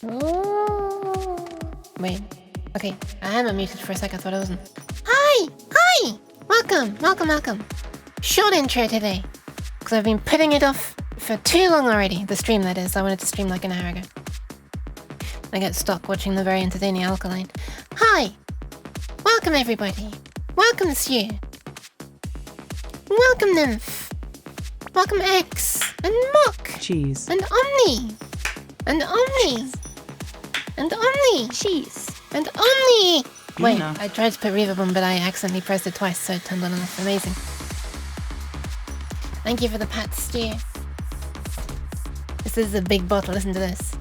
Oh. Wait. Okay, I am unmuted for a sec. I thought I wasn't. Hi! Hi! Welcome. Short intro today. Because I've been putting it off for too long already. The stream, that is. I wanted to stream like an hour ago. I get stuck watching the very entertaining Alkaline. Hi! Welcome, everybody. Welcome, Sue. Welcome, Nymph. Welcome, X. And Mock. Cheese. And Omni. And Omni. And Omni. Cheese. And Omni. Wait, know. I tried to put reverb on, but I accidentally pressed it twice, so it turned on and off. Amazing. Thank you for the pat, Stu. This is a big bottle. Listen to this.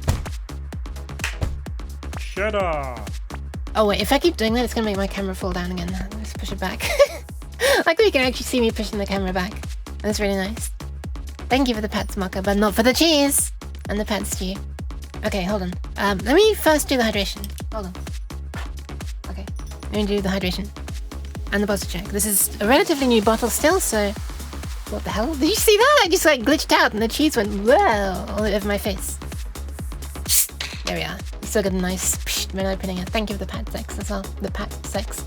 Shut up. Oh wait, if I keep doing that, it's gonna make my camera fall down again. Let's push it back. Like you can actually see me pushing the camera back. That's really nice. Thank you for the pats, Mocha, but not for the cheese and the pats to you. Okay, hold on. Let me first do the hydration. Hold on. Okay, let me do the hydration and the posture check. This is a relatively new bottle still, so what the hell? Did you see that? I just like glitched out and the cheese went whoa all over my face. There we are. Still got a nice psh when opening it. Thank you for the pat sex as well. The pat sex.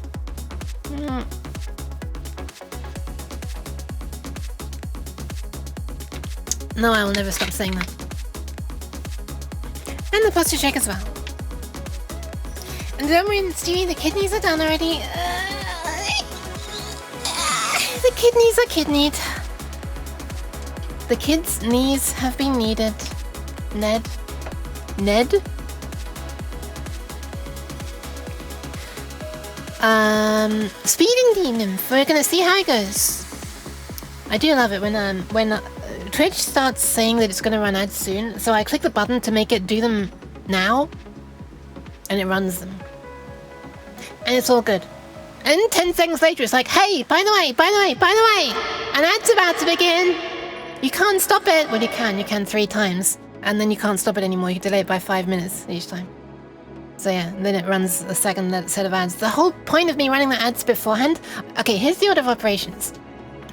No, I will never stop saying that. And the posture check as well. And don't worry, Stewie, the kidneys are done already. The kidneys are kidneyed. The kids' knees have been needed. Ned? Speeding demon. We're gonna see how it goes. I do love it when Twitch starts saying that it's gonna run ads soon, so I click the button to make it do them now, and it runs them. And it's all good. And 10 seconds later, it's like, hey, by the way, an ad's about to begin. You can't stop it. Well, you can 3 times, and then you can't stop it anymore. You can delay it by 5 minutes each time. So yeah, then it runs a second set of ads. The whole point of me running the ads beforehand... Okay, here's the order of operations.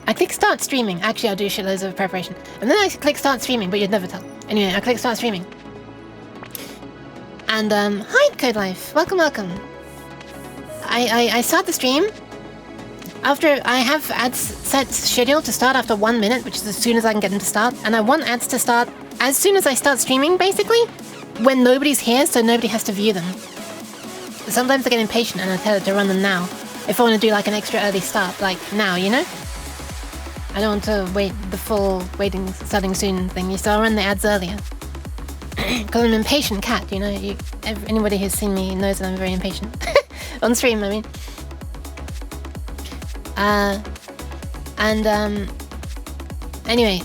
I click start streaming. Actually, I'll do shitloads of preparation. And then I click start streaming, but you'd never tell. Anyway, I click start streaming. And, hi, Code Life. Welcome. I start the stream. After I have ads set scheduled to start after 1 minute, which is as soon as I can get them to start. And I want ads to start as soon as I start streaming, basically. When nobody's here, so nobody has to view them. Sometimes I get impatient and I tell it to run them now. If I want to do like an extra early start, like now, you know? I don't want to wait the full starting soon thing, so I'll run the ads earlier. Because I'm an impatient cat, you know? Anybody who's seen me knows that I'm very impatient. On stream, I mean. Anyway.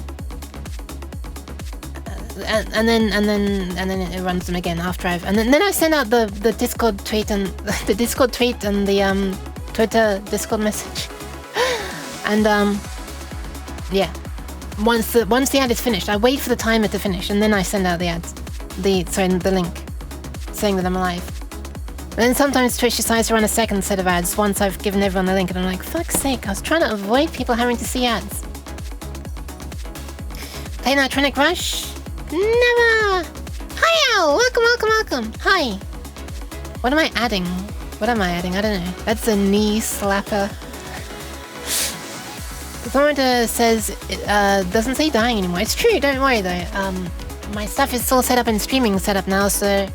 And then it runs them again after and then I send out the Discord tweet and the Discord tweet and the Twitter Discord message. And yeah. Once the ad is finished, I wait for the timer to finish and then I send out the ads. The link saying that I'm alive. And then sometimes Twitch decides to run a second set of ads once I've given everyone the link and I'm like, fuck's sake, I was trying to avoid people having to see ads. Play Nitronic Rush? Never! Hi, Al! Welcome! Hi! What am I adding? I don't know. That's a knee slapper. The thermometer says it doesn't say dying anymore. It's true, don't worry though. My stuff is still set up in streaming setup now, so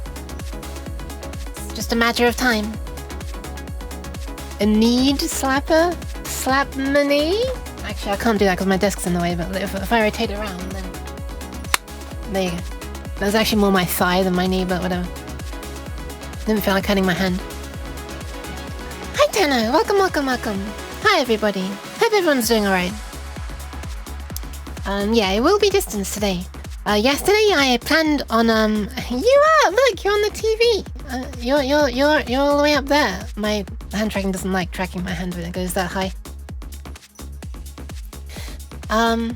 it's just a matter of time. A need slapper? Slap my knee? Actually, I can't do that because my desk's in the way, but if I rotate it around, then... There you go. That was actually more my thigh than my knee, but whatever. Didn't feel like cutting my hand. Hi, Tano! Welcome. Hi, everybody. Hope everyone's doing alright. Yeah, it will be distance today. Yesterday I planned on, you are! Look, you're on the TV! You're all the way up there. My hand tracking doesn't like tracking my hand when it goes that high. Yeah,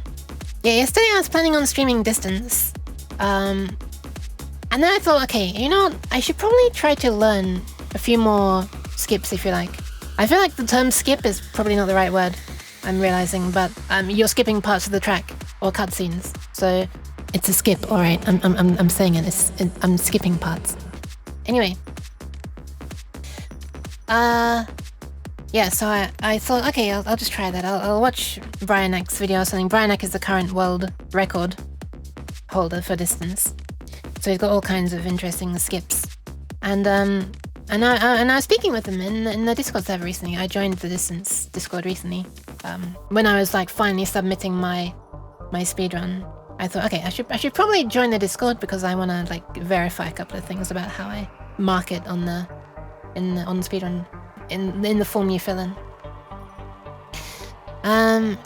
yesterday I was planning on streaming distance. And then I thought, okay, you know what? I should probably try to learn a few more skips, if you like. I feel like the term skip is probably not the right word, I'm realizing, but you're skipping parts of the track or cutscenes. So It's a skip, all right. I'm saying it. I'm skipping parts. Anyway. Yeah, so I thought, okay, I'll just try that. I'll watch Brian Eck's video or something. Brian Eck is the current world record holder for distance. So he's got all kinds of interesting skips. And I was speaking with him in the Discord server recently. I joined the Distance Discord recently. When I was like finally submitting my speedrun, I thought, okay, I should probably join the Discord because I want to like verify a couple of things about how I mark it on the speedrun in the form you fill in.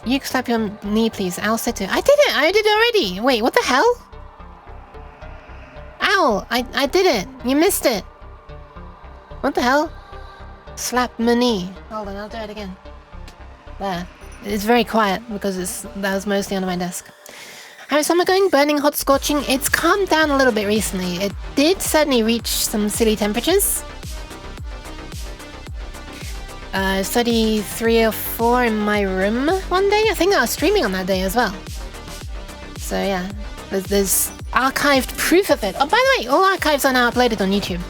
You can slap your knee, please. Owl said to. I did it. I did it already. Wait, what the hell? Owl, I did it. You missed it. What the hell? Slap my knee. Hold on, I'll do it again. There. It's very quiet because that was mostly under my desk. How's summer going? Burning, hot, scorching? It's calmed down a little bit recently. It did suddenly reach some silly temperatures. 33 or 4 in my room one day. I think I was streaming on that day as well. So yeah, there's archived proof of it. Oh, by the way, all archives are now uploaded on YouTube.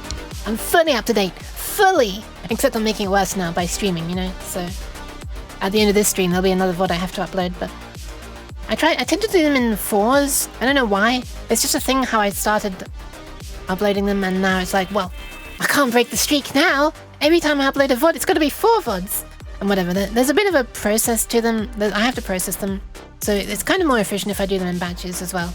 I'm fully up to date. Fully! Except I'm making it worse now by streaming, you know? So at the end of this stream, there'll be another VOD I have to upload, but I tend to do them in 4s. I don't know why. It's just a thing how I started uploading them, and now it's like, well, I can't break the streak now. Every time I upload a VOD, it's got to be 4 VODs. And whatever. There's a bit of a process to them. I have to process them. So it's kind of more efficient if I do them in batches as well.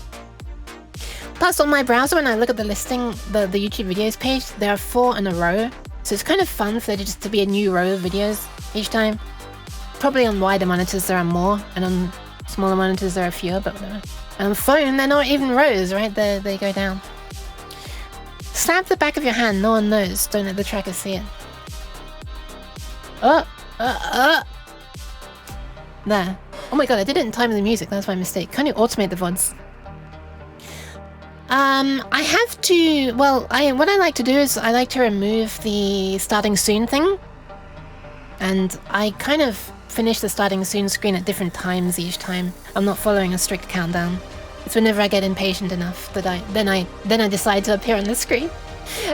Plus, on my browser, when I look at the listing, the YouTube videos page, there are 4 in a row. So it's kind of fun for there just to be a new row of videos each time. Probably on wider monitors there are more, and on smaller monitors there are fewer, but whatever. And on phone, they're not even rows, right? They go down. Slap the back of your hand, no one knows. Don't let the tracker see it. There. Oh my god, I did it in time with the music, that's my mistake. Can't you automate the VODs? I have to... Well, what I like to do is I like to remove the starting soon thing. And I kind of finish the starting soon screen at different times each time. I'm not following a strict countdown. It's whenever I get impatient enough that then I decide to appear on the screen.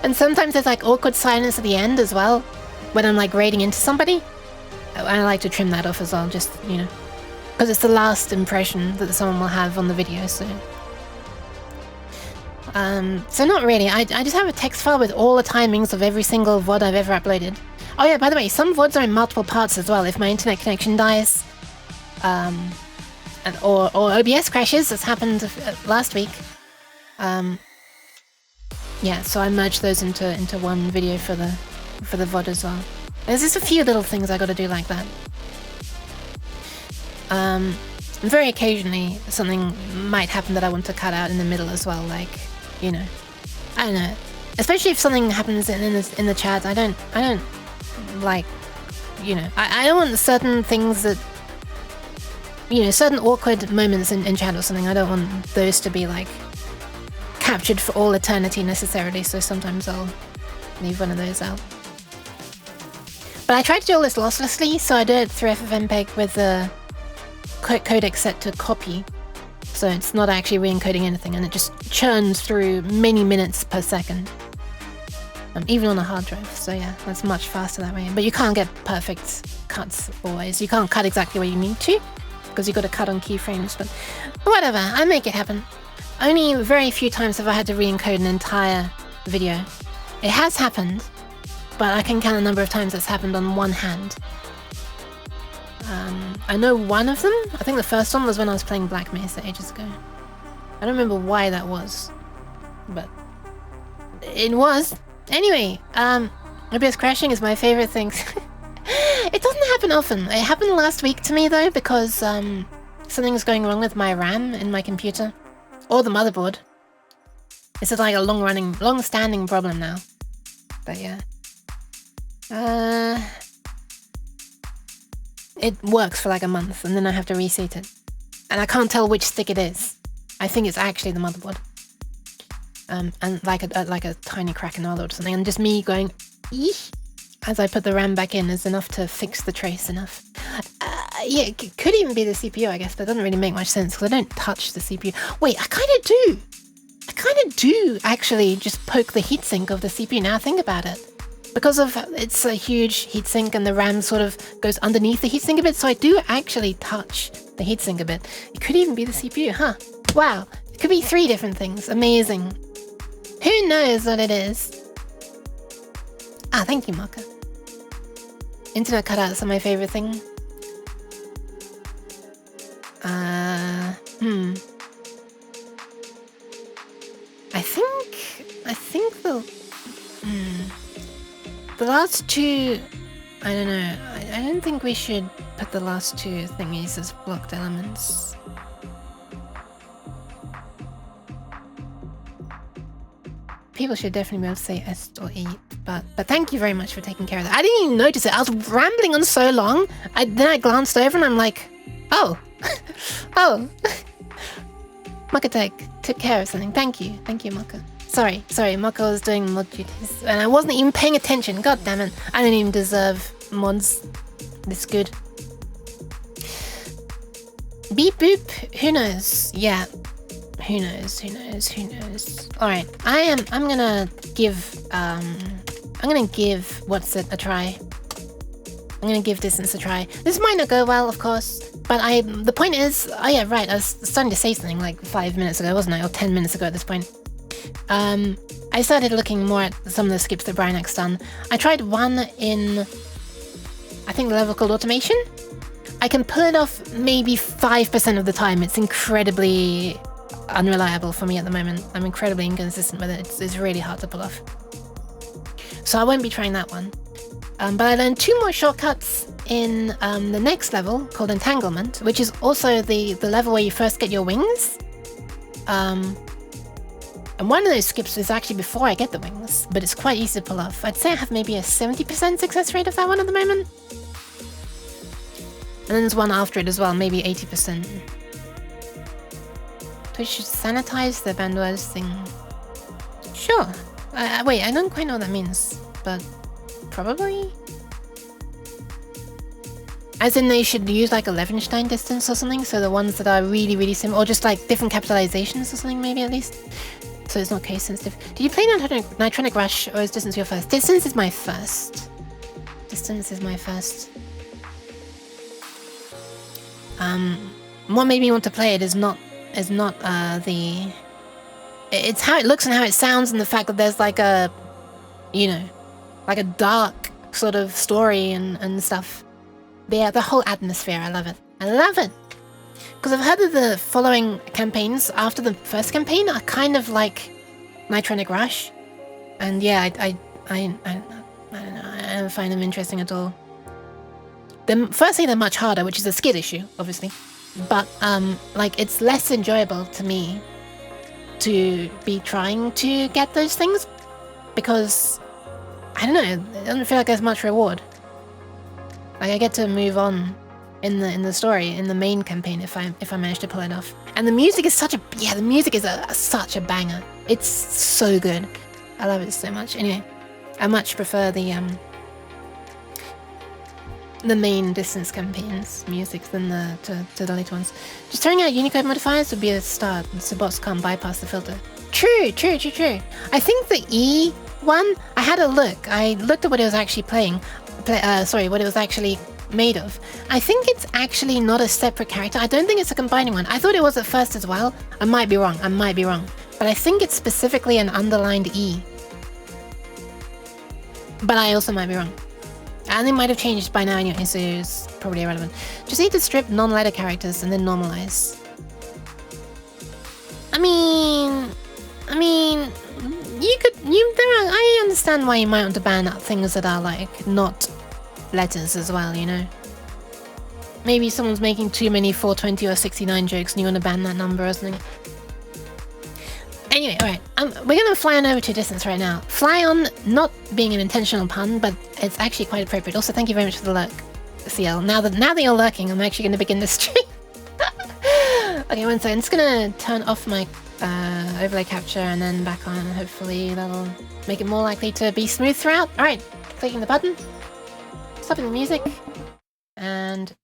And sometimes there's like awkward silence at the end as well, when I'm like raiding into somebody. I like to trim that off as well, just, you know, because it's the last impression that someone will have on the video, so... So not really. I just have a text file with all the timings of every single VOD I've ever uploaded. Oh yeah, by the way, some VODs are in multiple parts as well. If my internet connection dies, or OBS crashes, as happened last week. Yeah, so I merged those into one video for the VOD as well. There's just a few little things I got to do like that. And very occasionally something might happen that I want to cut out in the middle as well, like, you know, I don't know. Especially if something happens in the chat, I don't like, you know, I don't want certain things that, you know, certain awkward moments in chat or something. I don't want those to be like captured for all eternity necessarily. So sometimes I'll leave one of those out. But I try to do all this losslessly, so I do it through FFmpeg with the codec set to copy. So it's not actually re-encoding anything, and it just churns through many minutes per second. Even on a hard drive, so yeah, that's much faster that way. But you can't get perfect cuts always. You can't cut exactly where you need to, because you've got to cut on keyframes, but whatever, I make it happen. Only very few times have I had to re-encode an entire video. It has happened, but I can count the number of times it's happened on one hand. I know one of them. I think the first one was when I was playing Black Mesa ages ago. I don't remember why that was, but it was. Anyway, OBS crashing is my favorite thing. It doesn't happen often. It happened last week to me though, because something's going wrong with my RAM in my computer, or the motherboard. This is like a long-standing problem now. But yeah. It works for like a month, and then I have to reset it. And I can't tell which stick it is. I think it's actually the motherboard. And like a tiny crack in the motherboard or something, and just me going, eesh, as I put the RAM back in is enough to fix the trace enough. Yeah, it could even be the CPU, I guess, but it doesn't really make much sense because I don't touch the CPU. Wait, I kind of do. I kind of do actually just poke the heatsink of the CPU now I think about it. Because of it's a huge heatsink and the RAM sort of goes underneath the heatsink a bit, so I do actually touch the heatsink a bit. It could even be the CPU, huh? Wow, it could be 3 different things. Amazing. Who knows what it is? Ah, thank you, Maka. Internet cutouts are my favorite thing. I think the last 2, I don't know. I don't think we should put the last 2 thingies as blocked elements. People should definitely be able to say est or eat, but thank you very much for taking care of that. I didn't even notice it. I was rambling on so long. Then I glanced over and I'm like, oh, oh. Maka took care of something. Thank you, Maka. Sorry, Maka was doing mod duties and I wasn't even paying attention. God damn it! I don't even deserve mods this good. Beep boop. Who knows? Yeah. Who knows? All right, I'm gonna give what's it a try. I'm gonna give distance a try. This might not go well, of course, but the point is, oh yeah, right, I was starting to say something like 5 minutes ago, wasn't I? Or 10 minutes ago at this point. I started looking more at some of the skips that Brianak's done. I tried one in, I think the level called Automation. I can pull it off maybe 5% of the time. It's incredibly unreliable for me at the moment. I'm incredibly inconsistent with it. It's really hard to pull off. So I won't be trying that one. But I learned 2 more shortcuts in the next level called Entanglement, which is also the level where you first get your wings. And one of those skips is actually before I get the wings, but it's quite easy to pull off. I'd say I have maybe a 70% success rate of that one at the moment. And then there's one after it as well, maybe 80%. Twitch should sanitize the bandwares thing. Sure. Wait, I don't quite know what that means, but probably? As in they should use like a Levenstein distance or something, so the ones that are really, really similar, or just like different capitalizations or something maybe at least. So it's not case sensitive. Did you play Nitronic Rush or is Distance your first? Distance is my first. Distance is my first. What made me want to play it is not the... It's how it looks and how it sounds and the fact that there's like a, you know, like a dark sort of story and stuff. But yeah, the whole atmosphere, I love it. I love it! Because I've heard that the following campaigns after the first campaign are kind of like Nitronic Rush. And yeah, I don't know, I don't find them interesting at all. Firstly, they're much harder, which is a skill issue, obviously. But, like, it's less enjoyable to me to be trying to get those things. Because, I don't know, it doesn't feel like there's much reward. Like, I get to move on in the story, in the main campaign, if I manage to pull it off. And the music is such a banger. It's so good. I love it so much. Anyway, I much prefer the main Distance campaign's music than to the later ones. Just throwing out Unicode modifiers would be a start, so bots can't bypass the filter. True. I think the E one, I had a look. I looked at what it was actually what it was actually made of. I think it's actually not a separate character. I don't think it's a combining one. I thought it was at first as well. I might be wrong. But I think it's specifically an underlined E. But I also might be wrong. And they might have changed by now anyway, so it's probably irrelevant. Just need to strip non-letter characters and then normalize. I mean, I understand why you might want to ban out things that are like not letters as well, you know? Maybe someone's making too many 420 or 69 jokes and you want to ban that number or something. Anyway, alright, we're gonna fly on over to Distance right now. Fly on, not being an intentional pun, but it's actually quite appropriate. Also, thank you very much for the lurk, CL. Now that you're lurking, I'm actually gonna begin the stream. Okay, one second. I'm just gonna turn off my overlay capture and then back on. Hopefully that'll make it more likely to be smooth throughout. Alright, clicking the button, stopping the music, and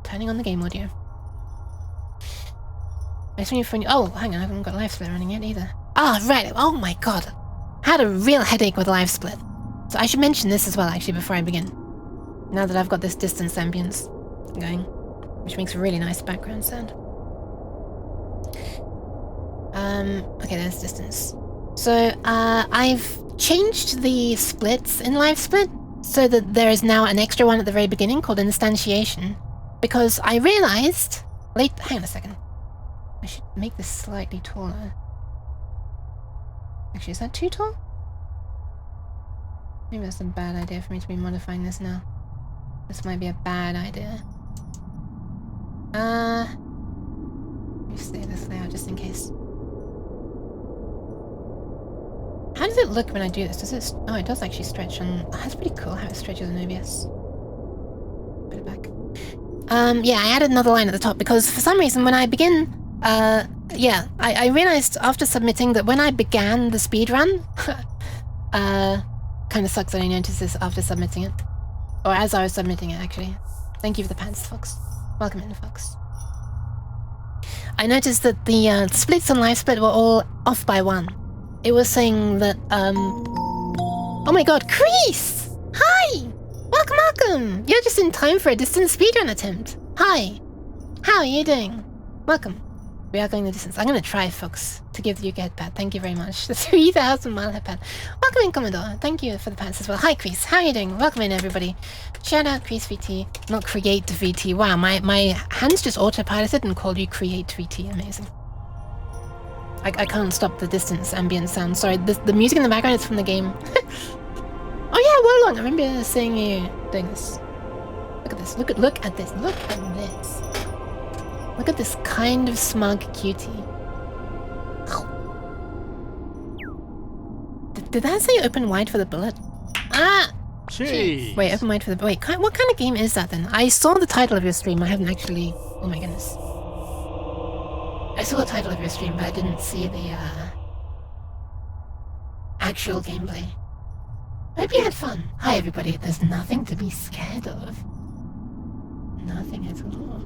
Turning on the game audio. Oh, hang on, I haven't got live split running yet either. Ah, right. Oh my god. I had a real headache with live split. So I should mention this as well, actually, before I begin. Now that I've got this distance ambience going, which makes a really nice background sound. Okay, there's distance. So, I've changed the splits in live split so that there is now an extra one at the very beginning called instantiation. Because I realized... hang on a second. I should make this slightly taller. Actually, is that too tall? Maybe that's a bad idea for me to be modifying this now. This might be a bad idea. Let me stay this layout just in case. How does it look when I do this? Does it... Oh, it does actually stretch on... Oh, that's pretty cool how it stretches on OBS. Put it back. Yeah, I added another line at the top because for some reason when I begin... yeah, I realized after submitting that when I began the speedrun... kind of sucks that I noticed this after submitting it. Or as I was submitting it, actually. Thank you for the pants, Fox. Welcome in, Fox. I noticed that the splits on live split were all off by 1. It was saying that, oh my god, Kreese! Hi! Welcome, welcome! You're just in time for a distant speedrun attempt. Hi! How are you doing? Welcome. We are going the distance. I'm gonna try, folks, to give the UK headpad. Thank you very much. The 3,000 mile headpad. Welcome in, Commodore. Thank you for the pants as well. Hi, Kreese. How are you doing? Welcome in, everybody. Shout out, Kreese VT. Not Create VT. Wow, my hands just autopiloted and called you Create VT. Amazing. I can't stop the distance ambient sound. Sorry, the music in the background is from the game. Oh yeah, Wolong. I remember seeing you doing this. Look at this. Look at this. Look at this. Look at this kind of smug cutie. Did that say open wide for the bullet? Ah! Jeez. Wait, open wide for the... Wait, what kind of game is that then? I saw the title of your stream. I haven't actually... Oh my goodness. I saw the title of your stream, but I didn't see the, actual gameplay. Hope you had fun. Hi, everybody. There's nothing to be scared of. Nothing at all.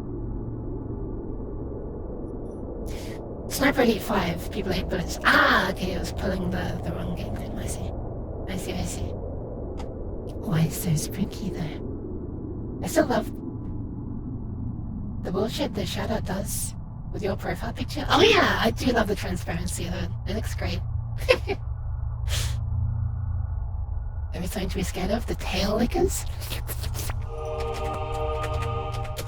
Sniper Elite 5, people 8 bullets. Ah, okay, I was pulling the wrong game then. I see. Why it's so spooky, though? I still love the bullshit the Shadow does with your profile picture. Oh yeah, I do love the transparency of it. It looks great. There is something to be scared of. The tail lickers.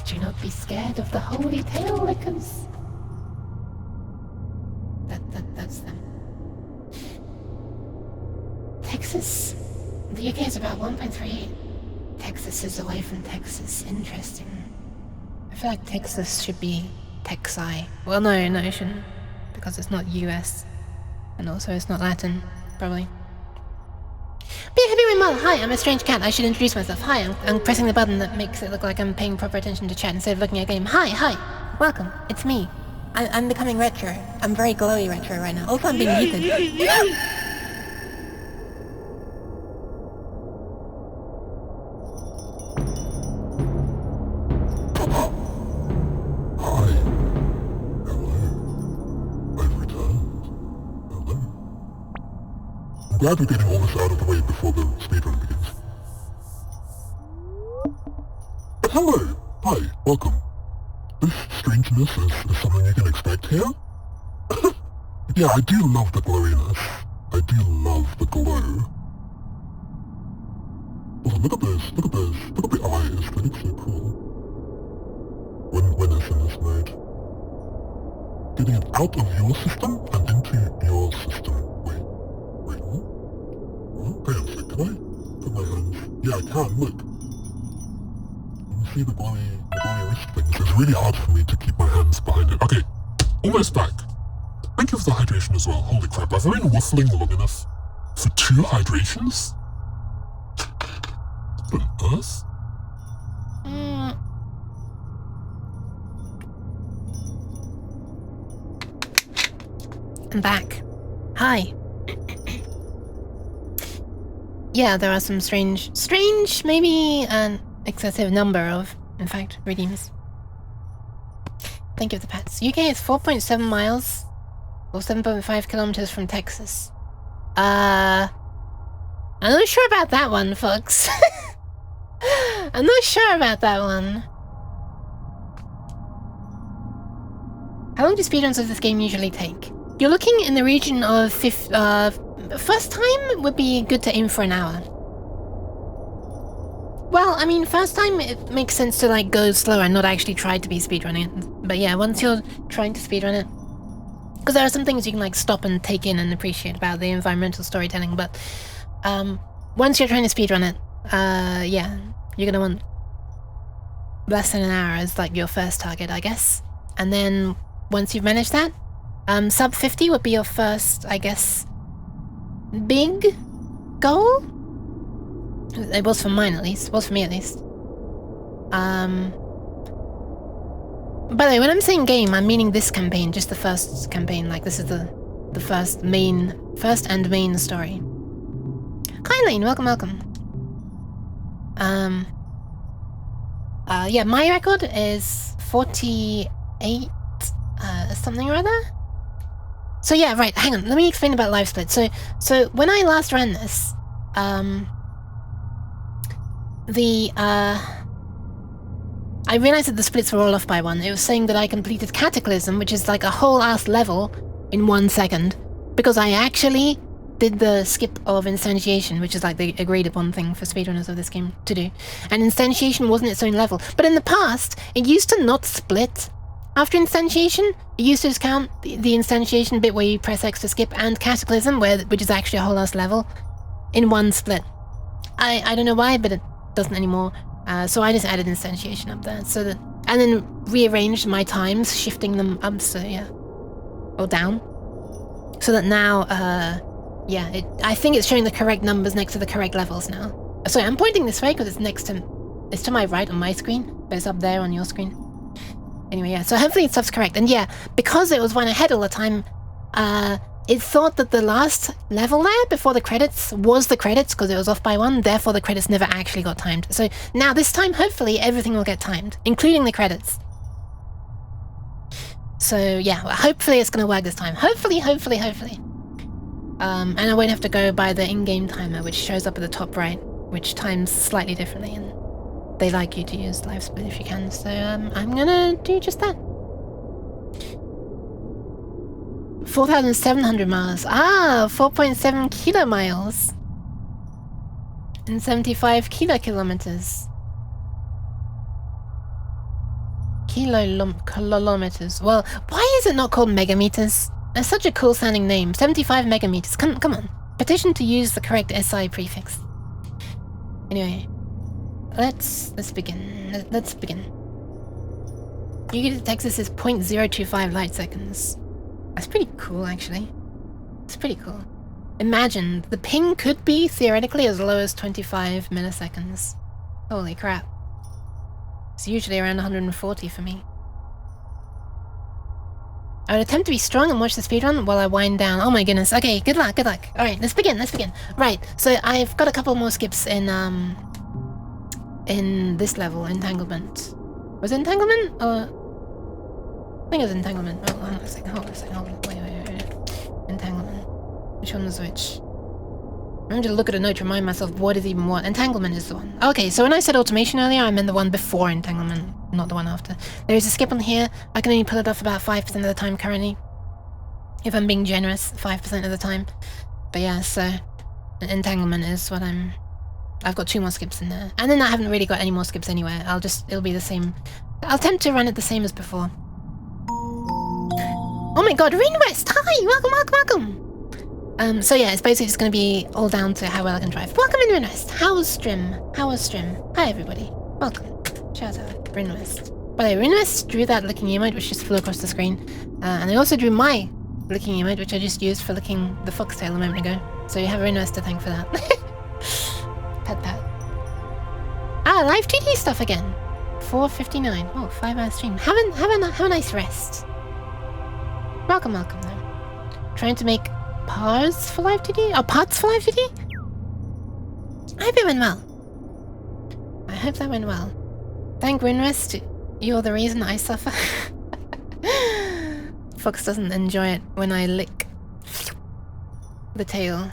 Do not be scared of the holy tail lickers. That's them. Texas. The UK is about 1.38. Texas is away from Texas. Interesting. I feel like Texas should be Texi. Well, no, it shouldn't. Because it's not US. And also it's not Latin, probably. Be happy with mother. Hi, I'm a strange cat. I should introduce myself. Hi, I'm pressing the button that makes it look like I'm paying proper attention to chat instead of looking at game. Hi. Welcome. It's me. I'm becoming retro. I'm very glowy retro right now. Also, I'm being muted. I'm glad we're getting all this out of the way before the speedrun begins. But hello! Hi, welcome. This strangeness is something you can expect here? Yeah, I do love the glowiness. I do love the glow. Also, look at this, look at the eyes, they look so cool. When it's in this mode. Getting it out of your system and into your system. Wait, what? Hang on a sec, can I put my hands... Yeah, I can, look. You see the glowy wrist things? It's really hard for me to keep my hands behind it. Okay, almost back. Thank you for the hydration as well. Holy crap, have I been whistling long enough for 2 hydrations? On Earth? I'm back. Hi. Yeah, there are some strange, maybe an excessive number of, in fact, redeems. Thank you for the pats. UK is 4.7 miles or 7.5 kilometers from Texas. I'm not sure about that one, folks. I'm not sure about that one. How long do speedruns of this game usually take? You're looking in the region of first time would be good to aim for an hour. Well, I mean, first time it makes sense to like go slower and not actually try to be speedrunning it. But yeah, once you're trying to speedrun it, because there are some things you can like stop and take in and appreciate about the environmental storytelling, but once you're trying to speedrun it, yeah, you're gonna want less than an hour as like your first target, I guess. And then once you've managed that, sub 50 would be your first, I guess, big goal? It was for mine at least, it was for me at least. By the way, when I'm saying game, I'm meaning this campaign, just the first campaign, like this is the first and main story. Hi Lane, welcome, welcome. Yeah, my record is 48 something or other. So yeah, right, hang on, let me explain about live split. So when I last ran this, I realized that the splits were all off by one. It was saying that I completed Cataclysm, which is like a whole ass level in 1 second, because I actually did the skip of instantiation, which is like the agreed upon thing for speedrunners of this game to do. And instantiation wasn't its own level. But in the past, it used to not split after instantiation. It used to just count the instantiation bit where you press X to skip and Cataclysm, which is actually a whole ass level, in one split. I don't know why, but it doesn't anymore. So I just added instantiation up there, so that, and then rearranged my times, shifting them up, so yeah, or down, so that now, yeah, I think it's showing the correct numbers next to the correct levels now. Sorry, I'm pointing this way because it's to my right on my screen, but it's up there on your screen. Anyway, yeah, so hopefully stuff's correct, and yeah, because it was one ahead all the time, it thought that the last level there before the credits was the credits because it was off by one, therefore the credits never actually got timed. So now this time, hopefully, everything will get timed, including the credits. So yeah, well, hopefully it's going to work this time. Hopefully, hopefully, hopefully. And I won't have to go by the in-game timer, which shows up at the top right, which times slightly differently, and they like you to use live split if you can, so I'm gonna do just that. 4,700 miles. Ah, 4.7 kilo miles. And 75 kilometers. Kilometers. Well, why is it not called megameters? That's such a cool sounding name. 75 megameters. Come on. Petition to use the correct SI prefix. Anyway, let's begin. Let's begin. UK to Texas is 0.025 light seconds. That's pretty cool, actually. It's pretty cool. Imagine, the ping could be, theoretically, as low as 25 milliseconds. Holy crap. It's usually around 140 for me. I would attempt to be strong and watch the speedrun while I wind down. Oh my goodness. Okay, good luck, good luck. Alright, let's begin, let's begin. Right, so I've got a couple more skips in this level, Entanglement. Was it Entanglement? Or... I think it was Entanglement. Oh, hold on a second, hold on. Wait. Entanglement. Which one was which? I'm going to look at a note to remind myself what is even what. Entanglement is the one. Okay, so when I said automation earlier, I meant the one before Entanglement, not the one after. There is a skip on here. I can only pull it off about 5% of the time currently. If I'm being generous, 5% of the time. But yeah, so Entanglement is what I've got 2 more skips in there. And then I haven't really got any more skips anywhere. It'll be the same. I'll attempt to run it the same as before. Oh my god, Rinwest! Hi! Welcome! So yeah, it's basically just gonna be all down to how well I can drive. Welcome in, Rinwest! How was stream? Hi everybody. Welcome. Shout out, Rinwest. By the way, Rinwest drew that looking emote which just flew across the screen. And I also drew my looking emote which I just used for licking the foxtail a moment ago. So you have Rinwest to thank for that. Pat. Ah, live 2D stuff again! 4:59. Oh, 5-hour stream. Have a nice rest. Welcome though. Trying to make parts for live 2D? Oh, parts for live 2D? I hope it went well. I hope that went well. Thank Winrest, you're the reason I suffer. Fox doesn't enjoy it when I lick the tail.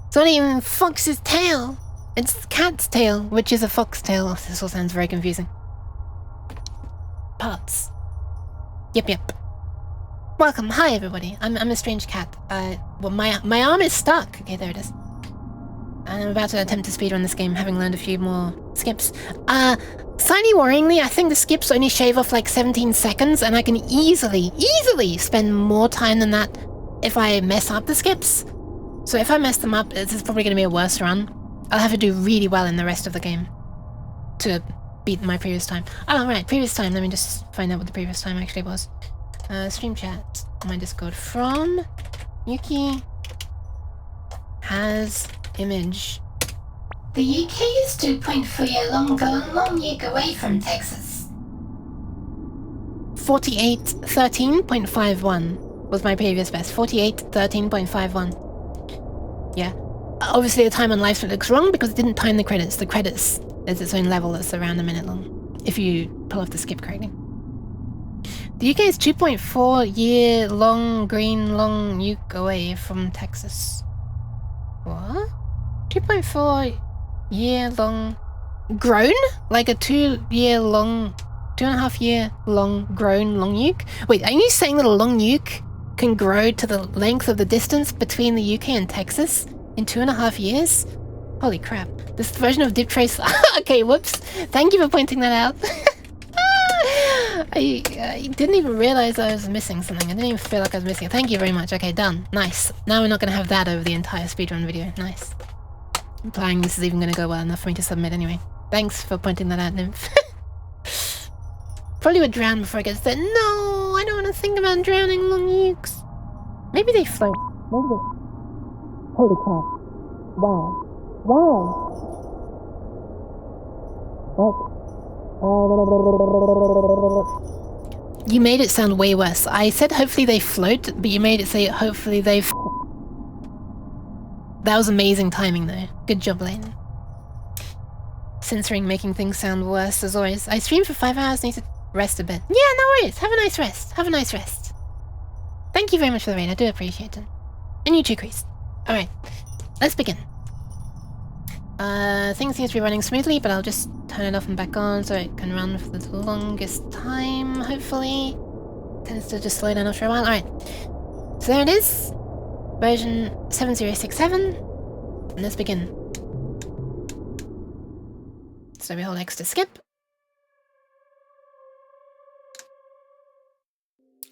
It's not even Fox's tail! It's the cat's tail, which is a fox tail. Oh, this all sounds very confusing. Parts. Yep. Welcome, hi everybody. I'm a strange cat. Well, my arm is stuck. Okay, there it is. And I'm about to attempt to speedrun this game, having learned a few more skips. Slightly worryingly, I think the skips only shave off like 17 seconds, and I can easily spend more time than that if I mess up the skips. So if I mess them up, this is probably going to be a worse run. I'll have to do really well in the rest of the game to beat my previous time. Oh, right, previous time. Let me just find out what the previous time actually was. Stream chat on my Discord from Yuki has image. The UK is 2.4 year long week away from Texas. 4813.51 was my previous best. 4813.51. Yeah. Obviously the time on live stream looks wrong because it didn't time the credits. The credits is its own level that's around a minute long, if you pull off the skip correctly. The UK is 2.4 year long green long nuke away from Texas. What? 2.4 year long grown? Like a 2.5 year long grown long nuke? Wait, are you saying that a long nuke can grow to the length of the distance between the UK and Texas in 2.5 years? Holy crap. This version of Dip Trace... Okay, whoops. Thank you for pointing that out. I didn't even realize I was missing something. I didn't even feel like I was missing it. Thank you very much. Okay, done. Nice. Now we're not going to have that over the entire speedrun video. Nice. Implying this is even going to go well enough for me to submit anyway. Thanks for pointing that out, Nymph. Probably would drown before I get to that. No, I don't want to think about drowning long nukes. Maybe they float. Maybe they... Holy crap. Wow. Wow. You made it sound way worse. I said hopefully they float, but you made it say hopefully they That was amazing timing though. Good job, Lane. Censoring making things sound worse as always. I streamed for 5 hours, need to rest a bit. Yeah, no worries. Have a nice rest. Have a nice rest. Thank you very much for the raid. I do appreciate it. And you too, Chris. Alright. Let's begin. Things seem to be running smoothly, but I'll just turn it off and back on so it can run for the longest time, hopefully. Tends to just slow down after a while. Alright. So there it is. Version 7067. And let's begin. So we hold X to skip.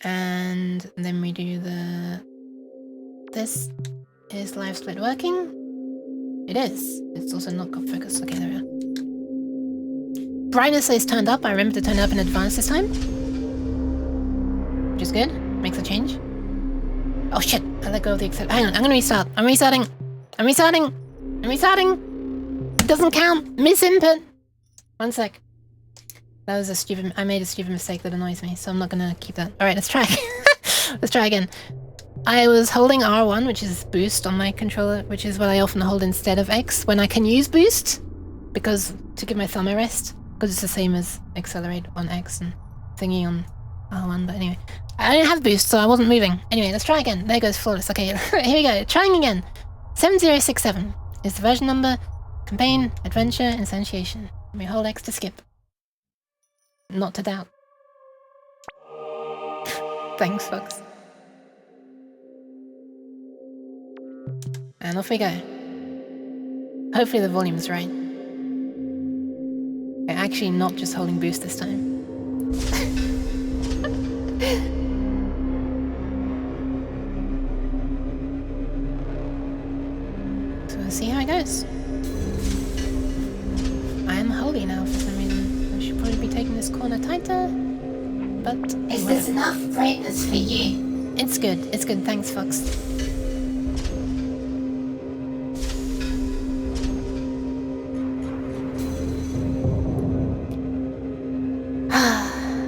And then we do the... This is live split working. It is. It's also not got focus. Okay, there we are. Brightness is turned up. I remember to turn it up in advance this time. Which is good. Makes a change. Oh shit. I let go of the accept. Hang on. I'm gonna restart. I'm restarting. I'm restarting. I'm restarting. It doesn't count. Miss input. 1 sec. That was a stupid... I made a stupid mistake that annoys me, so I'm not gonna keep that. Alright, let's try. Let's try again. I was holding R1, which is boost on my controller, which is what I often hold instead of X when I can use boost, because to give my thumb a rest, because it's the same as accelerate on X and thingy on R1, but anyway. I didn't have boost, so I wasn't moving. Anyway, let's try again. There goes flawless. Okay, here we go. Trying again. 7067 is the version number. Campaign, adventure, instantiation. And we hold X to skip. Not to doubt. Thanks, Fox. And off we go. Hopefully the volume's right. We're actually not just holding boost this time. So we'll see how it goes. I am holy now for some reason. I should probably be taking this corner tighter. But... Is this enough brightness for you? It's good. It's good. Thanks, Fox.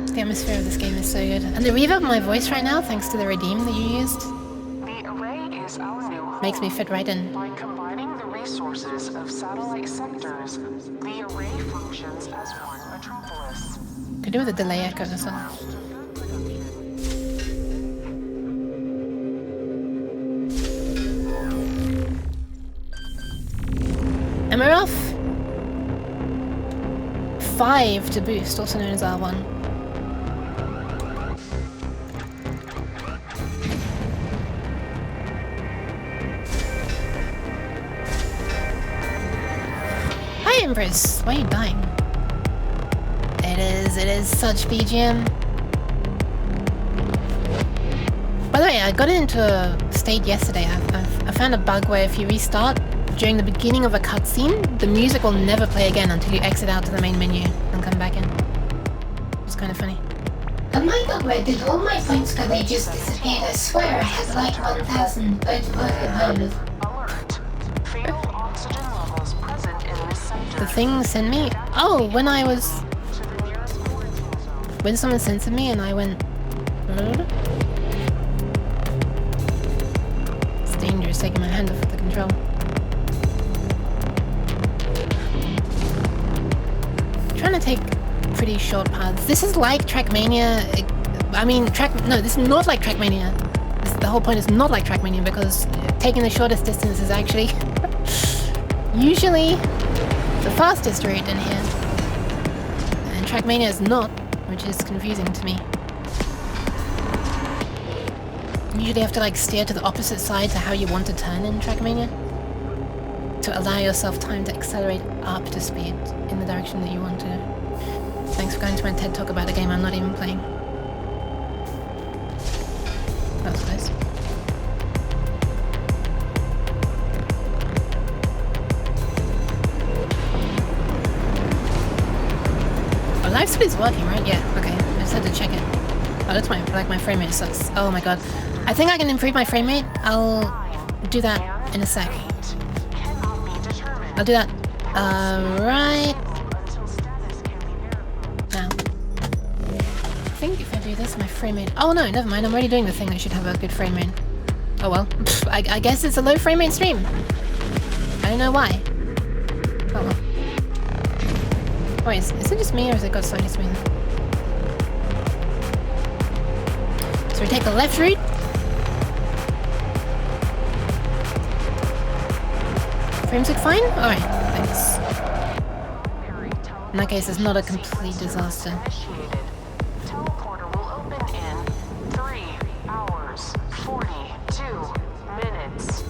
The atmosphere of this game is so good. And the reverb of my voice right now, thanks to the redeem that you used, The array is our new home. makes me fit right in. By combining the resources of satellite sectors, the array functions as one metropolis. Could do with a delay echo as well. To good And we're off. 5 to boost, also known as R1. Hi Empress, why are you dying? It is such BGM. By the way, I got into a state yesterday. I found a bug where if you restart during the beginning of a cutscene, the music will never play again until you exit out to the main menu and come back in. It's kind of funny. On my bug, where did all my points go? They just disappeared. I swear I had like 1,000 points worth. Alert. Fatal oxygen levels present in this sector. The thing sent me? Oh, when I was... To the nearest quarantine zone. When someone censored me and I went... It's dangerous taking my hand off the control. I'm trying to take pretty short paths. This is like Trackmania. No, this is not like Trackmania. The whole point is not like Trackmania because taking the shortest distance is actually usually the fastest route in here. And Trackmania is not, which is confusing to me. You usually have to like steer to the opposite side to how you want to turn in Trackmania to allow yourself time to accelerate up to speed in the direction that you want to. Thanks for going to my TED Talk about a game I'm not even playing. That was close. Oh, live speed is working, right? Yeah, okay. I just had to check it. Oh, that's my frame rate sucks. Oh my god. I think I can improve my frame rate. I'll do that in a sec. Cannot be determined. I'll do that. Right Until status can be verified. now. I think if I do this, my frame rate... Oh no, never mind. I'm already doing the thing that should have a good frame rate. Oh well. I guess it's a low frame rate stream. I don't know why. Oh well. Wait, is it just me or has it got slightly smoother? So we take the left route. Frames look fine? Alright, thanks. In that case, it's not a complete disaster. Initiated. Teleporter will open in 3 hours, 42 minutes.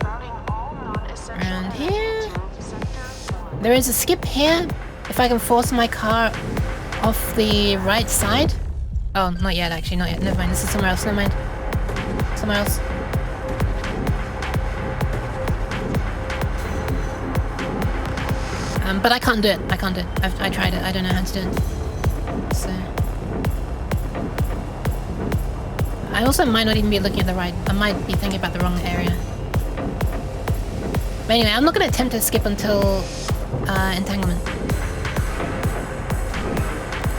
Routing all non-essential Around here. to sector. There is a skip here. If I can force my car off the right side. Oh, not yet actually, not yet. Never mind, this is somewhere else, never mind. Somewhere else. But I can't do it. I can't do it. I tried it. I don't know how to do it. So... I also might not even be looking at the right... I might be thinking about the wrong area. But anyway, I'm not going to attempt to skip until... entanglement.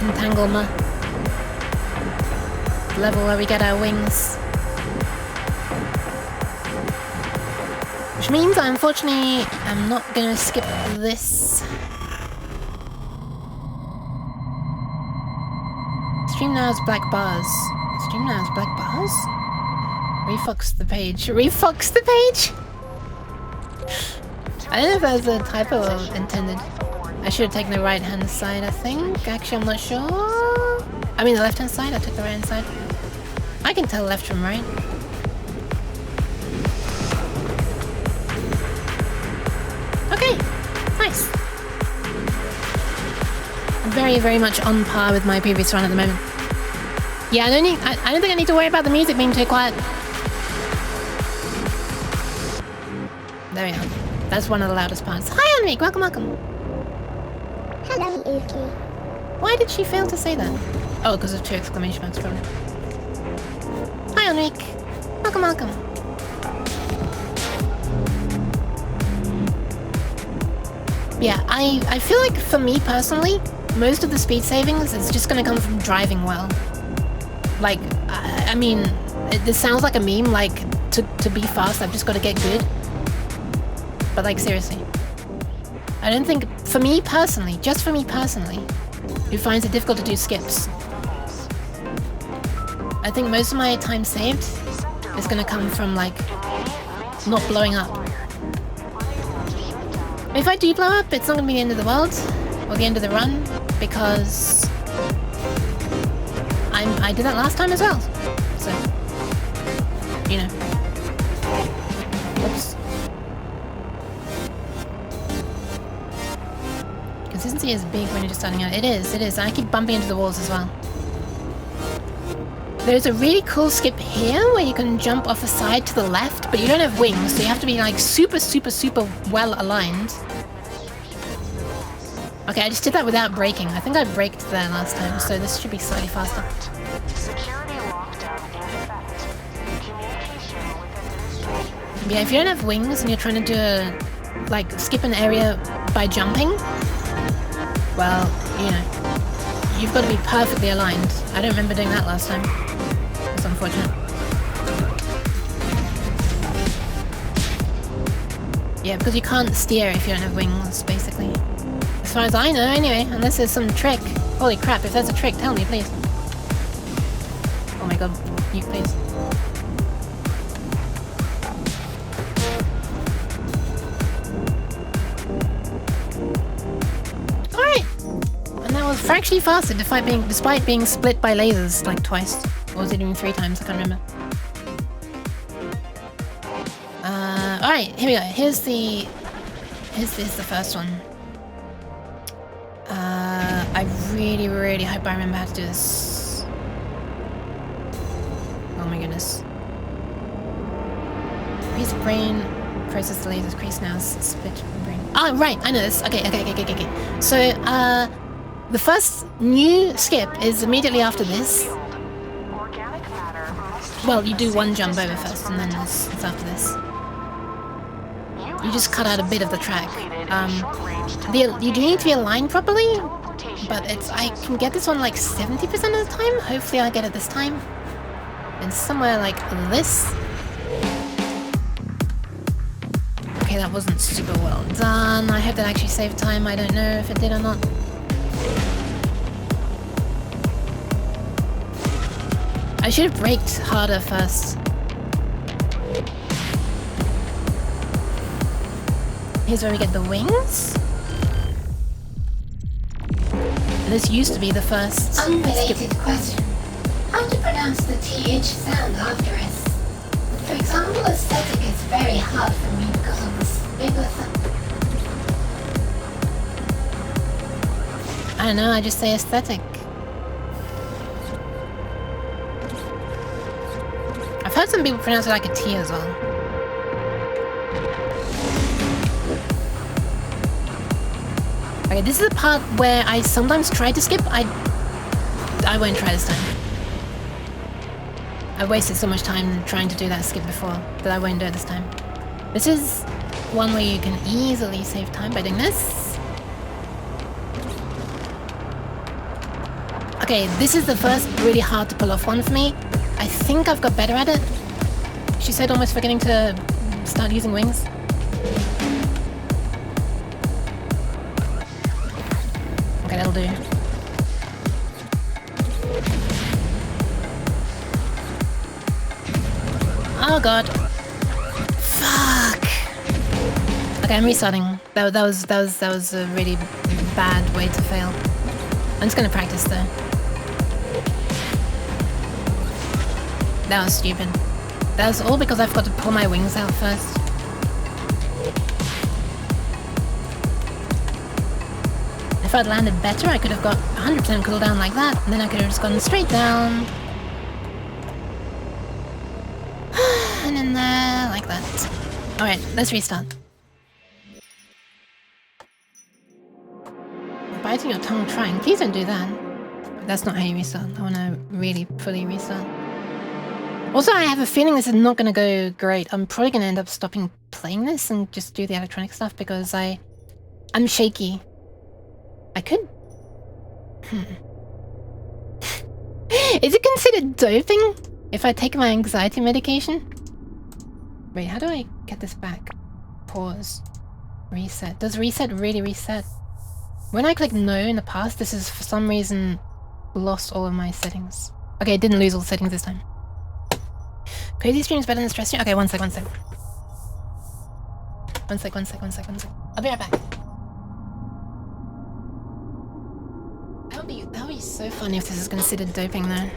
Entanglement. The level where we get our wings. Which means, unfortunately, I'm not going to skip this. Stream now has black bars. Stream now has black bars? Refox the page. Refox the page? I don't know if that was a typo or intended. I should have taken the right hand side, I think. Actually, I'm not sure. I mean the left hand side. I took the right hand side. I can tell left from right. Okay, nice. Very, very much on par with my previous run at the moment. Yeah, I don't think I need to worry about the music being too quiet. There we are. That's one of the loudest parts. Hi, Enrique. Welcome, welcome. Hello, Yuki. Why did she fail to say that? Oh, because of 2 exclamation marks, probably. Hi, Enrique. Welcome, welcome. Yeah, I feel like for me personally, most of the speed savings is just gonna come from driving well. Like, I mean, this sounds like a meme, like, to be fast, I've just got to get good. But like, seriously. I don't think, for me personally, just for me personally, who finds it difficult to do skips, I think most of my time saved is gonna come from, like, not blowing up. If I do blow up, it's not gonna be the end of the world or the end of the run because I did that last time as well. So, you know. Oops. Consistency is big when you're just starting out. It is. And I keep bumping into the walls as well. There's a really cool skip here where you can jump off a side to the left, but you don't have wings, so you have to be like super well aligned. Okay, I just did that without braking. I think I braked there last time, so this should be slightly faster. Security lockdown in effect. Communication with administration. Yeah, if you don't have wings and you're trying to do like skip an area by jumping, well, you know, you've got to be perfectly aligned. I don't remember doing that last time. It's unfortunate. Yeah, because you can't steer if you don't have wings, basically. As far as I know, anyway, unless there's some trick. Holy crap, if there's a trick, tell me, please. Oh my god, you please. Alright! And that was fractionally faster despite being split by lasers like twice. Or was it even 3 times? I can't remember. Alright, here we go. Here's the first one. I really hope I remember how to do this. Oh my goodness. Crease brain, process the lasers, crease now, split brain. Oh, right, I know this. Okay. So, the first new skip is immediately after this. Well, you do one jump over first, and then it's after this. You just cut out a bit of the track. You do need to be aligned properly, but I can get this one like 70% of the time. Hopefully I'll get it this time. And somewhere like this. Okay, that wasn't super well done. I hope that actually saved time. I don't know if it did or not. I should have braked harder first. Here's where we get the wings. This used to be the first Unrelated skip. question. How to pronounce the TH sound after S? For example, aesthetic is very hard for me because of this bigger thumb. I don't know, I just say aesthetic. I've heard some people pronounce it like a T as well. Okay, this is the part where I sometimes try to skip. I won't try this time. I wasted so much time trying to do that skip before that I won't do it this time. This is one where you can easily save time by doing this. Okay, this is the first really hard to pull off one for me. I think I've got better at it. She said almost forgetting to start using wings. Okay, that'll do. Oh god. Fuck. Okay, I'm restarting. That was a really bad way to fail. I'm just gonna practice though. That was stupid. That was all because I forgot to pull my wings out first. If I'd landed better, I could have got 100% cooldown like that, and then I could have just gone straight down. And in there, like that. Alright, let's restart. Biting your tongue trying. Please don't do that. That's not how you restart. I want to really fully restart. Also, I have a feeling this is not going to go great. I'm probably going to end up stopping playing this and just do the electronic stuff because I'm shaky. I could... Is it considered doping if I take my anxiety medication? Wait, how do I get this back? Pause. Reset. Does reset really reset? When I clicked no in the past, this has for some reason lost all of my settings. Okay, it didn't lose all the settings this time. Crazy stream is better than stress stream? Okay, one sec. One sec. I'll be right back. That would be so funny if this is considered doping though.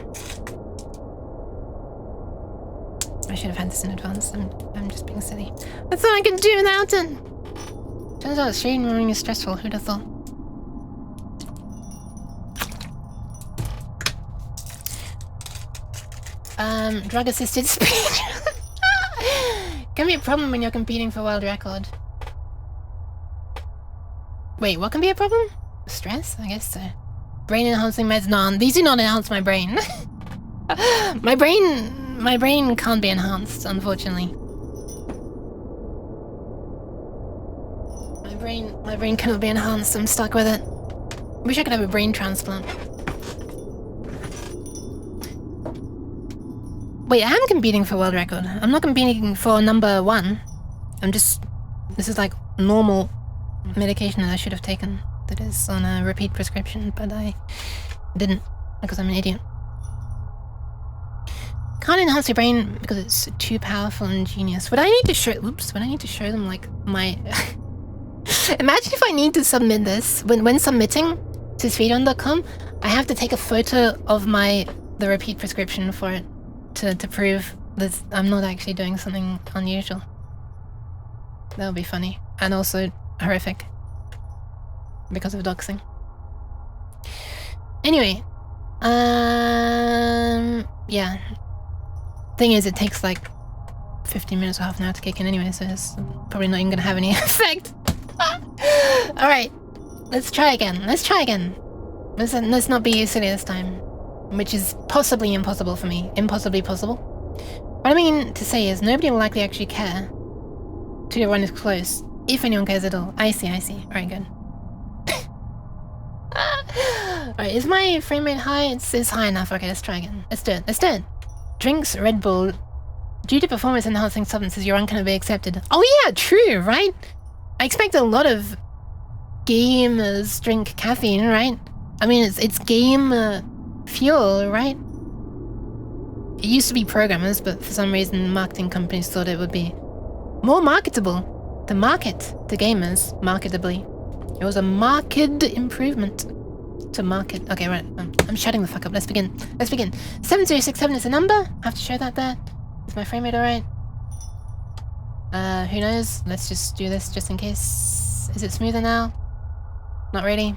I should have had this in advance. I'm just being silly. I thought I could do without it. Turns out stream running is stressful. Who'd have thought? Drug assisted speech. Can be a problem when you're competing for world record. Wait, what can be a problem? Stress? I guess so. Brain enhancing meds? No, these do not enhance my brain. My brain can't be enhanced, unfortunately. My brain cannot be enhanced. I'm stuck with it. Wish I could have a brain transplant. Wait, I am competing for world record. I'm not competing for number 1. This is like normal medication that I should have taken. That is on a repeat prescription, but I didn't because I'm an idiot. Can't enhance your brain because it's too powerful and genius. Would I need to show them like my... Imagine if I need to submit this. When submitting to speedrun.com, I have to take a photo of the repeat prescription for it to prove that I'm not actually doing something unusual. That would be funny. And also horrific. Because of doxing. Anyway. Yeah. Thing is, it takes like 15 minutes or half an hour to kick in anyway, so it's probably not even gonna have any effect. Alright. Let's try again. Let's not be silly this time. Which is possibly impossible for me. Impossibly possible. What I mean to say is, nobody will likely actually care till your run is close. If anyone cares at all. I see. Alright, good. Alright, is my frame rate high? It's high enough. Okay, let's try again. Let's do it. Drinks Red Bull. Due to performance enhancing substances, your run cannot be accepted. Oh yeah, true, right? I expect a lot of gamers drink caffeine, right? I mean, it's game fuel, right? It used to be programmers, but for some reason marketing companies thought it would be more marketable to market to gamers marketably. It was a marked improvement to market. Okay, right. I'm shutting the fuck up. Let's begin. 7067 is a number. I have to show that there. Is my frame rate alright? Who knows? Let's just do this just in case. Is it smoother now? Not really.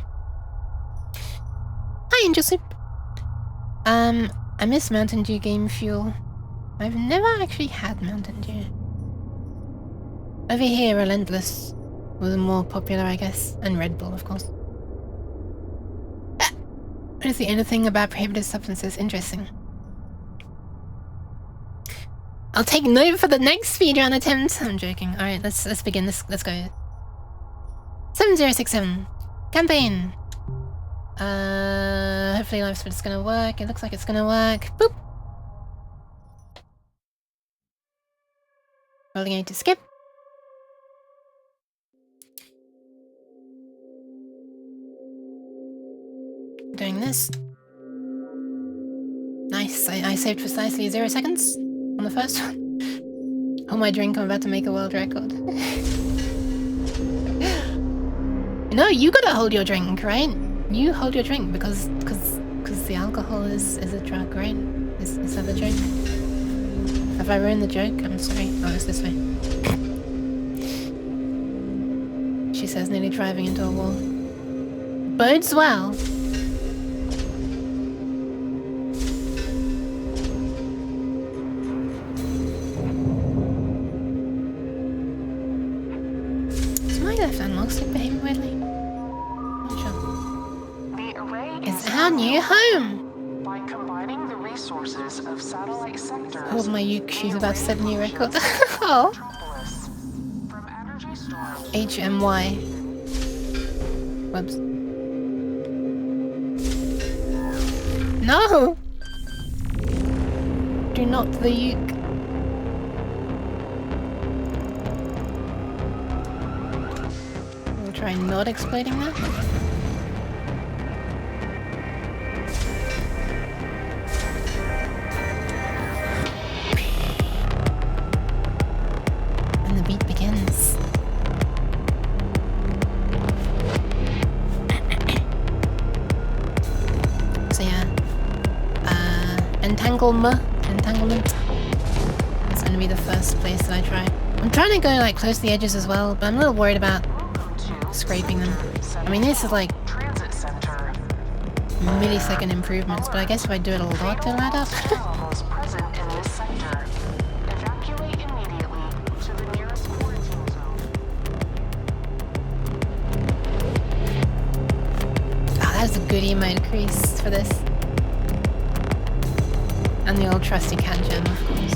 Hi, Angel Soup. I miss Mountain Dew Game Fuel. I've never actually had Mountain Dew. Over here, Relentless was more popular, I guess. And Red Bull, of course. I don't see anything about prohibited substances interesting. I'll take note for the next speedrun attempt. I'm joking. Alright, let's begin. Let's go. 7067. Campaign. Hopefully live speed is gonna work. It looks like it's gonna work. Boop. Rolling A to skip. Doing this. Nice. I saved precisely 0 seconds on the first one. Hold my drink, I'm about to make a world record. No, you gotta hold your drink, right? You hold your drink because the alcohol is a drug, right? Is that the joke? Have I ruined the joke? I'm sorry. Oh, it's this way. She says, nearly driving into a wall. Bodes well. Left unlock sleep behaving weirdly. Not sure. The array It's our new home! by combining the resources of satellite sectors. Hold my uke, she's about to set a new record. Oh. From energy storage. HMY. Whoops. No! Do not the uke. Try not exploiting that. And the beat begins. entanglement. It's gonna be the first place that I try. I'm trying to go like close to the edges as well, but I'm a little worried about scraping them. I mean, this is like millisecond improvements, but I guess if I do it a lot, it'll add up. That's a good emote crease for this. And the old trusty cat gem, of course.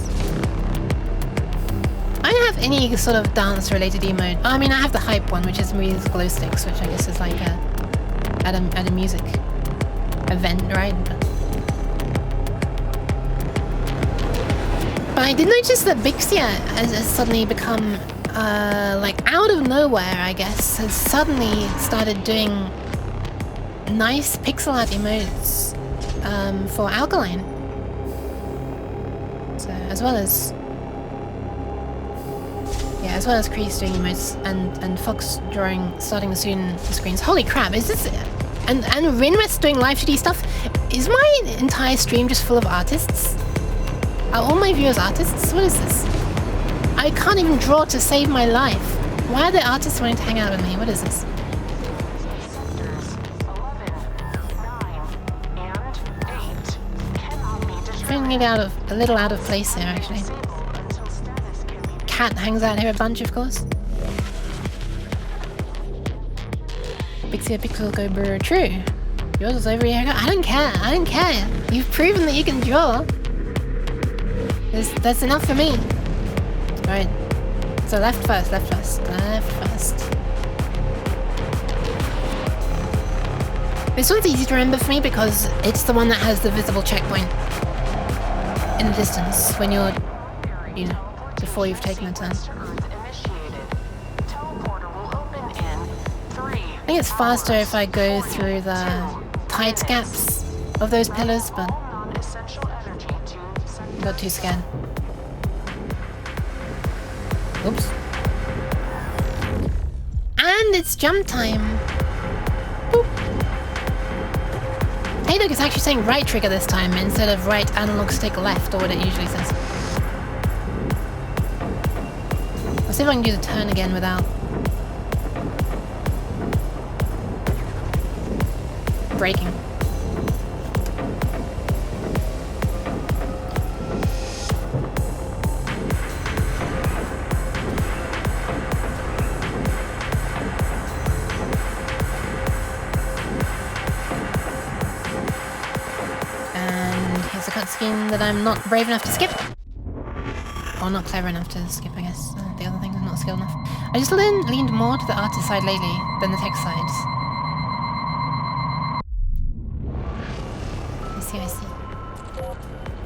I don't have any sort of dance-related emote. I mean, I have the hype one, which is with glow sticks, which I guess is like at a music event, right? But I did notice that Bixia has suddenly become, like out of nowhere, I guess, has suddenly started doing nice pixel art emotes for Alkaline. So as well as Crease doing emotes and Fox drawing starting to soon the screens. Holy crap, is this and Rinwest doing live 2D stuff? Is my entire stream just full of artists? Are all my viewers artists? What is this? I can't even draw to save my life. Why are the artists wanting to hang out with me? What is this? Feeling it a little out of place here, actually. Cat hangs out here a bunch, of course. Bixia Pixel go brr. True. Yours was over a year ago. I don't care. I don't care. You've proven that you can draw. That's enough for me. Right. So left first, left first, left first. This one's easy to remember for me because it's the one that has the visible checkpoint in the distance when you're, you know, before you've taken a turn. I think it's faster if I go through the tight gaps of those pillars, but I got too scared. Oops. And it's jump time. Boop. Hey look, it's actually saying right trigger this time instead of right analog stick left or what it usually says. I'll see if I can do the turn again without breaking. Cutscene that I'm not brave enough to skip. Or not clever enough to skip, I guess. The other thing is not skilled enough. I just leaned more to the artist side lately than the text side. I see.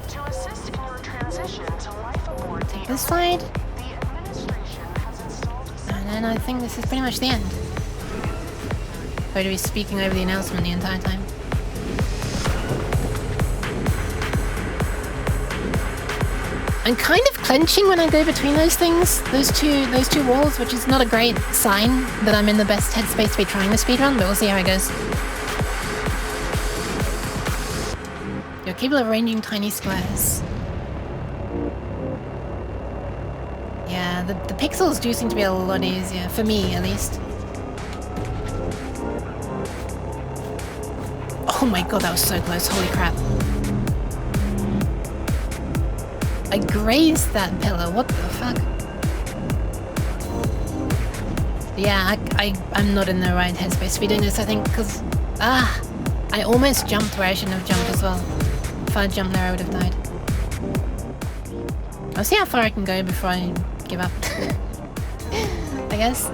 To assist in your transition to life aboard Take this side. the administration has installed And then I think this is pretty much the end. Going to be speaking over the announcement the entire time. I'm kind of clenching when I go between those things, those two walls, which is not a great sign that I'm in the best headspace to be trying the speedrun, but we'll see how it goes. You're capable of arranging tiny squares. Yeah, the pixels do seem to be a lot easier, for me at least. Oh my god, that was so close, holy crap. I grazed that pillar, what the fuck? Yeah, I'm not in the right headspace to be doing this, I think, because... I almost jumped where I shouldn't have jumped as well. If I jumped there, I would have died. I'll see how far I can go before I give up. I guess.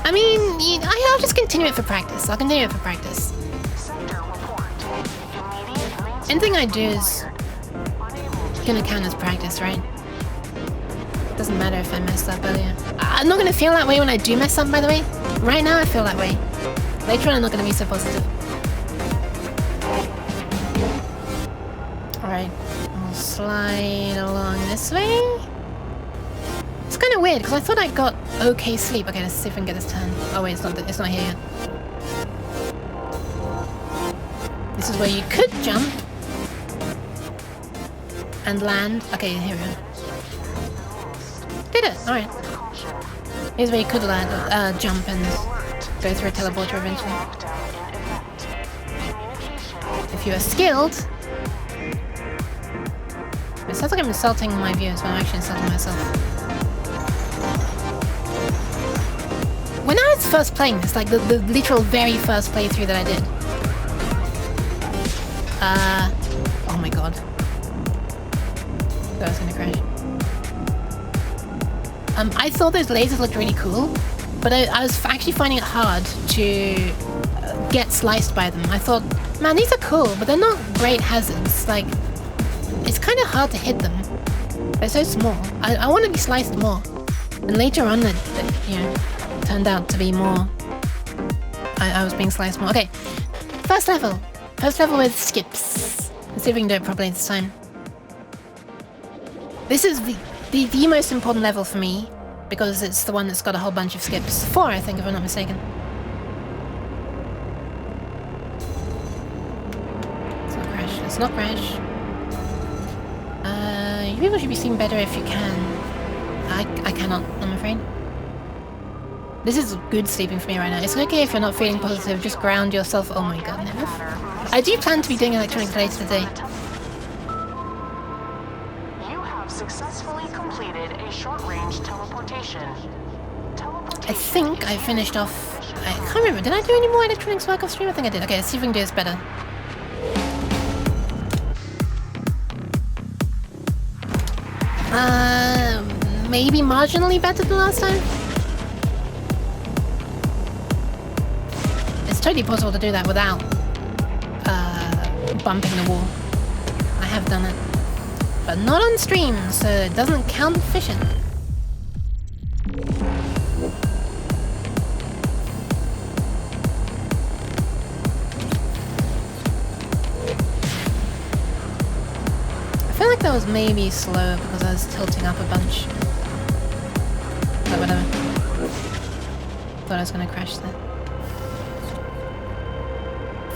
I mean, I'll just continue it for practice. I'll continue it for practice. Anything I do is gonna count as practice, right? Doesn't matter if I messed up earlier. I'm not gonna feel that way when I do mess up, by the way. Right now I feel that way. Later on I'm not gonna be so positive. Alright, I'll slide along this way. It's kind of weird because I thought I got okay sleep. Okay, let's see if we can get this turn. Oh wait, it's not here yet. This is where you could jump. and land. Okay, here we go. Did it! Alright. Here's where you could land, jump and go through a teleporter eventually. If you are skilled... It sounds like I'm insulting my viewers, but I'm actually insulting myself. When I was first playing this, like the literal very first playthrough that I did... oh my god. That was gonna crash. I thought those lasers looked really cool, but I was actually finding it hard to get sliced by them. I thought, man, these are cool, but they're not great hazards. Like, it's kind of hard to hit them. They're so small. I want to be sliced more. And later on, it you know, turned out to be more. I was being sliced more. Okay, first level. First level with skips. Let's see if we can do it properly this time. This is the most important level for me, because it's the one that's got a whole bunch of skips. 4, I think, if I'm not mistaken. Let's not crash. Let's not crash. You people should be seeing better if you can. I cannot, I'm afraid. This is good sleeping for me right now. It's okay if you're not feeling positive, just ground yourself. Oh my god, never. I do plan to be doing electronics later today. Successfully completed a short-range teleportation. I think I finished off... I can't remember. Did I do any more electronics work off stream? I think I did. Okay, let's see if we can do this better. Maybe marginally better than last time? It's totally possible to do that without bumping the wall. I have done it. But not on stream, so it doesn't count fishing. I feel like that was maybe slow because I was tilting up a bunch. But whatever. Thought I was gonna crash there.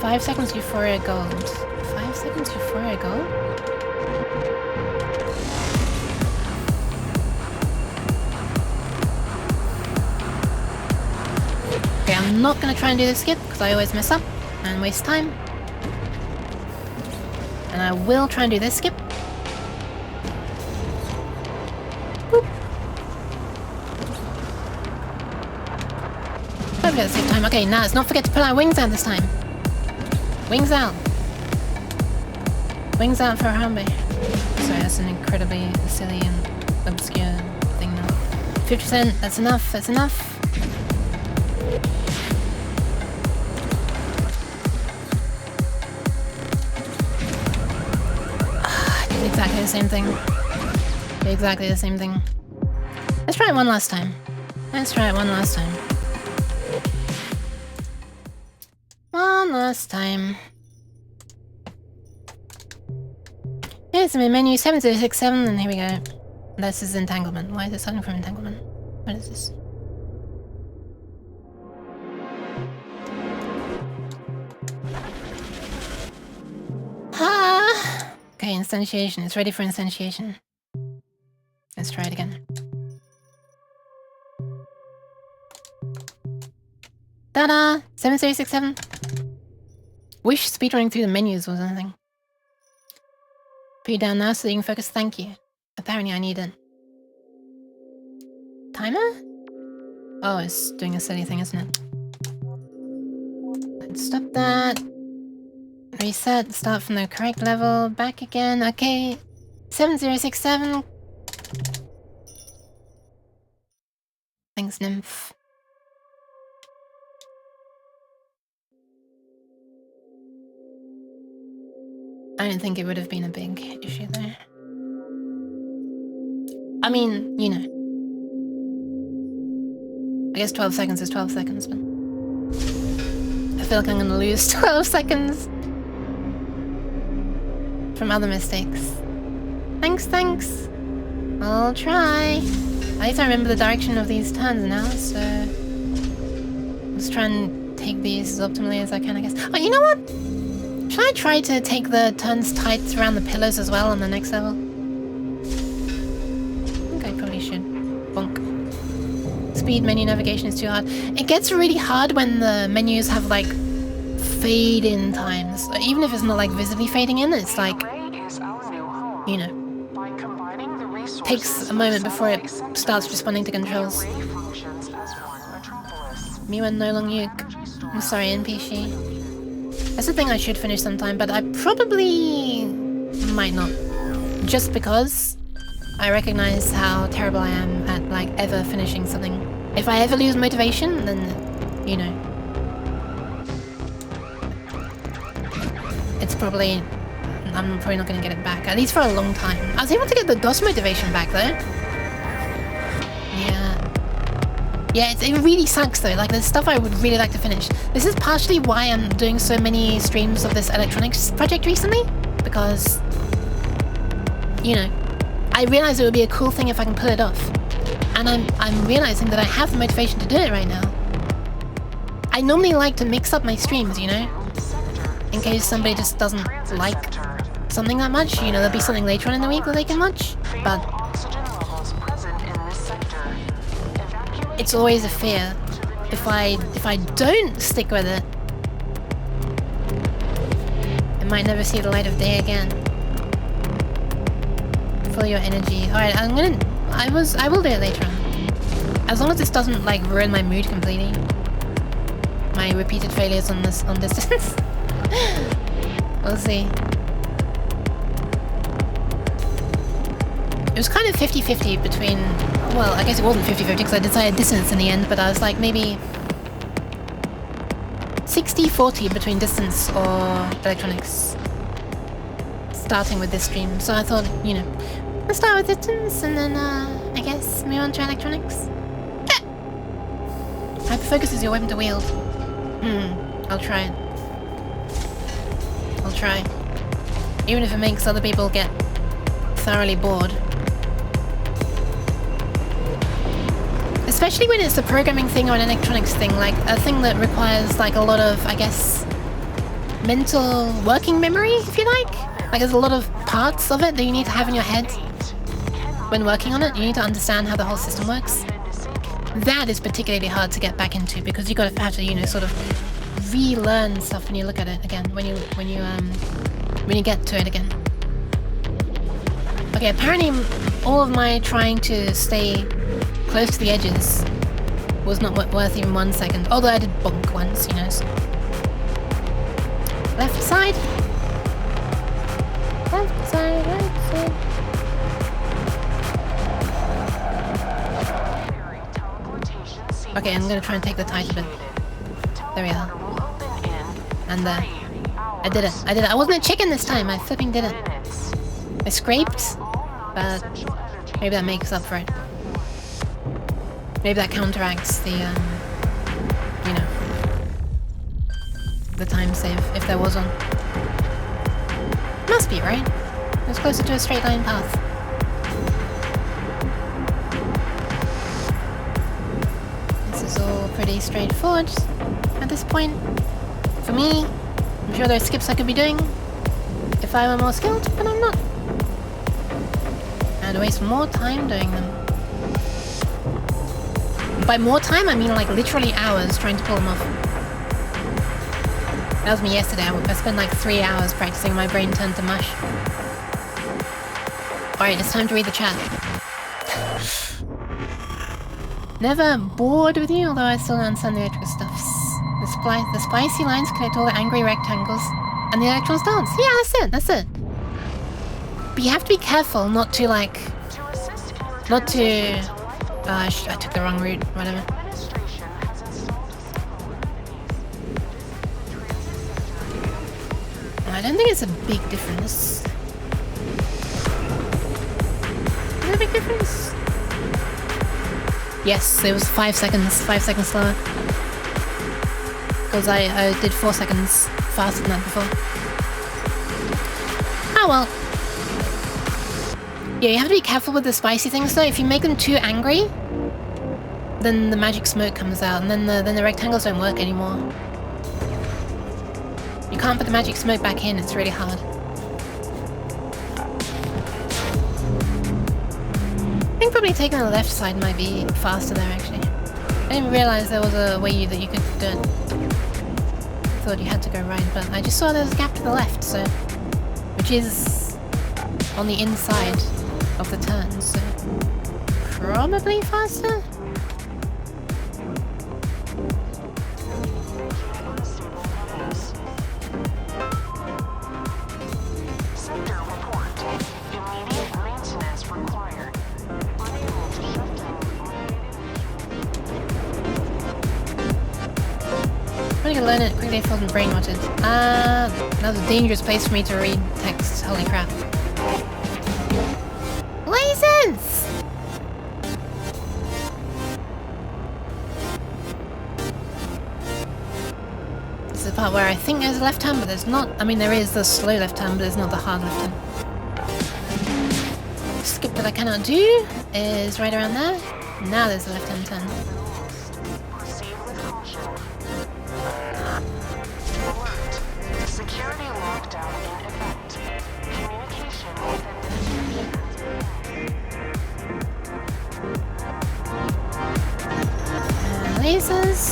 5 seconds euphoria gold. 5 seconds euphoria gold? Okay, I'm not gonna try and do this skip because I always mess up and waste time. And I will try and do this skip. Boop. Don't forget to save time. Okay, now let's not forget to put our wings out this time. Wings out. Wings out for Harambe. Sorry, that's an incredibly silly and obscure thing now. 50%, that's enough, that's enough. Exactly the same thing. Exactly the same thing. Let's try it one last time. Let's try it one last time. One last time. Here's my menu 7067, and here we go. This is entanglement. Why is it starting from entanglement? What is this? Ah! Okay, instantiation. It's ready for instantiation. Let's try it again. Ta-da! 7067. Wish speedrunning through the menus was anything. Put you down now so that you can focus. Thank you. Apparently I need it. Timer? Oh, it's doing a silly thing, isn't it? Let's stop that. Reset, start from the correct level, back again. Okay. 7067. Thanks, Nymph. I don't think it would have been a big issue there. I mean, you know. I guess 12 seconds is 12 seconds, but... I feel like I'm gonna lose 12 seconds. From other mistakes. Thanks, thanks. I'll try. At least I remember the direction of these turns now, so... Let's try and take these as optimally as I can, I guess. Oh, you know what? Should I try to take the turns tight around the pillars as well on the next level? Speed menu navigation is too hard. It gets really hard when the menus have like fade in times. Even if it's not like visibly fading in, it's like, you know, takes a moment before it starts responding to controls. Miwa no long yuk. I'm sorry, NPC. That's the thing I should finish sometime, but I probably might not. Just because I recognize how terrible I am at like ever finishing something. If I ever lose motivation, then, you know, it's probably, I'm probably not going to get it back, at least for a long time. I was able to get the DOS motivation back though. Yeah, it really sucks though, like there's stuff I would really like to finish. This is partially why I'm doing so many streams of this electronics project recently, because, you know, I realized it would be a cool thing if I can pull it off. And I'm realizing that I have the motivation to do it right now. I normally like to mix up my streams, you know? In case somebody just doesn't like something that much, you know, there'll be something later on in the week that they can watch, but it's always a fear. If I don't stick with it, it might never see the light of day again. For your energy. Alright, I will do it later on. As long as this doesn't like ruin my mood completely. My repeated failures on distance. We'll see. It was kind of 50-50 between, well, I guess it wasn't 50-50 because I decided distance in the end, but I was like maybe 60-40 between distance or electronics. Starting with this stream, so I thought, you know, let's start with distance and then I guess move on to electronics. Hyperfocus is your weapon to wield. I'll try it. I'll try. Even if it makes other people get thoroughly bored. Especially when it's a programming thing or an electronics thing, like a thing that requires like a lot of, I guess, mental working memory, if you like. Like there's a lot of parts of it that you need to have in your head when working on it. You need to understand how the whole system works. That is particularly hard to get back into because you have to, you know, sort of relearn stuff when you look at it again, when you get to it again. Okay, apparently all of my trying to stay close to the edges was not worth even 1 second. Although I did bonk once, you know. So. Left side. Left side, right side. Okay, I'm gonna try and take the tight a bit. There we are. And I did it. I wasn't a chicken this time. I flipping did it. I scraped, but maybe that makes up for it. Maybe that counteracts the, you know, the time save, if there was one. Must be, right? It was closer to a straight line path. This is all pretty straightforward at this point. For me, I'm sure there's skips I could be doing if I were more skilled, but I'm not. I'd waste more time doing them. By more time, I mean like literally hours trying to pull them off. That was me yesterday. I spent like 3 hours practicing. My brain turned to mush. Alright, it's time to read the chat. Never bored with you, although I still don't understand the electrical stuffs. The spicy lines connect all the angry rectangles, and the electrons dance. Yeah, that's it. But you have to be careful not to like... Not to... I took the wrong route, whatever. I don't think it's a big difference. Is it a big difference? Yes, it was 5 seconds. 5 seconds slower. Because I did 4 seconds faster than that before. Oh well. Yeah, you have to be careful with the spicy things though. If you make them too angry, then the magic smoke comes out, and then the rectangles don't work anymore. You can't put the magic smoke back in, it's really hard. I think probably taking the left side might be faster there actually. I didn't realize there was a way that you could do it. Thought you had to go right, but I just saw there was a gap to the left, so... Which is on the inside of the turn, so... Probably faster? Sector report. Immediate maintenance required. Unable to shut down I'm gonna learn it quickly if I wasn't brainwashed. That was a dangerous place for me to read text. Holy crap. License! This is the part where I think there's a left hand, but there's not. I mean, there is the slow left hand, but there's not the hard left hand. Skip that I cannot do is right around there. Now there's the left hand turn. Proceed with caution. Alert. Security lockdown in effect. Communication with administration has been Lasers.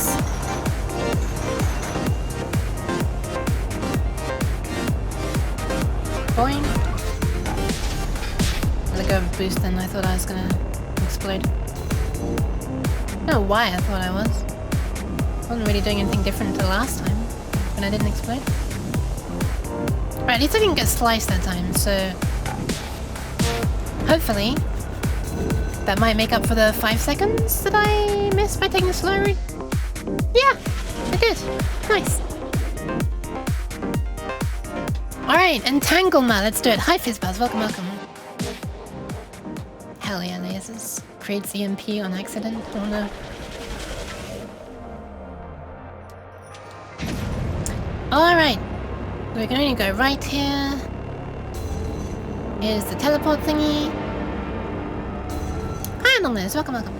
Boing. Let go of boost then. I thought I was gonna explode. I don't know why I thought I was. Wasn't really doing anything different to the last time when I didn't explode. Right, at least I didn't get sliced that time, so hopefully that might make up for the 5 seconds that I missed by taking the slow route. Yeah, I did. Nice. Alright, entanglement, let's do it. Hi Fizzbuzz, welcome, welcome. Hell yeah, lasers. Creates EMP on accident, oh no. Alright, we're going to go right here. Here's the teleport thingy. Hi, Anonymous, welcome, welcome.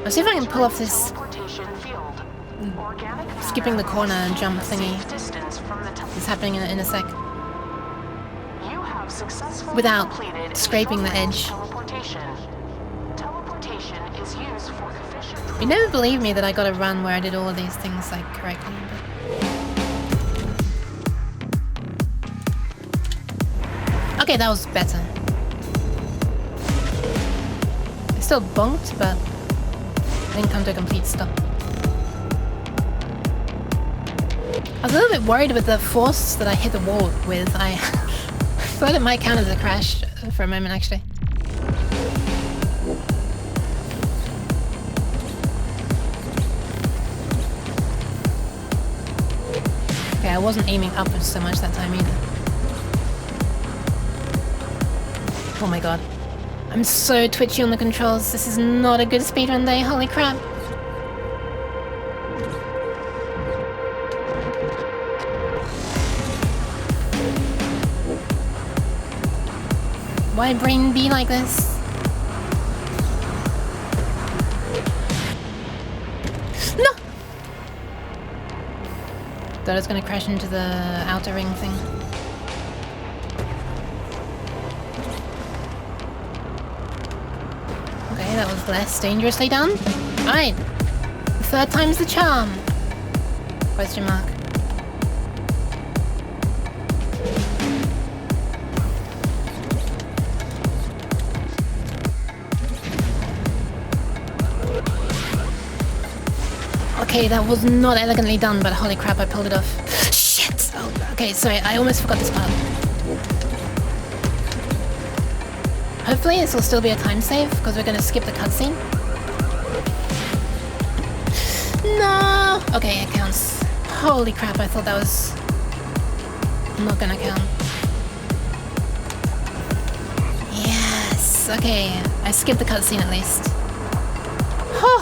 I'll see if I can pull off this teleportation field. Organic skipping the corner and jump thingy. safe distance from the It's happening in a sec. You have successfully Without completed scraping the short-range edge. Teleportation. Teleportation is used for efficient. You never believe me that I got a run where I did all of these things like correctly. But... Okay, that was better. I still bonked, but I didn't come to a complete stop. I was a little bit worried with the force that I hit the wall with. I thought it might count as a crash for a moment, actually. Okay, I wasn't aiming upwards so much that time either. Oh my god. I'm so twitchy on the controls. This is not a good speedrun day, holy crap. Why brain be like this? No! Thought I was gonna crash into the outer ring thing. Okay, that was less dangerously done. Alright. Third time's the charm. Question mark. Okay, that was not elegantly done, but holy crap, I pulled it off. Shit! Oh, okay, sorry, I almost forgot this part. Hopefully this will still be a time save, because we're going to skip the cutscene. No! Okay, it counts. Holy crap, I thought that was not going to count. Yes! Okay, I skipped the cutscene at least.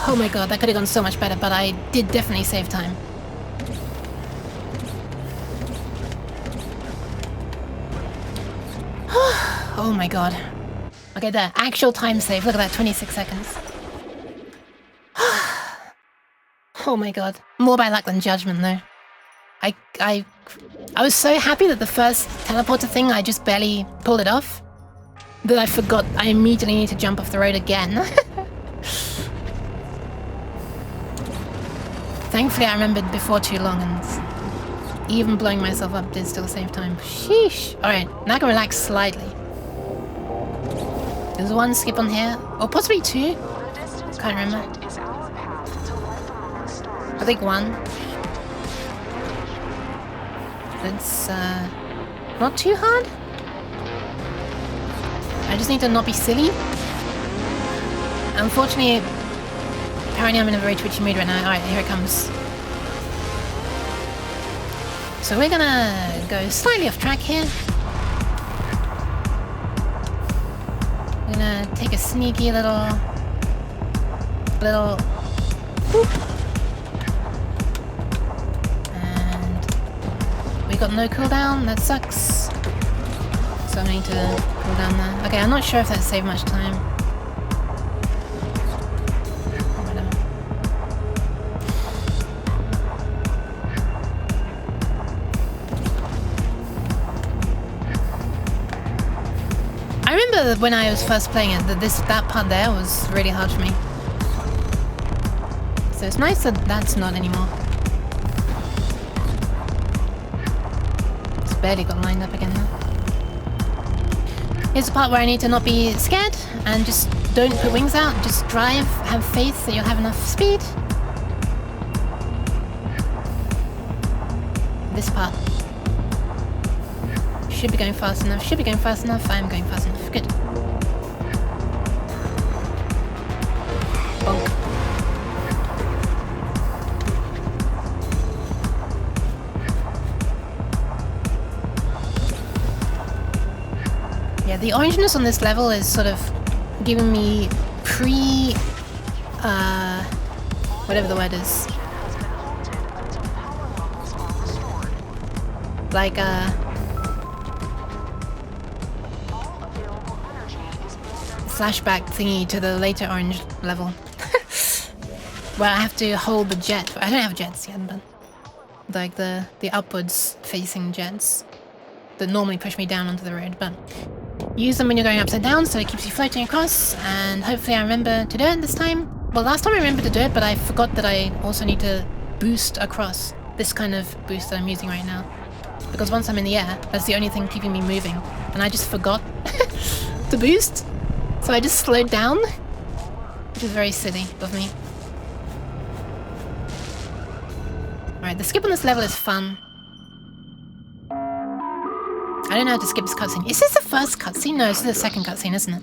Oh my god, that could have gone so much better, but I did definitely save time. Oh my god. Okay, there. Actual time save. Look at that, 26 seconds. Oh my god. More by luck than judgment, though. I was so happy that the first teleporter thing, I just barely pulled it off. that I forgot I immediately need to jump off the road again. Thankfully I remembered before too long, and even blowing myself up did still save time. Sheesh. Alright, now I can relax slightly. There's one skip on here, or possibly two. Can't remember. I think one. It's not too hard. I just need to not be silly. Unfortunately, apparently I'm in a very twitchy mood right now. Alright, here it comes. So we're gonna go slightly off track here. We're gonna take a sneaky little whoop. And we got no cooldown, that sucks. So I need to cool down there. Okay, I'm not sure if that saved much time. I remember when I was first playing it, that part there was really hard for me. So it's nice that that's not anymore. Just barely got lined up again now. Here's the part where I need to not be scared and just don't put wings out, just drive, have faith that you'll have enough speed. This part. Should be going fast enough, should be going fast enough, I am going fast enough, good. Bonk. Yeah, the orangeness on this level is sort of giving me whatever the word is. Like, flashback thingy to the later orange level. Where I have to hold the jet. I don't have jets yet, but like the upwards facing jets that normally push me down onto the road, but use them when you're going upside down so it keeps you floating across, and hopefully I remember to do it this time. Well, last time I remembered to do it, but I forgot that I also need to boost across. This kind of boost that I'm using right now. Because once I'm in the air, that's the only thing keeping me moving. And I just forgot to boost. So I just slowed down. Which is very silly of me. Alright, the skip on this level is fun. I don't know how to skip this cutscene. Is this the first cutscene? No, this is the second cutscene, isn't it?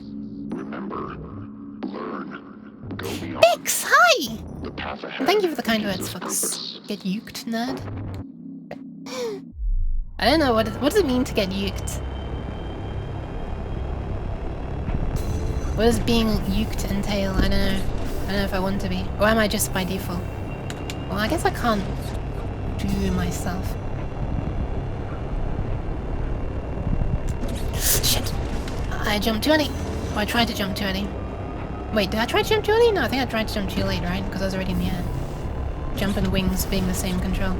Bix, hi! Thank you for the kind words, Fox. Get uked, nerd. I don't know, what does it mean to get uked? What does being uked entail? I don't know. I don't know if I want to be. Or am I just by default? Well, I guess I can't do myself. Shit! I jumped too early. Or I tried to jump too early. Wait, did I try to jump too early? No, I think I tried to jump too late, right? Because I was already in the air. Jump and wings being the same control.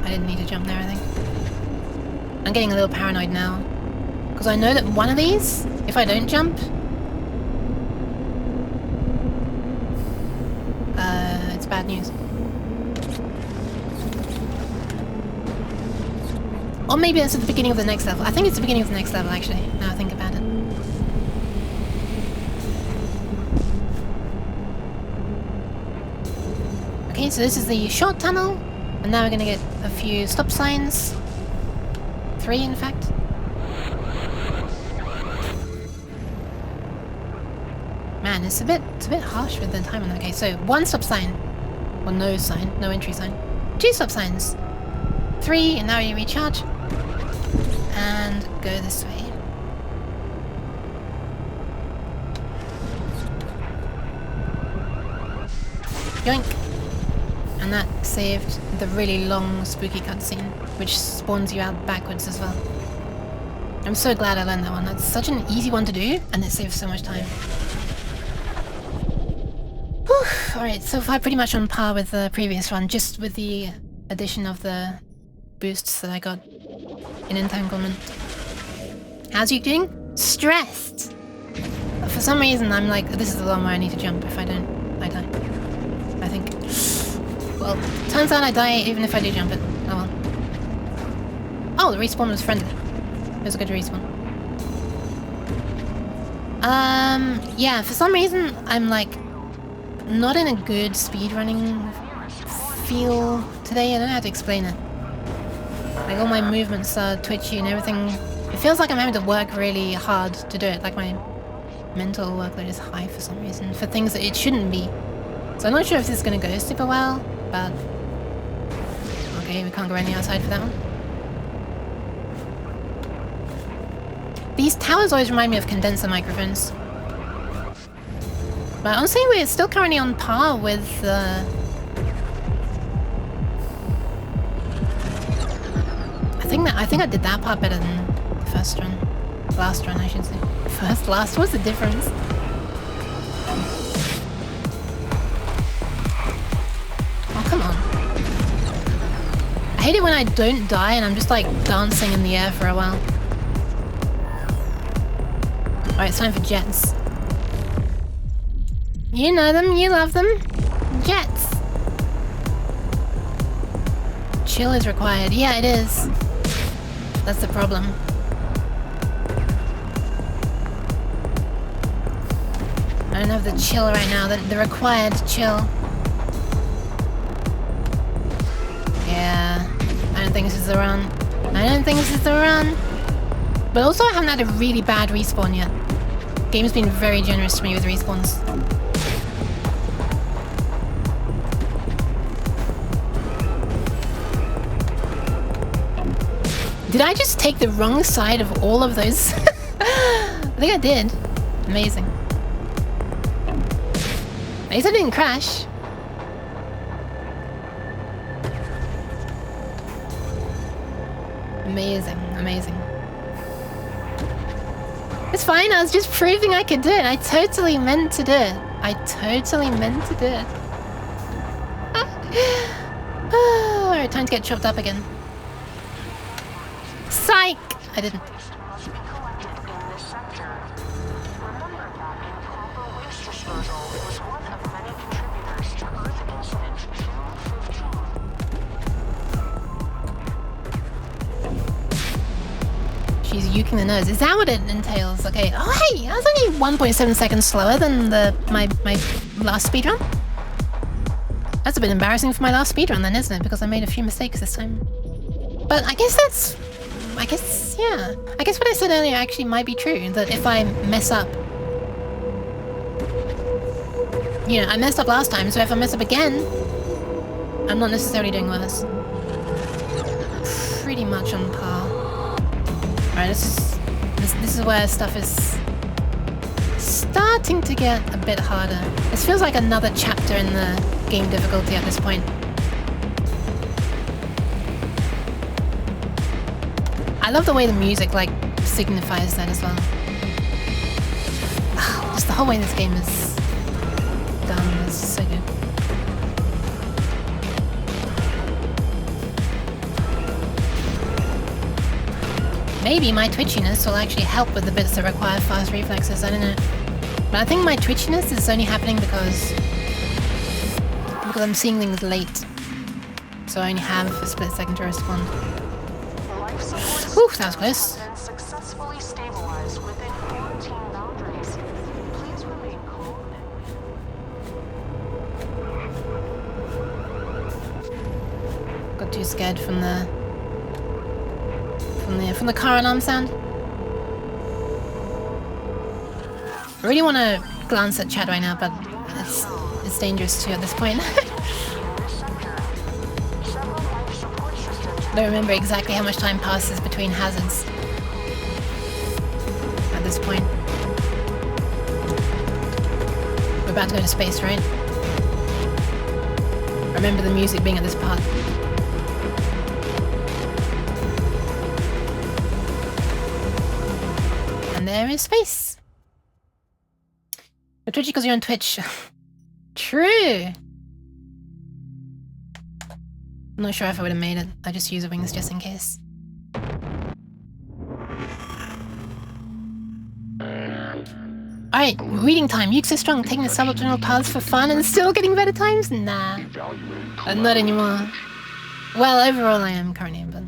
I didn't need to jump there, I think. I'm getting a little paranoid now. Because I know that one of these, if I don't jump... it's bad news. Or maybe it's at the beginning of the next level. I think it's the beginning of the next level, actually, now I think about it. Okay, so this is the short tunnel. And now we're gonna get a few stop signs. 3, in fact. Man, it's a bit harsh with the time on that. Okay, so 1 stop sign. Or no sign, no entry sign. 2 stop signs. 3, and now you recharge. And go this way. Yoink! And that saved the really long, spooky cutscene, which spawns you out backwards as well. I'm so glad I learned that one. That's such an easy one to do, and it saves so much time. Whew! Alright, so far pretty much on par with the previous one, just with the addition of the boosts that I got. in entanglement. How's you doing? Stressed. But for some reason, I'm like, this is the one where I need to jump. If I don't, I die. I think. Well, turns out I die even if I do jump it. Oh well. Oh, the respawn was friendly. It was a good respawn. Yeah, for some reason, I'm like, not in a good speedrunning feel today. I don't know how to explain it. Like, all my movements are twitchy and everything. It feels like I'm having to work really hard to do it. Like, my mental workload is high for some reason, for things that it shouldn't be. So I'm not sure if this is going to go super well, but... Okay, we can't go any outside for that one. These towers always remind me of condenser microphones. But honestly, we're still currently on par with I think I did that part better than the first run. Last run, I should say. Last, what's the difference? Oh, come on. I hate it when I don't die and I'm just like dancing in the air for a while. Alright, it's time for jets. You know them, you love them. Jets. Chill is required. Yeah, it is. That's the problem. I don't have the chill right now, the required chill. Yeah, I don't think this is the run. I don't think this is the run. But also I haven't had a really bad respawn yet. Game's been very generous to me with respawns. Did I just take the wrong side of all of those? I think I did. Amazing. At least I didn't crash. Amazing, amazing. It's fine, I was just proving I could do it. I totally meant to do it. I totally meant to do it. Alright, time to get chopped up again. Psych! I didn't. She's yuking the nose. Is that what it entails? Okay. Oh hey! I was only 1.7 seconds slower than my last speedrun. That's a bit embarrassing for my last speedrun then, isn't it? Because I made a few mistakes this time. But I guess that's... yeah. I guess what I said earlier actually might be true. That if I mess up... You know, I messed up last time, so if I mess up again, I'm not necessarily doing worse. Pretty much on par. Alright, this is where stuff is starting to get a bit harder. This feels like another chapter in the game difficulty at this point. I love the way the music, like, signifies that as well. Just the whole way this game is done is so good. Maybe my twitchiness will actually help with the bits that require fast reflexes, I don't know. But I think my twitchiness is only happening because I'm seeing things late. So I only have a split second to respond. Whew, that was close. Successfully stabilized within quarantine boundaries. Please remain calm and... Got too scared from the car alarm sound. I really want to glance at chat right now, but it's dangerous too at this point. I don't remember exactly how much time passes between hazards at this point. We're about to go to space, right? I remember the music being at this part. And there is space. But Twitchy because you're on Twitch. True. I'm not sure if I would have made it. I just use the wings just in case. Alright, reading time. Yuke's so strong, taking the suboptimal paths for fun and still getting better times? Nah. Not anymore. Well, overall I am currently, but...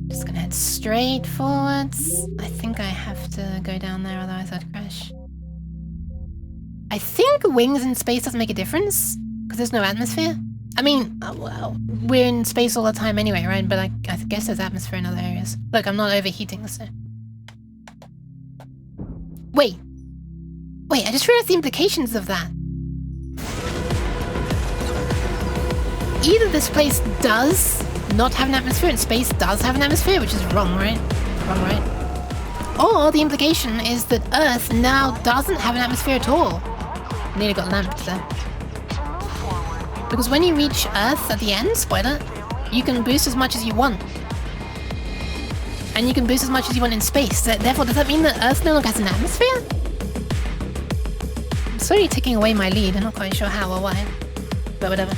Just gonna head straight forwards. I think I have to go down there, otherwise I'd crash. I think wings in space doesn't make a difference, because there's no atmosphere. I mean, well, we're in space all the time anyway, right? But I guess there's atmosphere in other areas. Look, I'm not overheating, so... Wait, I just realized the implications of that. Either this place does not have an atmosphere and space does have an atmosphere, which is wrong, right? Wrong, right? Or the implication is that Earth now doesn't have an atmosphere at all. Nearly got lamped there. Because when you reach Earth at the end, spoiler, you can boost as much as you want. And you can boost as much as you want in space. Therefore, does that mean that Earth no longer has an atmosphere? I'm slowly taking away my lead. I'm not quite sure how or why. But whatever.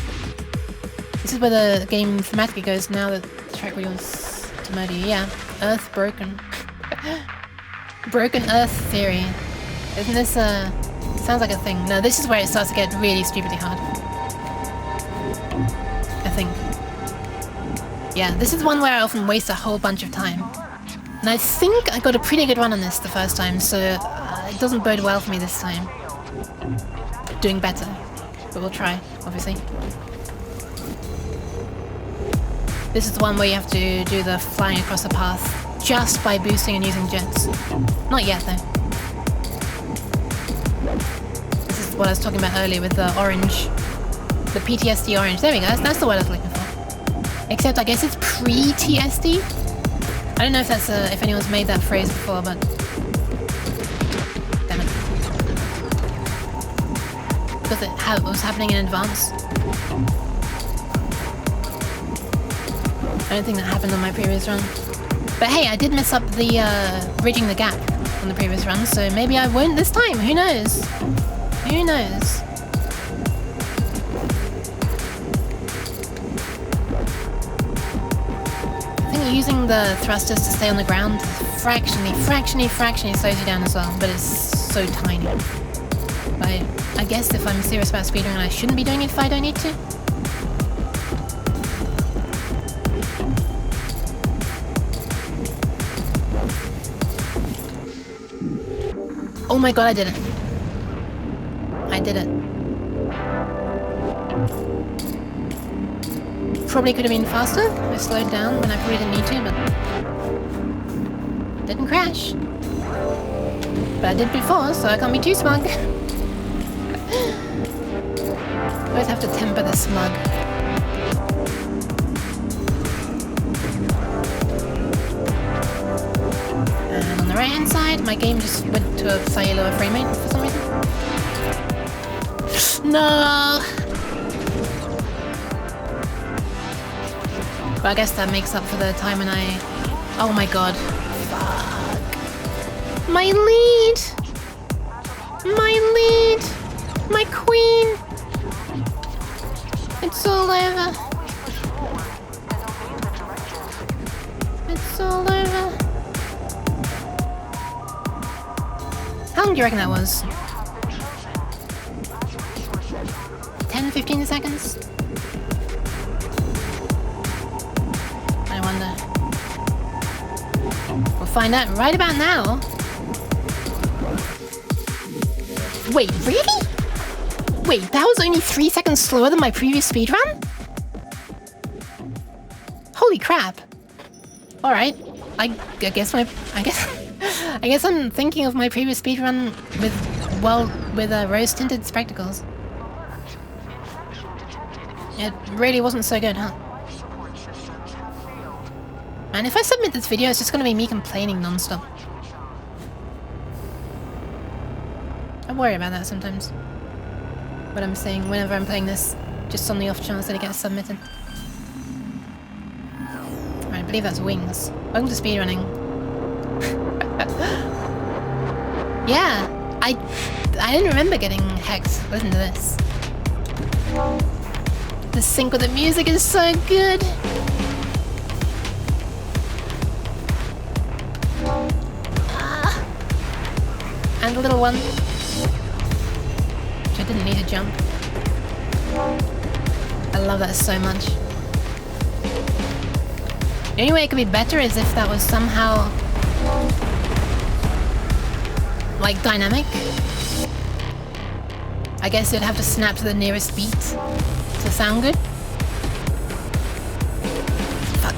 This is where the game thematically goes now that the track wheels to murder you. Yeah. Earth broken. Broken Earth theory. Isn't this sounds like a thing. No, this is where it starts to get really stupidly hard. I think. Yeah, this is one where I often waste a whole bunch of time. And I think I got a pretty good run on this the first time, so it doesn't bode well for me this time. Doing better. But we'll try, obviously. This is the one where you have to do the flying across the path just by boosting and using jets. Not yet, though. This is what I was talking about earlier with the orange. The PTSD orange. There we go, that's the word I was looking for. Except I guess it's pre-TSD? I don't know if that's if anyone's made that phrase before, but... Damn it. Because it was happening in advance. I don't think that happened on my previous run. But hey, I did mess up the bridging the gap on the previous run, so maybe I won't this time. Who knows? Who knows? Using the thrusters to stay on the ground fractionally slows you down as well, but it's so tiny. But I guess if I'm serious about speedrun, I shouldn't be doing it if I don't need to. Oh my god, I did it. I did it. Probably could have been faster. I slowed down when I probably didn't need to, but didn't crash. But I did before, so I can't be too smug. Always have to temper the smug. And on the right hand side, my game just went to a slightly lower frame rate for some reason. No! But I guess that makes up for the time when I... Oh my god. Fuck. My lead! My lead! My queen! It's all over. It's all over. How long do you reckon that was? 10, 15 seconds? I wonder. We'll find out right about now. Wait, really? Wait, that was only 3 seconds slower than my previous speedrun? Holy crap. Alright. I guess I'm thinking of my previous speedrun with rose tinted spectacles. It really wasn't so good, huh? And if I submit this video, it's just gonna be me complaining non-stop. I worry about that sometimes. What I'm saying whenever I'm playing this, just on the off chance that it gets submitted. Right, I believe that's wings. Welcome to speedrunning. Yeah, I didn't remember getting hexed. Listen to this. The sync with the music is so good. and a little one. Which I didn't need to jump. I love that so much. The only way it could be better is if that was somehow like dynamic. I guess you'd have to snap to the nearest beat to sound good. Fuck.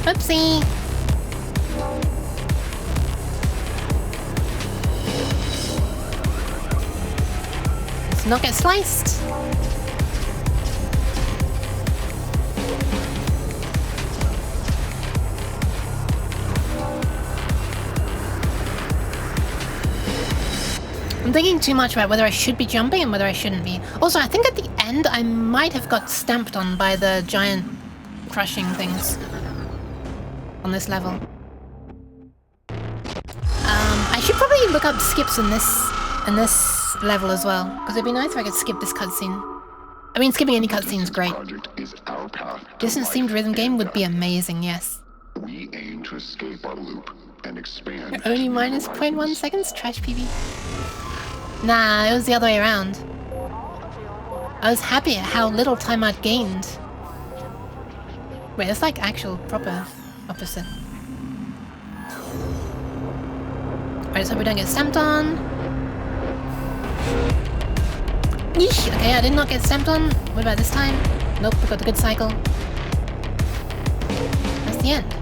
Oopsie. Let's not get sliced. I'm thinking too much about whether I should be jumping and whether I shouldn't be. Also, I think at the end I might have got stamped on by the giant crushing things on this level. I should probably look up skips in this level as well, because it'd be nice if I could skip this cutscene. I mean, skipping any cutscene is great. Distance-themed rhythm game would be amazing, yes. We aim to escape our loop and expand. Only minus 0.1 seconds? Trash PB. Nah, it was the other way around. I was happy at how little time I'd gained. Wait, that's like actual proper opposite. Alright, let's hope we don't get stamped on. Yeesh! Okay, I did not get stamped on. What about this time? Nope, we got the good cycle. That's the end.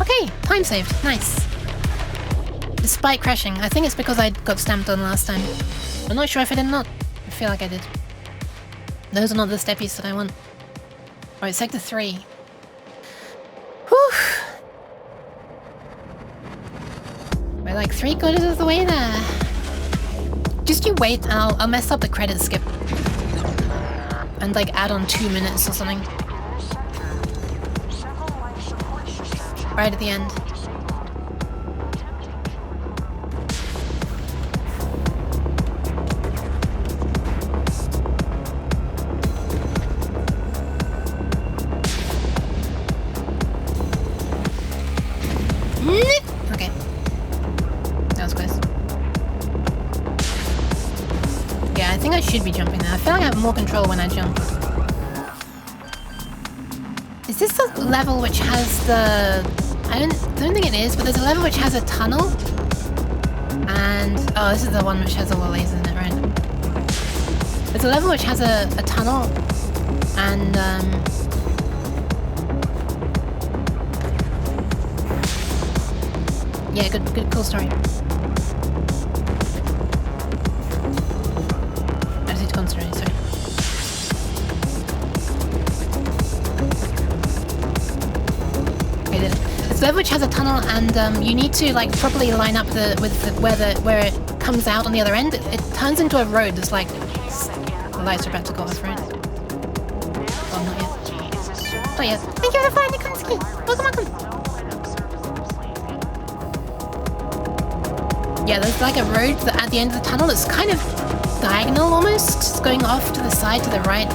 Okay, time saved. Nice. Despite crashing. I think it's because I got stamped on last time. I'm not sure if I did not. I feel like I did. Those are not the steppies that I want. Alright, sector 3. Whew! We're like 3/4 of the way there. Just you wait and I'll mess up the credit skip. And like add on 2 minutes or something. Right at the end. Okay. That was close. Yeah, I think I should be jumping now. I feel like I have more control when I jump. Is this the level which has the... I don't think it is, but there's a level which has a tunnel. And... oh, this is the one which has all the lasers in it, right? There's a level which has a tunnel. And, yeah, good, cool story. I just need to concentrate, sorry. Okay, did it. It's a level which has a tunnel, and you need to like properly line up where it comes out on the other end. It turns into a road. There's like the lights are about to go off, right? Oh, not yet. Not yet. Thank you for finding Kamsky. Welcome. Yeah, there's like a road at the end of the tunnel that's kind of diagonal almost. It's going off to the side, to the right.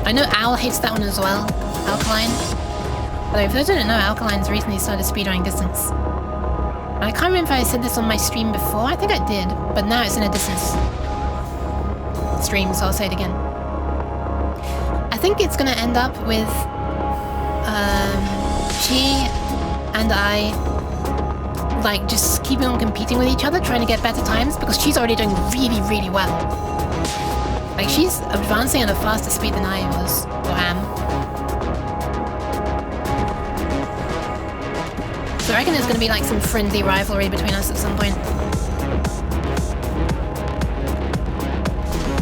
I know Owl hates that one as well. Alkaline. But if those who don't know, Alkaline's recently started speedrunning Distance. And I can't remember if I said this on my stream before. I think I did. But now it's in a Distance stream, so I'll say it again. I think it's going to end up with she and I like just keeping on competing with each other, trying to get better times, because she's already doing really well. Like she's advancing at a faster speed than I was, or am. So I reckon there's gonna be like some friendly rivalry between us at some point.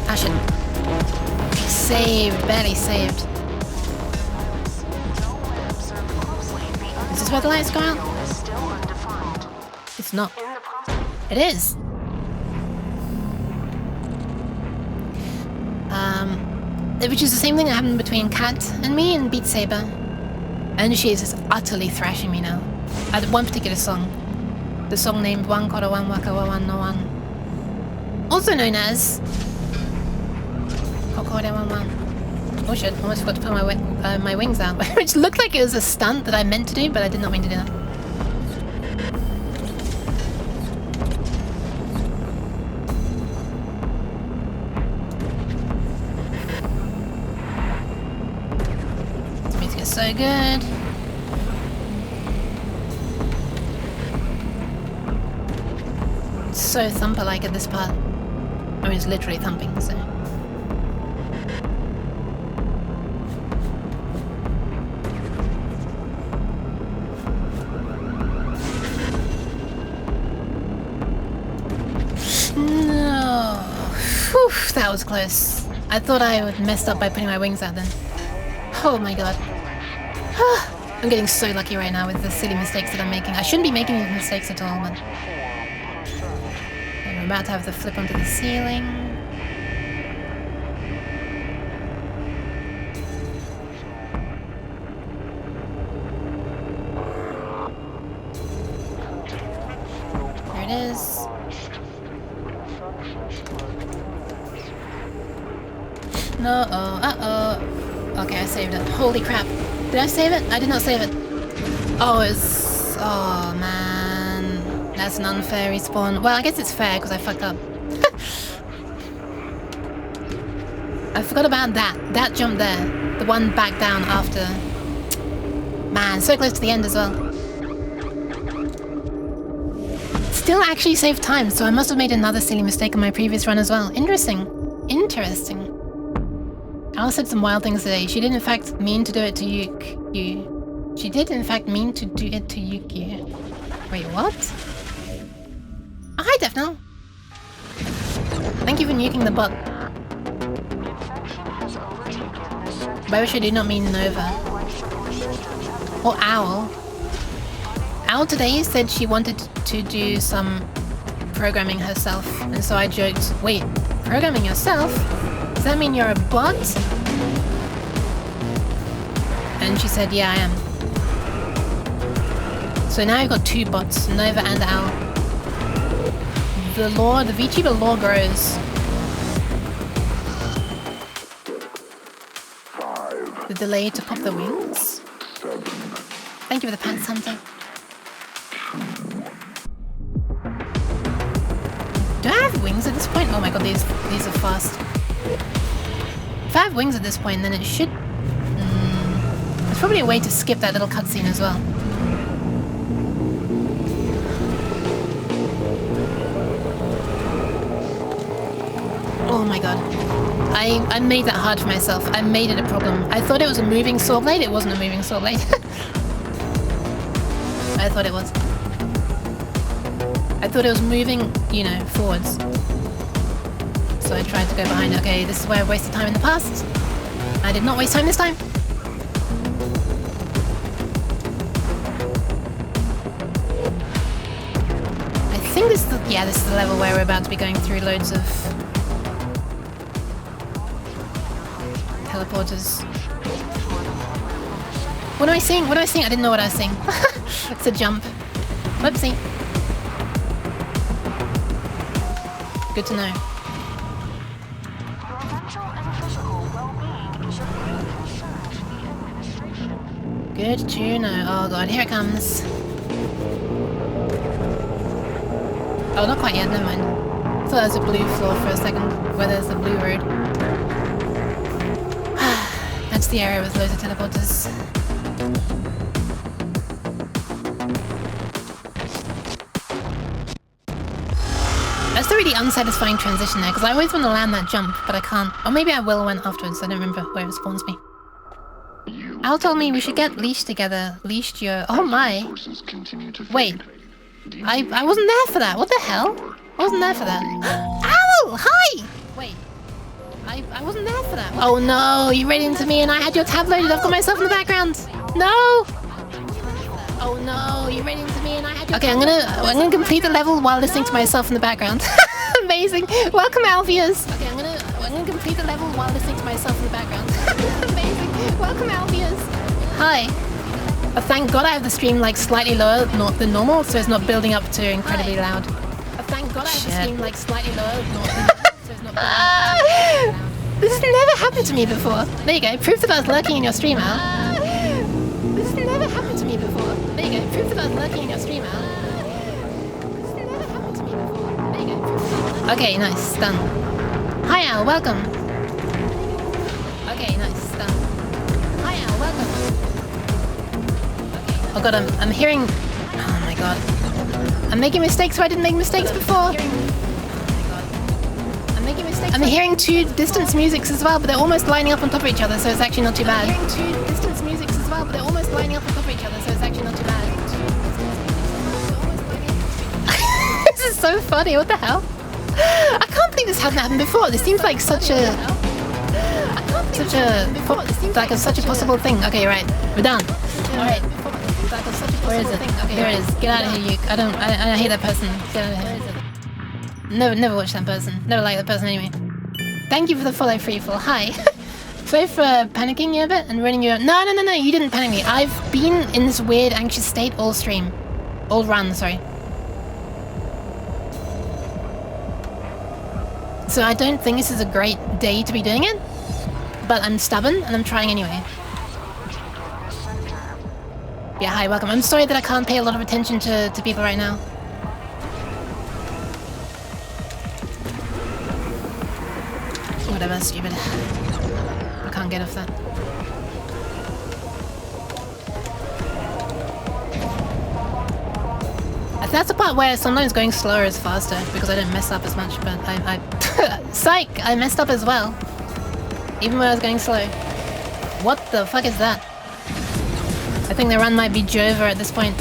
Ah shit. Saved, barely saved. Is this where the lights go out? It's not. It is. Which is the same thing that happened between Kat and me in Beat Saber. And she is just utterly thrashing me now. At one particular song. The song named Wan Kora Wan Waka Wa Wan No Wan. Also known as Kokore Wan Wan. Oh shit, I almost forgot to put my wings out. Which looked like it was a stunt that I meant to do, but I did not mean to do that. So good. It's so thumper-like at this part. I mean, it's literally thumping, so... No. Whew, that was close. I thought I would messed up by putting my wings out then. Oh my god. I'm getting so lucky right now with the silly mistakes that I'm making. I shouldn't be making these mistakes at all, but... I'm about to have the flip onto the ceiling. There it is. No, uh-oh. Okay, I saved it. Holy crap. Did I save it? I did not save it. Oh, it's... Oh, man. That's an unfair respawn. Well, I guess it's fair, because I fucked up. I forgot about that. That jump there. The one back down after. Man, so close to the end as well. Still actually saved time, so I must have made another silly mistake on my previous run as well. Interesting. Interesting. Alice said some wild things today. She did in fact mean to do it to you. She did in fact mean to do it to you. Wait, what? Oh, hi, Defnal. Thank you for nuking the bot. By which I do not mean Nova. Or Owl. Owl today said she wanted to do some programming herself. And so I joked, wait, programming yourself? Does that mean you're a bot? And she said, yeah, I am. So now you've got two bots, Nova and Owl. The VTuber lore grows. 5, The delay to pop the wings. 7, Thank you for the pants, Hunter. Do I have wings at this point? Oh my god, these are fast. If I have wings at this point, then it should... There's probably a way to skip that little cutscene as well. Oh my god. I made that hard for myself. I made it a problem. I thought it was a moving saw blade. It wasn't a moving saw blade. I thought it was. I thought it was moving, you know, forwards. So I tried to go behind. Okay, this is where I wasted time in the past. I did not waste time this time. I think this is the, yeah, this is the level where we're about to be going through loads of teleporters. What am I seeing? What am I seeing? I didn't know what I was seeing. It's a jump. Whoopsie. Good to know. Good to know. Oh god, here it comes. Oh, not quite yet, never mind. I thought there was a blue floor for a second, where there's the blue road. That's the area with loads of teleporters. That's the really unsatisfying transition there, because I always want to land that jump, but I can't. Or maybe I will when afterwards, I don't remember where it spawns me. Al told me we should get Leash together. Leashed your... Oh my. Wait. I wasn't there for that. What the hell? I wasn't there for that. Owl! Hi! Wait. I wasn't there for that. Oh no, you ran into me and I had your tab loaded. I've got myself in the background. No! Oh no, you ran into me and I had your... Okay, I'm gonna complete the level while listening to myself in the background. Amazing. Welcome, Alpheus. Okay, I'm gonna complete the level while listening to myself in the background. Amazing. Welcome, Alpheus. Hi. Thank God I have the stream like slightly lower than normal, so it's not building up to incredibly loud. Thank God I have the stream like slightly lower than normal, so it's not building up to incredibly loud. This has never happened to me before. There you go. Proof that I was lurking in your stream, Al. This has never happened to me before. There you go. Proof that I was lurking in your stream, Al. This has never happened to me before. There you go. Proof that... Okay, nice. Done. Hi, Al. Welcome. Okay, nice. Done. Hi, Al. Welcome. Oh god, I'm hearing... Oh my god. I'm making mistakes where I didn't make mistakes before. I'm hearing two distance musics as well, but they're almost lining up on top of each other, so it's actually not too bad. I'm hearing two distance musics as well, but they're almost lining up on top of each other, so it's actually not too bad. This is so funny, what the hell? I can't believe this hasn't happened before. This seems like such a possible thing. Okay, right. We're done. Alright. Where is it? Okay, there it is. Get out of here, you. I hate that person. Get out of here. Never watch that person. Never like that person anyway. Thank you for the follow, Freefall. Hi. Sorry for panicking you a bit and running you. No, you didn't panic me. I've been in this weird anxious state all stream. All run, sorry. So I don't think this is a great day to be doing it, but I'm stubborn and I'm trying anyway. Yeah, hi, welcome. I'm sorry that I can't pay a lot of attention to people right now. Whatever, stupid. I can't get off that. That's the part where sometimes going slower is faster because I don't mess up as much, but I psych! I messed up as well. Even when I was going slow. What the fuck is that? I think the run might be Jova at this point.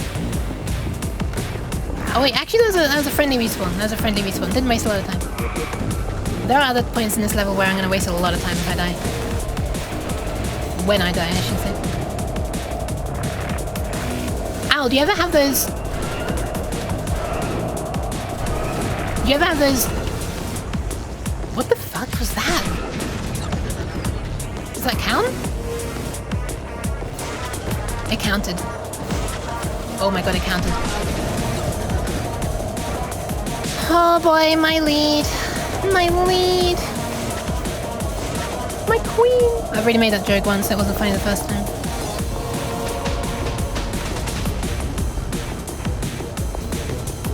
Oh wait, actually that was a friendly respawn. That was a friendly respawn. Didn't waste a lot of time. There are other points in this level where I'm gonna waste a lot of time if I die. When I die, I should say. Ow, do you ever have those... Do you ever have those... What the fuck was that? Does that count? It counted. Oh my god, it counted. Oh boy, my lead. My lead. My queen. I've already made that joke once, it wasn't funny the first time.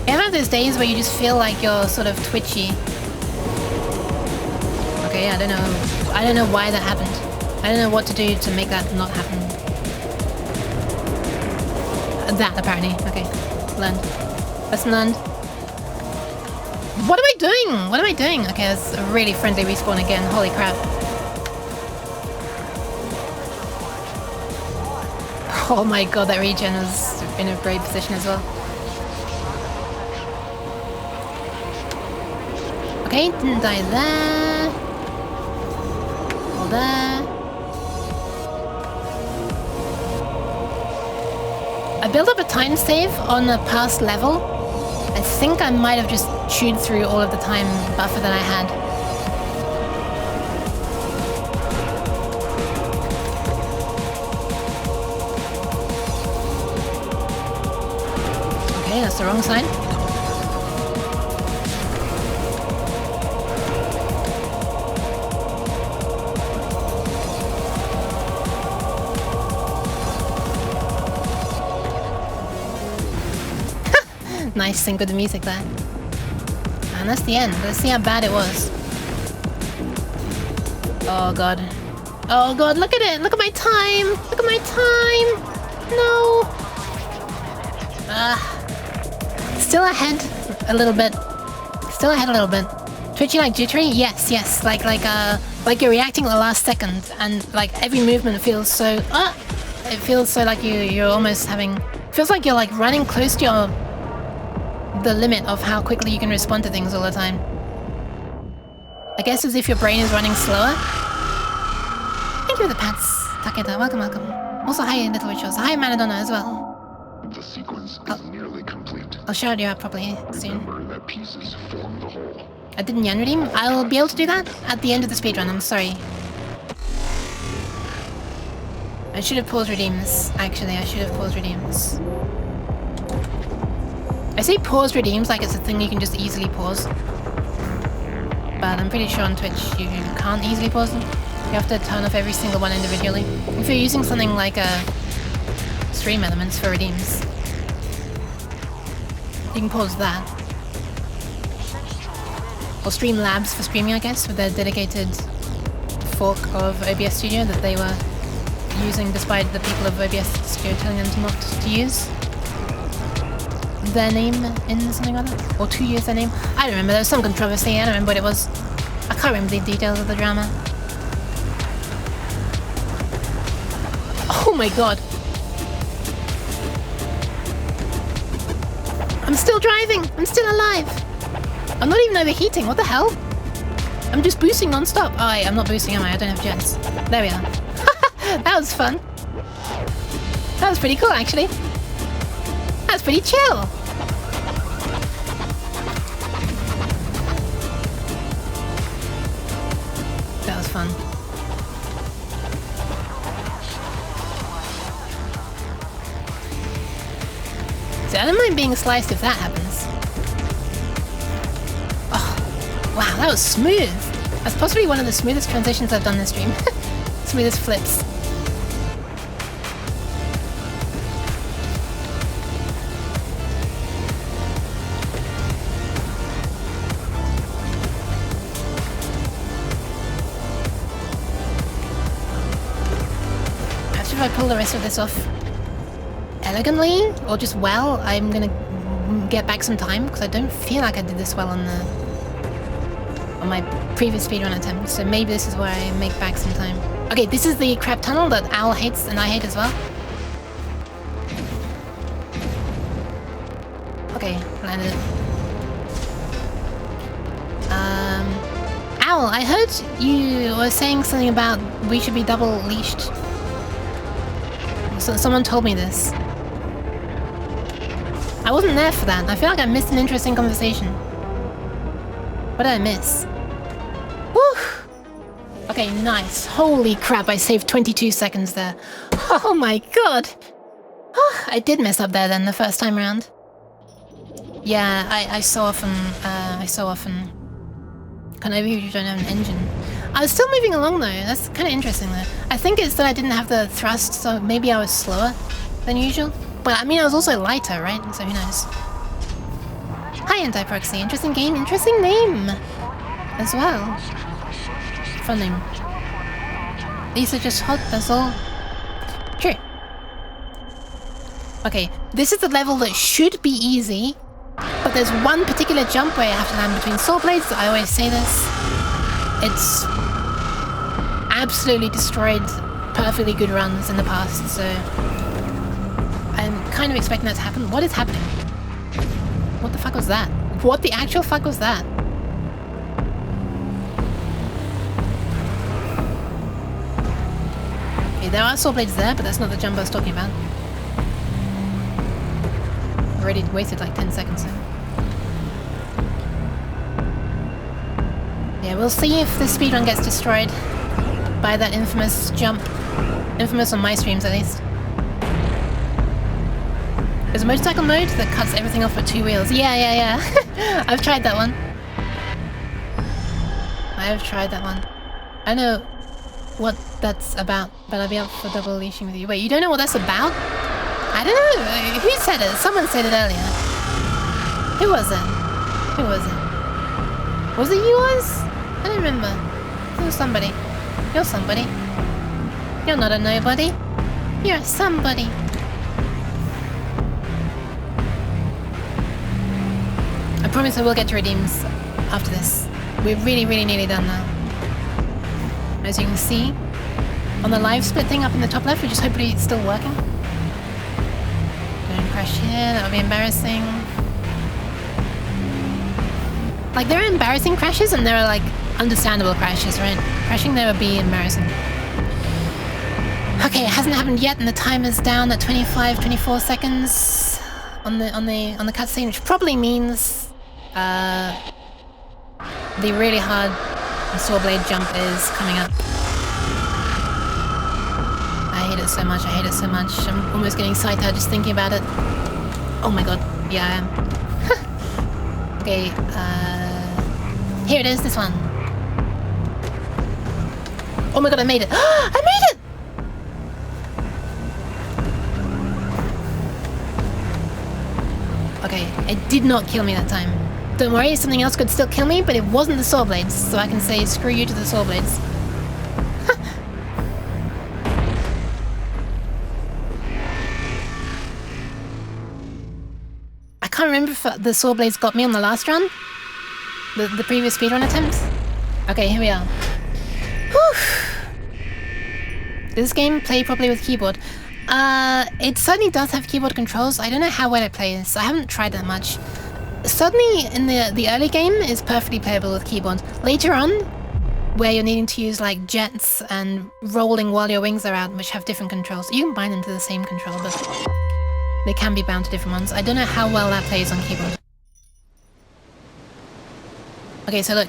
You ever have those days where you just feel like you're sort of twitchy? Okay, I don't know why that happened. I don't know what to do to make that not happen. That, apparently. Okay. Learned. Lesson learned. What am I doing? What am I doing? Okay, that's a really friendly respawn again. Holy crap. Oh my god, that regen was in a great position as well. Okay, didn't die there. All there. I built up a time save on a past level. I think I might have just chewed through all of the time buffer that I had. Okay, that's the wrong side. Nice sync with the music there. And that's the end. Let's see how bad it was. Oh god. Oh god, look at it! Look at my time! Look at my time! No! Still ahead a little bit. Still ahead a little bit. Twitchy like jittery? Yes, yes. Like you're reacting at the last second and like every movement feels so it feels so like you're almost having feels like you're like running close to the limit of how quickly you can respond to things all the time. I guess as if your brain is running slower. Thank you for the pats, Takeda. Welcome, welcome. Also, hi, Little Rituals. Hi, Manadonna as well. The sequence is nearly complete. I'll shout you out properly soon. Remember that pieces form the whole. I didn't Yan redeem. I'll be able to do that at the end of the speedrun. I'm sorry. I should have paused redeems. Actually, I should have paused redeems. I say pause redeems like it's a thing you can just easily pause. But I'm pretty sure on Twitch you can't easily pause them. You have to turn off every single one individually. If you're using something like stream elements for redeems, you can pause that. Or Stream Labs for streaming, I guess, with their dedicated fork of OBS Studio that they were using despite the people of OBS Studio telling them to not to use their name in something like that. Or to use their name. I don't remember, there was some controversy, I don't remember what it was. I can't remember the details of the drama. Oh my god. I'm still driving! I'm still alive! I'm not even overheating, what the hell? I'm just boosting non-stop. Oh wait, I'm not boosting, am I? I don't have jets. There we are. That was fun. That was pretty cool, actually. That's pretty chill. That was fun. So I don't mind being sliced if that happens. Oh, wow, that was smooth. That's possibly one of the smoothest transitions I've done this stream. Smoothest flips. After if I pull the rest of this off elegantly, or just well, I'm gonna get back some time, because I don't feel like I did this well on my previous speedrun attempt, so maybe this is where I make back some time. Okay, this is the crab tunnel that Owl hates and I hate as well. Okay, landed it. Owl, I heard you were saying something about we should be double leashed. So someone told me this. I wasn't there for that. I feel like I missed an interesting conversation. What did I miss? Woo! Okay, nice. Holy crap, I saved 22 seconds there. Oh my god! I did mess up there then the first time round. Yeah, I so often can overheat if you don't have an engine. I was still moving along though, that's kind of interesting though. I think it's that I didn't have the thrust, so maybe I was slower than usual. But I mean, I was also lighter, right? So who knows? Hi, Anti-Proxy. Interesting game, interesting name as well. Fun name. These are just hot, that's all. True. Okay, this is the level that should be easy, but there's one particular jump where you have to land between saw blades. I always say this. It's absolutely destroyed perfectly good runs in the past, so I'm kind of expecting that to happen. What is happening? What the fuck was that? What the actual fuck was that? Okay, there are saw blades there, but that's not the jump I was talking about. Already wasted like 10 seconds there. Yeah, we'll see if the speedrun gets destroyed by that infamous jump. Infamous on my streams, at least. There's a motorcycle mode that cuts everything off with 2 wheels. Yeah. I've tried that one. I've tried that one. I don't know what that's about, but I'll be up for double leashing with you. Wait, you don't know what that's about? I don't know. Who said it? Someone said it earlier. Who was it? Who was it? Was it yours? I don't remember. It was somebody. You're somebody. You're not a nobody. You're somebody. I promise I will get to redeems after this. We're really nearly done now. As you can see, on the live split thing up in the top left, which is hopefully still working. Don't crash here, that would be embarrassing. Like, there are embarrassing crashes and there are like understandable crashes, right? Crashing there would be embarrassing. Okay, it hasn't happened yet and the timer's down at 24 seconds on the cutscene, which probably means the really hard saw blade jump is coming up. I hate it so much, I hate it so much. I'm almost getting psyched out just thinking about it. Oh my god, yeah I am. Okay, here it is, this one. Oh my god, I made it! I made it! Okay, it did not kill me that time. Don't worry, something else could still kill me, but it wasn't the saw blades, so I can say screw you to the saw blades. can't remember if the saw blades got me on the last run. The previous speedrun attempts. Okay, here we are. Whew. Does this game play properly with keyboard? It certainly does have keyboard controls. I don't know how well it plays. I haven't tried that much. Certainly in the early game is perfectly playable with keyboard. Later on, where you're needing to use like jets and rolling while your wings are out, which have different controls. You can bind them to the same control, but they can be bound to different ones. I don't know how well that plays on keyboard. Okay, so look.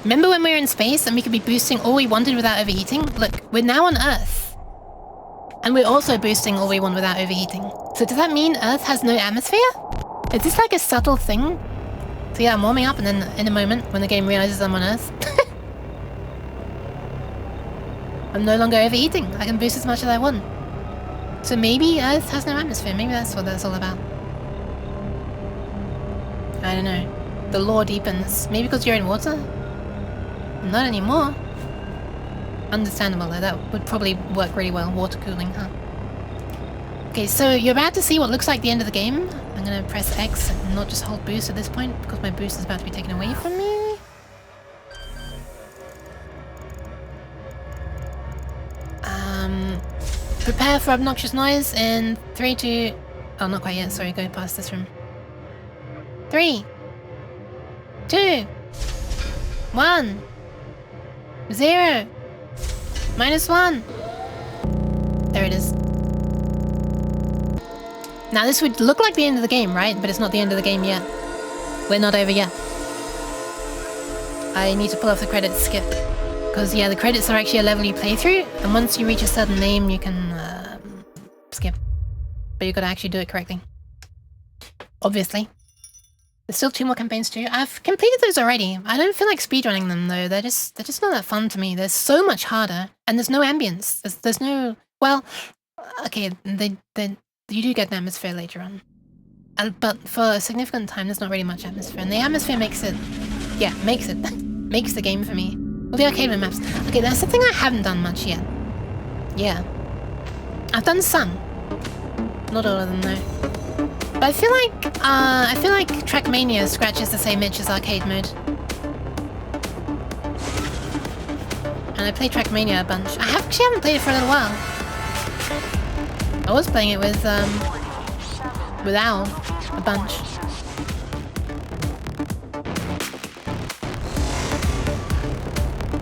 Remember when we were in space and we could be boosting all we wanted without overheating? Look, we're now on Earth. And we're also boosting all we want without overheating. So does that mean Earth has no atmosphere? Is this like a subtle thing? So yeah, I'm warming up and then in a moment, when the game realizes I'm on Earth, I'm no longer overheating. I can boost as much as I want. So maybe Earth has no atmosphere. Maybe that's what that's all about. I don't know. The lore deepens. Maybe because you're in water? Not anymore. Understandable though, that would probably work really well. Water cooling, huh? Okay, so you're about to see what looks like the end of the game. I'm gonna press X and not just hold boost at this point because my boost is about to be taken away from me. Prepare for obnoxious noise in 3, 2... Oh, not quite yet, sorry, go past this room. 3, 2, 1, 0, -1. There it is. Now this would look like the end of the game, right? But it's not the end of the game yet. We're not over yet. I need to pull off the credits skip. Because yeah, the credits are actually a level you play through, and once you reach a certain name you can skip. But you've got to actually do it correctly. Obviously. There's still 2 more campaigns to do. I've completed those already. I don't feel like speedrunning them though. They're just not that fun to me. They're so much harder, and there's no ambience. There's no, well, okay, you do get an atmosphere later on, but for a significant time, there's not really much atmosphere, and the atmosphere makes it, yeah, makes the game for me. Well, the arcade maps. Okay, that's the thing I haven't done much yet. Yeah, I've done some, not all of them though. But I feel like Trackmania scratches the same itch as arcade mode. And I play Trackmania a bunch. I actually haven't played it for a little while. I was playing it with Al a bunch.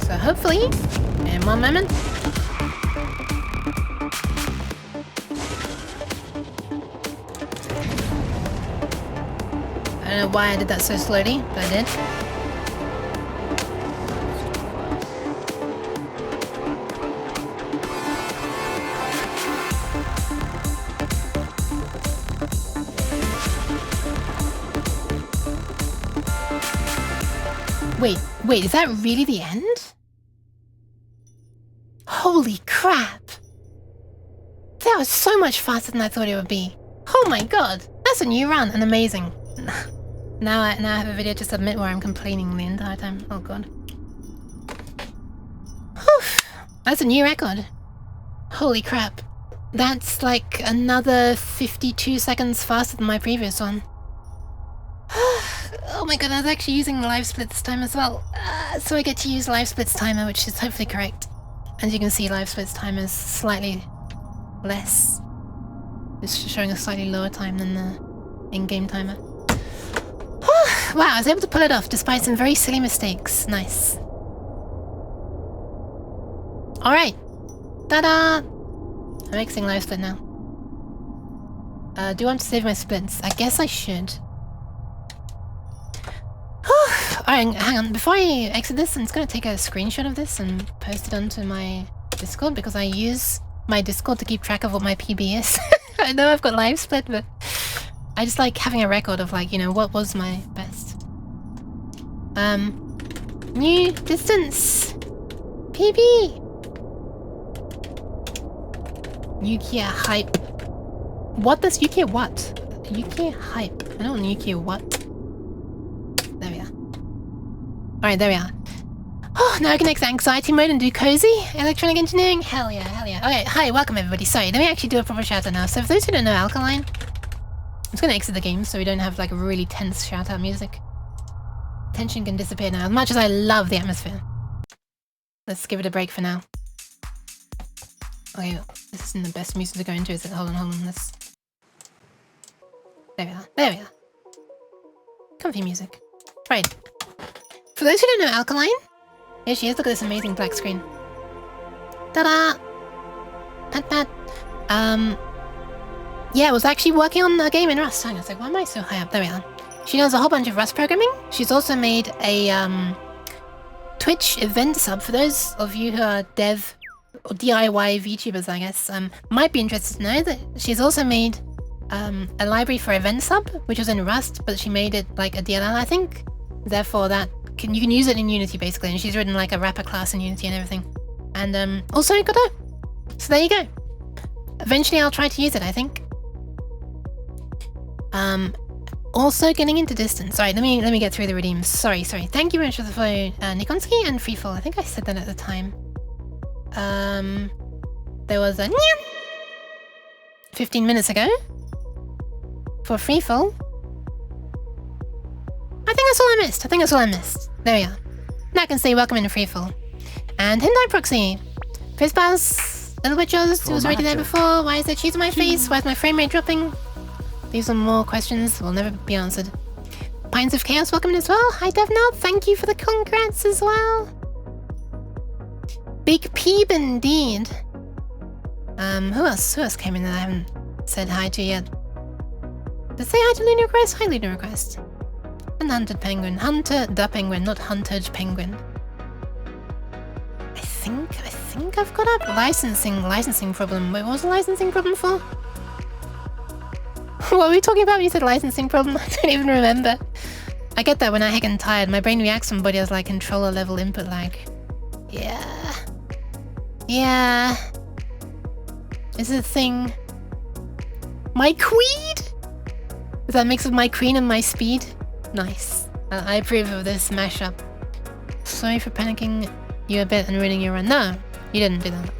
So hopefully, in one moment. I don't know why I did that so slowly, but I did. Wait, is that really the end? Holy crap! That was so much faster than I thought it would be. Oh my god, that's a new run and amazing. Now I have a video to submit where I'm complaining the entire time. Oh god. Whew, that's a new record. Holy crap. That's like another 52 seconds faster than my previous one. Oh my god, I was actually using the live split this time as well. So I get to use live splits timer, which is hopefully correct. As you can see, live splits timer is slightly less. It's showing a slightly lower time than the in-game timer. Wow, I was able to pull it off despite some very silly mistakes. Nice. Alright. Ta-da! I'm exiting live split now. Do I want to save my splits? I guess I should. Alright, hang on. Before I exit this, I'm just going to take a screenshot of this and post it onto my Discord because I use my Discord to keep track of what my PB is. I know I've got live split, but I just like having a record of like, you know, what was my best. New distance! PB! Nuclear hype. What does nuclear what? Nuclear hype. I don't want nuclear what. There we are. Alright, there we are. Oh, now I can exit anxiety mode and do cozy electronic engineering. Hell yeah, hell yeah. Okay, hi, welcome everybody. Sorry, let me actually do a proper shout out now. So for those who don't know Alkaline, just gonna exit the game so we don't have like really tense shout-out music. Tension can disappear now, as much as I love the atmosphere. Let's give it a break for now. Okay, this isn't the best music to go into, is it? Hold on, let's... There we are. Comfy music. Right. For those who don't know Alkaline, here she is, look at this amazing black screen. Ta-da! Pat. Yeah, I was actually working on a game in Rust. I was like, why am I so high up? There we are. She knows a whole bunch of Rust programming. She's also made a Twitch event sub. For those of you who are dev or DIY VTubers, I guess, might be interested to know that she's also made a library for event sub, which was in Rust, but she made it like a DLL, I think. Therefore, you can use it in Unity basically, and she's written like a wrapper class in Unity and everything. And also Godot. So there you go. Eventually, I'll try to use it, I think. Also getting into distance. Alright, let me get through the redeems. Sorry. Thank you very much for the follow, Nikonski and Freefall. I think I said that at the time. There was a 15 minutes ago for Freefall. I think that's all I missed. There we are. Now I can say welcome in Freefall. And Hyundai Proxy. Fizzbuzz, Little Witches, who was already there before. Why is there cheese on my face? Why is my frame rate dropping? These are more questions will never be answered. Pines of Chaos, welcome in as well. Hi DevNob, thank you for the congrats as well. Big Peeb indeed. Who else came in that I haven't said hi to yet? Did I say hi to Lunar Request? Hi Lunar Request. And Hunted Penguin. Hunter the Penguin, not Hunted Penguin. I think I've got a licensing problem. Wait, what was the licensing problem for? What were we talking about when you said licensing problem? I don't even remember. I get that when I heckin' tired. My brain reacts when body has like controller level input lag. Yeah. Is it a thing? My Queed? Is that a mix of my queen and my speed? Nice. I approve of this mashup. Sorry for panicking you a bit and ruining your run. No, you didn't do that. I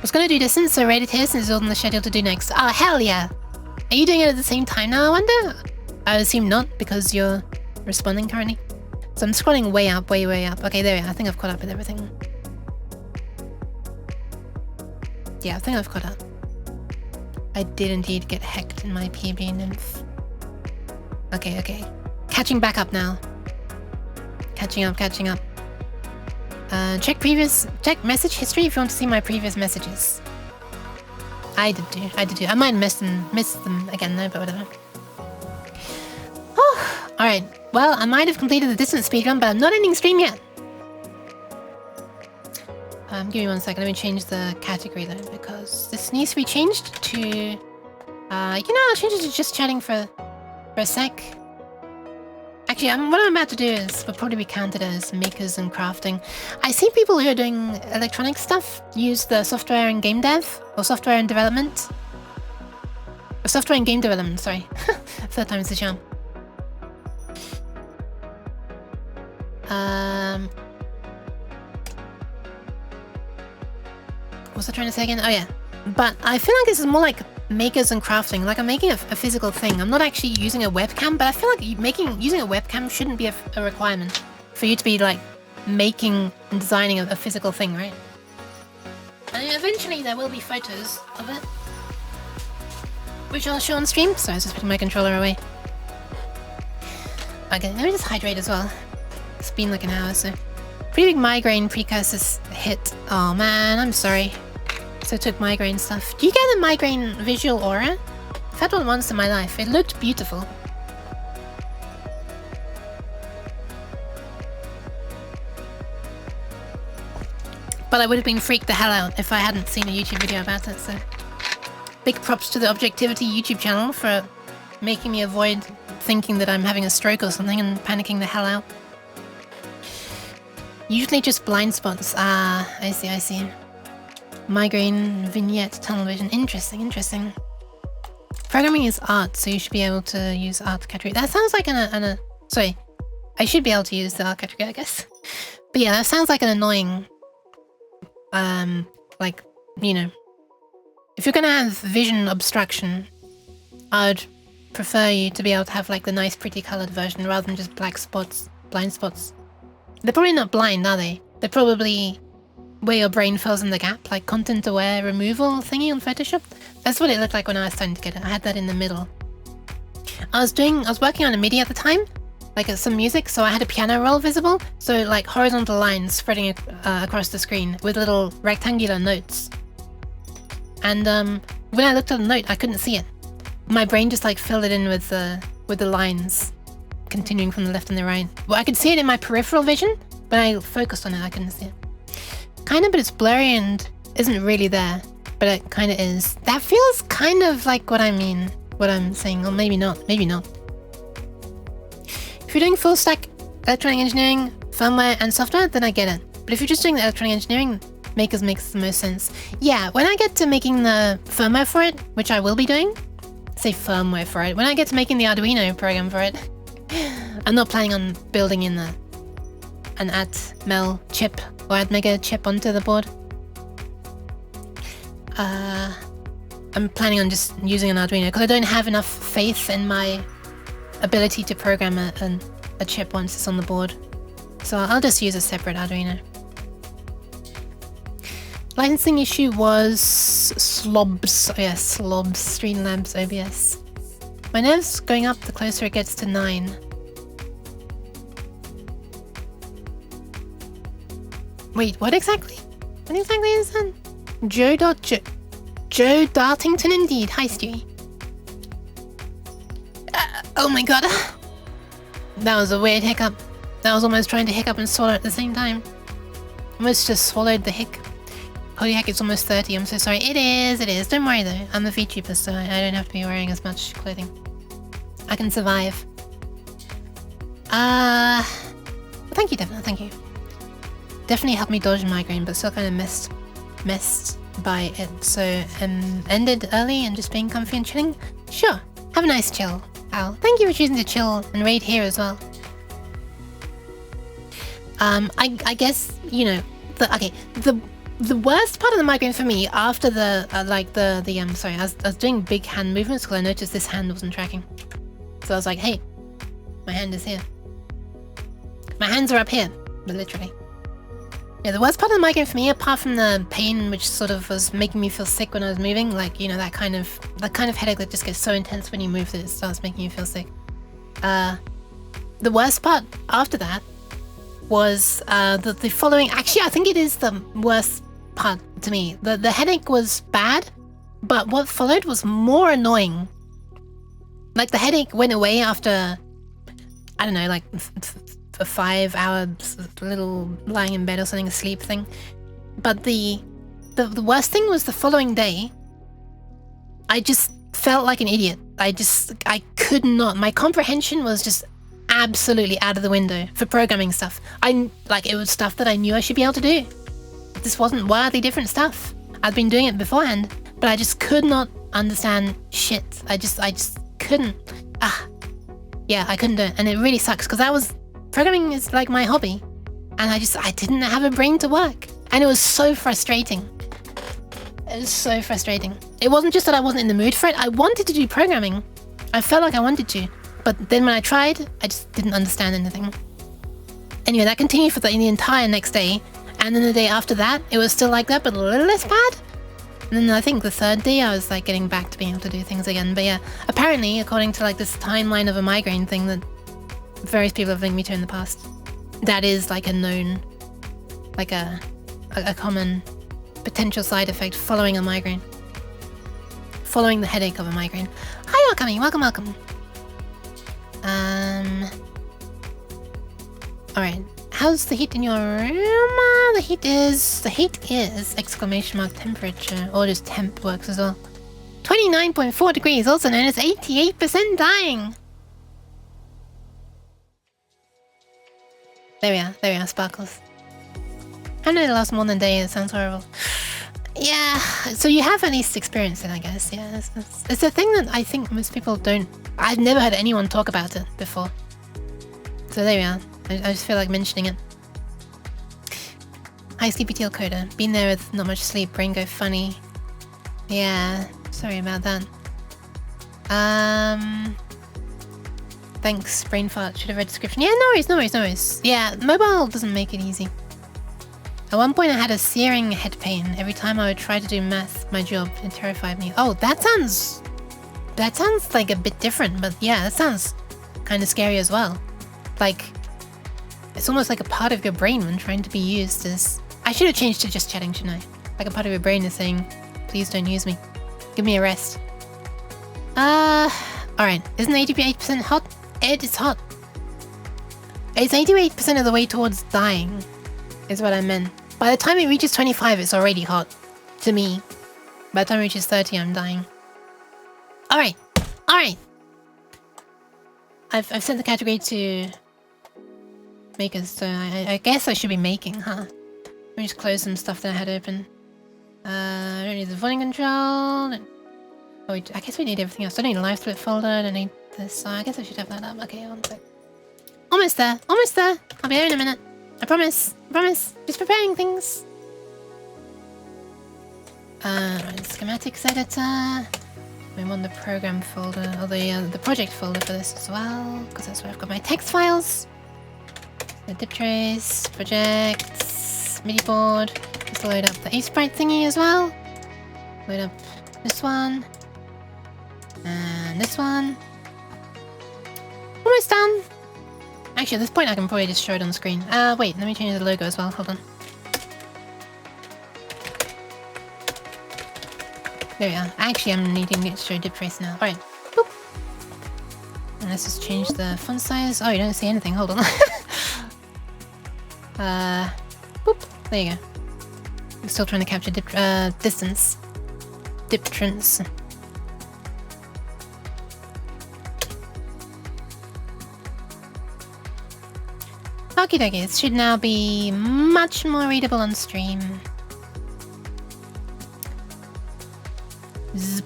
was gonna do distance, so rated here since it's on the schedule to do next. Ah, hell yeah! Are you doing it at the same time now, I wonder? I would assume not, because you're responding currently. So I'm scrolling way up, way up. Okay, there we are. I think I've caught up with everything. Yeah, I think I've caught up. I did indeed get hecked in my PB nymph. Okay. Catching back up now. Catching up. Check message history if you want to see my previous messages. I did do. I might miss them again though, but whatever. Oh, alright. Well, I might have completed the distance speedrun, but I'm not ending stream yet. Give me 1 second. Let me change the category though, because this needs to be changed to... I'll change it to just chatting for a sec. Actually, what I'm about to do will probably be counted as makers and crafting. I see people who are doing electronic stuff use the software and game dev, or software and development. Software and game development, sorry. Third time is the charm. What was I trying to say again? Oh yeah. But I feel like this is more like makers and crafting. Like I'm making a physical thing. I'm not actually using a webcam, but I feel like using a webcam shouldn't be a requirement for you to be like making and designing a physical thing, right? And eventually there will be photos of it, which I'll show on stream. So I was just putting my controller away. Okay, let me just hydrate as well. It's been like an hour, so. Pretty big migraine precursors hit. Oh man, I'm sorry. So I took migraine stuff. Do you get a migraine visual aura? I've had one once in my life. It looked beautiful. But I would have been freaked the hell out if I hadn't seen a YouTube video about it, so... Big props to the Objectivity YouTube channel for making me avoid thinking that I'm having a stroke or something and panicking the hell out. Usually just blind spots. Ah, I see. Migraine, vignette, tunnel vision. Interesting. Programming is art, so you should be able to use art category. That sounds like sorry, I should be able to use the art category, I guess. But yeah, that sounds like an annoying... like, if you're gonna have vision obstruction I'd prefer you to be able to have like the nice pretty coloured version rather than just black spots, blind spots. They're probably not blind, are they? They're probably where your brain fills in the gap, like content aware removal thingy on Photoshop. That's what it looked like when I was starting to get it. I had that in the middle. I was working on a MIDI at the time, like some music, so I had a piano roll visible, so like horizontal lines spreading across the screen with little rectangular notes. And when I looked at the note, I couldn't see it. My brain just like filled it in with the lines, continuing from the left and the right. Well, I could see it in my peripheral vision, but I focused on it, I couldn't see it. Kind of, but it's blurry and isn't really there, but it kind of is. That feels kind of like what I mean, what I'm saying, or maybe not, maybe not. If you're doing full stack electronic engineering, firmware and software, then I get it. But if you're just doing the electronic engineering, makes the most sense. Yeah, when I get to making the firmware for it, which I will be doing, say firmware for it, when I get to making the Arduino program for it, I'm not planning on building in an Atmel chip or Atmega chip onto the board. I'm planning on just using an Arduino because I don't have enough faith in my ability to program a chip once it's on the board. So I'll just use a separate Arduino. Licensing issue was slobs. Oh yeah, slobs. Streamlabs OBS. My nerves going up the closer it gets to 9. Wait, what exactly? What exactly is that? Joe Dartington indeed. Hi, Stewie. Oh my god. That was a weird hiccup. That was almost trying to hiccup and swallow at the same time. Almost just swallowed the hic. Holy heck, it's almost 30. I'm so sorry. It is. Don't worry though. I'm a VTuber, so I don't have to be wearing as much clothing. I can survive. Thank you, definitely. Thank you. Definitely helped me dodge migraine, but still kind of missed by it. So, ended early and just being comfy and chilling? Sure. Have a nice chill, Al. Thank you for choosing to chill and raid here as well. I guess, you know, the worst part of the migraine for me after the, sorry, I was doing big hand movements because I noticed this hand wasn't tracking. So I was like, hey, my hand is here. My hands are up here, literally. Yeah, the worst part of the migraine for me, apart from the pain which sort of was making me feel sick when I was moving, like, you know, that kind of headache that just gets so intense when you move that it starts making you feel sick. The worst part after that was the following. Actually, I think it is the worst part to me. The headache was bad, but what followed was more annoying. Like, the headache went away after, I don't know, like a 5 hour little lying in bed or something, a sleep thing. But the worst thing was the following day. I just felt like an idiot. I could not. My comprehension was just absolutely out of the window for programming stuff. It was stuff that I knew I should be able to do. This wasn't wildly different stuff. I'd been doing it beforehand, but I just could not understand shit. I just couldn't. Yeah, I couldn't do it, and it really sucks because programming is like my hobby, and I didn't have a brain to work, and it was so frustrating. It was so frustrating. It wasn't just that I wasn't in the mood for it. I wanted to do programming. I felt like I wanted to. But then when I tried, I just didn't understand anything. Anyway, that continued for the entire next day. And then the day after that, it was still like that, but a little less bad. And then I think the third day, I was like getting back to being able to do things again. But yeah, apparently, according to like this timeline of a migraine thing that various people have linked me to in the past, that is like a known, like a common potential side effect following a migraine. Following the headache of a migraine. Hi, Alchemy. Welcome, welcome. Alright, how's the heat in your room? The heat is exclamation mark temperature, or just temp works as well. 29.4 degrees, also known as 88% dying. There we are, sparkles. I know it lasts more than a day, it sounds horrible. Yeah, so you have at least experienced it, I guess. Yeah, it's a thing that I think most people don't. I've never heard anyone talk about it before. So there we are. I just feel like mentioning it. Hi, Sleepy Teal Coda. Been there with not much sleep, brain go funny. Yeah, sorry about that. Thanks, brain fart. Should have read description. Yeah, no worries, no worries, no worries. Yeah, mobile doesn't make it easy. At one point I had a searing head pain every time I would try to do math, my job. It terrified me. Oh, that sounds like a bit different, but yeah, that sounds kind of scary as well. Like, it's almost like a part of your brain when trying to be used as... I should have changed to just chatting, shouldn't I? Like a part of your brain is saying, please don't use me. Give me a rest. Alright. Isn't 88% hot? It is hot. It's 88% of the way towards dying, is what I meant. By the time it reaches 25, it's already hot. To me. By the time it reaches 30, I'm dying. Alright. Alright. I've set the category to makers, so I guess I should be making, huh? Let me just close some stuff that I had open. I don't need the volume control. Oh, I guess we need everything else. I don't need a live split folder. I don't need this. So I guess I should have that up. Okay, one sec. Almost there. Almost there. I'll be there in a minute. I promise. I promise. Just preparing things. Right, schematics editor. I'm on the program folder, or the project folder for this as well, because that's where I've got my text files. The dip trace, projects, MIDI board. Let's load up the A-Sprite thingy as well. Load up this one. And this one. Almost done. Actually, at this point I can probably just show it on the screen. Wait, let me change the logo as well. Hold on. There we are. Actually, I'm needing to show dip trace now. Alright. Boop. And let's just change the font size. Oh, you don't see anything. Hold on. Boop. There you go. I'm still trying to capture dip, distance. Diptrance. Okie dokie, it should now be much more readable on stream. Zzz.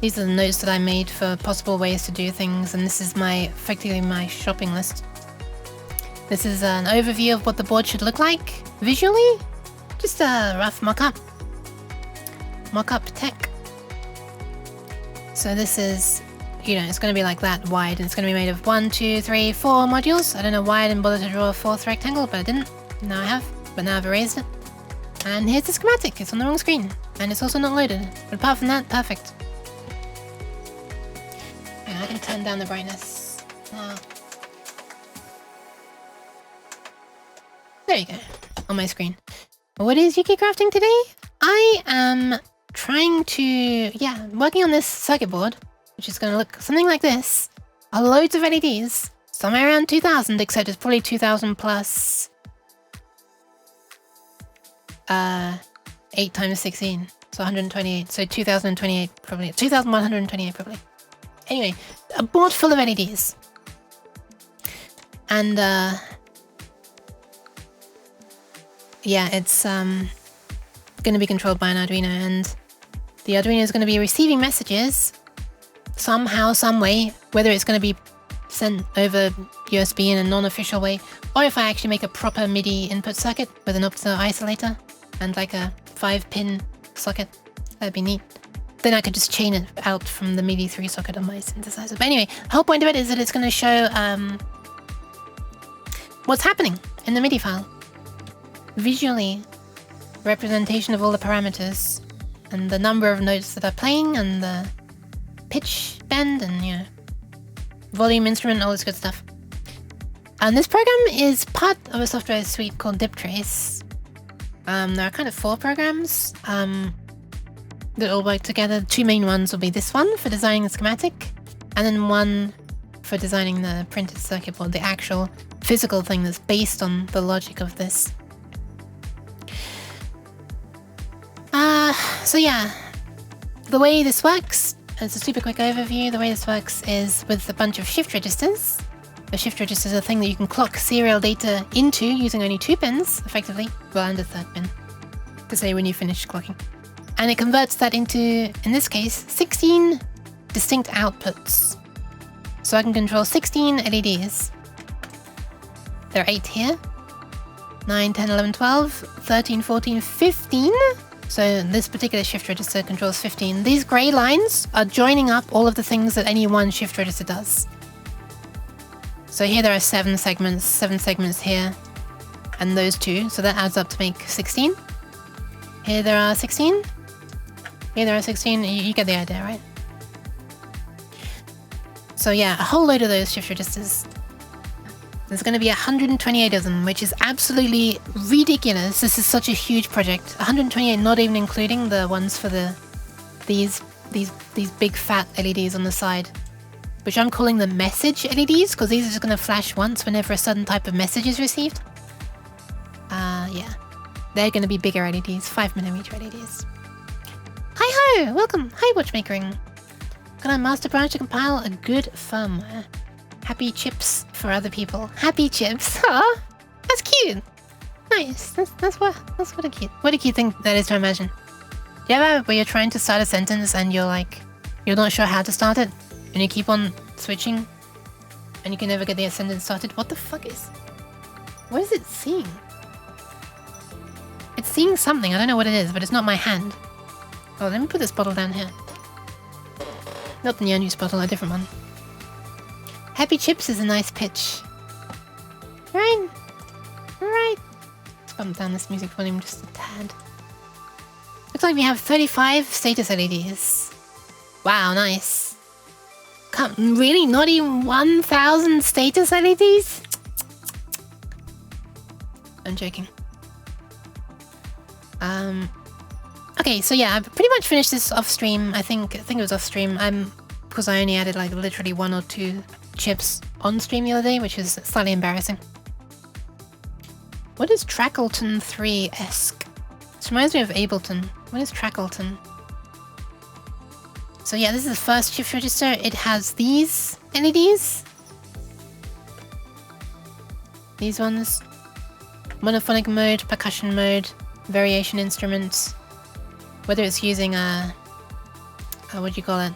These are the notes that I made for possible ways to do things, and this is effectively my shopping list. This is an overview of what the board should look like visually. Just a rough mock-up. Mock-up tech. So this is, it's going to be like that wide, and it's going to be made of 1, 2, 3, 4 modules. I don't know why I didn't bother to draw a 4th rectangle, but I didn't. Now I have, but now I've erased it. And here's the schematic. It's on the wrong screen, and it's also not loaded. But apart from that, perfect. Yeah, I can turn down the brightness. There you go, on my screen. What is Yuki crafting today? I am trying to, working on this circuit board, which is going to look something like this. Loads of LEDs, somewhere around 2000, except it's probably 2000 plus 8 times 16, so 128, so 2028 probably, 2128 probably. Anyway, a board full of LEDs. And it's going to be controlled by an Arduino, and the Arduino is going to be receiving messages somehow, some way, whether it's going to be sent over USB in a non-official way, or if I actually make a proper MIDI input circuit with an opto isolator and like a 5-pin socket. That'd be neat. Then I could just chain it out from the MIDI 3 socket on my synthesizer. But anyway, the whole point of it is that it's going to show what's happening in the MIDI file. Visually, representation of all the parameters and the number of notes that are playing and the pitch bend and volume instrument, all this good stuff. And this program is part of a software suite called DipTrace. There are kind of 4 programs that all work together. 2 main ones will be this one for designing the schematic, and then one for designing the printed circuit board, the actual physical thing that's based on the logic of this. So yeah, the way this works, it's a super quick overview. The way this works is with a bunch of shift registers. A shift register is a thing that you can clock serial data into using only 2 pins, effectively, well, and a 3rd pin, to say when you finish clocking. And it converts that into, in this case, 16 distinct outputs. So I can control 16 LEDs. There are 8 here. 9, 10, 11, 12, 13, 14, 15. So this particular shift register controls 15. These grey lines are joining up all of the things that any one shift register does. So here there are 7 segments here, and those 2, so that adds up to make 16. Here there are 16. Here there are 16. You get the idea, right? So yeah, a whole load of those shift registers. There's going to be 128 of them, which is absolutely ridiculous. This is such a huge project. 128, not even including the ones for these big fat LEDs on the side, which I'm calling the message LEDs because these are just going to flash once whenever a certain type of message is received. Yeah, they're going to be bigger LEDs, 5mm LEDs. Hi ho, welcome. Hi watchmakering. Got a master branch to compile a good firmware. Happy chips for other people. Happy chips. Aw, that's cute. Nice. That's what a cute. What a cute thing that is to imagine. Do you ever where you're trying to start a sentence and you're not sure how to start it, and you keep on switching, and you can never get the sentence started? What the fuck is? What is it seeing? It's seeing something. I don't know what it is, but it's not my hand. Oh, let me put this bottle down here. Not the unused bottle, a different one. Happy chips is a nice pitch. Right. Let's bump down this music volume just a tad. Looks like we have 35 status LEDs. Wow, nice. Really? Not even 1,000 status LEDs? I'm joking. Okay, so yeah, I pretty much finished this off stream. I think it was off stream. Because I only added like literally 1 or 2 chips on stream the other day, which is slightly embarrassing. What is Trackleton 3-esque? This reminds me of Ableton. What is Trackleton? So yeah, this is the first shift register. It has these LEDs. These ones. Monophonic mode, percussion mode, variation instruments. Whether it's using a what do you call it?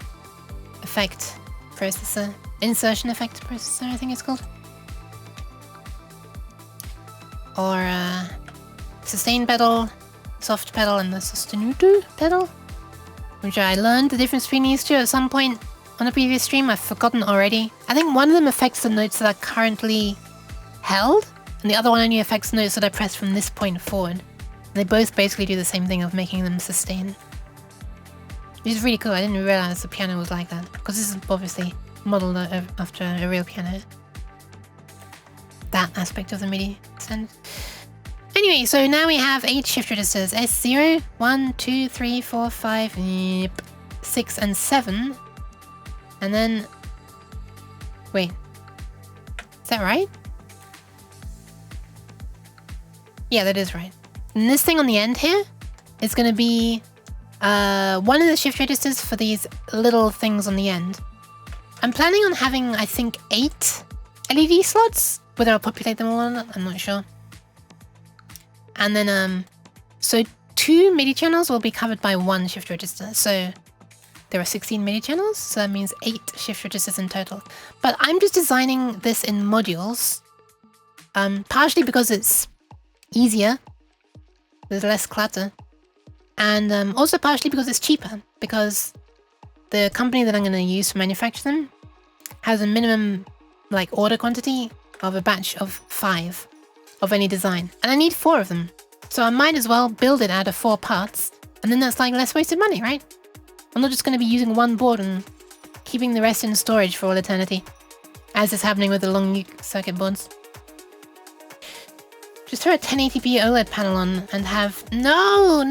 Effect processor. Insertion effect processor, I think it's called. Or sustain pedal, soft pedal, and the sostenuto pedal. Which I learned the difference between these two at some point on a previous stream. I've forgotten already. I think one of them affects the notes that are currently held, and the other one only affects notes that I press from this point forward. And they both basically do the same thing of making them sustain. Which is really cool. I didn't realize the piano was like that, because this is obviously modeled after a real piano. That aspect of the MIDI sound. Anyway, so now we have 8 shift registers. S0, 1, 2, 3, 4, 5, 6, and 7. And then... Wait. Is that right? Yeah, that is right. And this thing on the end here is going to be one of the shift registers for these little things on the end. I'm planning on having, I think, 8 LED slots. Whether I'll populate them all or not, I'm not sure. And then, so 2 MIDI channels will be covered by 1 shift register. So there are 16 MIDI channels, so that means 8 shift registers in total. But I'm just designing this in modules, partially because it's easier, there's less clutter, and also partially because it's cheaper, because the company that I'm going to use to manufacture them has a minimum order quantity of a batch of 5 of any design, and I need 4 of them, so I might as well build it out of 4 parts, and then that's less wasted money, right? I'm not just going to be using one board and keeping the rest in storage for all eternity, as is happening with the long circuit boards. Just throw a 1080p OLED panel on and have... No!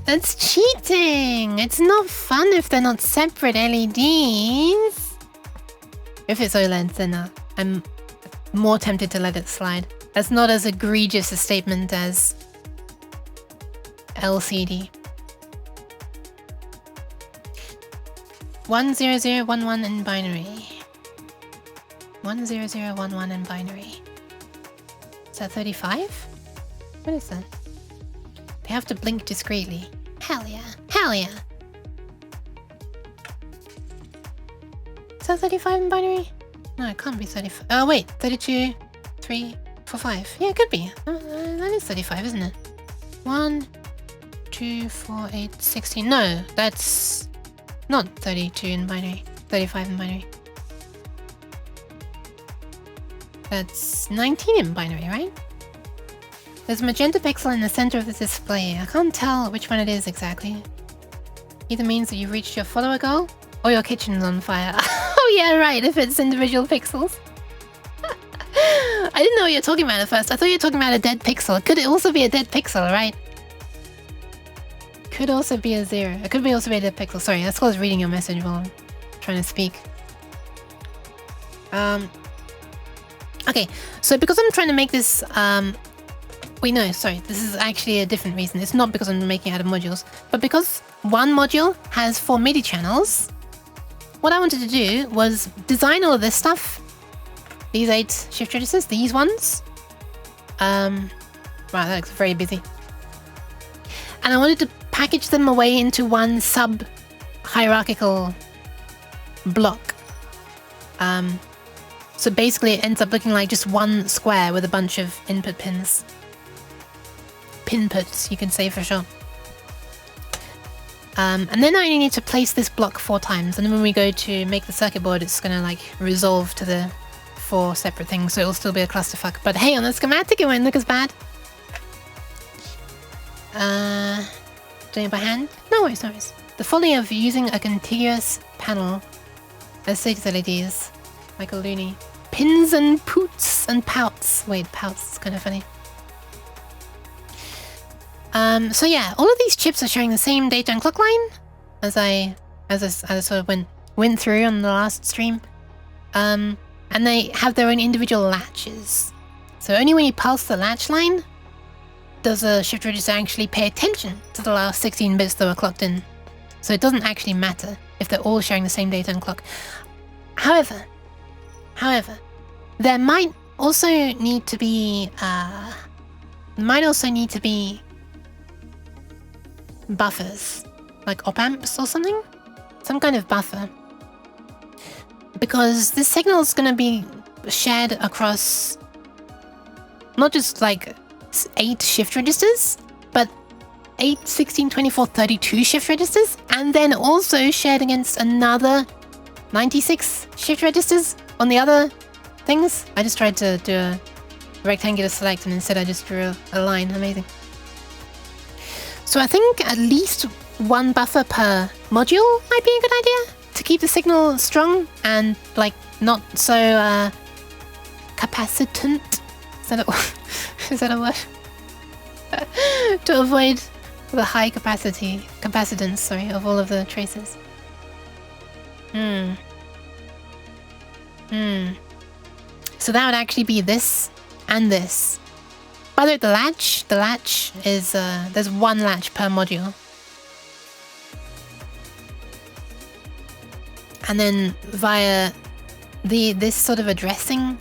That's cheating! It's not fun if they're not separate LEDs! If it's OLED, then I'm more tempted to let it slide. That's not as egregious a statement as LCD. 10011 in binary. 10011 in binary. Is that 35? What is that? They have to blink discreetly. Hell yeah. Hell yeah. Is that 35 in binary? No, it can't be 35. Oh wait, 32, 3, 4, 5. Yeah, it could be. That is 35, isn't it? 1, 2, 4, 8, 16. No, that's not 32 in binary. 35 in binary. That's 19 in binary, right? There's a magenta pixel in the center of the display. I can't tell which one it is exactly. Either means that you've reached your follower goal, or your kitchen's on fire. Oh yeah, right, if it's individual pixels. I didn't know what you were talking about at first. I thought you were talking about a dead pixel. Could it also be a dead pixel, right? Could also be a 0. It could be also be a dead pixel. Sorry, that's called reading your message while I'm trying to speak. Okay, so because I'm trying to make this... Wait, no, sorry. This is actually a different reason. It's not because I'm making it out of modules, but because one module has 4 MIDI channels, what I wanted to do was design all of this stuff. These 8 shift registers, these ones. Wow, that looks very busy. And I wanted to package them away into one sub-hierarchical block. So basically it ends up looking like just one square with a bunch of input pins. Pinputs, you can say for sure. And then I only need to place this block 4 times, and then when we go to make the circuit board, it's gonna like resolve to the 4 separate things, so it'll still be a clusterfuck. But hey, on the schematic it won't look as bad. Doing it by hand? No worries, no worries. The folly of using a contiguous panel as status LEDs, like a loony. Pins and poots and pouts. Wait, pouts is kind of funny. So yeah, all of these chips are sharing the same data and clock line, as I sort of went through on the last stream. And they have their own individual latches. So only when you pulse the latch line does a shift register actually pay attention to the last 16 bits that were clocked in. So it doesn't actually matter if they're all sharing the same data and clock. However, there might also need to be buffers, like op amps or something, some kind of buffer, because this signal is going to be shared across not just like 8 shift registers, but 8, 16, 24, 32 shift registers, and then also shared against another 96 shift registers on the other things. I just tried to do a rectangular select and instead I just drew a line. Amazing. So I think at least 1 buffer per module might be a good idea to keep the signal strong and like not so capacitant. Is that a word? To avoid the high capacitance, sorry, of all of the traces. So that would actually be this and this. By the way, the latch is, there's 1 latch per module. And then via this sort of addressing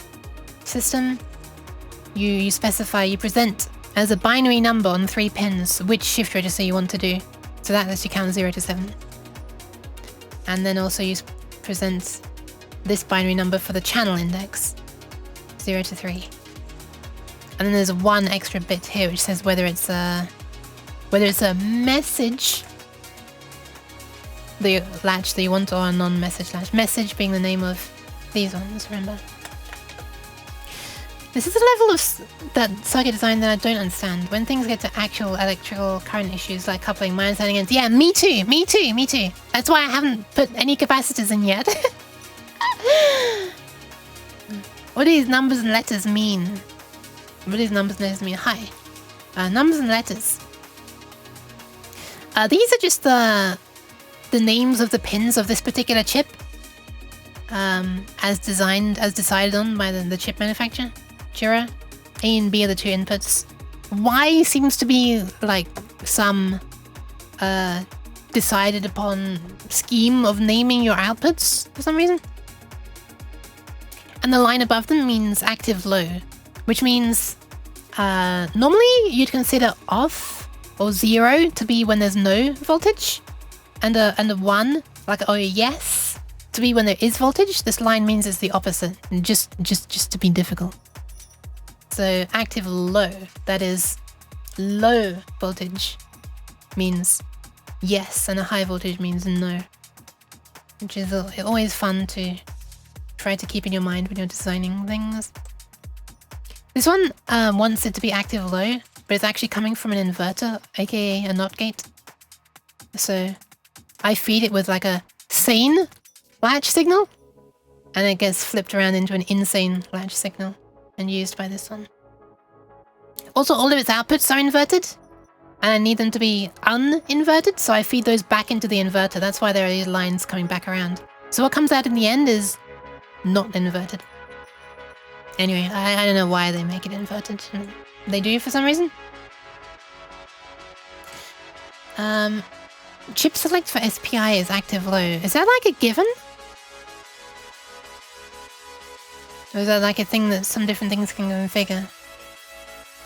system, you present as a binary number on 3 pins which shift register you want to do. So that lets you count 0 to 7. And then also you present this binary number for the channel index, 0 to 3. And then there's 1 extra bit here which says whether it's a message, the latch that you want, or a non-message latch. Message being the name of these ones, remember. This is a level of that circuit design that I don't understand. When things get to actual electrical current issues like coupling, my understanding is, yeah, me too. That's why I haven't put any capacitors in yet. What do these numbers and letters mean? What do these numbers and letters mean? Hi. Numbers and letters. These are just the names of the pins of this particular chip. As decided on by the chip manufacturer. Jura. A and B are the 2 inputs. Y seems to be like some decided upon scheme of naming your outputs for some reason. And the line above them means active low, which means normally you'd consider off or 0 to be when there's no voltage, and a 1 like a yes to be when there is voltage. This line means it's the opposite, and just to be difficult. So active low, that is low voltage. means yes and a high voltage means no. Which is always fun to try to keep in your mind when you're designing things. This one wants it to be active low, but it's actually coming from an inverter, aka a NOT gate. So I feed it with like a sane latch signal, and it gets flipped around into an insane latch signal and used by this one. Also, all of its outputs are inverted, and I need them to be uninverted, so I feed those back into the inverter. That's why there are these lines coming back around. So what comes out in the end is not inverted. Anyway, I don't know why they make it inverted. They do for some reason. Chip select for SPI is active low. Is that like a given? Or is that like a thing that some different things can go and figure?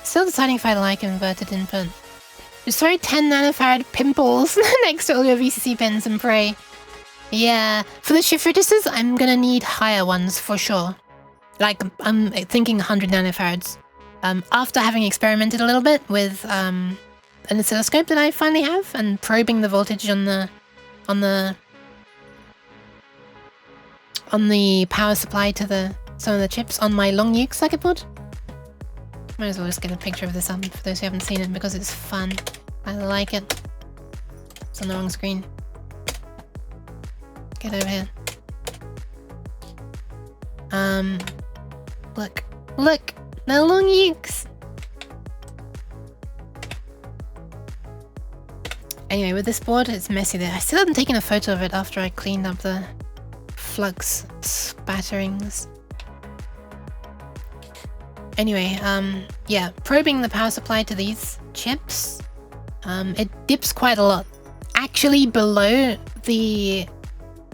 Still deciding if I like inverted input. Just throw 10 nanofarad pimples next to all your VCC pins and pray. Yeah, for the shift registers, I'm gonna need higher ones for sure. Like, I'm thinking 100 nanofarads. After having experimented a little bit with an oscilloscope that I finally have and probing the voltage on the power supply to some of the chips on my long nuke circuit board. Might as well just get a picture of this up for those who haven't seen it because it's fun. I like it. It's on the wrong screen. Get over here. Look, the long nukes. Anyway, with this board, it's messy there. I still haven't taken a photo of it after I cleaned up the flux spatterings. Anyway, yeah, probing the power supply to these chips, it dips quite a lot. Actually below the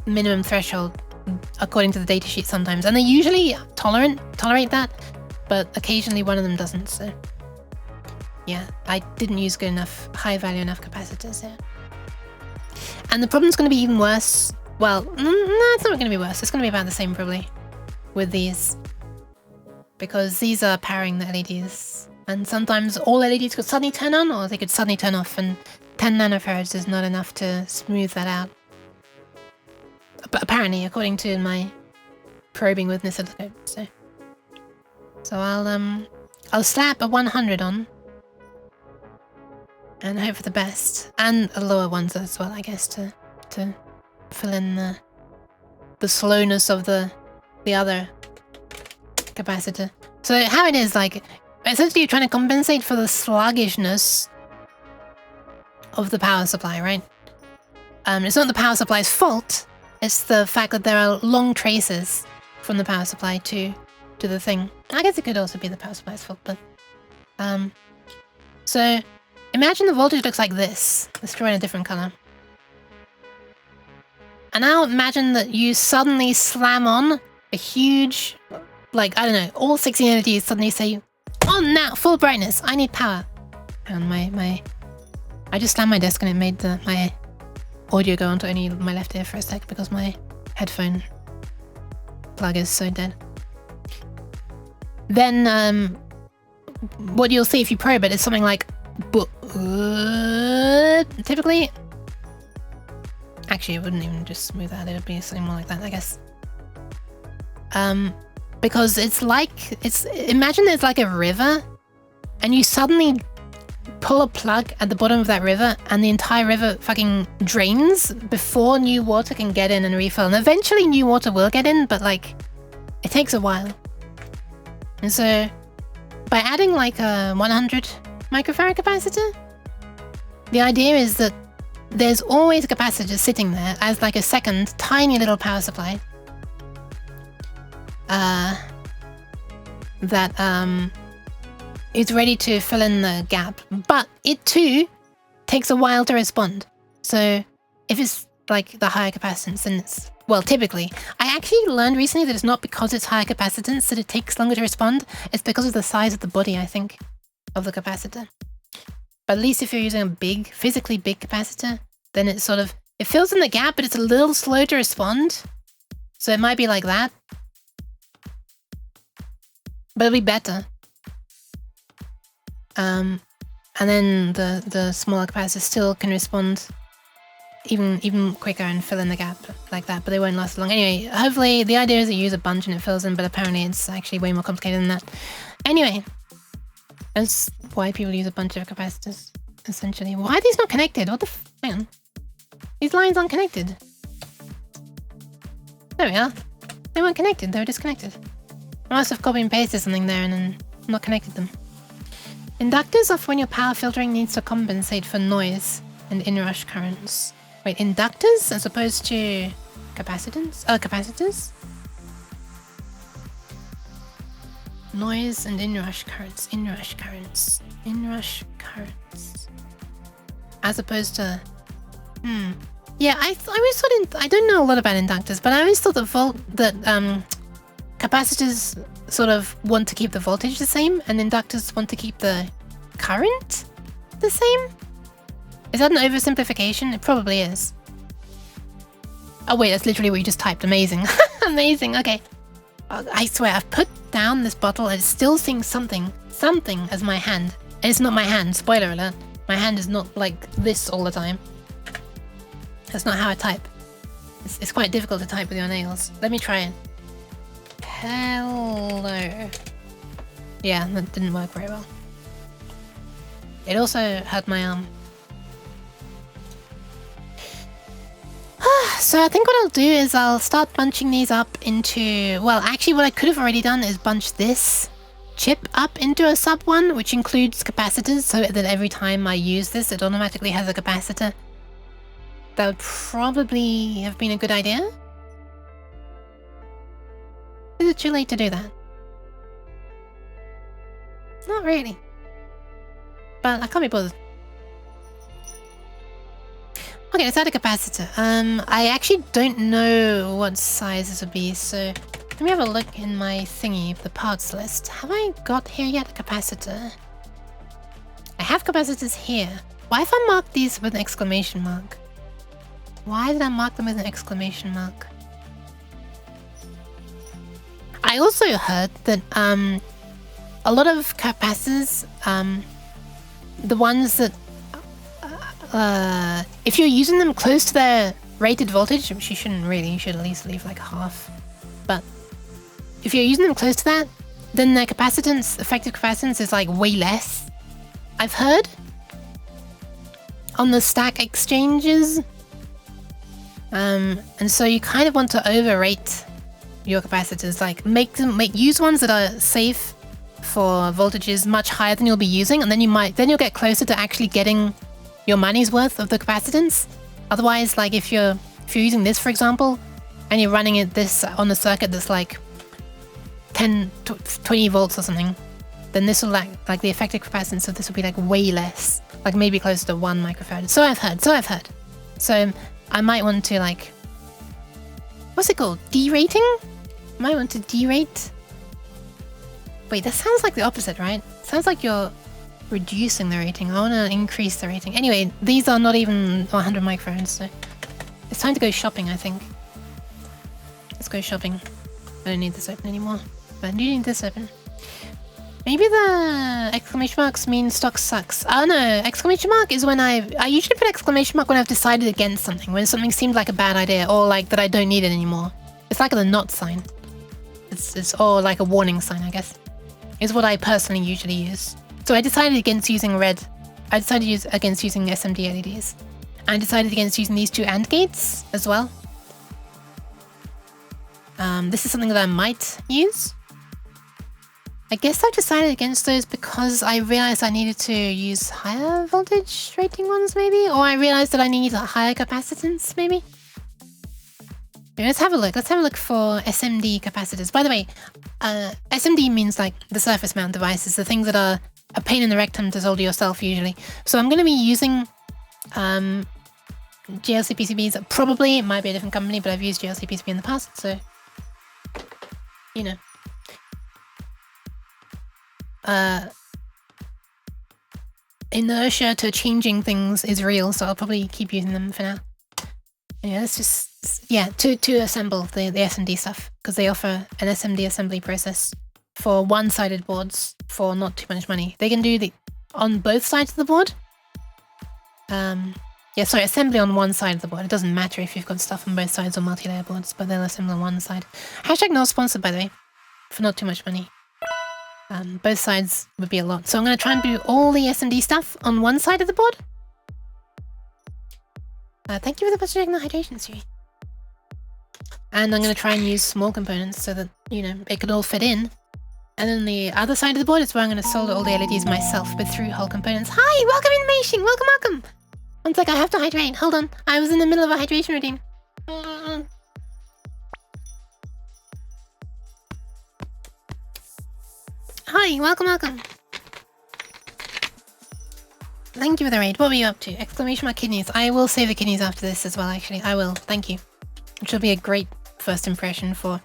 minimum threshold, according to the datasheet sometimes. And they usually tolerate that, but occasionally one of them doesn't, so... yeah, I didn't use good enough, high value enough capacitors here. And the problem's going to be even worse. Well, no, it's not going to be worse. It's going to be about the same probably with these. Because these are powering the LEDs. And sometimes all LEDs could suddenly turn on or they could suddenly turn off, and 10 nanofarads is not enough to smooth that out. But apparently, according to my probing with an oscilloscope, so I'll slap a 100 on and hope for the best, and a lower ones as well, I guess, to fill in the slowness of the other capacitor. So how it is, like, essentially you're trying to compensate for the sluggishness of the power supply, right? It's not the power supply's fault. It's the fact that there are long traces from the power supply to the thing. I guess it could also be the power supply's fault, but... so, imagine the voltage looks like this. Let's draw in a different color. And now imagine that you suddenly slam on a huge... like, I don't know, all 16 LEDs suddenly say, on now, full brightness, I need power. And I just slammed my desk and it made my audio go onto only my left ear for a sec because my headphone plug is so dead. Then, what you'll see if you probe it is something like, typically, actually it wouldn't even just smooth out, it would be something more like that, I guess. Because imagine there's like a river and you suddenly pull a plug at the bottom of that river and the entire river fucking drains before new water can get in and refill. And eventually new water will get in, but like, it takes a while. And so by adding like a 100 microfarad capacitor, the idea is that there's always a capacitor sitting there as like a second tiny little power supply. That is ready to fill in the gap, but it too takes a while to respond. So if it's like the higher capacitance, then it's, well, typically, I actually learned recently that it's not because it's higher capacitance that it takes longer to respond. It's because of the size of the body, I think, of the capacitor. But at least if you're using a big, physically big capacitor, then it fills in the gap, but it's a little slow to respond. So it might be like that. But it'll be better. And then the smaller capacitors still can respond even quicker and fill in the gap like that, but they won't last long. Anyway, hopefully the idea is that you use a bunch and it fills in, but apparently it's actually way more complicated than that. Anyway, that's why people use a bunch of capacitors, essentially. Why are these not connected? What the hang on. These lines aren't connected. There we are. They weren't connected, they were disconnected. I must have copied and pasted something there and then not connected them. Inductors are for when your power filtering needs to compensate for noise and inrush currents. Wait, inductors as opposed to capacitance? Capacitors? Noise and inrush currents. Inrush currents. Inrush currents. As opposed to... Yeah, I always thought... I don't know a lot about inductors, but I always thought that capacitors sort of want to keep the voltage the same, and inductors want to keep the current the same? Is that an oversimplification? It probably is. Oh wait, that's literally what you just typed. Amazing. Amazing, okay. I swear, I've put down this bottle and it's still seeing something as my hand. And it's not my hand, spoiler alert. My hand is not like this all the time. That's not how I type. It's quite difficult to type with your nails. Let me try it. Hello. Yeah, that didn't work very well. It also hurt my arm. So I think what I'll do is I'll start bunching these up into... Well, actually what I could have already done is bunch this chip up into a sub one, which includes capacitors, so that every time I use this, it automatically has a capacitor. That would probably have been a good idea. Is it too late to do that? Not really. But I can't be bothered. Okay, let's add a capacitor. I actually don't know what size this would be, so let me have a look in my thingy, the parts list. Have I got here yet a capacitor? I have capacitors here. Why if I mark these with an exclamation mark? Why did I mark them with an exclamation mark? I also heard that a lot of capacitors, the ones that if you're using them close to their rated voltage, which you shouldn't really, you should at least leave like half, but if you're using them close to that, then their capacitance, effective capacitance, is like way less. I've heard on the stack exchanges, and so you kind of want to overrate your capacitors, like use ones that are safe for voltages much higher than you'll be using, and then you'll get closer to actually getting your money's worth of the capacitance. Otherwise, like if you're using this, for example, and you're running it on a circuit that's like 20 volts or something, then this will like the effective capacitance of this will be like way less, like maybe close to 1 microfarad. So I've heard. So I might want to like, what's it called? Derating? I might want to derate. Wait, that sounds like the opposite, right? Sounds like you're reducing the rating. I want to increase the rating. Anyway, these are not even 100 microfarads, so it's time to go shopping, I think. Let's go shopping. I don't need this open anymore, but I do need this open. Maybe the exclamation marks mean stock sucks. Oh no, exclamation mark is when I usually put exclamation mark when I've decided against something, when something seemed like a bad idea, or like that I don't need it anymore. It's like the not sign. It's or like a warning sign, I guess. Is what I personally usually use. So I decided against using red. I decided against using SMD LEDs. I decided against using these two AND gates as well. This is something that I might use. I guess I decided against those because I realized I needed to use higher voltage rating ones maybe, or I realized that I need a higher capacitance maybe. Yeah, let's have a look. Let's have a look for SMD capacitors. By the way, SMD means like the surface mount devices, the things that are a pain in the rectum to solder yourself usually. So I'm going to be using GLC PCBs. Probably it might be a different company, but I've used GLC PCB in the past, so you know. Inertia to changing things is real, so I'll probably keep using them for now. Yeah, let's just, yeah, to assemble the SMD stuff, because they offer an SMD assembly process for one-sided boards for not too much money. They can do on both sides of the board. Yeah, sorry, assembly on one side of the board. It doesn't matter if you've got stuff on both sides or multi-layer boards, but they'll assemble on one side. Hashtag not sponsored, by the way, for not too much money. Both sides would be a lot. So I'm going to try and do all the SMD stuff on one side of the board. Thank you for the positive hydration, Siri. And I'm going to try and use small components so that, you know, it could all fit in. And then the other side of the board is where I'm going to solder all the LEDs myself, but through whole components. Hi, welcome in, Meishing. Welcome, welcome. One sec, I have to hydrate. Hold on. I was in the middle of a hydration routine. Hi, welcome, welcome. Thank you for the raid. What were you up to? Exclamation mark kidneys. I will save the kidneys after this as well, actually. I will. Thank you. Which will be a great first impression for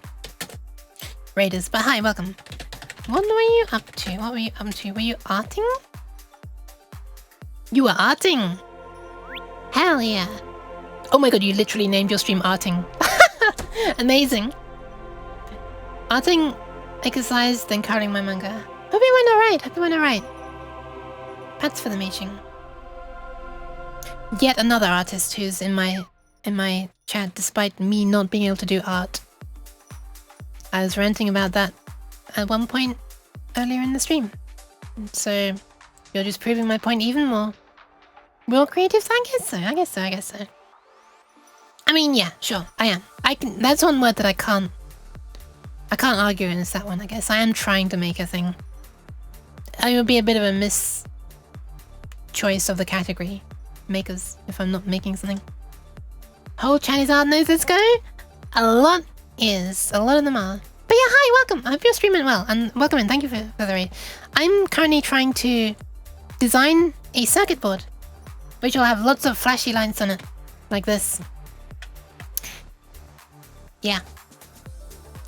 raiders. But hi, welcome. What were you up to? What were you up to? Were you arting? You were arting! Hell yeah! Oh my god, you literally named your stream arting. Amazing! Arting, exercise, then coloring my manga. Hope it went alright, hope it went alright. Pats for the meeting. Yet another artist who's in my chat despite me not being able to do art. I was ranting about that at one point earlier in the stream. So you're just proving my point even more. Real creatives? I guess so. I mean, yeah, sure, I am. That's one word that I can't argue against that one, I guess. I am trying to make a thing. It would be a bit of a choice of the category makers if I'm not making something. Whole Chinese art knows this go? A lot of them are. But yeah, hi, welcome. I hope you're streaming well, and welcome in. Thank you for the raid. I'm currently trying to design a circuit board, which will have lots of flashy lights on it, like this. Yeah.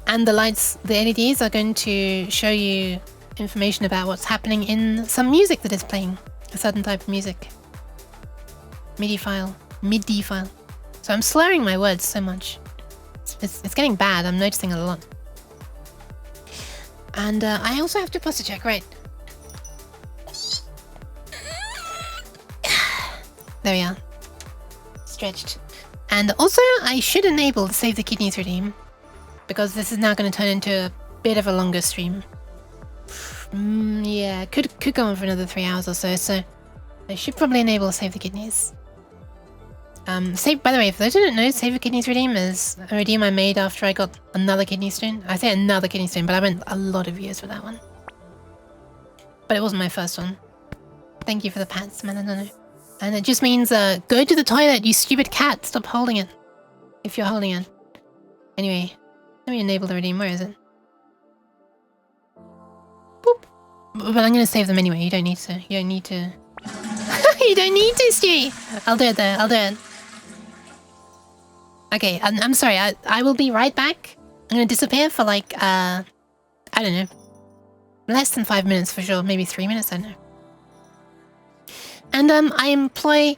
And the lights, the LEDs are going to show you information about what's happening in some music that is playing. A certain type of music. MIDI file. So I'm slurring my words so much. It's getting bad, I'm noticing a lot. And I also have to posture check, right? There we are. Stretched. And also, I should enable the Save the Kidneys redeem, because this is now going to turn into a bit of a longer stream. Yeah, could go on for another 3 hours or so, so I should probably enable Save the Kidneys. By the way, for those who don't know, Save the Kidneys redeem is a redeem I made after I got another kidney stone. I say another kidney stone, but I went a lot of years with that one. But it wasn't my first one. Thank you for the pats, man. I don't know. And it just means, go to the toilet, you stupid cat. Stop holding it. If you're holding it. Anyway, let me enable the redeem. Where is it? Boop. But I'm going to save them anyway. You don't need to. You don't need to. You don't need to, Stu. I'll do it though. I'll do it. Okay, I'm sorry. I will be right back. I'm going to disappear for like, I don't know. Less than 5 minutes for sure. Maybe 3 minutes. I don't know. And I employ...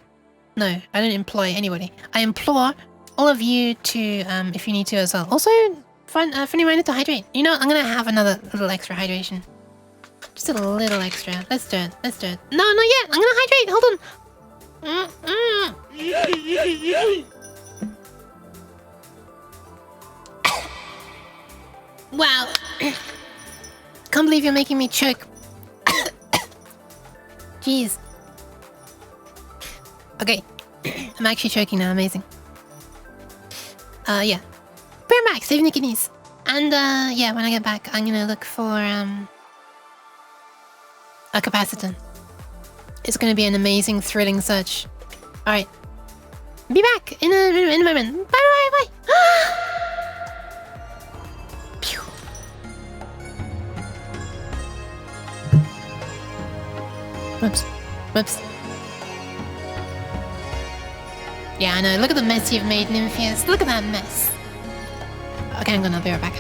No, I don't employ anybody. I implore all of you to, if you need to as well. Also, find a friendly reminder to hydrate. You know, I'm going to have another little extra hydration. Just a little extra. Let's do it. Let's do it. No, not yet. I'm going to hydrate. Hold on. Wow. Can't believe you're making me choke. Jeez. Okay, I'm actually choking now, amazing. Yeah. We're back, saving the kidneys. And yeah, when I get back, I'm gonna look for a capacitor. It's gonna be an amazing, thrilling search. Alright. Be back in a moment. Bye. Pew. Whoops. Yeah, I know. Look at the mess you've made, Nympheus. Look at that mess. Okay, I'm gonna be right back.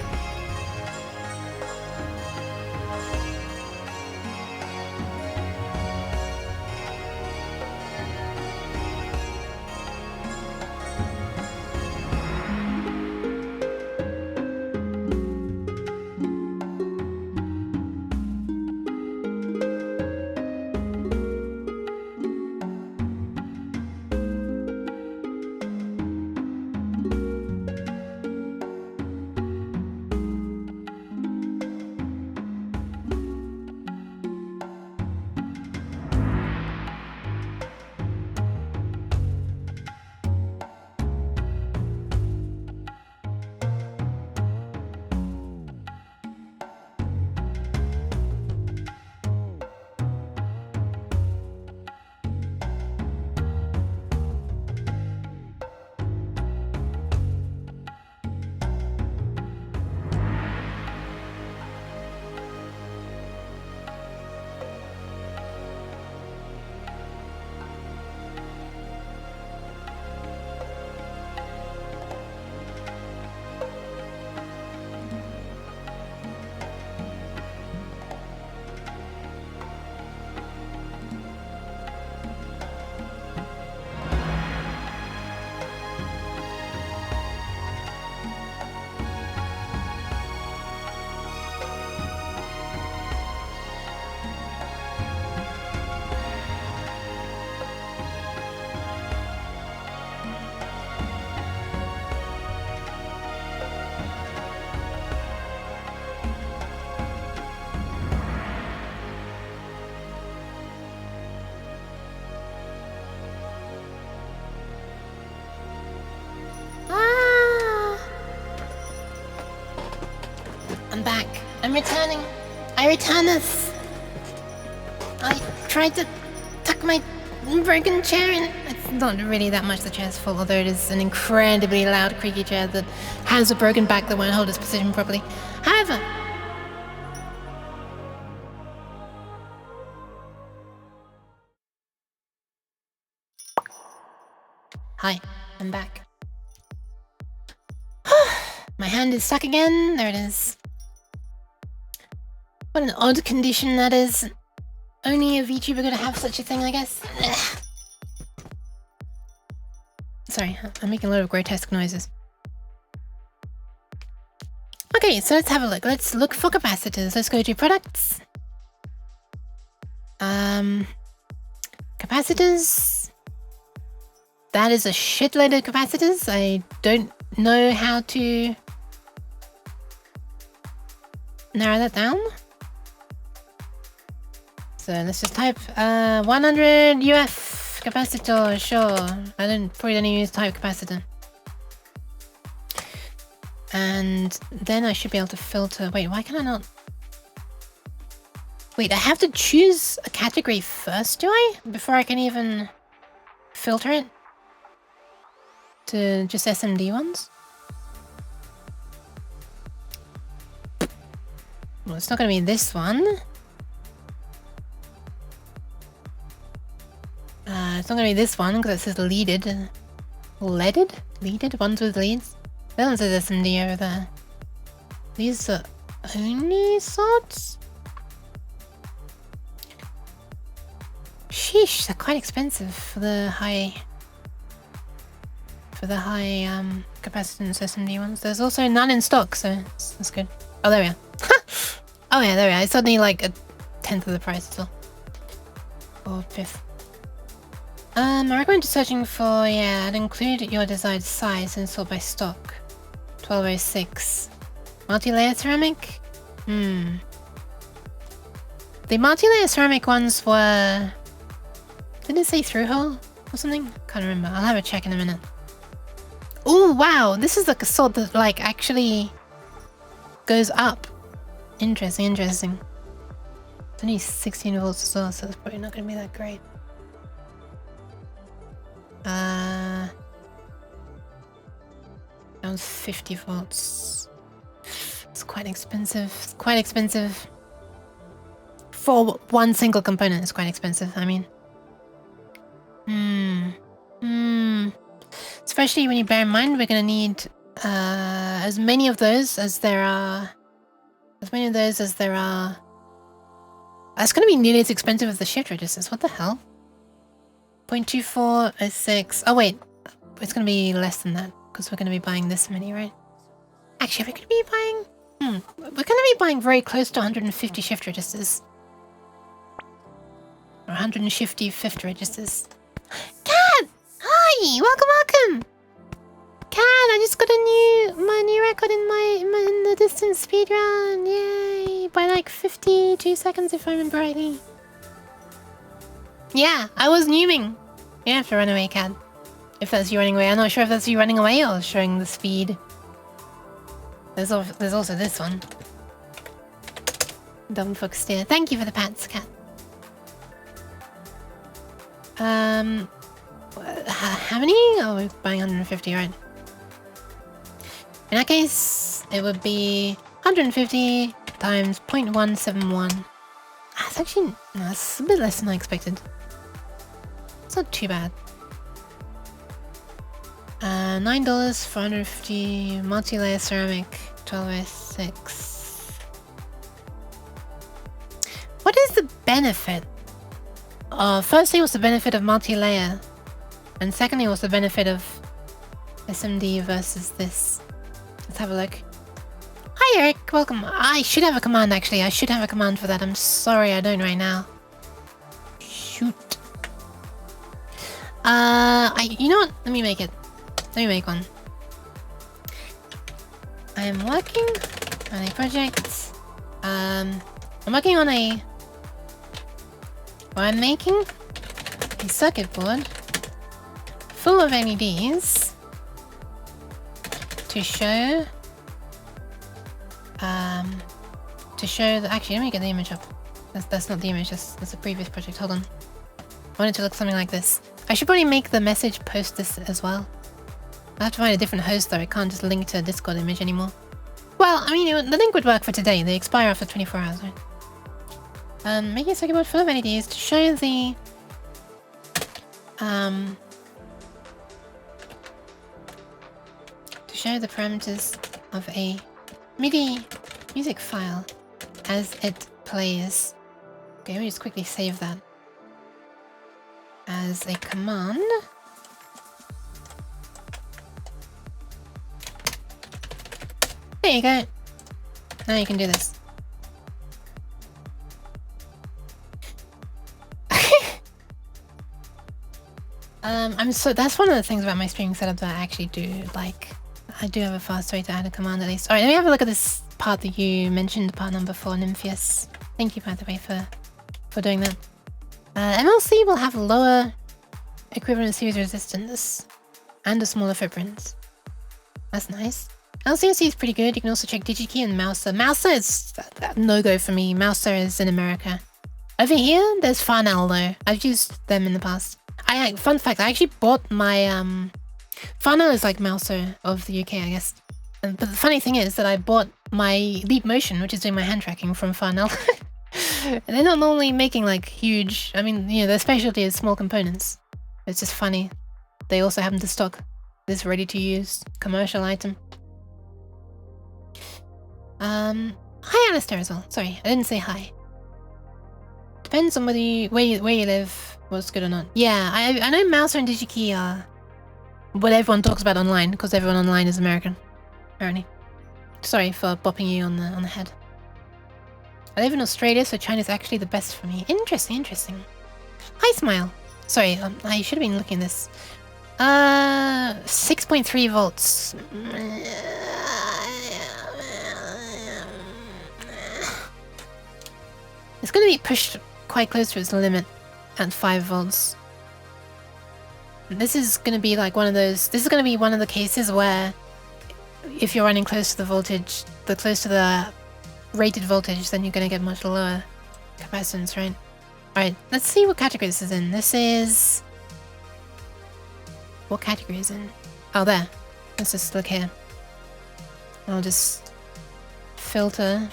I'm back. I'm returning. I returneth. I tried to tuck my broken chair in. It's not really that much the chair's full, although it is an incredibly loud, creaky chair that has a broken back that won't hold its position properly. However, hi, I'm back. My hand is stuck again. There it is. What an odd condition that is. Only a VTuber could have such a thing, I guess. Sorry, I'm making a lot of grotesque noises. Okay, so let's have a look. Let's look for capacitors. Let's go to products. Capacitors. That is a shitload of capacitors. I don't know how to narrow that down. So let's just type 100 UF capacitor, sure. I probably don't use type capacitor. And then I should be able to filter. Wait, why can I not? Wait, I have to choose a category first, do I? Before I can even filter it to just SMD ones? Well, it's not going to be this one. It's not going to be this one because it says leaded. Leaded? Leaded? Ones with leads? That one says SMD over there. These are only sorts? Sheesh, they're quite expensive for the high capacitance SMD ones. There's also none in stock, so that's good. Oh, there we are. Oh yeah, there we are. It's suddenly like a tenth of the price as well. Or fifth. I recommend searching for, yeah, I'd include your desired size and sort by stock. 1206. Multi-layer ceramic? The multi-layer ceramic ones were... Did it say through hole or something? Can't remember. I'll have a check in a minute. Oh wow, this is like a sort that like actually goes up. Interesting, interesting. It's only 16 volts as well, so it's probably not going to be that great. Around 50 volts. It's quite expensive. It's quite expensive. For one single component, it's quite expensive, I mean. Especially when you bear in mind we're going to need as many of those as there are. As many of those as there are. That's going to be nearly as expensive as the shift registers. What the hell? 0.2406. Oh wait, it's going to be less than that because we're going to be buying this many, right? Actually, we're going to be buying... We're going to be buying very close to 150 shift registers. Or 150 fifth registers. Cat! Hi! Welcome! Cat, I just got my new record in the distance speedrun. Yay! By like 52 seconds if I remember rightly. Yeah, I was nooming. You have to run away, Cat. If that's you running away. I'm not sure if that's you running away or showing the speed. There's also this one. Double fox steer. Thank you for the pats, Cat. How many? Oh, we're buying 150, right? In that case, it would be 150 times 0.171. That's actually... No, that's a bit less than I expected. It's not too bad. $9 for 150 multi-layer ceramic 1206. What is the benefit? Firstly, what's the benefit of multi-layer? And secondly, what's the benefit of SMD versus this? Let's have a look. Hi Eric, welcome. I should have a command actually. I should have a command for that. I'm sorry I don't right now. Shoot. You know what? Let me make it. Let me make one. I am working on a project. I'm working on a... Or I'm making a circuit board full of LEDs to show to show the... Actually, let me get the image up. That's not the image, that's a previous project. Hold on. I want it to look something like this. I should probably make the message post this as well. I have to find a different host though. I can't just link to a Discord image anymore. Well, I mean, the link would work for today. They expire after 24 hours, right? Making a circuit board full of LEDs to show the... to show the parameters of a MIDI music file as it plays. Okay, let me just quickly save that as a command. There you go. Now you can do this. That's one of the things about my streaming setup that I actually do like. I do have a fast way to add a command at least. Alright, let me have a look at this part that you mentioned, part number 4, Nympheus. Thank you, by the way, for doing that. MLC will have lower equivalent series resistance and a smaller footprint. That's nice. LCOC is pretty good. You can also check DigiKey and Mouser. Mouser is a no-go for me. Mouser is in America. Over here, there's Farnell though. I've used them in the past. Fun fact, I actually bought my Farnell is like Mouser of the UK, I guess. But the funny thing is that I bought my Leap Motion, which is doing my hand tracking, from Farnell. And they're not normally making like huge, I mean, you know, their specialty is small components. It's just funny. They also happen to stock this ready-to-use commercial item. Hi Alistair as well. Sorry, I didn't say hi. Depends on whether where you live, what's good or not. Yeah, I know Mouser and DigiKey are what everyone talks about online, because everyone online is American, apparently. Sorry for bopping you on the head. I live in Australia, so China's actually the best for me. Interesting, interesting. Hi, Smile. Sorry, I should have been looking at this. 6.3 volts. It's going to be pushed quite close to its limit at 5 volts. This is going to be like one of those... This is going to be one of the cases where if you're running close to the voltage, close to the rated voltage, then you're going to get much lower capacitance, right? Alright, let's see what category this is in. This is... What category is in? Oh, there. Let's just look here. I'll just filter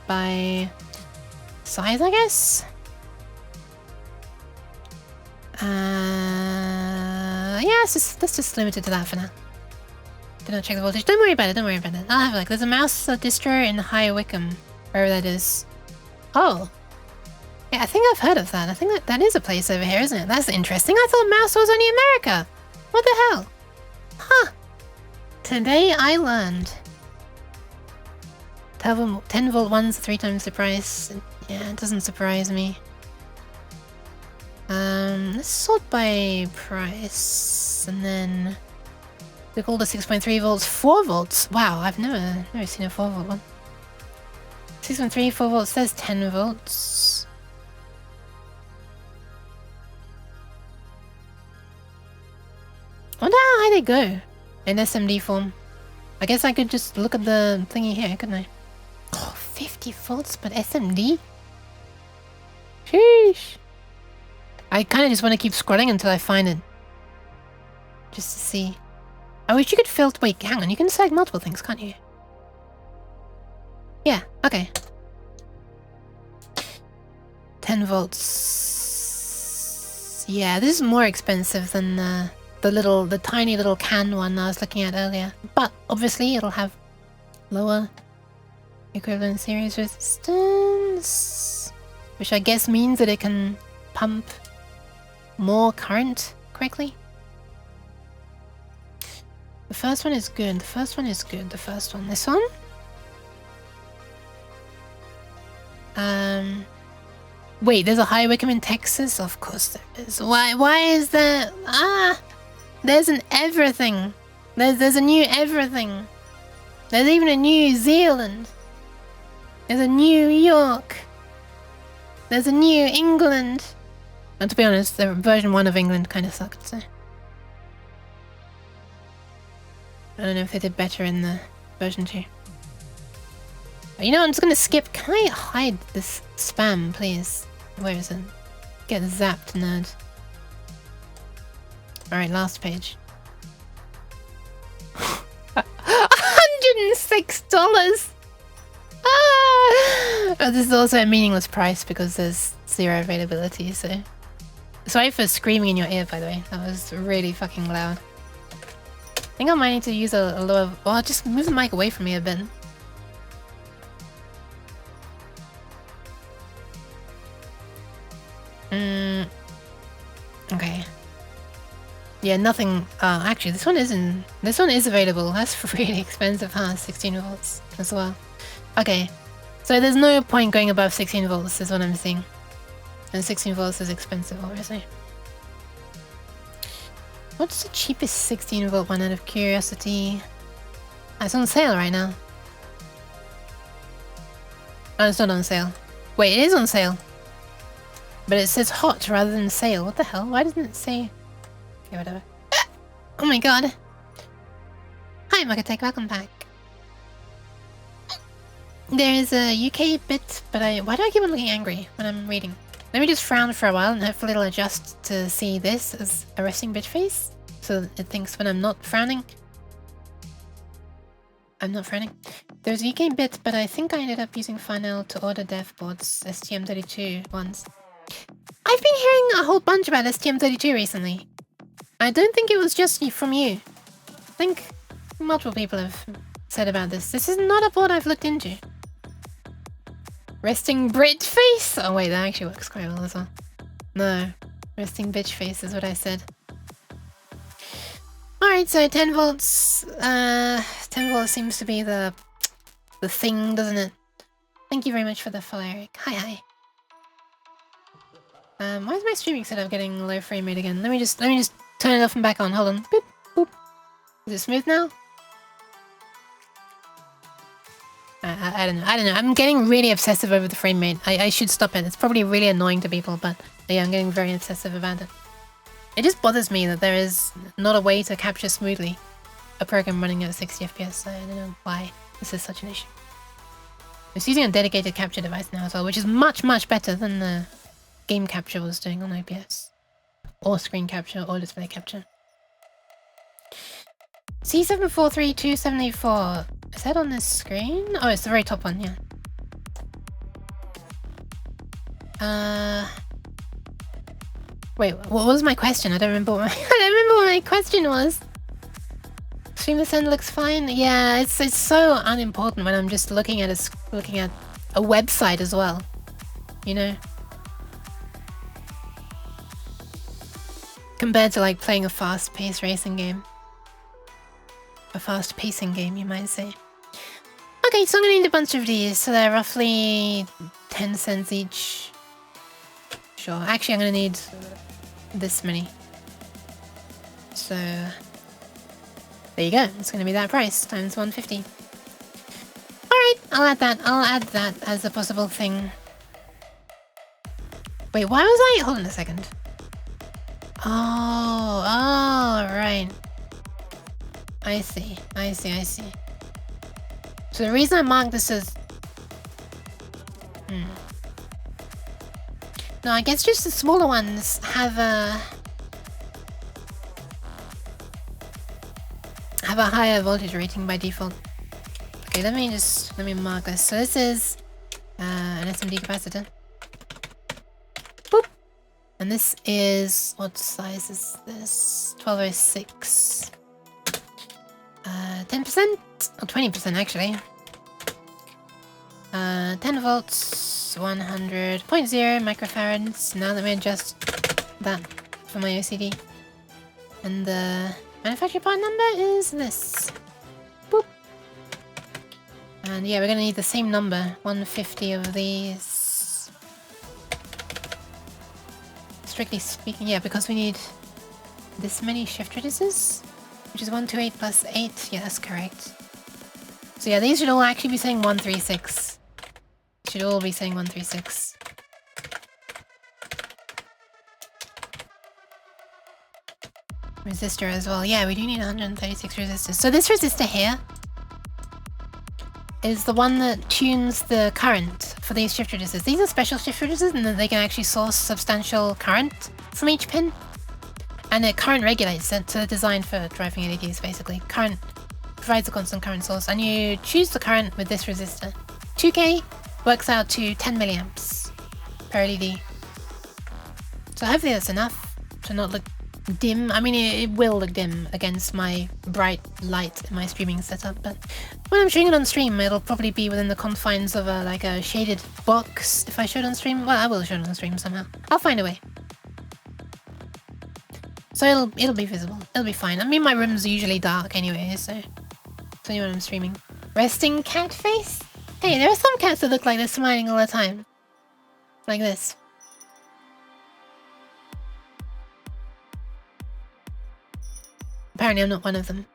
by size, I guess? Yeah, let's just limit it to that for now. Did not check the voltage. Don't worry about it, don't worry about it. I'll have a look. There's a mouse distro in High Wycombe, wherever that is. Oh. Yeah, I think I've heard of that. I think that is a place over here, isn't it? That's interesting. I thought mouse was only America. What the hell? Huh. Today I learned. 10 volt ones, 3 times the price. Yeah, it doesn't surprise me. Let's sort by price, and then look all the 6.3 volts, 4 volts. Wow, I've never seen a 4 volt one. 6.3, 4 volts. There's 10 volts. I wonder how high they go in SMD form. I guess I could just look at the thingy here, couldn't I? Oh, 50 volts, but SMD? Sheesh. I kind of just want to keep scrolling until I find it. Just to see. I wish you could filter... Wait, hang on. You can select multiple things, can't you? Yeah, okay. 10 volts. Yeah, this is more expensive than the tiny little can one I was looking at earlier. But obviously it'll have lower equivalent series resistance, which I guess means that it can pump more current correctly. The first one is good. The first one is good. The first one. This one? Wait, there's a High Wycombe in Texas? Of course there is. Why is there... There's an everything. There's a new everything. There's even a New Zealand. There's a New York. There's a New England. And to be honest, the version 1 of England kind of sucked, so... I don't know if they did better in the version 2. You know, I'm just gonna skip. Can I hide this spam, please? Where is it? Get zapped, nerd. Alright, last page. $106! Ah! Oh, this is also a meaningless price because there's 0 availability, so... Sorry for screaming in your ear, by the way. That was really fucking loud. I think I might need to use a lower... Well, just move the mic away from me a bit. Okay. Yeah, nothing. Actually, this one isn't. This one is available. That's really expensive, huh? 16 volts as well. Okay, so there's no point going above 16 volts, is what I'm seeing. And 16 volts is expensive, obviously. What's the cheapest 16 volt one out of curiosity? Oh, it's on sale right now. Oh, it's not on sale. Wait, it is on sale. But it says hot rather than sale. What the hell? Why doesn't it say... Okay, whatever. Oh my god. Hi, Mugatech, welcome back. There is a UK bit, but why do I keep on looking angry when I'm reading? Let me just frown for a while and hopefully it'll adjust to see this as a resting bitch face. So it thinks when I'm not frowning. I'm not frowning. There's a UK bit, but I think I ended up using Final to order dev boards, STM32 ones. I've been hearing a whole bunch about STM32 recently. I don't think it was just from you. I think multiple people have said about this. This is not a board I've looked into. Resting Brit face? Oh wait, that actually works quite well as well. No, resting bitch face is what I said. Alright, so 10 volts. 10 volts seems to be the thing, doesn't it? Thank you very much for the follow, Eric. Hi. Why is my streaming setup getting low frame rate again? Let me just turn it off and back on. Hold on. Boop, boop. Is it smooth now? I don't know. I'm getting really obsessive over the frame rate. I should stop it. It's probably really annoying to people, but yeah, I'm getting very obsessive about it. It just bothers me that there is not a way to capture smoothly a program running at 60 FPS. So I don't know why this is such an issue. It's using a dedicated capture device now as well, which is much better than the game capture was doing on OBS. Or screen capture, or display capture. C743274. Is that on this screen? Oh, it's the very top one, yeah. Wait, what was my question? I don't remember what my question was. Stream Ascend looks fine. Yeah, it's so unimportant when I'm just looking at a website as well. You know? Compared to like playing a fast-paced racing game. A fast-pacing game, you might say. Okay, so I'm gonna need a bunch of these. So they're roughly 10 cents each. Sure. Actually, I'm gonna need this many. So there you go. It's gonna be that price times 150. Alright, I'll add that as a possible thing. Wait, why was I... Hold on a second. Oh, right. I see. So the reason I marked this as... No, I guess just the smaller ones have a higher voltage rating by default. Okay, let me mark this. So this is an SMD capacitor. Boop. And this is, what size is this? 1206. 10% or 20% actually. 10 volts, 100.0 microfarads. Now let me adjust that for my OCD. And the manufacturer part number is this. Boop. And yeah, we're gonna need the same number, 150 of these. Strictly speaking, yeah, because we need this many shift registers. Which is 128 plus 8. Yeah, that's correct. So yeah, these should all actually be saying 136. Should all be saying 136. Resistor as well. Yeah, we do need 136 resistors. So this resistor here is the one that tunes the current for these shift registers. These are special shift registers and then they can actually source substantial current from each pin. And it current regulates it, so they're designed for driving LEDs basically. Current provides a constant current source and you choose the current with this resistor. 2K works out to 10 milliamps per LED. So hopefully that's enough to not look dim. I mean, it will look dim against my bright light in my streaming setup, but when I'm showing it on stream, it'll probably be within the confines of like a shaded box if I show it on stream. Well, I will show it on stream somehow. I'll find a way. So it'll be visible. It'll be fine. I mean, my room's usually dark anyway, so it's only when I'm streaming. Resting cat face? Hey, there are some cats that look like they're smiling all the time. Like this. Apparently I'm not one of them.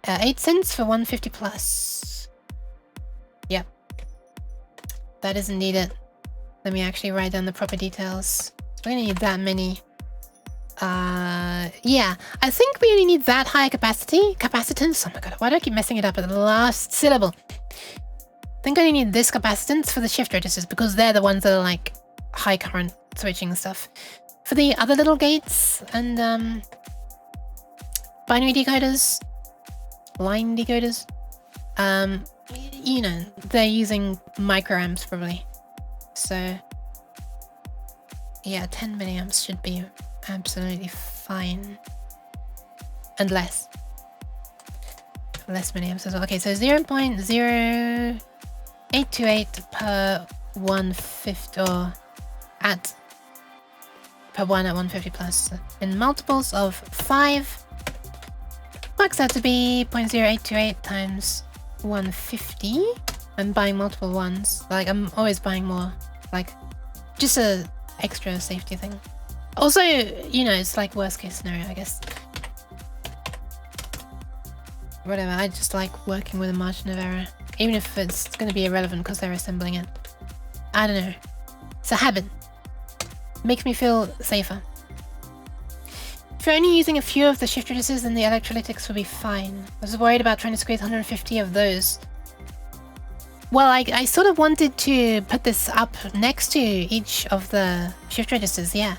8 cents for 150 plus. Yep. That is indeed it. Let me actually write down the proper details. We're gonna need that many. Yeah. I think we only need that high capacitance. Oh my god, why do I keep messing it up at the last syllable? I think I only need this capacitance for the shift registers because they're the ones that are like high current switching stuff. For the other little gates and binary decoders, line decoders, you know, they're using microamps probably. So yeah, 10 milliamps should be absolutely fine. And less milliamps as well. Okay, so 0.0828 per 150 or per 1 at 150 plus in multiples of 5 works out to be 0.0828 times 150. I'm buying multiple ones. Like, I'm always buying more. Like, just a extra safety thing. Also, you know, it's like worst case scenario, I guess. Whatever, I just like working with a margin of error. Even if it's going to be irrelevant because they're assembling it. I don't know. It's a habit. It makes me feel safer. If you're only using a few of the shift registers, then the electrolytics will be fine. I was worried about trying to squeeze 150 of those. Well, I sort of wanted to put this up next to each of the shift registers, yeah.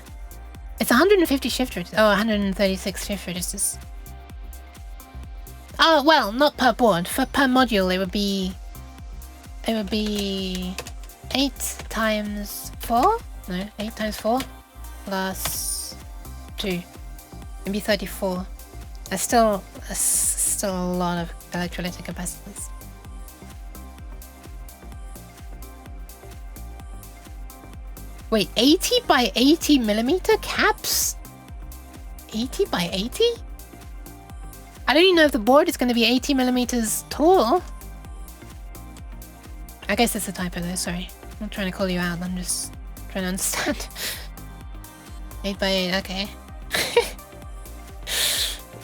It's 150 shift registers. Oh, 136 shift registers. Oh, well, not per board. Per module, it would be 8 times 4? No, 8 times 4 plus 2. Maybe 34. That's still a lot of electrolytic capacitance. Wait, 80 by 80 millimeter caps? 80 by 80? I don't even know if the board is going to be 80 millimeters tall. I guess it's a typo though, sorry. I'm not trying to call you out, I'm just trying to understand. 8 by 8, okay.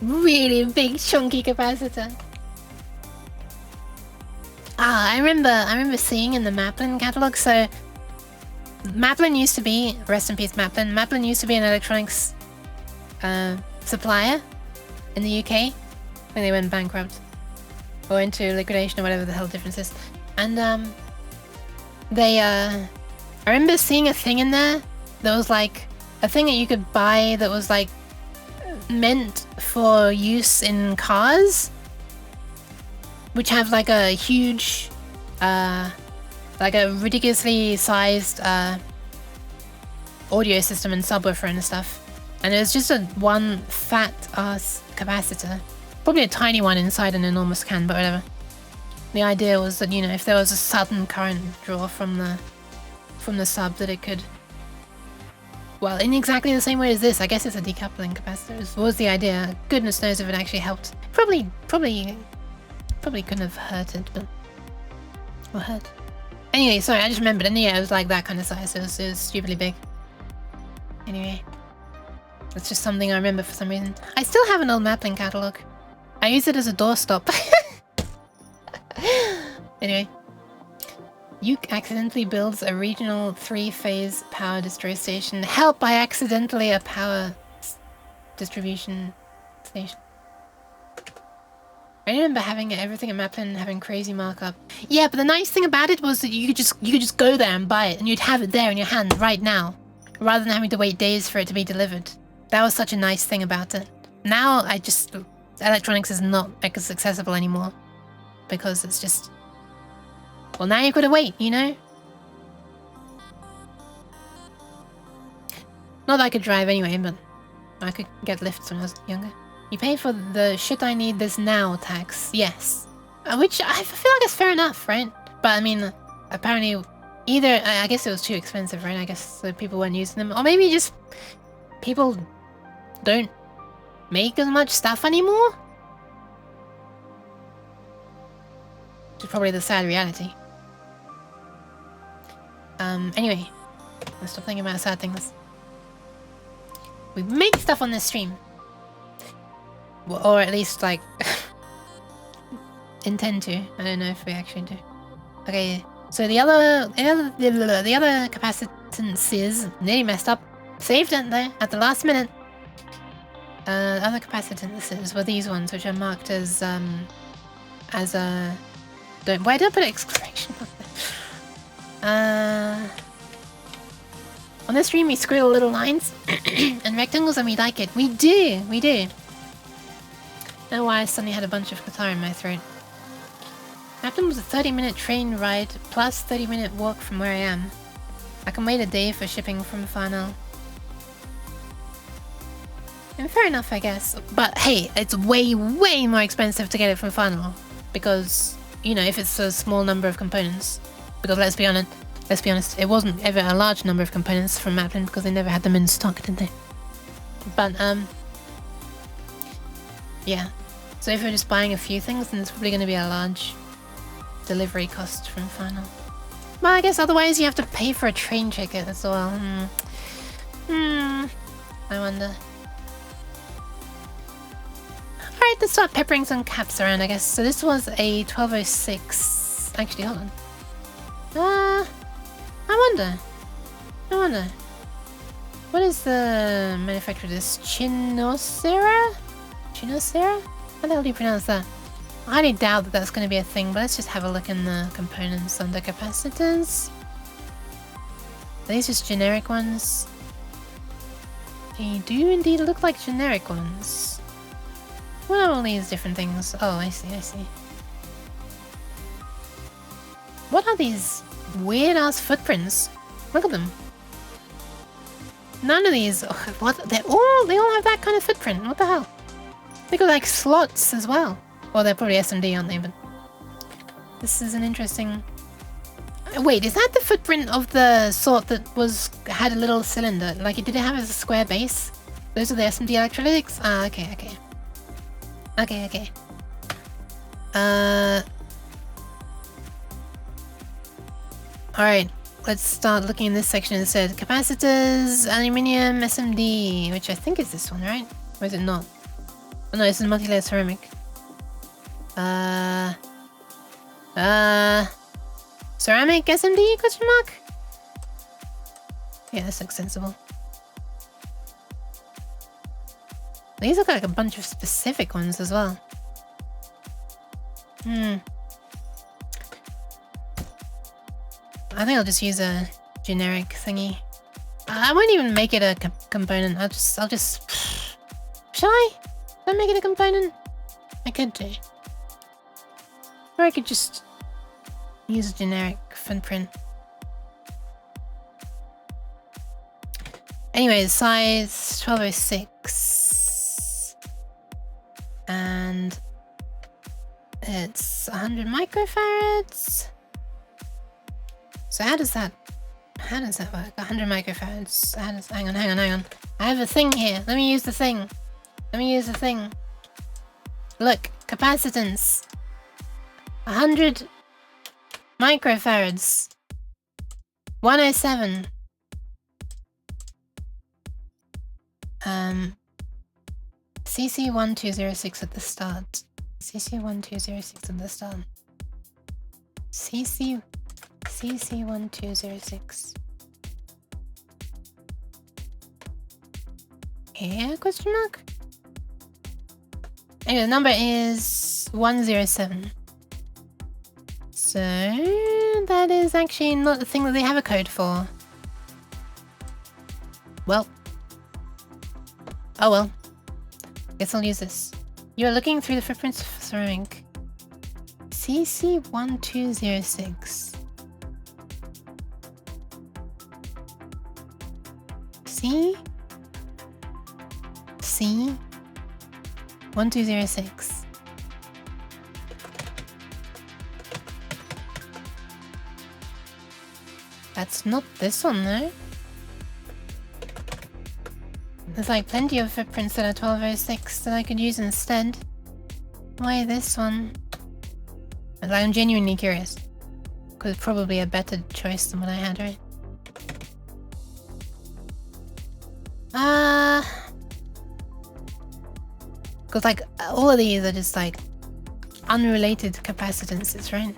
Really big chunky capacitor. Ah, I remember seeing in the Maplin catalog. So Maplin used to be, rest in peace Maplin. Maplin used to be an electronics supplier in the UK when they went bankrupt or into liquidation or whatever the hell the difference is. And I remember seeing a thing in there that was like a thing that you could buy that was like meant for use in cars, which have like a huge like a ridiculously sized audio system and subwoofer and stuff, and it was just a one fat ass capacitor, probably a tiny one inside an enormous can, but whatever. The idea was that, you know, if there was a sudden current draw from the sub, that it could, well, in exactly the same way as this. I guess it's a decoupling capacitor was the idea. Goodness knows if it actually helped. Probably couldn't have hurt it, but or hurt. Anyway, sorry, I just remembered. And yeah, it was like that kind of size. It was stupidly big. Anyway, that's just something I remember for some reason. I still have an old Maplin catalog. I use it as a doorstop. Anyway. Uke accidentally builds a regional 3-phase power destroy station. Help, I accidentally a power distribution station. I remember having everything in Maplin having crazy markup. Yeah, but the nice thing about it was that you could just go there and buy it, and you'd have it there in your hand right now, rather than having to wait days for it to be delivered. That was such a nice thing about it. Now electronics is not as accessible anymore, because it's just, well, now you've got to wait, you know? Not that I could drive anyway, but I could get lifts when I was younger. You pay for the shit I need this now tax, yes. Which I feel like it's fair enough, right? But I mean, apparently either, I guess it was too expensive, right? I guess the people weren't using them. Or maybe just people don't make as much stuff anymore? Which is probably the sad reality. Anyway, let's stop thinking about sad things. We make stuff on this stream. Well, or at least, like, intend to. I don't know if we actually do. Okay, so the other capacitances nearly messed up. Saved it there at the last minute. Other capacitances were these ones, which are marked as a... Why did I put an exclamation on on this stream we scribble little lines and rectangles and we like it. We do! We do! I don't know why I suddenly had a bunch of guitar in my throat. Maplin was a 30-minute train ride plus 30-minute walk from where I am. I can wait a day for shipping from Farnell. And fair enough, I guess. But hey, it's way, way more expensive to get it from Farnell. Because, you know, if it's a small number of components. Because let's be honest, it wasn't ever a large number of components from Maplin because they never had them in stock, did they? But, yeah. So if you're just buying a few things, then it's probably going to be a large delivery cost from Farnell. Well, I guess otherwise you have to pay for a train ticket as well. I wonder. Alright, let's start peppering some caps around, I guess. So this was a 1206. Actually, hold on. I wonder. What is the manufacturer of this? Chinosera? Chinosera? How the hell do you pronounce that? I highly doubt that that's going to be a thing, but let's just have a look in the components under capacitors. Are these just generic ones? They do indeed look like generic ones. What are all these different things? Oh, I see. What are these weird-ass footprints? Look at them. None of these... what? They all have that kind of footprint. What the hell? They got like slots as well. Well, they're probably SMD, aren't they? But this is an interesting... Wait, is that the footprint of the sort that had a little cylinder? Like, did it have a square base? Those are the SMD electrolytics? Ah, okay. Okay. Alright, let's start looking in this section instead. Capacitors, aluminium, SMD, which I think is this one, right? Or is it not? Oh no, this is multi-layer ceramic. Ceramic SMD, question mark? Yeah, this looks sensible. These look like a bunch of specific ones as well. I think I'll just use a generic thingy. I won't even make it a component. I'll just... Shall I? Should I make it a component? I could do. Or I could just use a generic footprint. Anyways, size 1206. And it's 100 microfarads. So how does that work? 100 microfarads. Hang on. I have a thing here. Let me use the thing. Look, capacitance. 100 microfarads. 107. CC1206 at the start. CC1206 at the start. CC1206. Here? Question mark? Anyway, the number is 107. So that is actually not the thing that they have a code for. Well. Oh well. Guess I'll use this. You are looking through the footprints of throwing. CC1206. C 1206. That's not this one though. There's like plenty of footprints that are 1206 that I could use instead. Why this one? I'm genuinely curious. Because it's probably a better choice than what I had, right? Because like all of these are just like unrelated capacitances, right?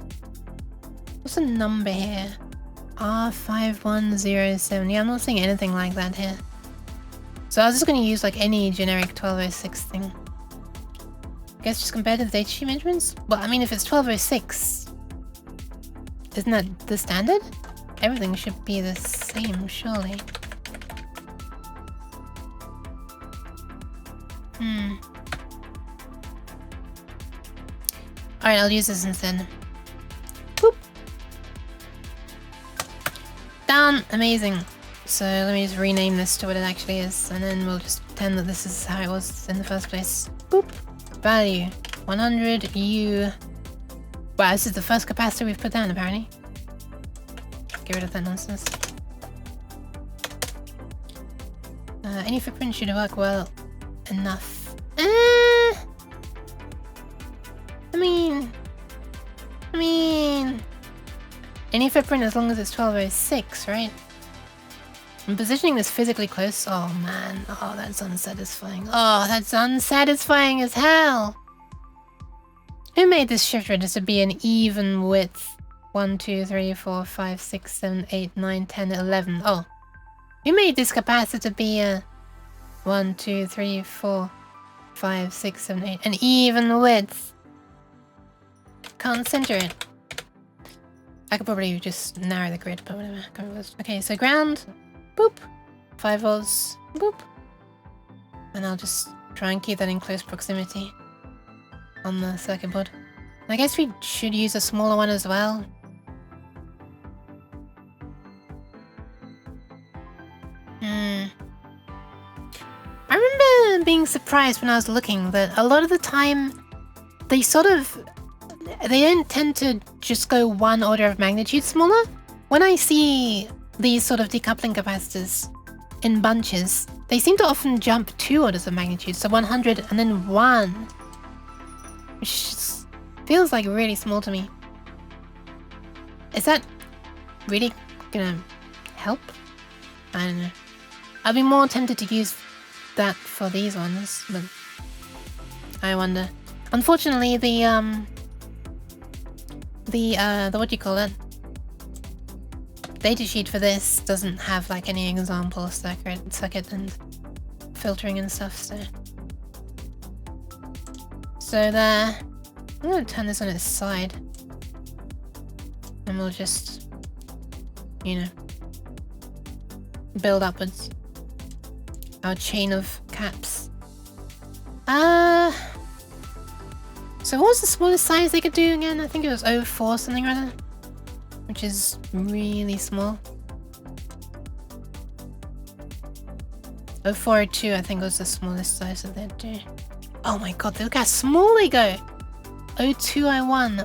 What's the number here? R5107. Yeah, I'm not seeing anything like that here. So I was just going to use like any generic 1206 thing. I guess just compared to the datasheet measurements? Well, I mean, if it's 1206, isn't that the standard? Everything should be the same, surely. Alright, I'll use this instead. Boop! Done! Amazing. So let me just rename this to what it actually is, and then we'll just pretend that this is how it was in the first place. Boop! Value 100 U. Wow, this is the first capacitor we've put down apparently. Get rid of that nonsense. Any footprint should work well enough. I mean, any footprint as long as it's 1206, right? I'm positioning this physically close. Oh man, oh that's unsatisfying. Oh, that's unsatisfying as hell. Who made this shift register be an even width? 1, 2, 3, 4, 5, 6, 7, 8, 9, 10, 11. Oh, who made this capacitor be a 1, 2, 3, 4, 5, 6, 7, 8? An even width. Can't center it. I could probably just narrow the grid, but whatever. Okay, so ground. Boop. 5 volts. Boop. And I'll just try and keep that in close proximity on the circuit board. I guess we should use a smaller one as well. I remember being surprised when I was looking that a lot of the time they don't tend to just go one order of magnitude smaller. When I see these sort of decoupling capacitors in bunches, they seem to often jump 2 orders of magnitude, so 100 and then 1. Which just feels like really small to me. Is that really gonna help? I don't know. I'd be more tempted to use that for these ones, but I wonder. Unfortunately, the what do you call it? Datasheet for this doesn't have like any example circuit and filtering and stuff, so there. I'm gonna turn this on its side, and we'll just, you know, build upwards our chain of caps. So what was the smallest size they could do again? I think it was 04 something or other, which is really small. 0402 I think was the smallest size that they'd do. Oh my god, look how small they go! 0201,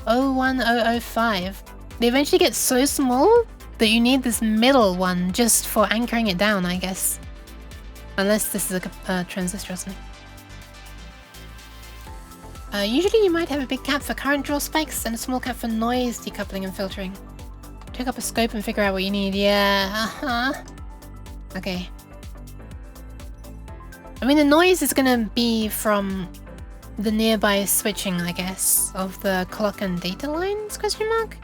01005. They eventually get so small that you need this middle one just for anchoring it down, I guess. Unless this is a transistor or something. Usually you might have a big cap for current draw spikes and a small cap for noise decoupling and filtering. Pick up a scope and figure out what you need. Yeah, Okay. I mean, the noise is gonna be from the nearby switching, I guess, of the clock and data lines, question mark?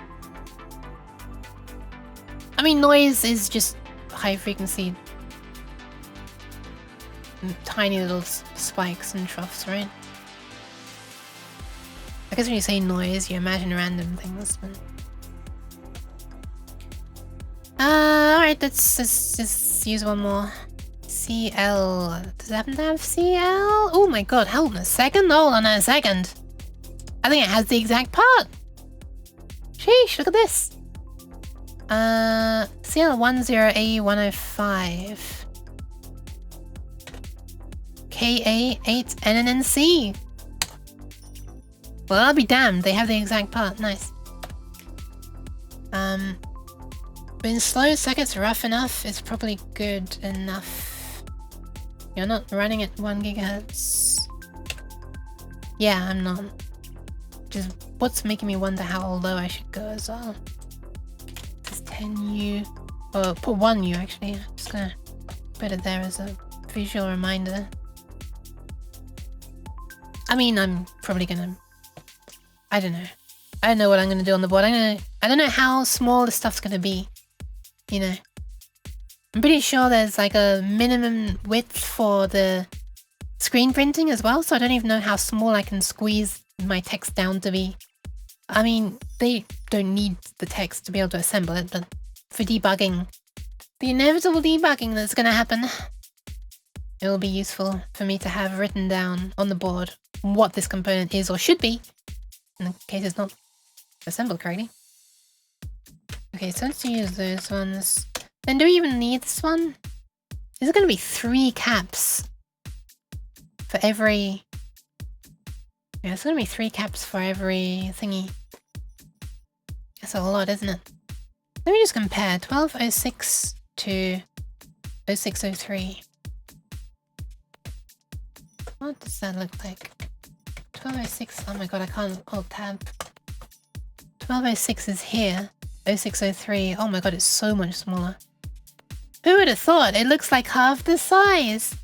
I mean, noise is just high frequency, tiny little spikes and troughs, right? I guess when you say noise, you imagine random things. But... alright, let's just use one more. CL. Does it happen to have CL? Oh my god, hold on a second. Hold on a second. I think it has the exact part. Sheesh, look at this. CL10A105. KA8NNNC. Well, I'll be damned. They have the exact part. Nice. When slow circuits rough enough, it's probably good enough. You're not running at 1 GHz. Yeah, I'm not. Just what's making me wonder how low I should go as well. This is 10U. Oh, put 1U actually. I'm just gonna put it there as a visual reminder. I mean, I'm probably gonna... I don't know. I don't know what I'm gonna do on the board. I don't know how small this stuff's gonna be. You know. I'm pretty sure there's like a minimum width for the screen printing as well, so I don't even know how small I can squeeze my text down to be. I mean, they don't need the text to be able to assemble it, but for debugging, the inevitable debugging that's gonna happen, it will be useful for me to have written down on the board what this component is or should be, in case it's not assembled correctly. Okay, so let's use those ones. Then do we even need this one? Is it going to be 3 caps for every... Yeah, it's going to be 3 caps for every thingy. That's a lot, isn't it? Let me just compare 1206 to 0603. What does that look like? 1206, oh my god, I can't alt tab. 1206 is here. 0603, oh my god, it's so much smaller. Who would have thought? It looks like half the size.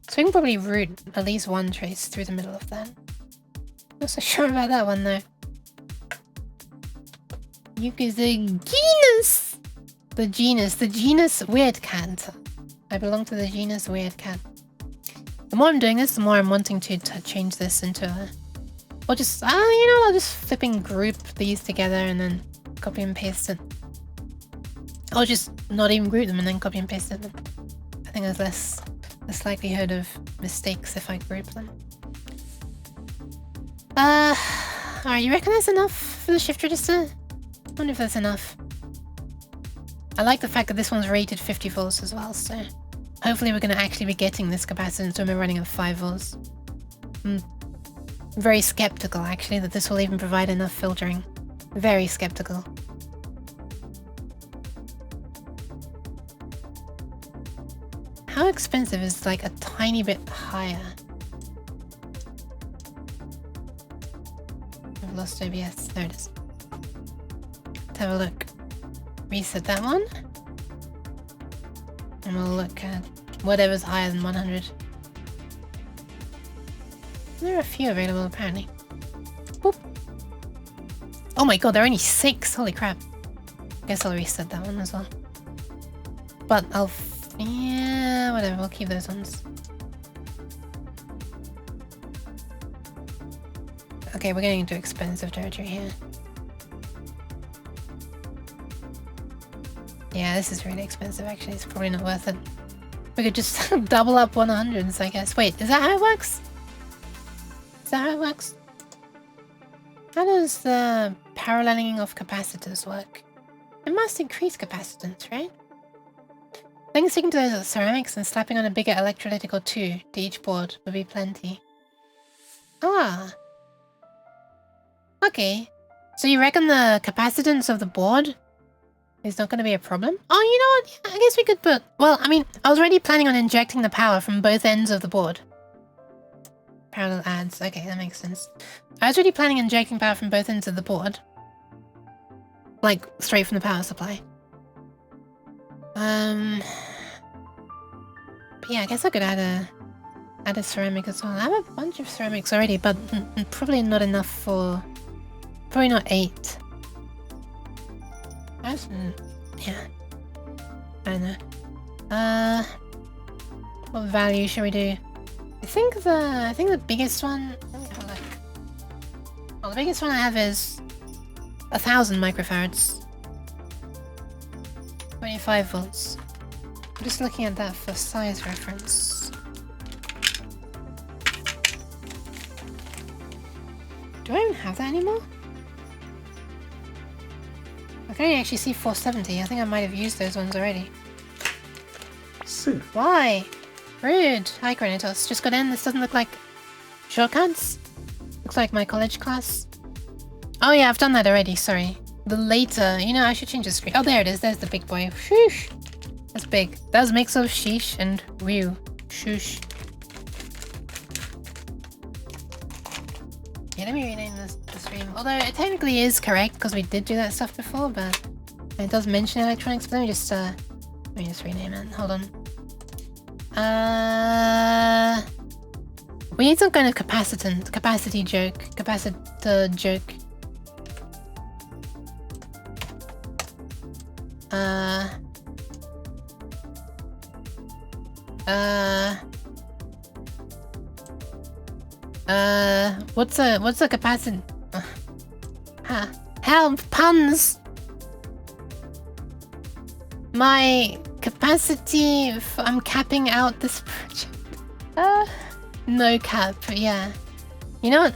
So we can probably route at least one trace through the middle of that. Not so sure about that one though. You is the genus! The genus Weird Cat. I belong to the genus Weird Cat. The more I'm doing this, the more I'm wanting to change this into a... Or just, you know, I'll just flipping group these together and then copy and paste it. Or just not even group them and then copy and paste it. I think there's less likelihood of mistakes if I group them. Alright, you reckon that's enough for the shift register? I wonder if that's enough. I like the fact that this one's rated 50 volts as well, so... Hopefully we're going to actually be getting this capacitance when we're running at 5 volts. I'm very skeptical, actually, that this will even provide enough filtering. Very skeptical. How expensive is, like, a tiny bit higher? I've lost OBS. There it is. Let's have a look. Reset that one. And we'll look at whatever's higher than 100. There are a few available, apparently. Boop. Oh my god, there are only 6! Holy crap. Guess I'll reset that one as well. But yeah, whatever, we'll keep those ones. Okay, we're getting into expensive territory here. Yeah, this is really expensive actually, it's probably not worth it. We could just double up 100s, I guess. Wait, is that how it works? Is that how it works? How does the paralleling of capacitors work? It must increase capacitance, right? I think sticking to those ceramics and slapping on a bigger electrolytic or 2 to each board would be plenty. Ah. Okay. So you reckon the capacitance of the board is not going to be a problem? Oh, you know what? Yeah, I guess we could put... Well, I mean, I was already planning on injecting the power from both ends of the board. Parallel adds. Okay, that makes sense. I was already planning on injecting power from both ends of the board. Like, straight from the power supply. But yeah, I guess I could add a ceramic as well. I have a bunch of ceramics already, but probably not enough for... Probably not 8. Yeah. I don't know. What value should we do? I think the biggest one. Let me have a look. Well, the biggest one I have is 1000 microfarads. 25 volts. I'm just looking at that for size reference. Do I even have that anymore? I can only actually see 470. I think I might have used those ones already. Sick. Why? Rude. Hi, Granitos. Just got in. This doesn't look like shortcuts. Looks like my college class. Oh yeah, I've done that already. Sorry. The later. You know, I should change the screen. Oh, there it is. There's the big boy. Shoosh. That's big. That was a mix of sheesh and whew. Shoosh. Yeah, let me rename the stream. Although it technically is correct because we did do that stuff before, but it does mention electronics. But let me just rename it. Hold on. We need some kind of capacity joke. Capacitor joke. What's a capacity? Help, puns! My capacity, I'm capping out this project. No cap, yeah. You know what?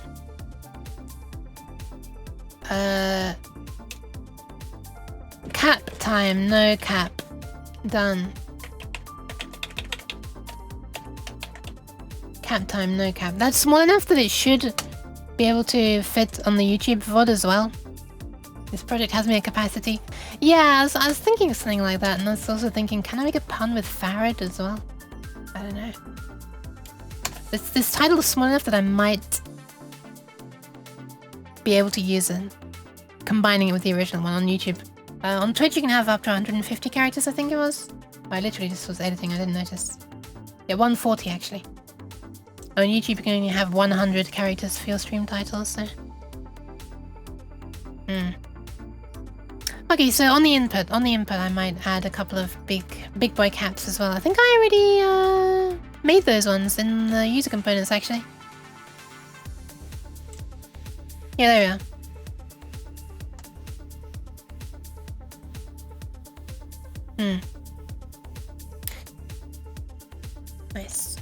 Cap time, no cap. Done. Cap time, no cap. That's small enough that it should be able to fit on the YouTube VOD as well. This project has me a capacity. Yeah, I was thinking something like that, and I was also thinking, can I make a pun with Farad as well? I don't know. This title is small enough that I might be able to use it, combining it with the original one on YouTube. On Twitch you can have up to 150 characters, I think it was. I literally just was editing, I didn't notice. Yeah, 140 actually. On YouTube you can only have 100 characters for your stream titles, so... Okay, so on the input I might add a couple of big boy caps as well. I think I already made those ones in the user components actually. Yeah, there we are. Nice.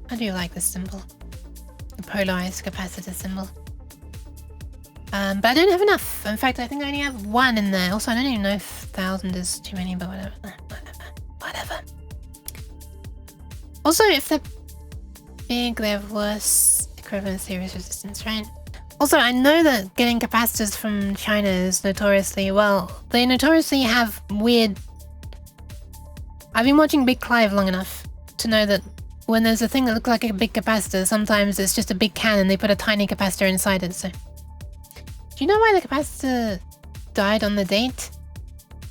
I do like this symbol. The polarized capacitor symbol. But I don't have enough. In fact, I think I only have one in there. Also, I don't even know if 1000 is too many, but whatever. Also, if they're big, they have worse equivalent series resistance, right? Also, I know that getting capacitors from China is notoriously, well, they notoriously have weird... I've been watching Big Clive long enough to know that when there's a thing that looks like a big capacitor, sometimes it's just a big can and they put a tiny capacitor inside it, so... Do you know why the capacitor died on the date?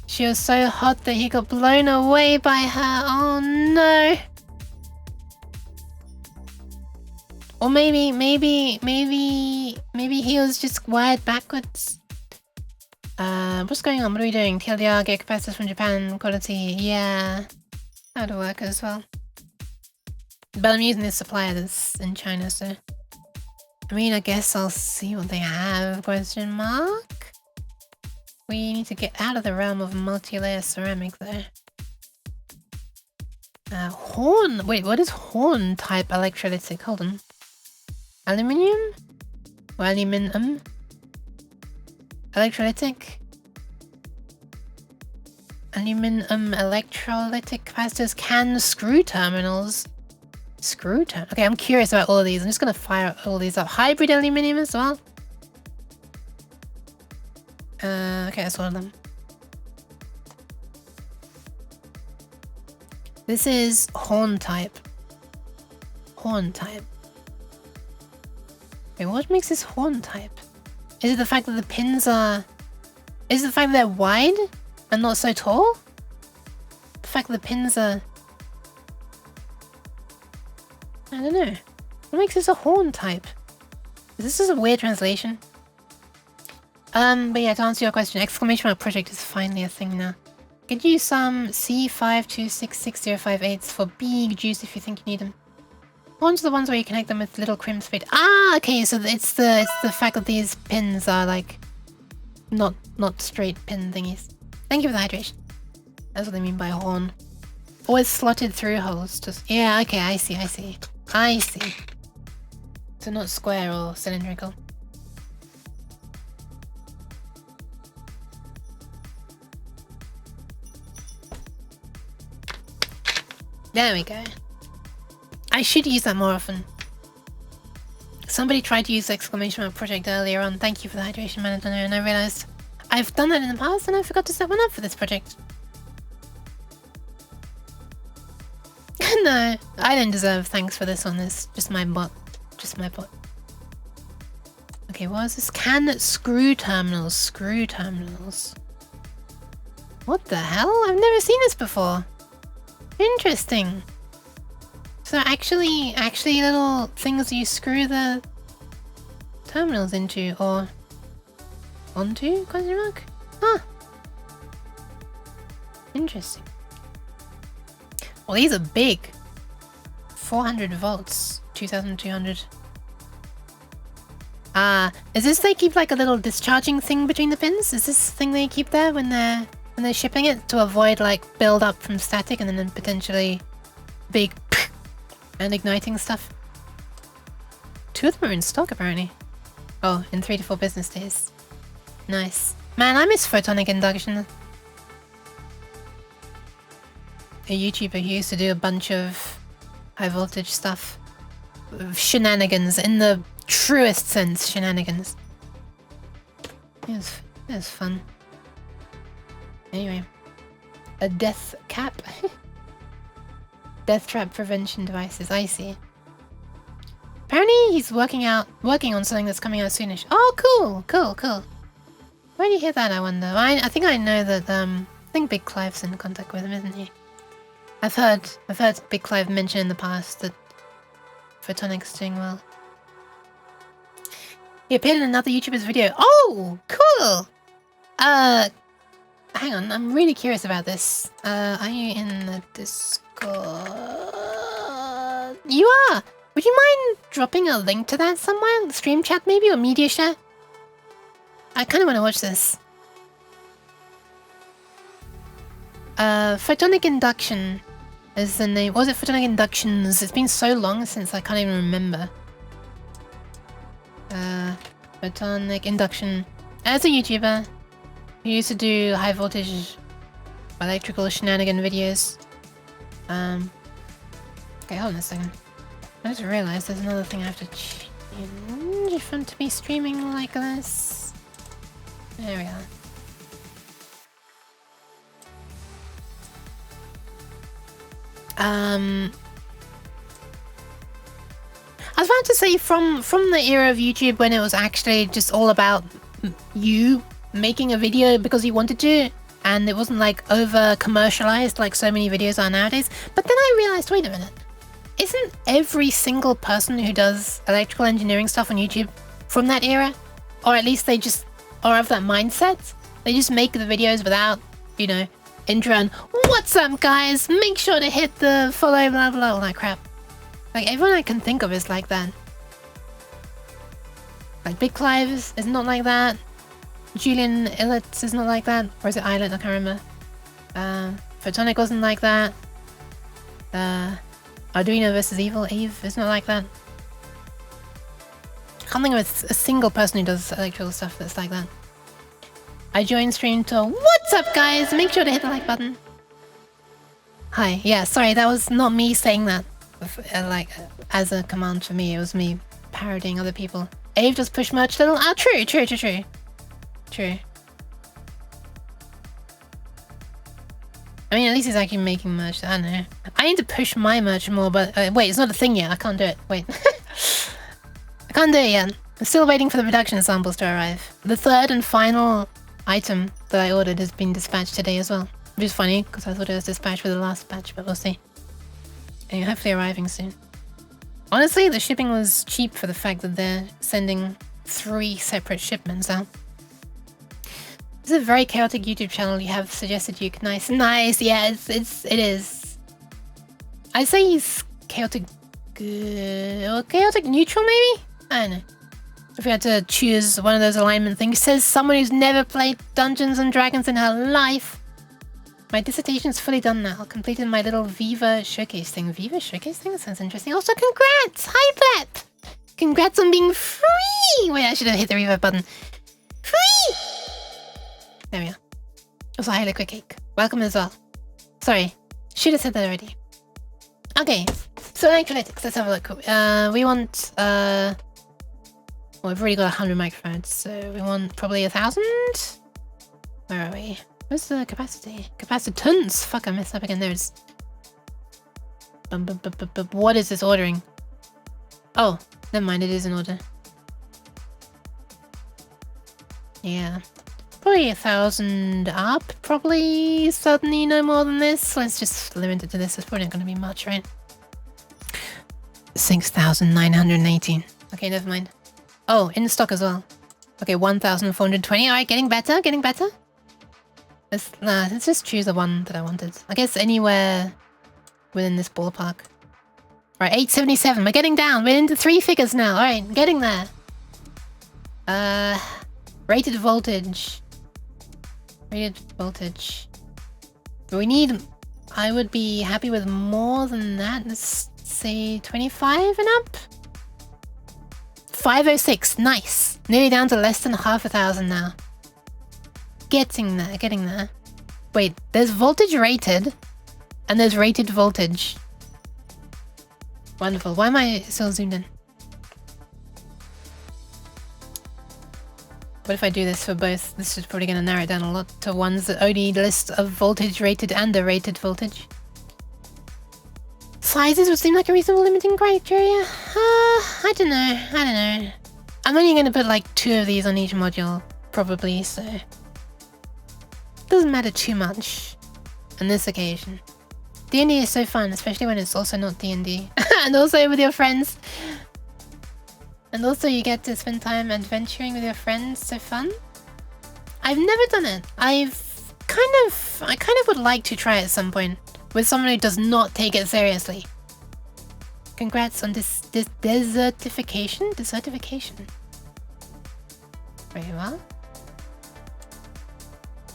She was so hot that he got blown away by her. Oh no. Or maybe he was just wired backwards. What's going on? What are we doing? TLDR, get capacitors from Japan, quality, yeah. That'll work as well. But I'm using this supplier that's in China, so... I mean, I guess I'll see what they have, question mark? We need to get out of the realm of multi-layer ceramic though. Horn, wait, what is horn type electrolytic? Hold on. Aluminium? Or aluminum? Electrolytic? Aluminum electrolytic capacitors, can screw terminals. Screw terminal. Okay, I'm curious about all of these. I'm just gonna fire all these up. Hybrid aluminum as well. Okay, that's one of them. This is horn type. Horn type. Wait, what makes this horn type? Is it the fact that the pins are... Is it the fact that they're wide and not so tall? The fact that the pins are... I don't know. What makes this a horn type? This is a weird translation. But yeah, to answer your question, exclamation mark project is finally a thing now. Could use some C52666058s for big juice if you think you need them. Horns are the ones where you connect them with little crimp speed. Ah, okay, so it's the fact that these pins are like not straight pin thingies. Thank you for the hydration. That's what they mean by horn. Always slotted through holes. Just yeah, okay, I see. So not square or cylindrical. There we go. I should use that more often. Somebody tried to use exclamation mark project earlier on. Thank you for the hydration manager, and I realized I've done that in the past and I forgot to set one up for this project. No, I don't deserve thanks for this one. It's just my bot. Just my bot. Okay, what is this? Can screw terminals. Screw terminals. What the hell? I've never seen this before. Interesting. So actually little things you screw the terminals into or onto? Question mark? Huh. Interesting. Well, these are big. 400 volts. 2200. Is this they keep like a little discharging thing between the pins? Is this the thing they keep there when they're shipping it to avoid like build up from static and then potentially big and igniting stuff? 2 of them are in stock apparently. Oh, in 3 to 4 business days. Nice. Man, I miss photonic induction. A YouTuber who used to do a bunch of high voltage stuff. Shenanigans, in the truest sense, shenanigans. It was fun. Anyway. A death cap? Death trap prevention devices, I see. Apparently he's working on something that's coming out soonish. Oh, cool. Where do you hear that, I wonder? I think I know that, I think Big Clive's in contact with him, isn't he? I've heard Big Clive mention in the past that Photonic's doing well. He appeared in another YouTuber's video. Oh, cool! Hang on, I'm really curious about this. Are you in the Discord? You are! Would you mind dropping a link to that somewhere? Stream chat maybe, or media share? I kind of want to watch this. Photonic induction is the name. Was it Photonic Inductions? It's been so long since I can't even remember. Photonic induction. As a YouTuber who used to do high voltage electrical shenanigan videos. Okay, hold on a second. I just realized there's another thing I have to change if I'm to be streaming like this. There we are. I was about to say from the era of YouTube when it was actually just all about you making a video because you wanted to, and it wasn't like over commercialized like so many videos are nowadays. But then I realized, wait a minute, isn't every single person who does electrical engineering stuff on YouTube from that era? Or at least they just are of that mindset? They just make the videos without, you know, intro and what's up guys, make sure to hit the follow blah blah, all that crap. Like everyone I can think of is like that. Like Big Clive is not like that. Julian Illitz is not like that. Or is it Islet? I can't remember. Photonic wasn't like that. Arduino vs Evil Eve is not like that. Can't think of a single person who does electrical stuff that's like that. I joined stream to what's up guys, make sure to hit the like button. Hi, yeah, sorry, that was not me saying that like as a command for me, it was me parodying other people. Ave does push merch little. Ah, true. I mean, at least he's actually making merch. I don't know. I need to push my merch more, but wait, it's not a thing yet. I can't do it. Wait. I can't do it yet. I'm still waiting for the production samples to arrive. The third and final item that I ordered has been dispatched today as well. Which is funny, because I thought it was dispatched with the last batch, but we'll see. And hopefully arriving soon. Honestly, the shipping was cheap for the fact that they're sending 3 separate shipments out. This is a very chaotic YouTube channel you have suggested, Duke. Nice, nice. Yeah, it is. I'd say he's chaotic good or chaotic neutral, maybe. I don't know. If we had to choose one of those alignment things, says someone who's never played Dungeons and Dragons in her life. My dissertation's fully done now. Completed my little Viva showcase thing. Viva showcase thing? Sounds interesting. Also, congrats! Hi, Plep! Congrats on being free! Wait, I should have hit the reverb button. Free! There we are. Also, hi, Liquid Cake. Welcome as well. Sorry. Should have said that already. Okay. So, electrolytics. Let's have a look. We want, well, we've already got 100 microphones, so we want probably 1,000? Where are we? Where's the capacity? Capacitance! Fuck, I messed up again. There it is. What is this ordering? Oh, never mind. It is in order. Yeah. Probably 1,000 up. Probably certainly no more than this. Let's just limit it to this. It's probably not going to be much, right? 6,918. Okay, never mind. Oh, in stock as well. Okay, 1,420. Alright, getting better, getting better. Let's just choose the one that I wanted. I guess anywhere within this ballpark. Right, 877. We're getting down. We're into 3 figures now. Alright, getting there. Rated voltage. Rated voltage. We need... I would be happy with more than that. Let's say 25 and up. 506. Nice. Nearly down to less than 1,000 now. Getting there, getting there. Wait, there's voltage rated, and there's rated voltage. Wonderful. Why am I still zoomed in? What if I do this for both? This is probably going to narrow it down a lot to ones that only list a voltage rated and a rated voltage. Sizes would seem like a reasonable limiting criteria. I don't know. I'm only going to put like 2 of these on each module, probably, so... Doesn't matter too much on this occasion. D&D is so fun, especially when it's also not D&D. And also with your friends. And also you get to spend time adventuring with your friends, so fun. I've never done it. I kind of would like to try it at some point. With someone who does not take it seriously. Congrats on this desertification? Desertification. Very well.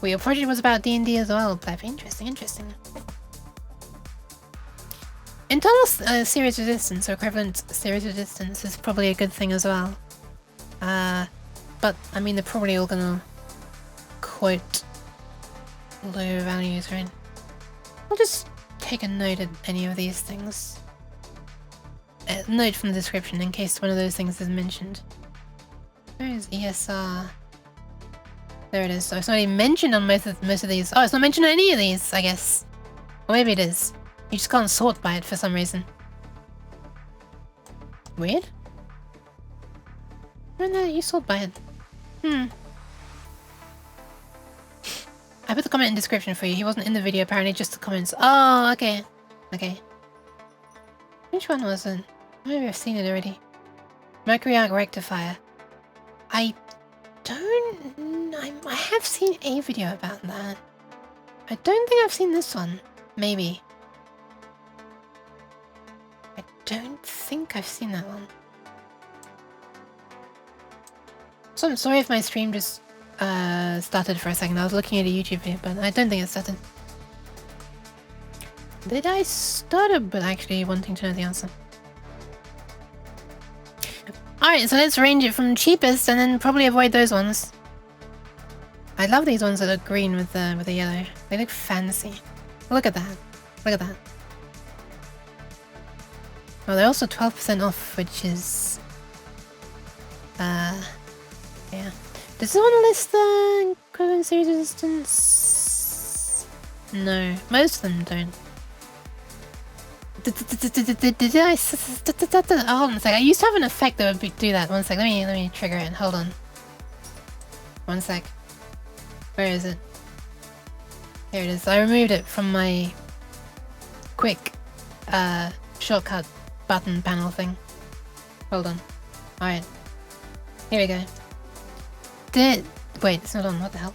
Well, your project was about D&D as well, Pleb. Interesting, interesting. Internal series resistance, or equivalent series resistance, is probably a good thing as well. But, I mean, they're probably all gonna quote low values, right? I'll just take a note at any of these things. A note from the description in case one of those things is mentioned. Where is ESR? There it is. So it's not even mentioned on most of these. Oh, it's not mentioned on any of these, I guess. Or maybe it is. You just can't sort by it for some reason. Weird. I don't know that you sort by it. I put the comment in the description for you. He wasn't in the video, apparently, just the comments. Oh, okay. Okay. Which one was it? Maybe I've seen it already. Mercury arc rectifier. I have seen a video about that. I don't think I've seen this one. Maybe. I don't think I've seen that one. So I'm sorry if my stream just started for a second. I was looking at a YouTube video, but I don't think it started. Did I start it, but actually wanting to know the answer? Alright, so let's range it from cheapest and then probably avoid those ones. I love these ones that look green with the yellow. They look fancy. Look at that. Look at that. Well, they're also 12% off, which is... yeah. Does this one list the equivalent series resistance? No, most of them don't. Did I... Oh, hold on a sec. I used to have an effect that would do that. One sec. Let me trigger it. Hold on. One sec. Where is it? Here it is. I removed it from my quick shortcut button panel thing. Hold on. Alright. Here we go. Wait, it's not on. What the hell?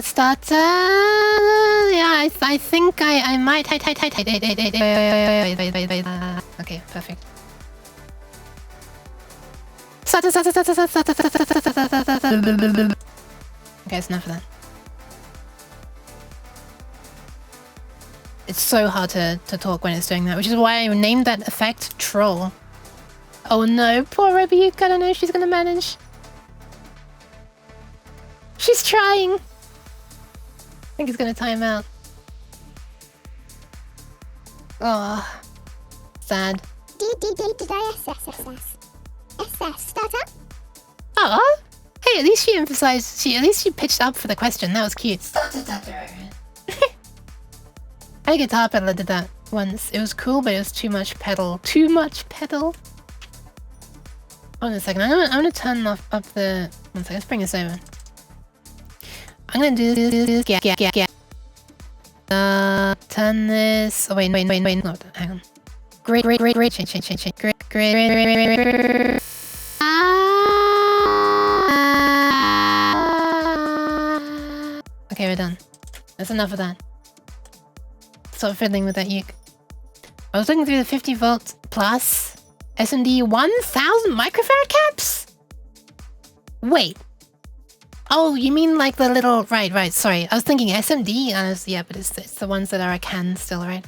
Start. Yeah, I think I might. Okay, perfect. Okay, it's enough of that. It's so hard to talk when it's doing that, which is why I named that effect Troll. Oh no, poor Rebuke, I don't know if she's gonna manage. She's trying! I think it's gonna time out. Oh, sad. Starter? Oh, hey, at least she emphasized, at least she pitched up for the question, that was cute. I guitar pedal did that once. It was cool, but it was too much pedal. Too much pedal. Hold on a second. I'm gonna turn up the. One second. Let's bring this over. I'm gonna do. Turn this. Oh wait. No, hang on. Great. Change. Great. Okay, we're done. That's enough of that. Stop fiddling with that uke. I was looking through the 50 volt plus SMD 1000 microfarad caps? Wait. Oh, you mean like the little... Right, sorry. I was thinking SMD. Yeah, but it's the ones that are a can still, right?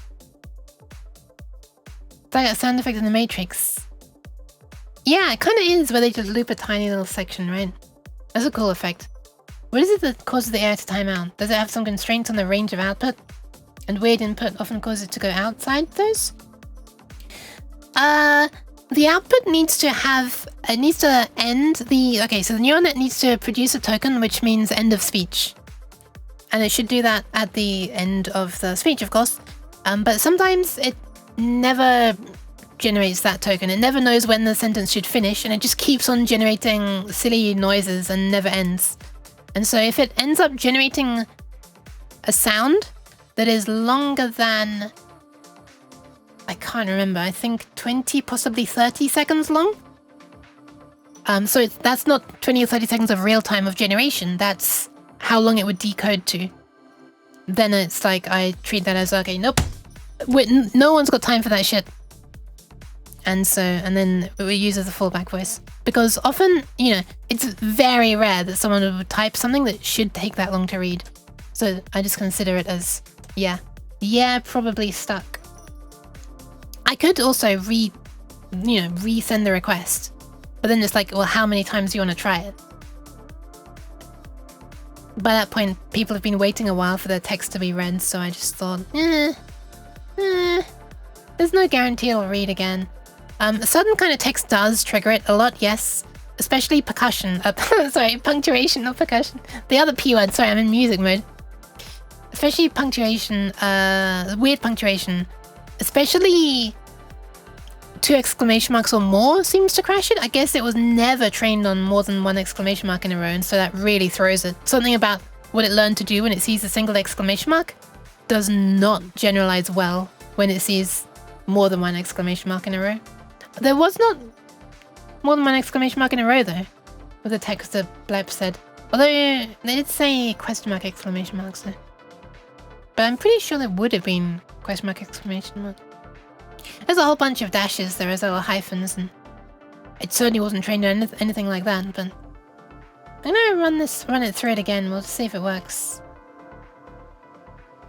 It's like a sound effect in the Matrix. Yeah, it kind of is, where they just loop a tiny little section, right? That's a cool effect. What is it that causes the air to time out? Does it have some constraints on the range of output? And weird input often causes it to go outside those? The output needs to have... It needs to end the... Okay, so the neural net needs to produce a token, which means end of speech. And it should do that at the end of the speech, of course. But sometimes it never generates that token. It never knows when the sentence should finish, and it just keeps on generating silly noises and never ends. And so if it ends up generating a sound that is longer than, I can't remember, I think 20, possibly 30 seconds long. So that's not 20 or 30 seconds of real time of generation, that's how long it would decode to. Then it's like, I treat that as, okay, nope, no one's got time for that shit. And so, and then we use as a fallback voice. Because often, you know, it's very rare that someone would type something that should take that long to read. So I just consider it as, yeah, probably stuck. I could also resend the request. But then it's like, well, how many times do you want to try it? By that point, people have been waiting a while for their text to be read, so I just thought, there's no guarantee it'll read again. A certain kind of text does trigger it a lot, yes. Especially percussion. Sorry, punctuation, not percussion. The other P word, sorry, I'm in music mode. Especially punctuation, weird punctuation. Especially 2 exclamation marks or more seems to crash it. I guess it was never trained on more than 1 exclamation mark in a row, and so that really throws it. Something about what it learned to do when it sees a single exclamation mark does not generalize well when it sees more than 1 exclamation mark in a row. There was not more than 1 exclamation mark in a row, though, with the text that Blep said. Although, they did say question mark exclamation marks, though. But I'm pretty sure there would have been question mark exclamation mark. There's a whole bunch of dashes, there is little hyphens, and it certainly wasn't trained on anything like that, but I'm gonna run it through it again, we'll see if it works.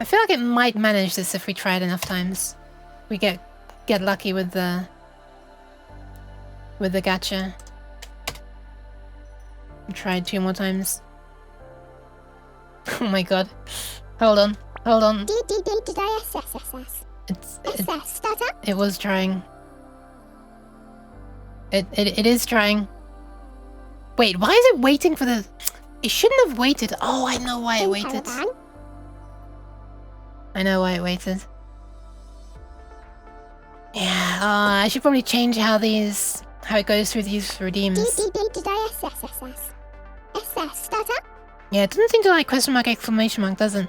I feel like it might manage this if we try it enough times. We get lucky with the gacha. Tried 2 more times. Oh my god. Hold on. It was trying. It is trying. Wait, why is it waiting for the... It shouldn't have waited. Oh, I know why it waited. I know why it waited. Yeah, I should probably change how it goes through these redeems. Yeah, it doesn't seem to like question mark exclamation mark, does it?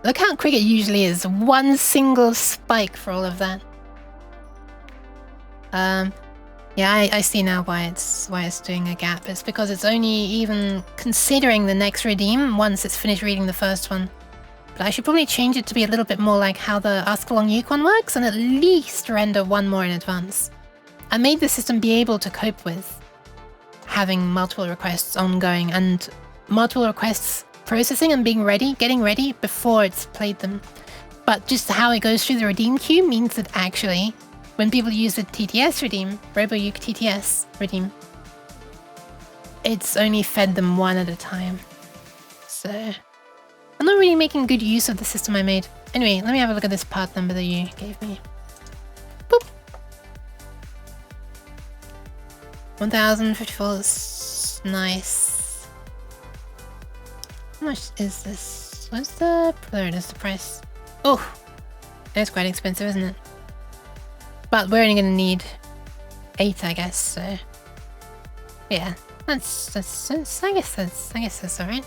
Look how quick it usually is. 1 single spike for all of that. Yeah, I see now why it's doing a gap. It's because it's only even considering the next redeem once it's finished reading the first one. But I should probably change it to be a little bit more like how the Ask Along Yukon works and at least render one more in advance. I made the system be able to cope with having multiple requests ongoing and multiple requests processing and being ready, getting ready before it's played them. But just how it goes through the redeem queue means that actually, when people use the TTS redeem, RoboYuke TTS redeem, it's only fed them one at a time. So I'm not really making good use of the system I made. Anyway, let me have a look at this part number that you gave me. Boop. 1054 is nice. How much is this? What's the... There it is, the price. Oh! It's quite expensive, isn't it? But we're only gonna need 8, I guess, so... Yeah, that's I guess that's alright.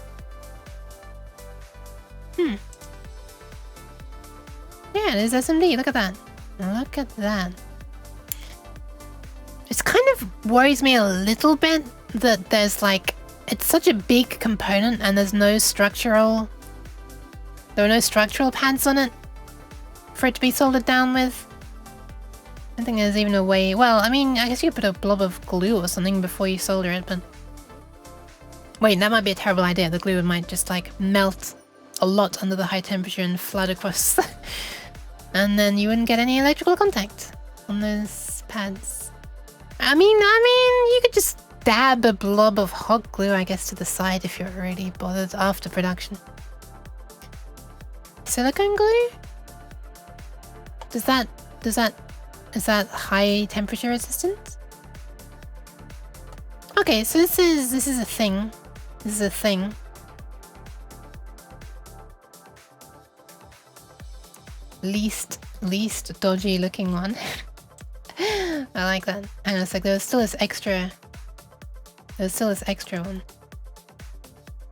Yeah, it is SMD, look at that. Look at that. It kind of worries me a little bit that there's like... It's such a big component and there's no structural... There are no structural pads on it for it to be soldered down with. I don't think there's even a way... Well, I mean, I guess you could put a blob of glue or something before you solder it, but... Wait, that might be a terrible idea. The glue might just like melt a lot under the high temperature and flood across. And then you wouldn't get any electrical contact on those pads. I mean, you could just dab a blob of hot glue, I guess, to the side if you're really bothered after production. Silicone glue? Is that high temperature resistant? Okay, so this is a thing. This is a thing. Least dodgy looking one. I like that. And it's like there's still this extra one.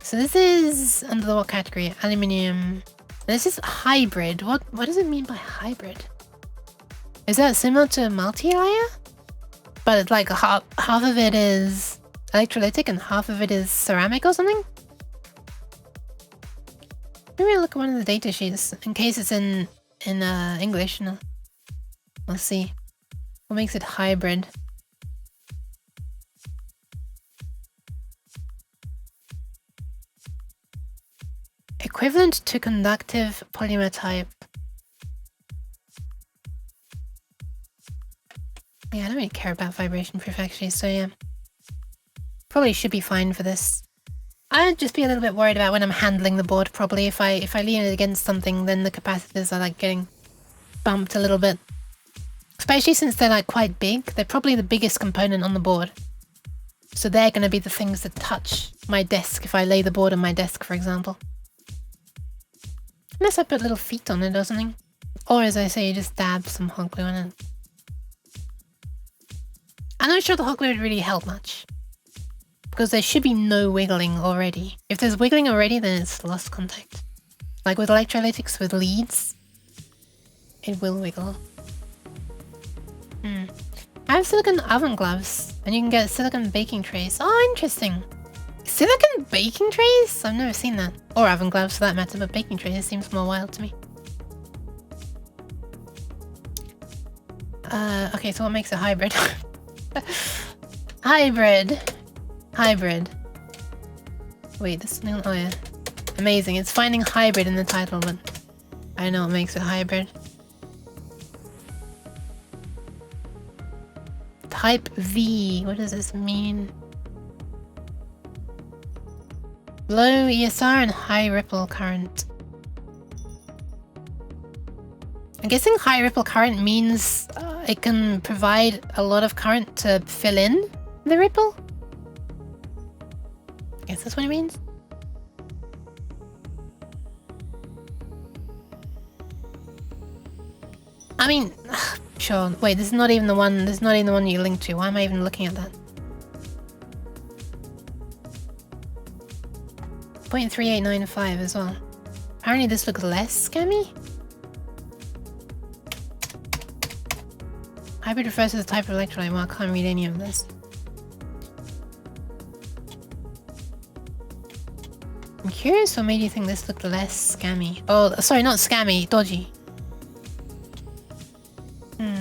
So this is under the what category? Aluminium. This is hybrid. What does it mean by hybrid? Is that similar to multi-layer? But it's like half of it is electrolytic and half of it is ceramic or something? Maybe I'll look at one of the data sheets in case it's in English. No. Let's see. What makes it hybrid? Equivalent to conductive polymer type. Yeah, I don't really care about vibration proof actually, so yeah. Probably should be fine for this. I'd just be a little bit worried about when I'm handling the board properly. If I lean it against something, then the capacitors are like getting bumped a little bit. Especially since they're like quite big. They're probably the biggest component on the board. So they're going to be the things that touch my desk if I lay the board on my desk, for example. Unless I put little feet on it or something. Or as I say, you just dab some hot glue on it. I'm not sure the hot glue would really help much. Because there should be no wiggling already. If there's wiggling already, then it's lost contact. Like with electrolytics with leads, it will wiggle. I have silicone oven gloves, and you can get silicone baking trays. Oh, interesting. Silicone baking trays? I've never seen that. Or oven gloves for that matter, but baking trays seems more wild to me. Okay, so what makes a hybrid? Hybrid. Wait, this new... Oh yeah. Amazing, it's finding hybrid in the title, but I don't know what makes it hybrid. Type V, what does this mean? Low ESR and high ripple current. I'm guessing high ripple current means it can provide a lot of current to fill in the ripple? I guess that's what it means. I mean, sure. Wait, this is not even the one. This is not even the one you linked to. Why am I even looking at that? 0.3895 as well. Apparently, this looks less scammy. Hybrid refers to the type of electrolyte. Well, I can't read any of this. I'm curious what made you think this looked less scammy. Oh, sorry, not scammy, dodgy.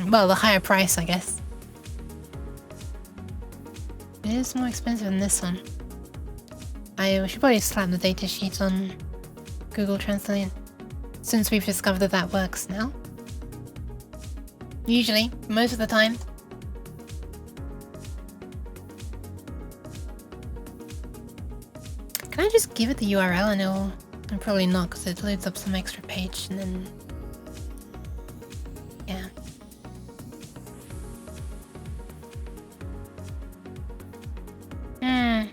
Well, the higher price, I guess. It is more expensive than this one. I should probably slap the datasheet on Google Translate, since we've discovered that that works now. Usually, most of the time. Can I just give it the URL and it'll... I'm probably not, because it loads up some extra page and then... Yeah. I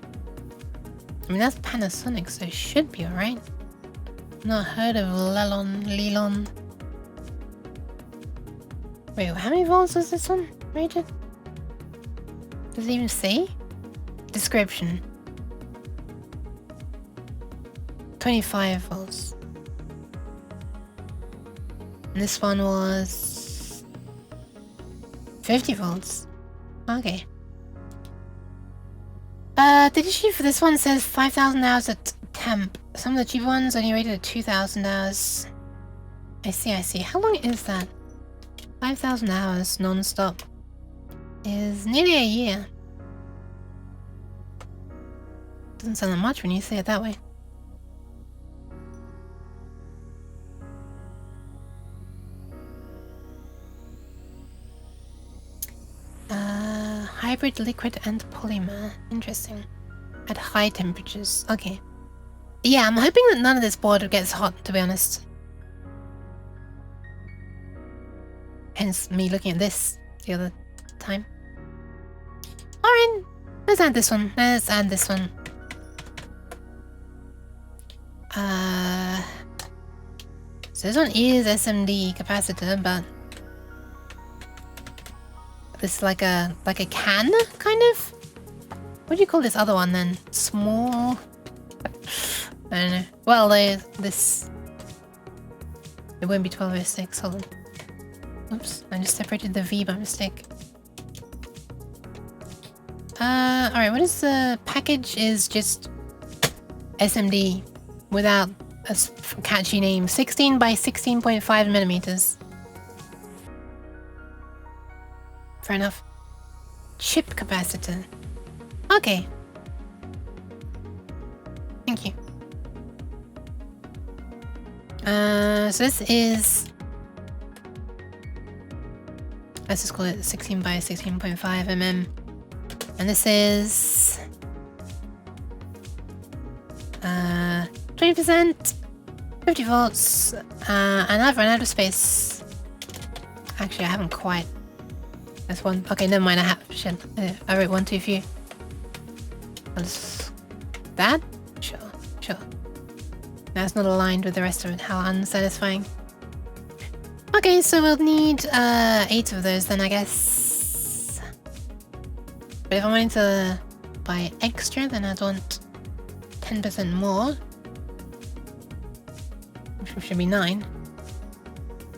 mean, that's Panasonic, so it should be alright. Not heard of Lelon. Wait, how many volts is this one rated? Does it even say? Description. 25 volts. And this one was 50 volts. Okay. The issue for this one says 5,000 hours at temp. Some of the cheaper ones only rated at 2,000 hours. I see. How long is that? 5,000 hours non-stop is nearly a year. Doesn't sound that much when you say it that way. Hybrid liquid and polymer. Interesting. At high temperatures. Okay. Yeah, I'm hoping that none of this board gets hot, to be honest. Hence me looking at this the other time. Alright, let's add this one. So this one is SMD capacitor, but this is like a can, kind of? What do you call this other one then? Small? I don't know. Well, this... It won't be 1206, hold on. Oops, I just separated the V by mistake. Alright, what is the package? Is just SMD without a catchy name. 16 by 16.5 millimeters. Fair enough. Chip capacitor. Okay. Thank you. So this is... Let's just call it 16 by 16.5 mm. And this is... 20%, 50 volts, and I've run out of space. Actually, I haven't quite. That's one. Okay, never mind. I have. Shit. I wrote 1 too few. That? Sure. That's not aligned with the rest of it. How unsatisfying. Okay, so we'll need 8 of those then, I guess. But if I'm wanting to buy extra, then I'd want 10% more. Which should be 9.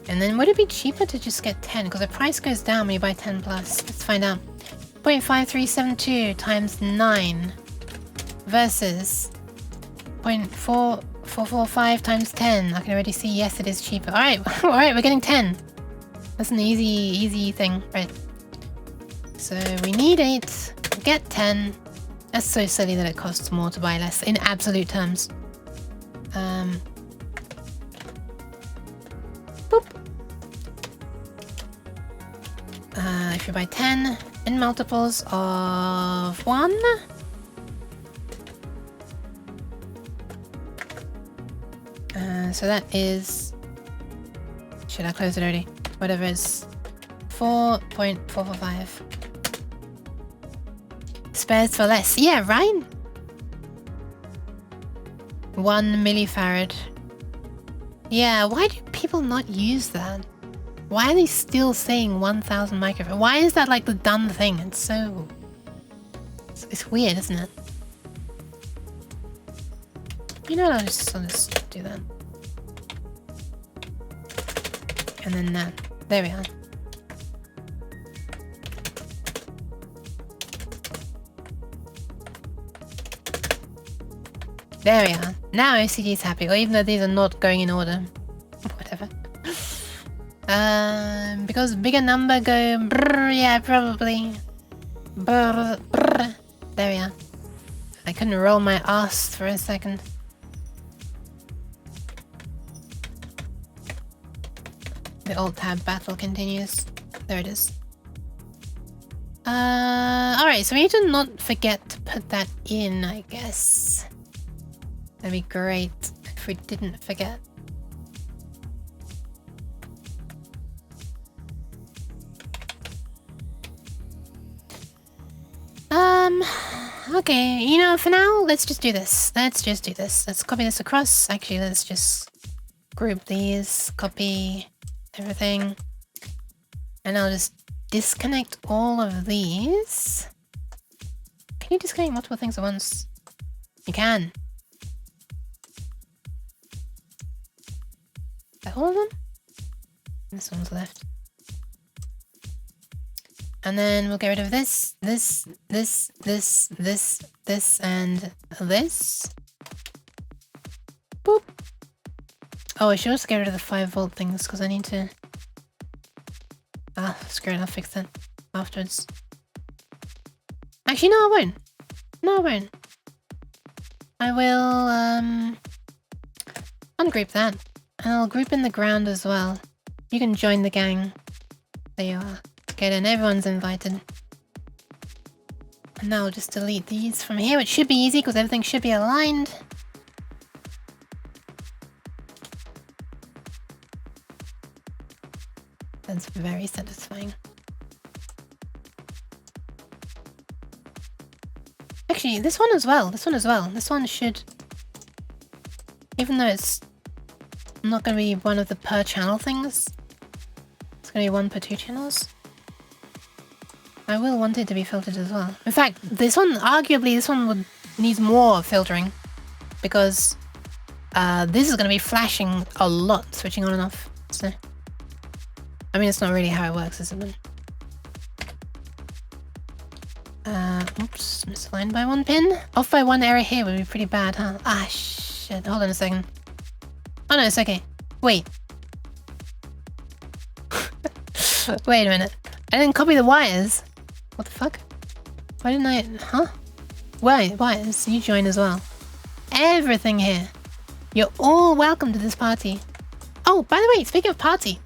And then would it be cheaper to just get 10? Because the price goes down when you buy 10 plus. Let's find out. 0.5372 times 9 versus 0.4445 times 10. I can already see, yes, it is cheaper. Alright, alright, we're getting 10. That's an easy thing, right? So we need 8, get 10. That's so silly that it costs more to buy less in absolute terms. Boop. If you buy 10 in multiples of 1, so that is... Should I close it already? Whatever it is. 4.445. Spares for less. Yeah, right? 1 millifarad. Yeah, why do people not use that? Why are they still saying 1000 microfarad? Why is that like the done thing? It's so... It's weird, isn't it? You know what, I'll just do that. And then that. There we are. There we are. Now OCD is happy, or even though these are not going in order. Whatever. Because bigger number go brrr, yeah, probably. Brrr, brrr. There we are. I couldn't roll my ass for a second. The alt-tab battle continues. There it is. Alright, so we need to not forget to put that in, I guess. That'd be great if we didn't forget. Okay, you know, for now, let's just do this. Let's just do this. Let's copy this across. Actually, let's just group these, copy everything. And I'll just disconnect all of these. Can you disconnect multiple things at once? You can. Is that all of them? This one's left. And then we'll get rid of this, this, and this. Boop. Oh, I should also get rid of the 5-volt things because I need to... Ah, screw it, I'll fix that afterwards. Actually, no, I won't. No, I won't. I will, ungroup that. And I'll group in the ground as well. You can join the gang. There you are. Get in, everyone's invited. And now I'll just delete these from here, which should be easy because everything should be aligned. That's very satisfying. Actually, this one as well. This one as well. This one should... Even though it's not going to be one of the per channel things, it's going to be one per 2 channels. I will want it to be filtered as well. In fact, this one, arguably, this one needs more filtering because this is going to be flashing a lot, switching on and off. So, I mean, it's not really how it works, is it? Oops, misaligned by 1 pin. Off by 1 error here would be pretty bad, huh? Ah, shit. Hold on a second. Oh no, it's okay. Wait. Wait a minute. I didn't copy the wires. What the fuck? Why didn't I... Huh? Wires, you join as well. Everything here. You're all welcome to this party. Oh, by the way, speaking of party.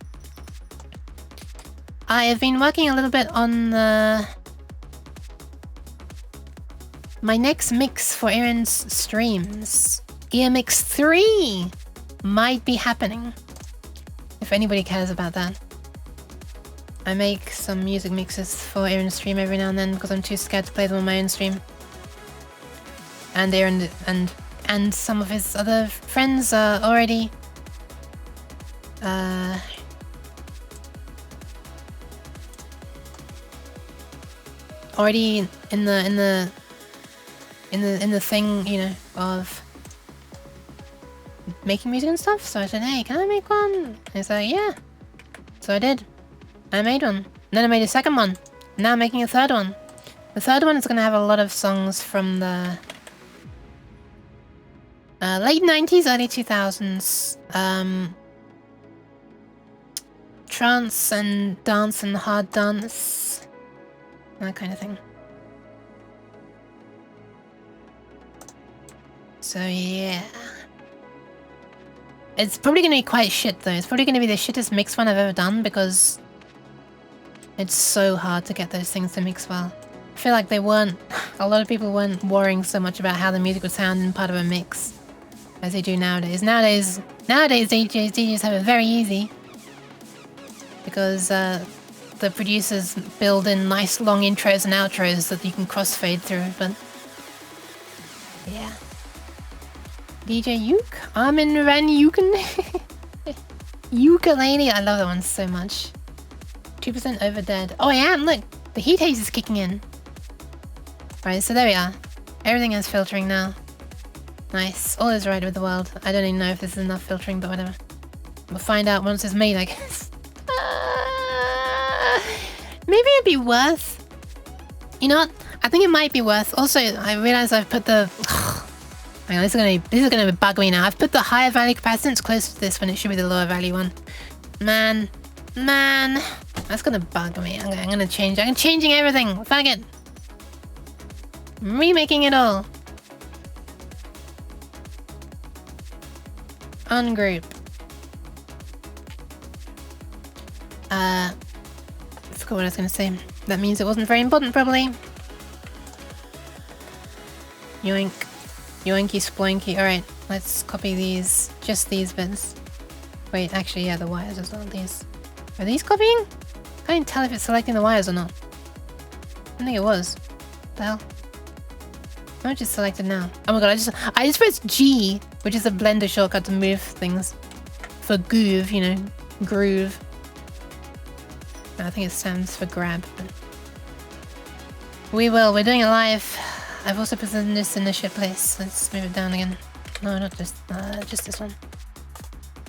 I have been working a little bit on my next mix for Aaron's streams. Ear Mix 3 might be happening. If anybody cares about that. I make some music mixes for Aaron's stream every now and then because I'm too scared to play them on my own stream. And Aaron and some of his other friends are already in the thing, you know, of making music and stuff. So I said, hey, can I make one? And he's like, yeah. So I did. I made one. And then I made a second one. Now I'm making a third one. The third one is going to have a lot of songs from the late 90s, early 2000s. Trance and dance and hard dance. That kind of thing. So yeah. It's probably going to be quite shit though. It's probably going to be the shittest mix one I've ever done because it's so hard to get those things to mix well. I feel like a lot of people weren't worrying so much about how the music would sound in part of a mix as they do nowadays. Nowadays DJs have it very easy because the producers build in nice long intros and outros that you can crossfade through, but yeah. DJ Uke? Armin Van Euken? Ukulele? I love that one so much. 2% over dead. Oh, I am! Look! The heat haze is kicking in. Right, so there we are. Everything has filtering now. Nice. All is right with the world. I don't even know if this is enough filtering, but whatever. We'll find out once it's made, I guess. Maybe it'd be worth... You know what? I think it might be worth... Also, I realize I've put the... Hang on, this is gonna bug me now. I've put the higher value capacitance close to this when it should be the lower value one. Man, that's gonna bug me. I'm gonna change. I'm changing everything. Fuck it. I'm remaking it all. Ungroup. I forgot what I was gonna say. That means it wasn't very important, probably. Yoink. Yoinky sploinky. Alright, let's copy these. Just these bits. Wait, actually, yeah, the wires as well. These. Are these copying? I can't tell if it's selecting the wires or not. I don't think it was. What the hell? How much is selected now? Oh my god, I just pressed G, which is a Blender shortcut to move things. For groove, you know. Groove. I think it stands for grab. We're doing it live. I've also presented this in the ship place. Let's move it down again. No, not just this one.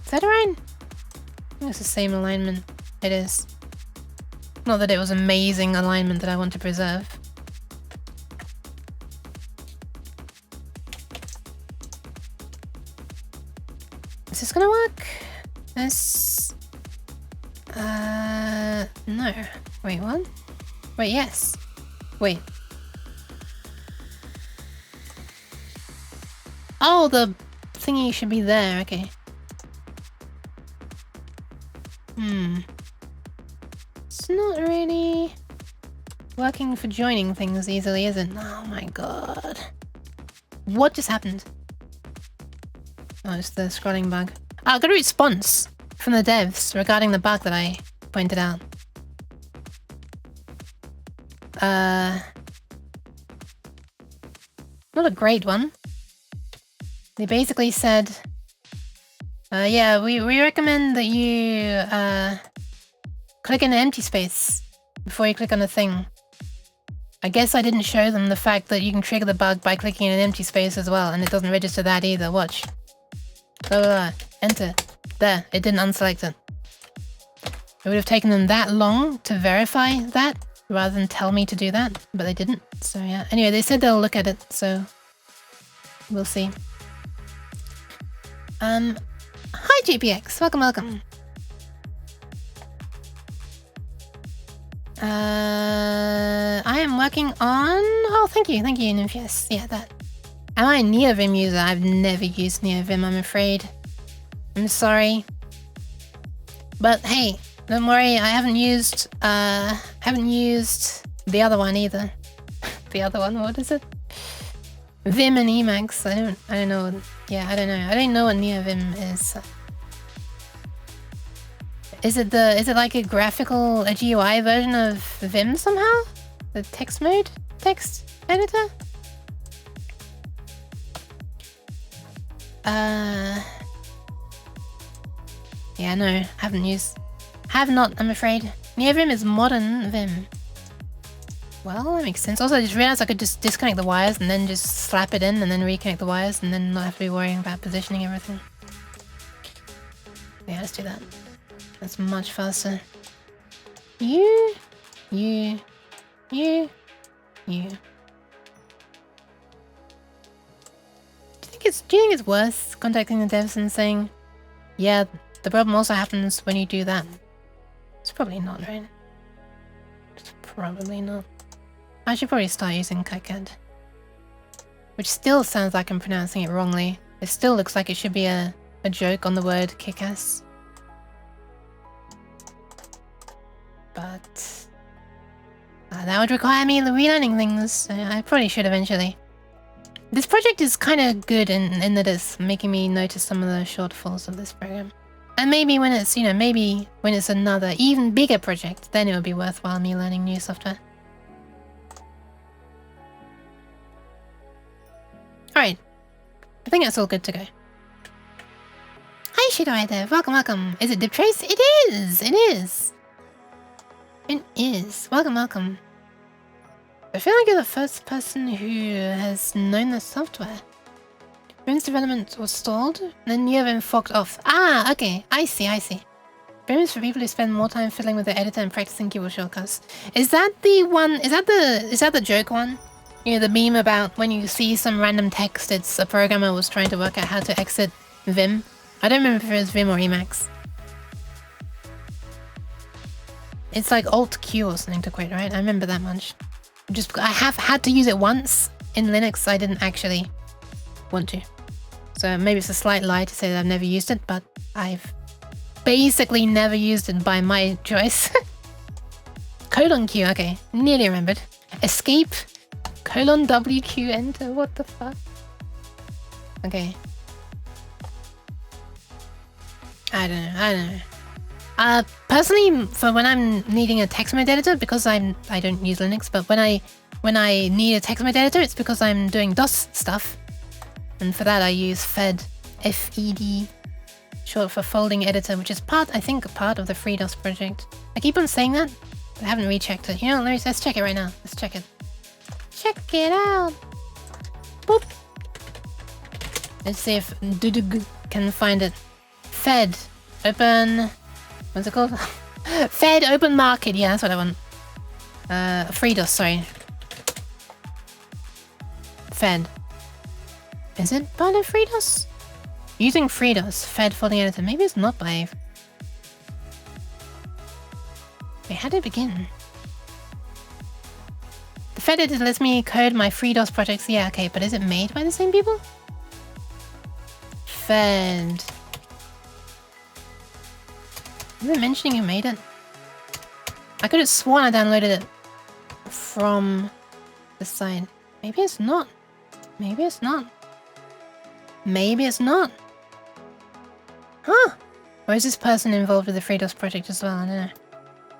Is that right? I think it's the same alignment. It is. Not that it was amazing alignment that I want to preserve. Is this gonna work? This... no. Wait, what? Wait, yes. Wait. Oh, the thingy should be there, okay. It's not really working for joining things easily, is it? Oh my god. What just happened? Oh, it's the scrolling bug. Oh, I got a response from the devs regarding the bug that I pointed out. Not a great one. They basically said, yeah, we recommend that you click in the empty space before you click on the thing. I guess I didn't show them the fact that you can trigger the bug by clicking in an empty space as well, and it doesn't register that either. Watch. Blah, blah, blah. Enter. There, it didn't unselect it. It would have taken them that long to verify that, rather than tell me to do that, but they didn't. So yeah. Anyway, they said they'll look at it, so we'll see. Hi GPX, welcome. I am working on... Oh, thank you, Nymphius. Yeah, that. Am I a NeoVim user? I've never used NeoVim, I'm afraid. I'm sorry. But hey, don't worry, I haven't used the other one either. The other one, what is it? Vim and Emacs. I don't know. Yeah, I don't know. I don't know what NeoVim is. Is it like a GUI version of Vim somehow? The text editor? Yeah, no, have not, I'm afraid. NeoVim is modern Vim. Well, that makes sense. Also, I just realized I could just disconnect the wires and then just slap it in and then reconnect the wires and then not have to be worrying about positioning everything. Yeah, let's do that. That's much faster. You. Do you think it's worth contacting the devs and saying, yeah, the problem also happens when you do that? It's probably not, right? It's probably not. I should probably start using KiCad. Which still sounds like I'm pronouncing it wrongly. It still looks like it should be a joke on the word kickass. But... that would require me relearning things, so I probably should eventually. This project is kind of good in that it's making me notice some of the shortfalls of this program. And maybe when it's, maybe when it's another, even bigger project, then it would be worthwhile me learning new software. Alright. I think that's all good to go. Hi Shidoi there, welcome. Is it DipTrace? It is! It is. Welcome. I feel like you're the first person who has known the software. Brim's development was stalled, then NeoVim forked off. Ah, okay. I see. Brim is for people who spend more time fiddling with the editor and practicing keyboard shortcuts. Is that the one? Is that the joke one? You know, the meme about when you see some random text, it's a programmer was trying to work out how to exit Vim. I don't remember if it was Vim or Emacs. It's like Alt-Q or something to quit, right? I remember that much. I have had to use it once in Linux. I didn't actually want to. So maybe it's a slight lie to say that I've never used it, but I've basically never used it by my choice. Colon Q, okay. Nearly remembered. Escape. Colon WQ enter. What the fuck? Okay. I don't know. Personally, for when I'm needing a text mode editor, because I don't use Linux, but when I need a text mode editor, it's because I'm doing DOS stuff, and for that I use Fed, F-E-D, short for folding editor, which is I think part of the FreeDOS project. I keep on saying that, but I haven't rechecked it. You know, let's check it right now. Let's check it. Check it out. Boop. Let's see if Dudug can find it. Fed, open. What's it called? Fed open market. Yeah, that's what I want. FreeDOS, sorry. Fed. Is it part of FreeDOS? Using FreeDOS, Fed folding editor. Maybe it's not by. Wait, how did it begin? The Fed editor lets me code my FreeDOS projects. Yeah, okay, but is it made by the same people? Fed. Is it mentioning who made it? I could have sworn I downloaded it from the site. Maybe it's not. Maybe it's not. Maybe it's not. Huh? Or is this person involved with the FreeDOS project as well? I don't know.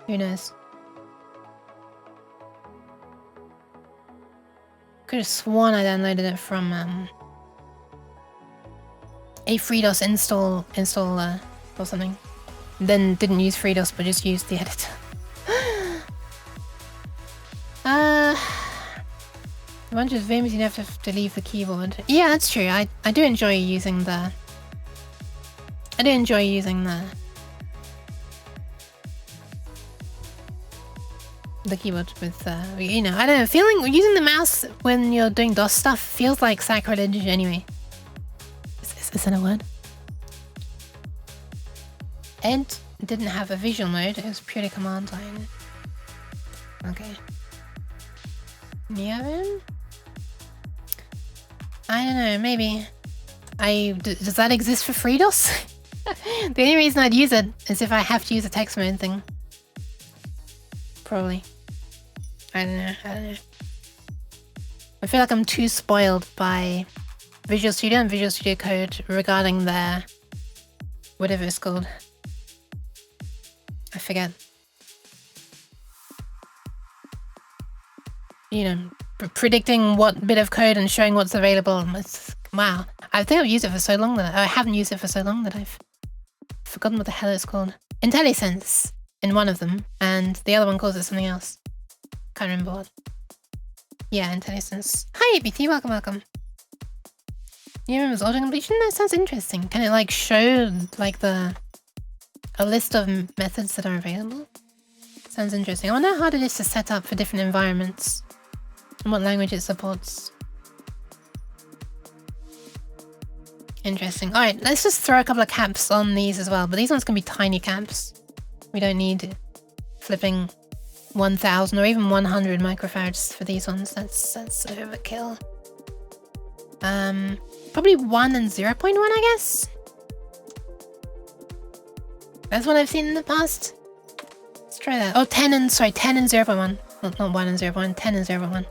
Who knows? Could have sworn I downloaded it from a FreeDOS installer or something. Then didn't use FreeDOS but just used the editor. A bunch of Vims, you have to leave the keyboard. Yeah, that's true. I do enjoy using the keyboard with you know, I don't know, feeling using the mouse when you're doing DOS stuff feels like sacrilege anyway. Is that a word? Ed didn't have a visual mode, it was purely command line. Okay. Neovim? I don't know, maybe. Does that exist for FreeDOS? The only reason I'd use it is if I have to use a text mode thing. Probably. I don't know. I feel like I'm too spoiled by Visual Studio and Visual Studio Code regarding their whatever it's called. I forget. You know, predicting what bit of code and showing what's available. Wow. I think I've used it for so long that I haven't used it for so long that I've forgotten what the hell it's called. IntelliSense in one of them, and the other one calls it something else. Can't remember what. Yeah, IntelliSense. Hi, ABT, welcome. You remember auto completion? That sounds interesting. Can it like show like a list of methods that are available? Sounds interesting. I wonder how hard it is to set up for different environments and what language it supports. Interesting. Alright, let's just throw a couple of caps on these as well, but these ones can be tiny caps. We don't need flipping 1000 or even 100 microfarads for these ones. That's overkill. Probably 1 and 0.1, I guess. That's what I've seen in the past. Let's try that. Oh, 10 and 0.1. Not 1 and 0.1, 10 and 0.1.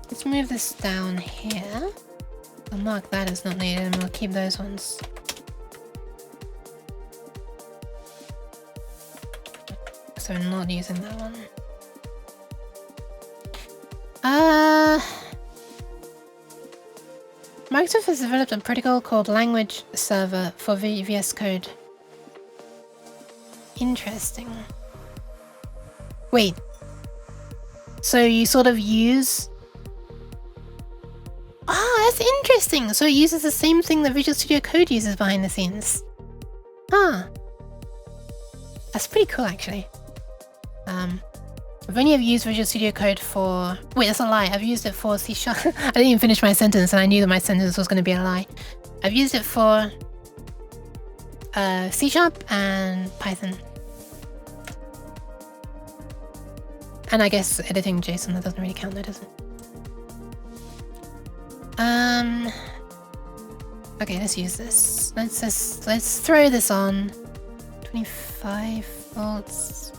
Let's move this down here. I'll mark that as not needed and we'll keep those ones. So I'm not using that one. Microsoft has developed a protocol called Language Server for VS Code. Interesting. Wait. So you sort of use... Ah, that's interesting. So it uses the same thing that Visual Studio Code uses behind the scenes. Ah. That's pretty cool, actually. I've only ever used Visual Studio Code for... Wait, that's a lie. I've used it for C#. I didn't even finish my sentence and I knew that my sentence was going to be a lie. I've used it for C# and Python. And I guess editing JSON, that doesn't really count though, does it? Okay, let's use this. Let's throw this on. 25 volts.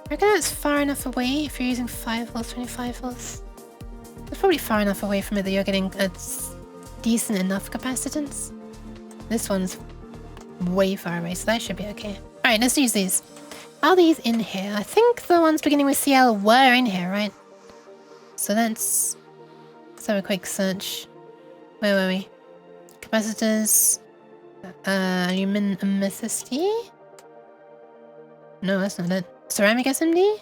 I reckon that's far enough away if you're using 5 volts, 25 volts. It's probably far enough away from it that you're getting a decent enough capacitance. This one's way far away, so that should be okay. Alright, let's use these. Are these in here? I think the ones beginning with CL were in here, right? So let's have a quick search. Where were we? Capacitors. Luminosity? No, that's not it. Ceramic SMD?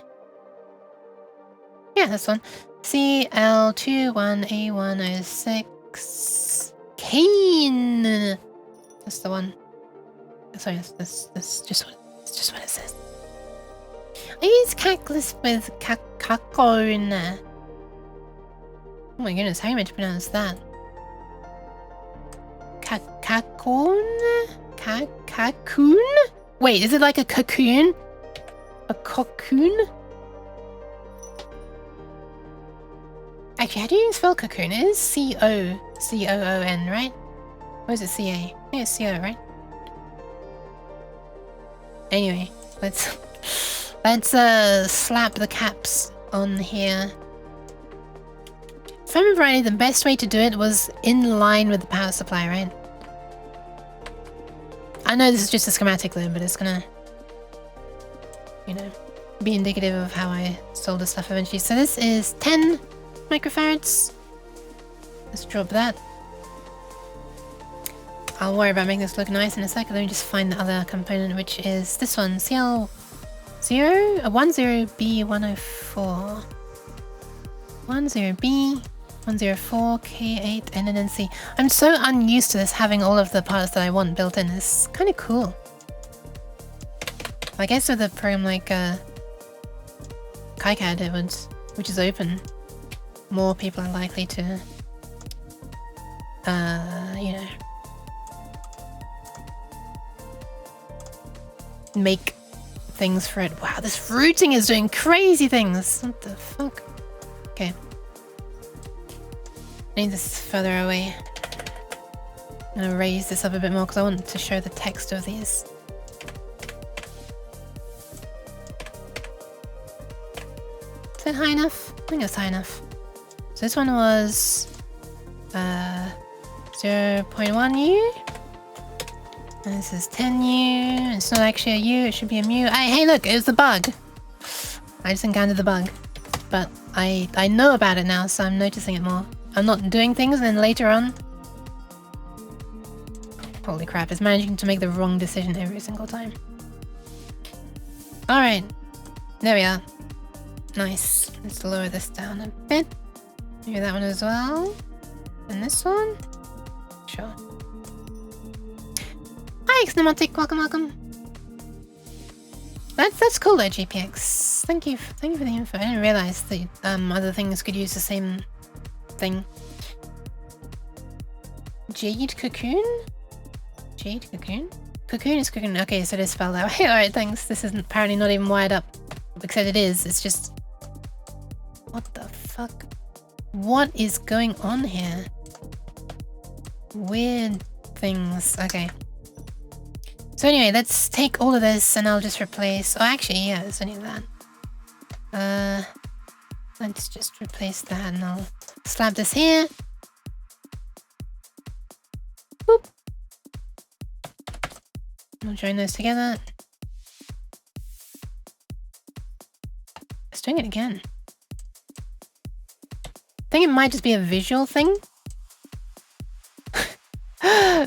Yeah, that's one. CL21A106. Cane! That's the one. Sorry, that's just what it says. I use Cackless with Kakon. Oh my goodness, how are you meant to pronounce that? Kakon? Cocoon? Wait, is it like a cocoon? A cocoon? Actually, how do you spell cocoon? It is C-O-C-O-O-N, right? Or is it C-A? I think it's C-O, right? Anyway, let's slap the caps on here. If I remember rightly, the best way to do it was in line with the power supply, right? I know this is just a schematic though, but it's gonna, you know, be indicative of how I sold the stuff eventually. So this is 10 microfarads. Let's drop that. I'll worry about making this look nice in a second. Let me just find the other component, which is this one, CL10B104. 10B 104K8 NNC. I'm so unused to this having all of the parts that I want built in. It's kind of cool. I guess with a program like KiCad, it would, which is open, more people are likely to, you know, make things for it. Wow, this routing is doing crazy things. What the fuck? Okay. I need this further away. I'm gonna raise this up a bit more because I want to show the text of these. Is that high enough? I think it's high enough. So this one was 0.1U. And this is 10U. It's not actually a U, it should be a mu. Hey look, it was the bug. I just encountered the bug. But I know about it now, so I'm noticing it more. I'm not doing things and then later on... Holy crap, it's managing to make the wrong decision every single time. Alright. There we are. Nice. Let's lower this down a bit. Maybe that one as well. And this one? Sure. Hi, Xnematic. Welcome, welcome. That's cool though, GPX. Thank you for the info. I didn't realize that other things could use the same thing. Jade Cocoon? Jade Cocoon? Cocoon is cocoon. Okay, so it is spelled that way. Alright, thanks. This is apparently not even wired up. Except it is. It's just... What the fuck? What is going on here? Weird things. Okay. So anyway, let's take all of this and I'll just replace... Oh, actually, yeah, it's only that. Let's just replace that and I'll slap this here. Boop. We'll join those together. It's doing it again. I think it might just be a visual thing.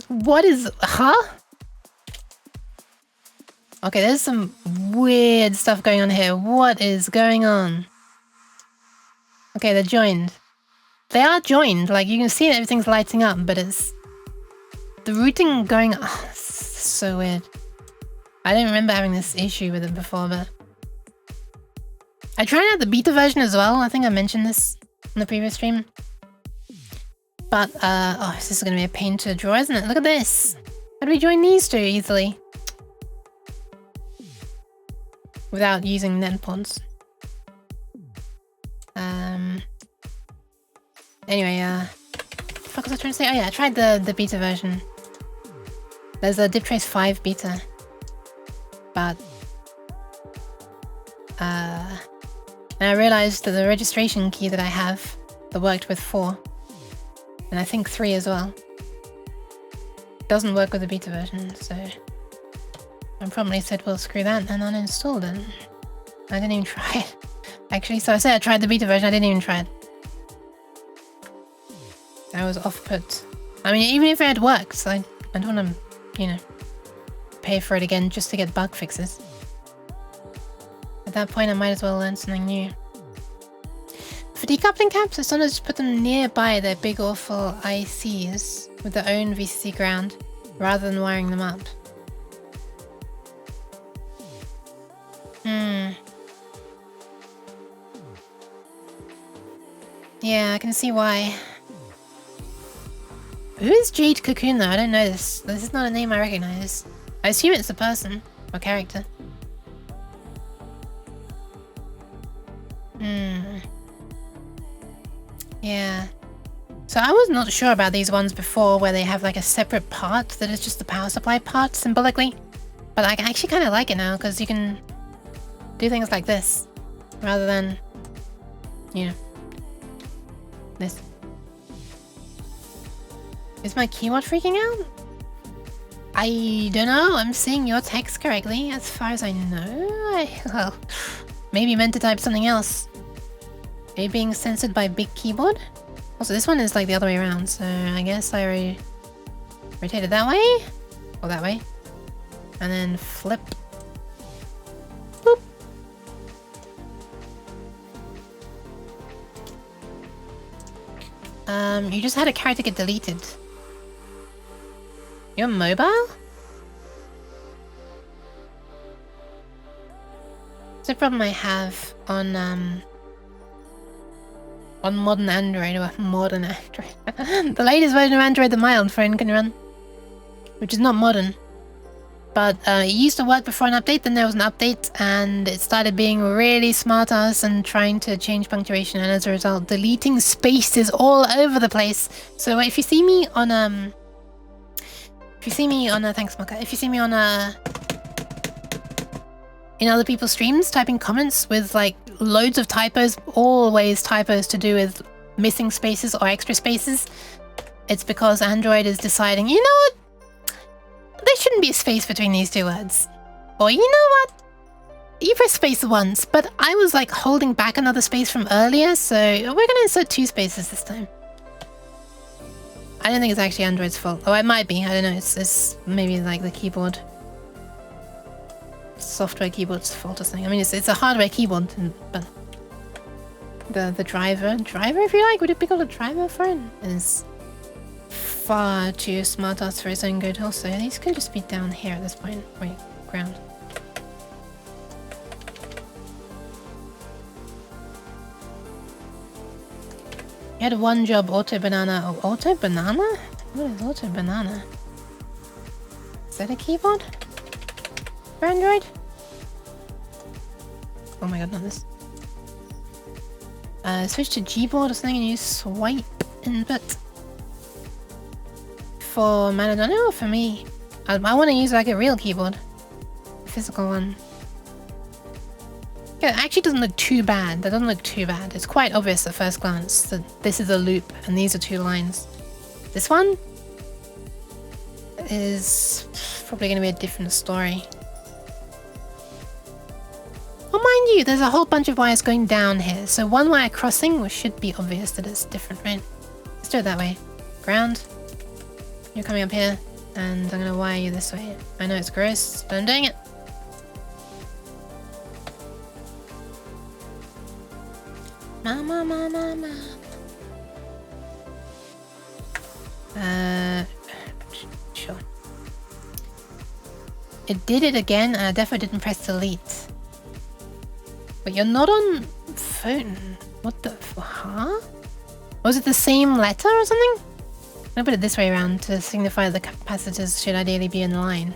What is... Huh? Okay, there's some weird stuff going on here. What is going on? Okay, they're joined. They are joined. Like, you can see that everything's lighting up, but it's... The routing going... Oh, it's so weird. I don't remember having this issue with it before, but... I tried out the beta version as well. I think I mentioned this in the previous stream. But, oh, this is going to be a pain to draw, isn't it? Look at this. How do we join these two easily? Without using net pods. Anyway, what the fuck was I trying to say? Oh yeah, I tried the beta version. There's a DipTrace 5 beta. But... and I realized that the registration key that I have that worked with 4, and I think 3 as well, doesn't work with the beta version, so I probably said, well, screw that, and uninstalled it. I didn't even try it. Actually, so I said I tried the beta version, I didn't even try it. I was off-put. I mean, even if it had worked, I don't want to, you know, pay for it again just to get bug fixes. At that point, I might as well learn something new. For decoupling caps, I sometimes just put them nearby their big awful ICs with their own VCC ground, rather than wiring them up. Yeah, I can see why. Who is Jade Cocoon though? I don't know this. This is not a name I recognize. I assume it's a person or character. Yeah. So I was not sure about these ones before, where they have like a separate part that is just the power supply part symbolically. But I actually kind of like it now because you can do things like this rather than, you know, this. Is my keyword freaking out? I don't know. I'm seeing your text correctly as far as I know. Well, maybe meant to type something else. Are you being censored by big keyboard? Also, this one is like the other way around, so I guess I rotated that way, or that way, and then flip. Boop. You just had a character get deleted. You're mobile? It's a problem I have on modern Android, or modern Android. The latest version of Android that my old friend can run. Which is not modern. But it used to work before an update, then there was an update, and it started being really smart-ass and trying to change punctuation, and as a result, deleting spaces all over the place. So if you see me on, thanks Mocha, if you see me on, in other people's streams, typing comments with like loads of typos, always typos to do with missing spaces or extra spaces, it's because Android is deciding, you know what? There shouldn't be a space between these two words. Or you know what? You press space once, but I was like holding back another space from earlier, so we're gonna insert 2 spaces this time. I don't think it's actually Android's fault. Oh, it might be. I don't know. It's maybe like the keyboard. Software keyboard's fault or something. I mean, it's a hardware keyboard, but the driver, if you like, would it be called a driver for it? Is far too smart-ass for its own good. Also, these can just be down here at this point. Wait, ground. You had one job, auto banana. Oh, auto banana? What is auto banana? Is that a keyboard for Android? Oh my god, not this. Switch to Gboard or something and use swipe input. For Manadonna or for me? I want to use like a real keyboard. A physical one. Yeah, it actually doesn't look too bad. That doesn't look too bad. It's quite obvious at first glance that this is a loop and these are 2 lines. This one is probably going to be a different story. Well, mind you, there's a whole bunch of wires going down here, so one wire crossing, which should be obvious that it's different, right? Let's do it that way. Ground. You're coming up here, and I'm gonna wire you this way. I know it's gross, but I'm doing it. Mama. Sure. It did it again, and I definitely didn't press delete. But you're not on phone. What the... huh? Was it the same letter or something? I'm gonna put it this way around to signify the capacitors should ideally be in line.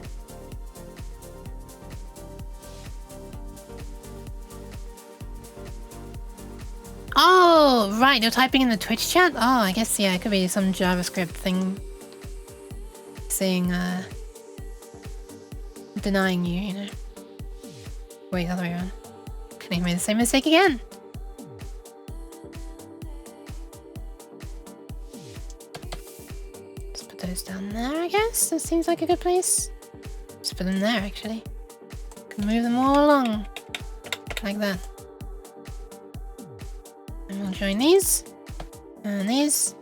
Oh, right, you're typing in the Twitch chat? Oh, I guess, yeah, it could be some JavaScript thing saying, denying you, you know. Wait, the other way around. Can I make the same mistake again? Let's put those down there, I guess. That seems like a good place. Just put them there, actually. Can move them all along. Like that. And we'll join these. And these.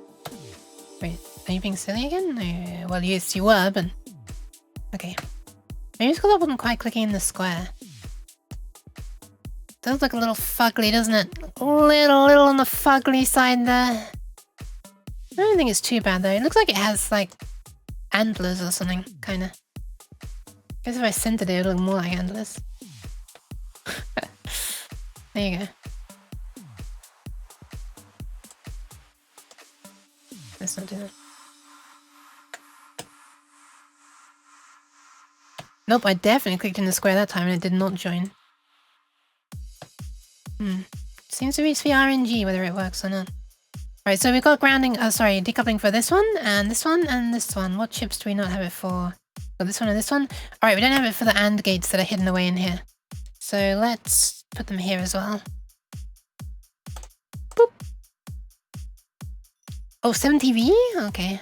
Wait, are you being silly again? No, well, yes, you were, but... okay. Maybe it's because I wasn't quite clicking in the square. Does look a little fugly, doesn't it? A little on the fugly side there. I don't think it's too bad, though. It looks like it has, like, antlers or something, kind of. I guess if I centered it, it would look more like antlers. There you go. Let's not do that. Nope, I definitely clicked in the square that time and it did not join. Seems to be for RNG whether it works or not. Right, so we've got grounding, decoupling for this one, and this one, and this one. What chips do we not have it for? Got this one and this one. Alright, we don't have it for the AND gates that are hidden away in here. So let's put them here as well. Boop. Oh, 7TV? Okay.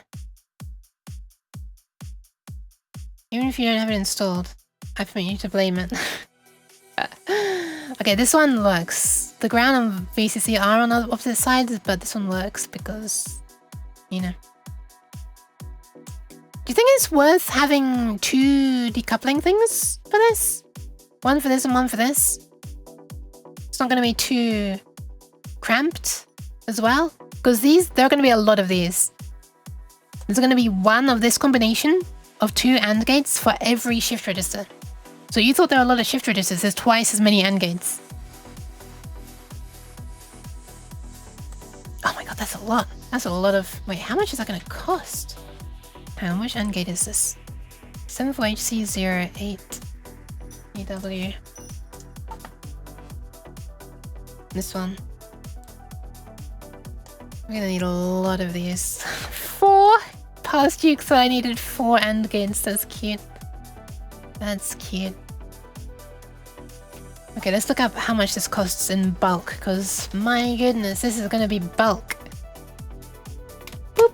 Even if you don't have it installed, I permit you to blame it. Okay, this one works. The ground and VCC are on the opposite sides, but this one works because, you know. Do you think it's worth having two decoupling things for this? One for this and one for this? It's not going to be too cramped as well? Because there are going to be a lot of these. There's going to be one of this combination of two AND gates for every shift register. So you thought there were a lot of shift registers, there's twice as many AND gates. Oh my god, that's a lot. That's a lot of... wait, how much is that going to cost? How much AND gate is this? 74HC08 EW. This one. We're gonna need a lot of these. 4 past dukes, so I needed 4 AND gates. That's cute. That's cute. Okay, let's look up how much this costs in bulk, because my goodness, this is gonna be bulk. Boop.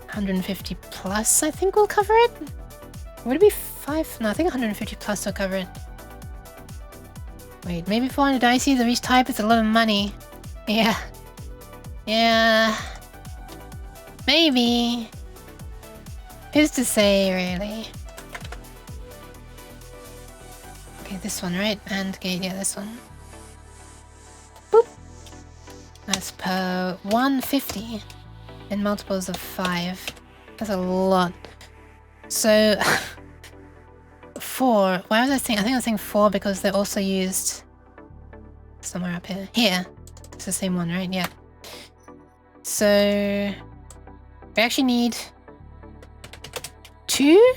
150 plus, I think will cover it. Would it be 5? No, I think 150 plus will cover it. Wait, maybe 400 ICs of each type is a lot of money. Yeah. Yeah. Maybe. Who's to say, really? Okay, this one, right? AND gate, yeah, this one. Boop. That's per 150 in multiples of 5. That's a lot. So, 4. Why was I saying? I think I was saying 4 because they're also used somewhere up here. Here. It's the same one, right? Yeah. So, we actually need 2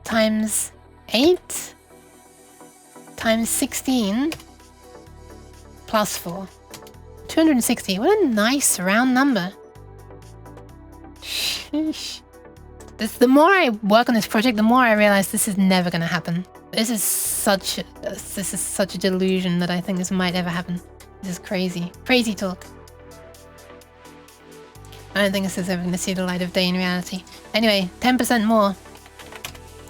times 8 times 16 plus 4. 260. What a nice round number. Sheesh. The more I work on this project, the more I realize this is never going to happen. This is such a delusion that I think this might ever happen. This is crazy. Crazy talk. I don't think this is ever going to see the light of day in reality. Anyway, 10% more.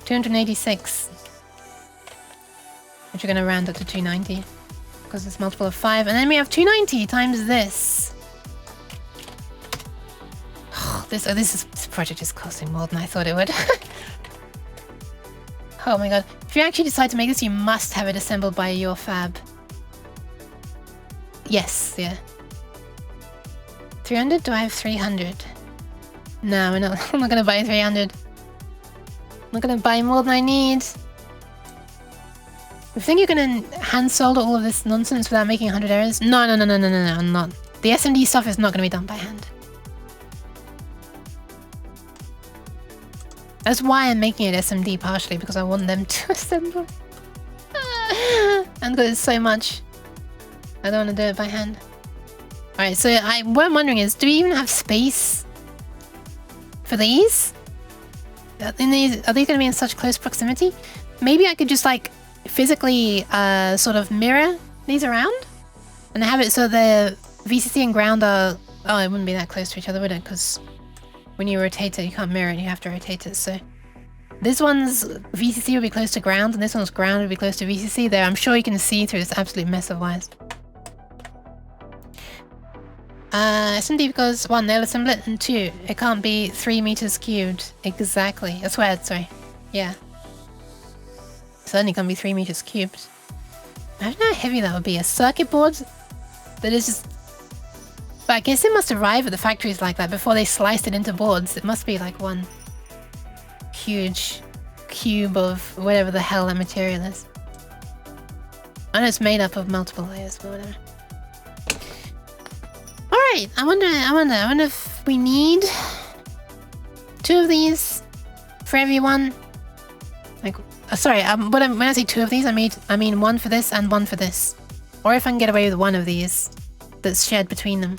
286. Which we're going to round up to 290. Because it's multiple of 5. And then we have 290 times this. This project is costing more than I thought it would. Oh my god. If you actually decide to make this, you must have it assembled by your fab. Yes, yeah. 300? Do I have 300? No, we're not. I'm not gonna buy 300. I'm not gonna buy more than I need. You think you're gonna hand solder all of this nonsense without making 100 errors? No, I'm not. The SMD stuff is not gonna be done by hand. That's why I'm making it SMD partially, because I want them to assemble. And because it's so much. I don't want to do it by hand. Alright, so what I'm wondering is, do we even have space for these? Are these going to be in such close proximity? Maybe I could just like physically sort of mirror these around and have it so the VCC and ground are... Oh, it wouldn't be that close to each other, would it? Because when you rotate it, you can't mirror it, you have to rotate it, so... This one's VCC would be close to ground, and this one's ground would be close to VCC. There, I'm sure you can see through this absolute mess of wires. SMD because 1, they'll assemble it, and 2, it can't be 3 meters cubed. Exactly. I swear, sorry. Yeah. Certainly can't be 3 meters cubed. Imagine how heavy that would be. A circuit board that is just... But I guess it must arrive at the factories like that before they sliced it into boards. It must be like one huge cube of whatever the hell that material is. I know it's made up of multiple layers, but whatever. Alright, I wonder if we need 2 of these for everyone. Like, sorry, when I say 2 of these, I mean 1 for this and 1 for this. Or if I can get away with 1 of these that's shared between them.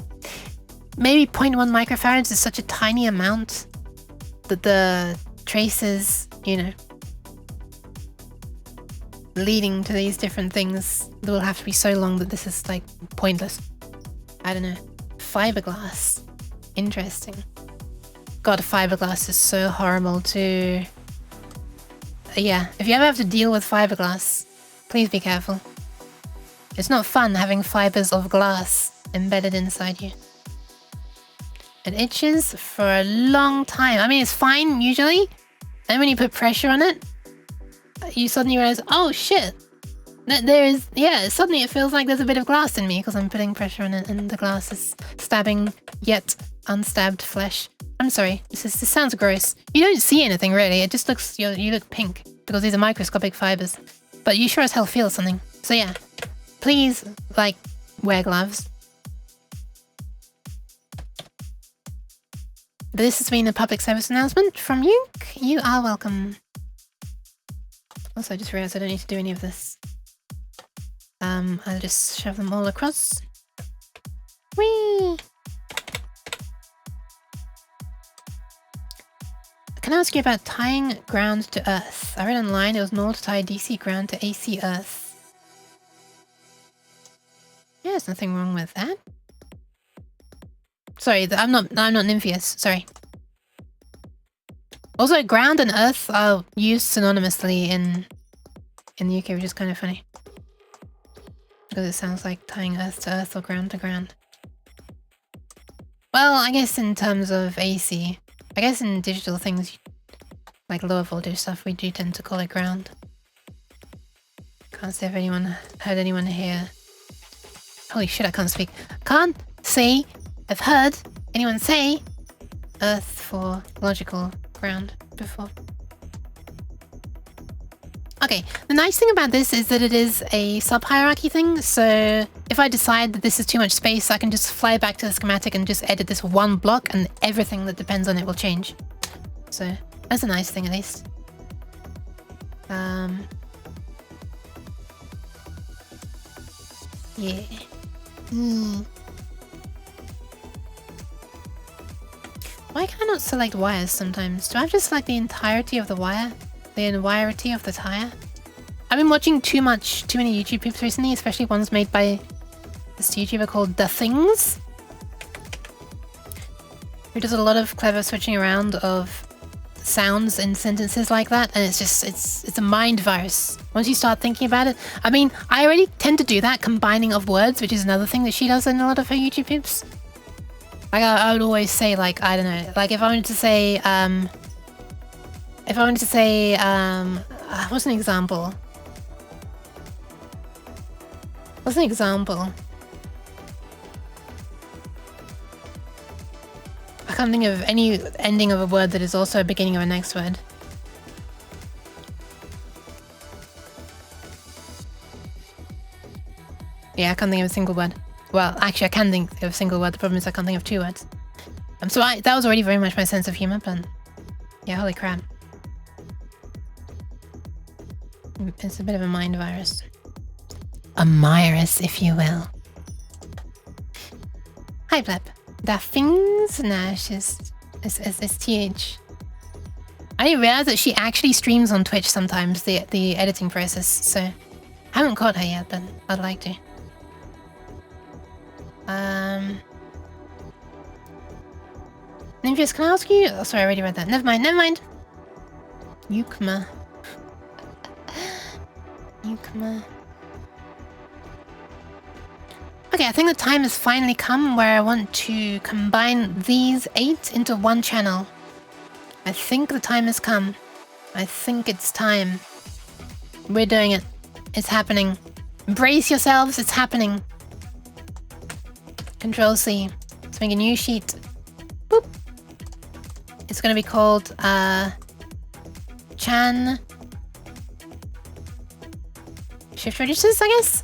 Maybe 0.1 microfarads is such a tiny amount that the traces, you know, leading to these different things that will have to be so long that this is like pointless. I don't know. Fiberglass. Interesting. God, fiberglass is so horrible to... Yeah, if you ever have to deal with fiberglass, please be careful. It's not fun having fibers of glass embedded inside you. It itches for a long time. I mean, it's fine usually. And when you put pressure on it, you suddenly realize, oh shit, there is, yeah, suddenly it feels like there's a bit of glass in me because I'm putting pressure on it and the glass is stabbing yet unstabbed flesh. I'm sorry, this sounds gross. You don't see anything really, it just looks, you look pink because these are microscopic fibers. But you sure as hell feel something. So yeah, please, like, wear gloves. This has been a public service announcement from Yuke. You are welcome. Also, I just realized I don't need to do any of this. I'll just shove them all across. Whee! Can I ask you about tying ground to earth? I read online it was normal to tie DC ground to AC earth. Yeah, there's nothing wrong with that. Sorry, I'm not Nympheus, sorry. Also, ground and earth are used synonymously in the UK, which is kind of funny. Because it sounds like tying earth to earth or ground to ground. Well, I guess in terms of AC, I guess in digital things, like lower voltage stuff, we do tend to call it ground. Can't say if anyone heard anyone here. Holy shit, I can't speak. Can't say I've heard anyone say earth for logical ground before. Okay, the nice thing about this is that it is a sub-hierarchy thing, so if I decide that this is too much space, I can just fly back to the schematic and just edit this one block and everything that depends on it will change. So, that's a nice thing at least. Yeah. Why can I not select wires sometimes? Do I have to select the entirety of the wire? The entirety of the tire? I've been watching too many YouTube clips recently, especially ones made by this YouTuber called The Things, who does a lot of clever switching around of sounds in sentences like that, and it's a mind virus. Once you start thinking about it, I mean, I already tend to do that, combining of words, which is another thing that she does in a lot of her YouTube clips. Like, I would always say, like, I don't know, like if I wanted to say, what's an example? What's an example? I can't think of any ending of a word that is also a beginning of a next word. Yeah, I can't think of a single word. Well, actually, I can think of a single word. The problem is I can't think of 2 words. So that was already very much my sense of humor, but yeah, holy crap. It's a bit of a mind virus. A virus, if you will. Hi, Blep. That things? Nah, it's TH. I didn't realize that she actually streams on Twitch sometimes, the editing process, so I haven't caught her yet, but I'd like to. Ninjas, can I ask you? Oh, sorry, I already read that. Never mind. Yukma. Yukma. Okay, I think the time has finally come where I want to combine these 8 into one channel. I think the time has come. I think it's time. We're doing it. It's happening. Brace yourselves, it's happening. Control C. Let's make a new sheet. Boop. It's gonna be called Chan Shift Registers, I guess?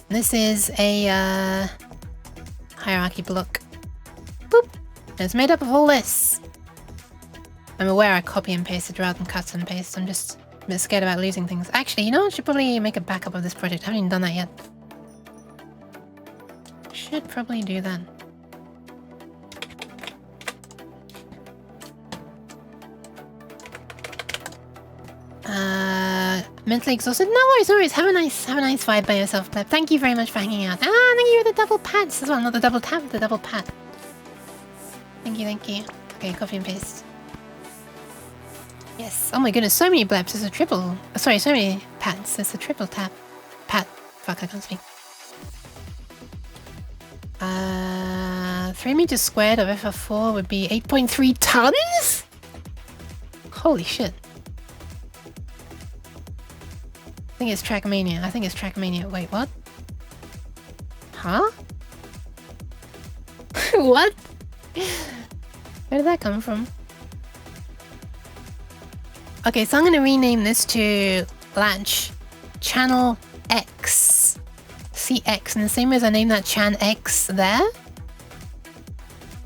This is a hierarchy block. Boop. And it's made up of all this. I'm aware I copy and pasted rather than cut and paste. I'm just a bit scared about losing things. Actually, you know, I should probably make a backup of this project. I haven't even done that yet. Should probably do that. Mentally exhausted? No worries. Have a nice vibe by yourself, Pleb. Thank you very much for hanging out. Ah, thank you for the double pats as well. Not the double tap, the double pat. Thank you. Okay, copy and paste. Yes. Oh my goodness, so many blebs. There's a triple. Sorry, so many pats. There's a triple tap. Pat. Fuck, I can't speak. 3 meters squared of FF4 would be 8.3 tons? Holy shit. I think it's Trackmania. Wait, what? Huh? What? Where did that come from? Okay, so I'm gonna rename this to Latch Channel X. CX, in the same way as I named that Chan X there.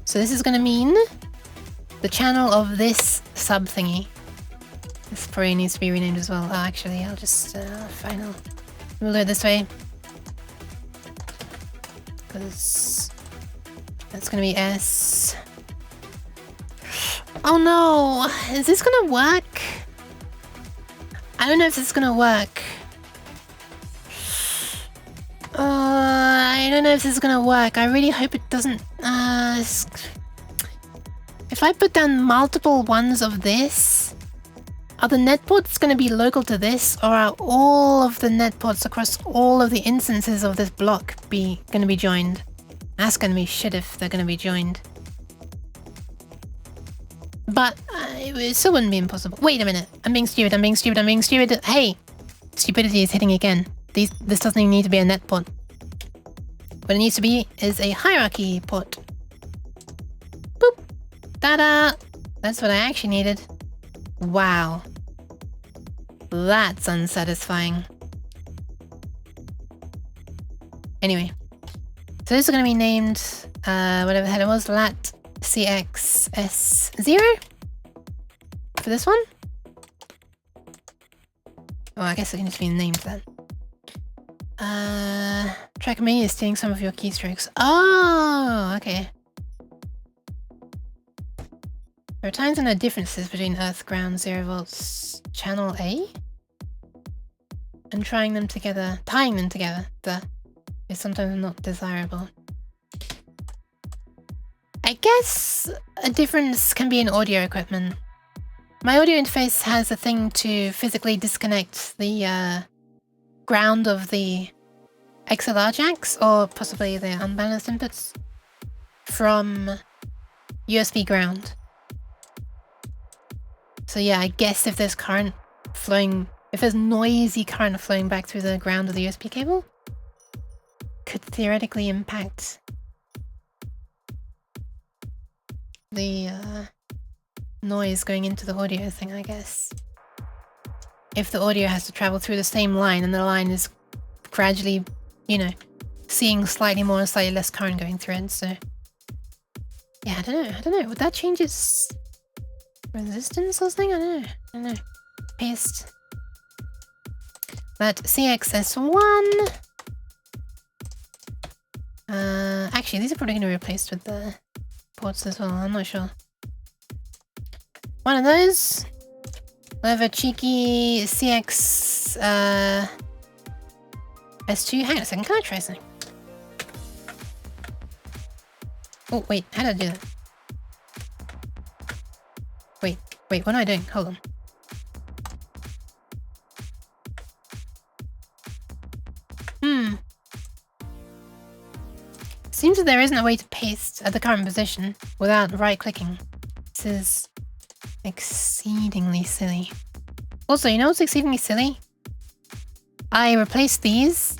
So this is gonna mean the channel of this sub thingy. This probably needs to be renamed as well. Oh, actually, I'll just we'll do it this way. Because that's gonna be S. Oh no! Is this gonna work? I don't know if this is gonna work. I don't know if this is gonna work. I really hope it doesn't. If I put down multiple ones of this, are the netports gonna be local to this, or are all of the netports across all of the instances of this block gonna be joined? That's gonna be shit if they're gonna be joined. But it still wouldn't be impossible. Wait a minute. I'm being stupid. Hey! Stupidity is hitting again. This doesn't even need to be a net port. What it needs to be is a hierarchy port. Boop! Ta-da! That's what I actually needed. Wow. That's unsatisfying. Anyway. So this is going to be named, whatever the hell it was, lat cxs0 for this one. Oh, I guess it can just be named then. Trackmania is stealing some of your keystrokes. Oh, okay. There are times when there are differences between Earth, Ground, 0 volts, Channel A, and tying them together, is sometimes not desirable. I guess a difference can be in audio equipment. My audio interface has a thing to physically disconnect the ground of the XLR jacks, or possibly the unbalanced inputs, from USB ground. So yeah, I guess if there's current flowing, if there's noisy current flowing back through the ground of the USB cable, could theoretically impact the noise going into the audio thing, I guess. If the audio has to travel through the same line and the line is gradually you know, seeing slightly more and slightly less current going through it, so... Yeah, I don't know. Would that change its resistance or something? I don't know. Paste. That CXS1. Actually, these are probably going to be replaced with the ports as well. I'm not sure. One of those. We'll have a cheeky CX S2. Hang on a second, can I try something? Oh, wait, how did I do that? Wait, what am I doing? Hold on. Seems that there isn't a way to paste at the current position without right-clicking. This is exceedingly silly. Also, you know what's exceedingly silly? I replaced these.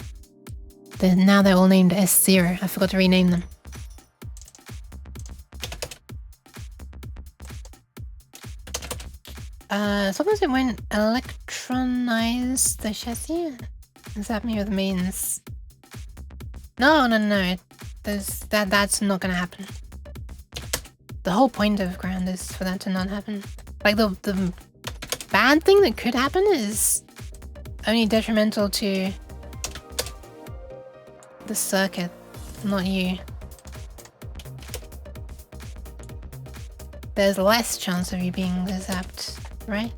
Now they're all named S0. I forgot to rename them. Sometimes it won't electronize the chassis. Does that mean with the mains? No. That's not gonna happen. The whole point of ground is for that to not happen. Like the bad thing that could happen is only detrimental to the circuit, not you. There's less chance of you being zapped, right?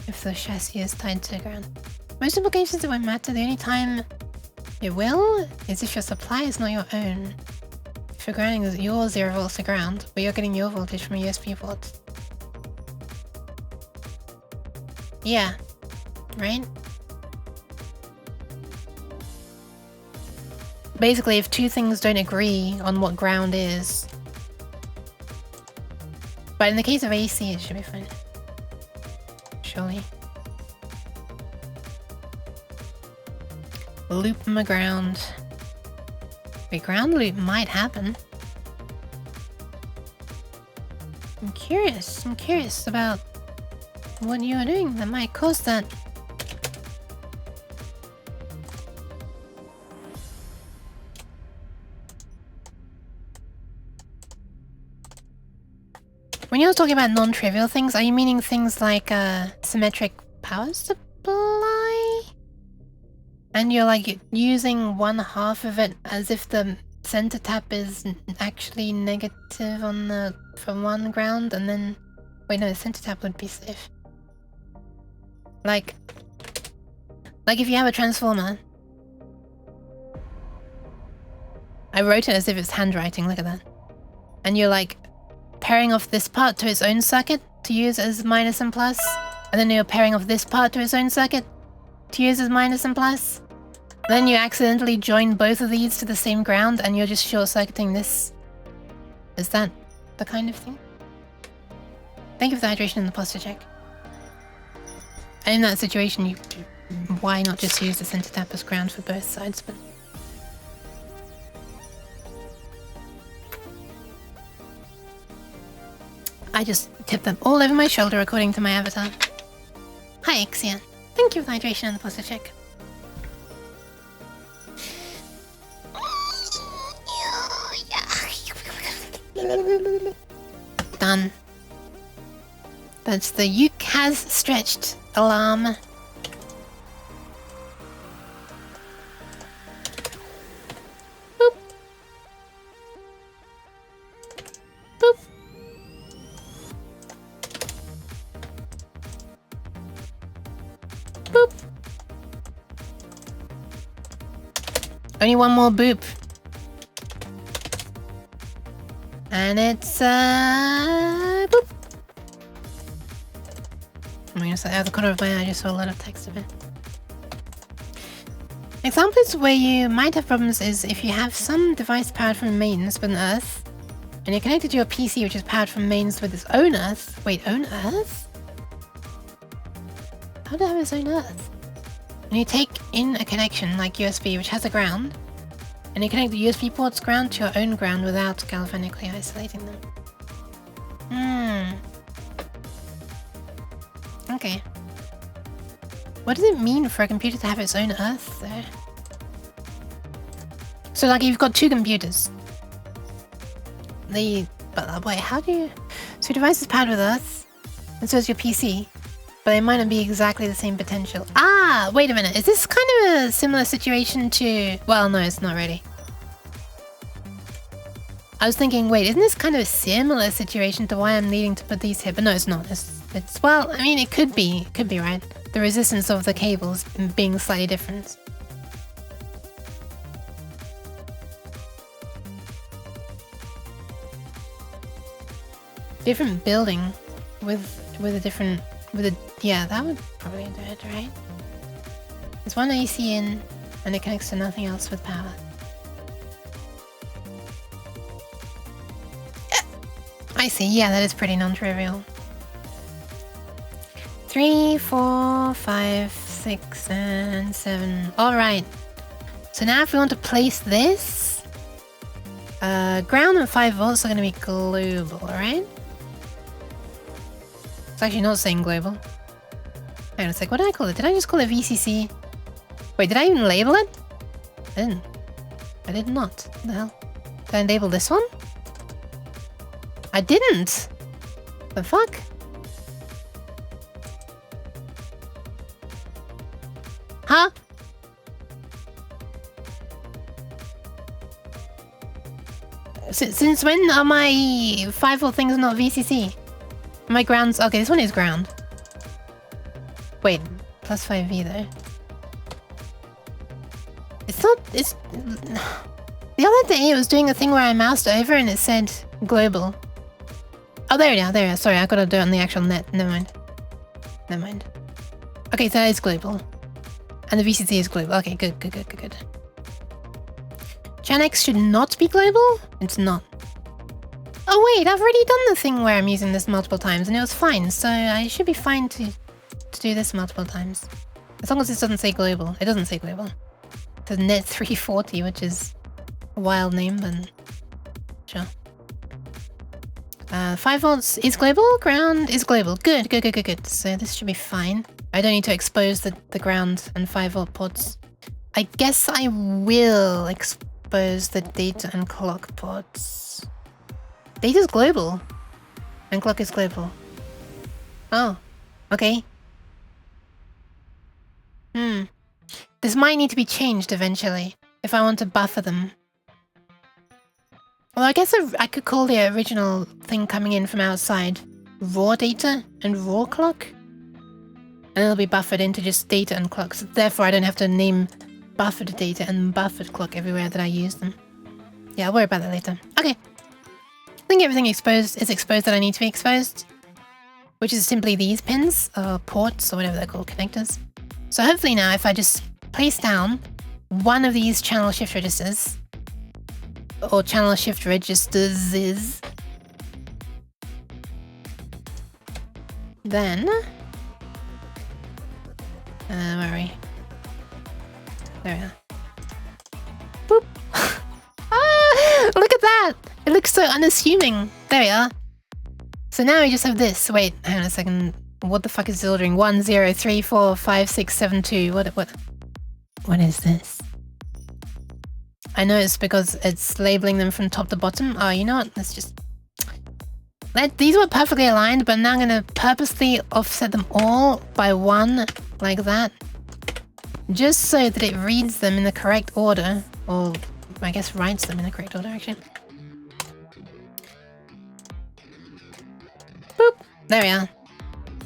If the chassis is tied to the ground. Most implications it won't matter. The only time it will is if your supply is not your own. If you're grounding your 0 volts to ground, but you're getting your voltage from a USB port. Yeah, right? Basically, if two things don't agree on what ground is. But in the case of AC, it should be fine. Surely. Loop my ground. A ground loop might happen. I'm curious about what you are doing that might cause that. When you're talking about non-trivial things, are you meaning things like symmetric power supply? And you're like using one half of it as if the center tap is actually negative on the from one ground, and then wait, no, the center tap would be safe. Like if you have a transformer. I wrote it as if it's handwriting, look at that. And you're like pairing off this part to its own circuit to use as minus and plus, and then you're pairing off this part to its own circuit to use as minus and plus. Then you accidentally join both of these to the same ground and you're just short-circuiting this. Is that the kind of thing? Thank you for the hydration and the posture check. And in that situation, why not just use the center tap as ground for both sides? But I just tipped them all over my shoulder according to my avatar. Hi, Ixian. Thank you for the hydration and the posture check. Done. That's the uke has stretched alarm. Boop. Boop. Boop. Only one more boop. And it's boop. I'm gonna say out of the corner of my eye, I just saw a lot of text of it. Examples where you might have problems is if you have some device powered from mains but an earth, and you're connected to your PC which is powered from mains with its own earth. Wait, own earth? How do it have its own earth? And you take in a connection like USB which has a ground, and you connect the USB port's ground to your own ground without galvanically isolating them. Okay. What does it mean for a computer to have its own Earth, though? So, like, you've got two computers. But wait, how do you... So your device is powered with Earth, and so is your PC. But they might not be exactly the same potential. Ah, wait a minute. Is this kind of a similar situation to... Well, no, it's not really. I was thinking, wait, isn't this kind of a similar situation to why I'm needing to put these here? But no, it's not. It's well, I mean, it could be. It could be, right? The resistance of the cables being slightly different. Different building with a different... Yeah, that would probably do it, right? There's one AC in, and it connects to nothing else with power. I see, yeah, that is pretty non-trivial. 3, 4, 5, 6, and 7. Alright. So now if we want to place this... ground and 5 volts are going to be global, right? It's actually not saying global. Hang on a sec, what did I call it? Did I just call it VCC? Wait, did I even label it? I didn't. I did not. What the hell? Did I label this one? I didn't! The fuck? Huh? Since when are my 5 volt things not VCC? My grounds... Okay, this one is ground. Wait, plus 5V though. It's not... It's... The other day it was doing a thing where I moused over and it said global. Oh, there we are, there we are. Sorry, I gotta do it on the actual net. Never mind. Never mind. Okay, so that is global. And the VCC is global. Okay, good. Chanex should not be global? It's not. Oh wait, I've already done the thing where I'm using this multiple times and it was fine, so I should be fine to do this multiple times. As long as this doesn't say global. It doesn't say global. It says net 340, which is a wild name, but sure. 5 volts is global, ground is global. Good. So this should be fine. I don't need to expose the ground and 5 volt ports. I guess I will expose the data and clock ports. Data's global. And clock is global. Oh, okay. This might need to be changed eventually, if I want to buffer them. Well, I guess I could call the original thing coming in from outside raw data and raw clock. And it'll be buffered into just data and clock. So therefore, I don't have to name buffered data and buffered clock everywhere that I use them. Yeah, I'll worry about that later. Okay. I think everything is exposed that I need to be exposed. Which is simply these pins, or ports, or whatever they're called, connectors. So hopefully now, if I just place down one of these channel shift registers, or channel shift registers, then... where are we? There we are. Boop! Ah! Look at that! It looks so unassuming. There we are. So now we just have this. Wait, hang on a second. What the fuck is this ordering? 1, 0, 3, 4, 5, 6, 7, 2. What is this? I know it's because it's labeling them from top to bottom. Oh, you know what? Let's just... These were perfectly aligned, but now I'm gonna purposely offset them all by 1, like that. Just so that it reads them in the correct order. Or, I guess, writes them in the correct order, actually. Boop! There we are.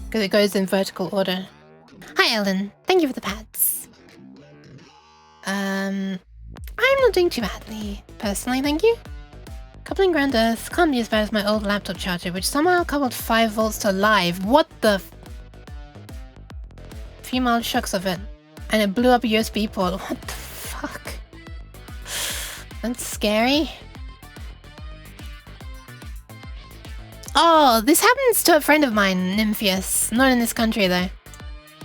Because it goes in vertical order. Hi, Ellen. Thank you for the pads. I'm not doing too badly, personally, thank you. Coupling ground earth can't be as bad as my old laptop charger, which somehow coupled 5 volts to live. What the few mild shocks of it. And it blew up a USB port. What the fuck? That's scary. Oh, this happens to a friend of mine, Nympheus. Not in this country, though. I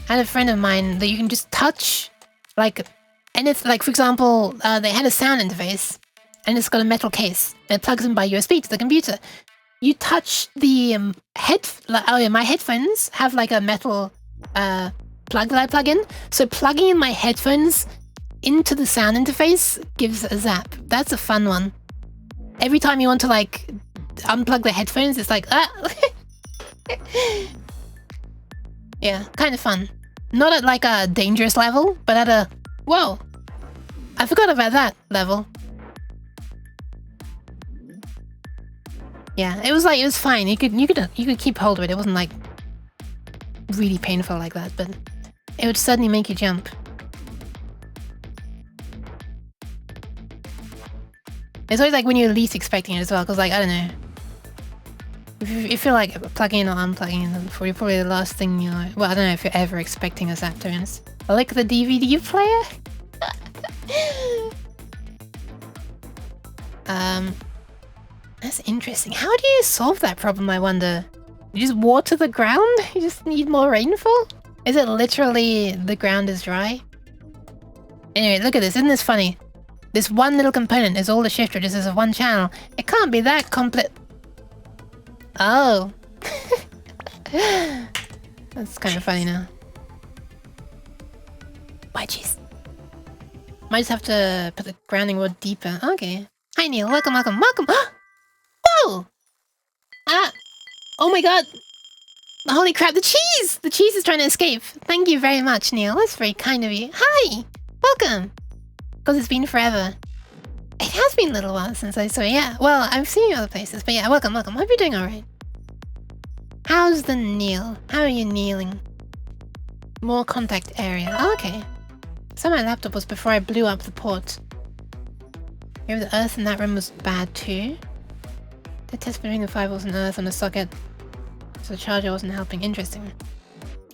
had a friend of mine that you can just touch, like... And it's like, for example, they had a sound interface, and it's got a metal case, and it plugs in by USB to the computer. You touch the my headphones have like a metal plug that I plug in. So plugging in my headphones into the sound interface gives a zap. That's a fun one. Every time you want to like unplug the headphones, it's like ah. Yeah, kind of fun. Not at like a dangerous level, but at a whoa. I forgot about that level. Yeah, it was fine. You could keep hold of it. It wasn't like really painful like that, but it would suddenly make you jump. It's always like when you're least expecting it as well, because like, I don't know. If you feel like plugging in or unplugging in before, you're probably the last thing you know. Well, I don't know if you're ever expecting a zap, to be honest. I like the DVD player. That's interesting. How do you solve that problem, I wonder? You just water the ground? You just need more rainfall? Is it literally the ground is dry? Anyway, look at this. Isn't this funny? This one little component is all the shifter just as a one channel. It can't be that complex. Oh. That's kind of funny now. Why, jeez. Might just have to put the grounding rod deeper. Okay. Hi, Neil. Welcome. Whoa! Oh my god! Holy crap, the cheese! The cheese is trying to escape. Thank you very much, Neil. That's very kind of you. Hi! Welcome! Because it's been forever. It has been a little while since I saw you. Yeah, well, I've seen you other places, but yeah, welcome. Hope you're doing alright. How's the kneel? How are you kneeling? More contact area. Oh, okay. So my laptop was before I blew up the port. Maybe the earth in that room was bad too. The test between the firewalls and earth on the socket. So the charger wasn't helping. Interesting.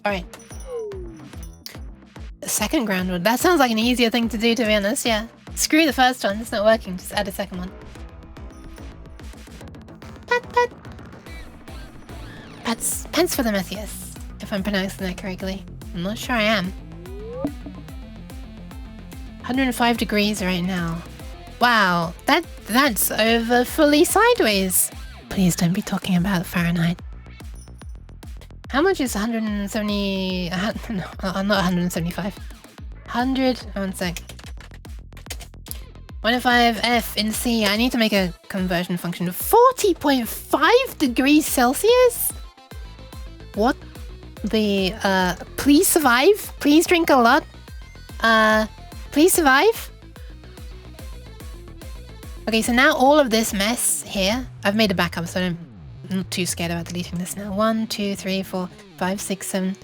Alright. The second ground rod. That sounds like an easier thing to do, to be honest, yeah. Screw the first one, it's not working. Just add a second one. Pat. Pants for the Matthias. If I'm pronouncing that correctly. I'm not sure I am. 105 degrees right now. Wow, that's over fully sideways. Please don't be talking about Fahrenheit. How much is 170? No, not 175. 100. One sec. 105F in C. I need to make a conversion function. 40.5 degrees Celsius? What the? Please survive. Please drink a lot. Please survive. Okay, so now all of this mess here, I've made a backup, so I'm not too scared about deleting this now. 1, 2, 3, 4, 5, 6, 7,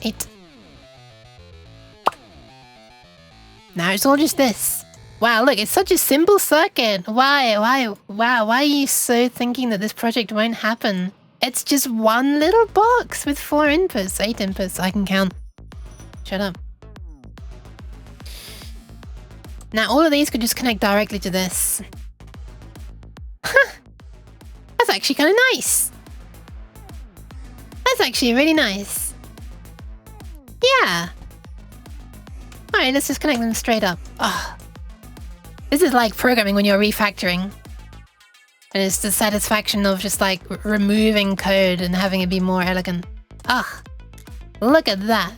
8. Now it's all just this. Wow, look, it's such a simple circuit. Why are you so thinking that this project won't happen? It's just one little box with 4 inputs, 8 inputs. I can count. Shut up. Now all of these could just connect directly to this. That's actually kind of nice. That's actually really nice. Yeah. Alright, let's just connect them straight up. Oh. This is like programming when you're refactoring. And it's the satisfaction of just like removing code and having it be more elegant. Ah, look at that.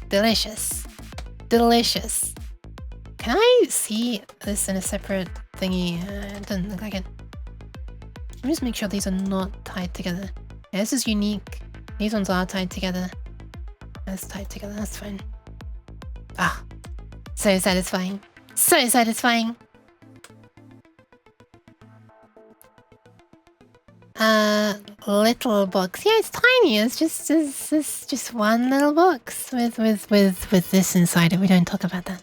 Delicious. Delicious. Can I see this in a separate thingy? It doesn't look like it. Let me just make sure these are not tied together. Yeah, this is unique. These ones are tied together. That's tied together, that's fine. Ah, so satisfying. So satisfying. Little box. Yeah, it's tiny. It's just one little box with this inside it. We don't talk about that.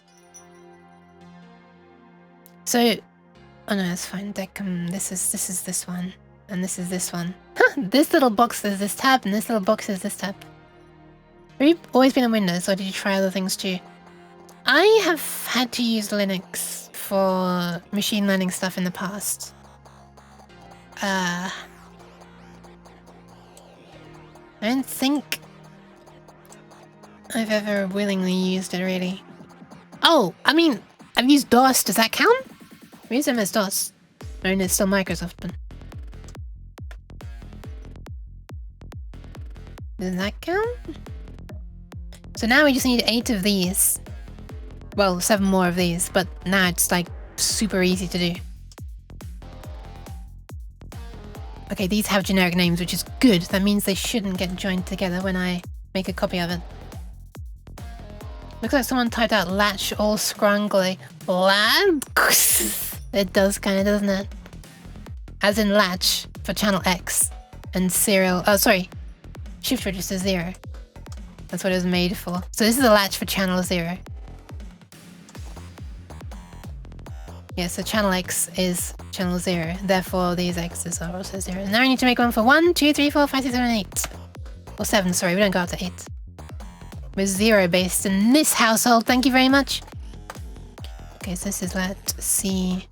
So, oh no, that's fine. This is this one, and this is this one. This little box is this tab, and this little box is this tab. Have you always been on Windows, or did you try other things too? I have had to use Linux for machine learning stuff in the past. I don't think I've ever willingly used it, really. Oh, I mean, I've used DOS. Does that count? I've used MS-DOS. I mean, it's still Microsoft, but... Does that count? So now we just need 8 of these. Well, 7 more of these, but now it's like super easy to do. Okay, these have generic names, which is good. That means they shouldn't get joined together when I make a copy of it. Looks like someone typed out latch all scrungly. Latch? It does kind of, doesn't it? As in latch for channel X and serial. Oh, sorry. Shift register 0. That's what it was made for. So this is a latch for channel 0. Yeah, so channel X is channel 0. Therefore, these X's are also 0. Now I need to make one for 1, 2, 3, 4, 5, 6, 7, 8. Or 7, sorry, we don't go up to 8. We're 0 based in this household, thank you very much. Okay, so this is let C1.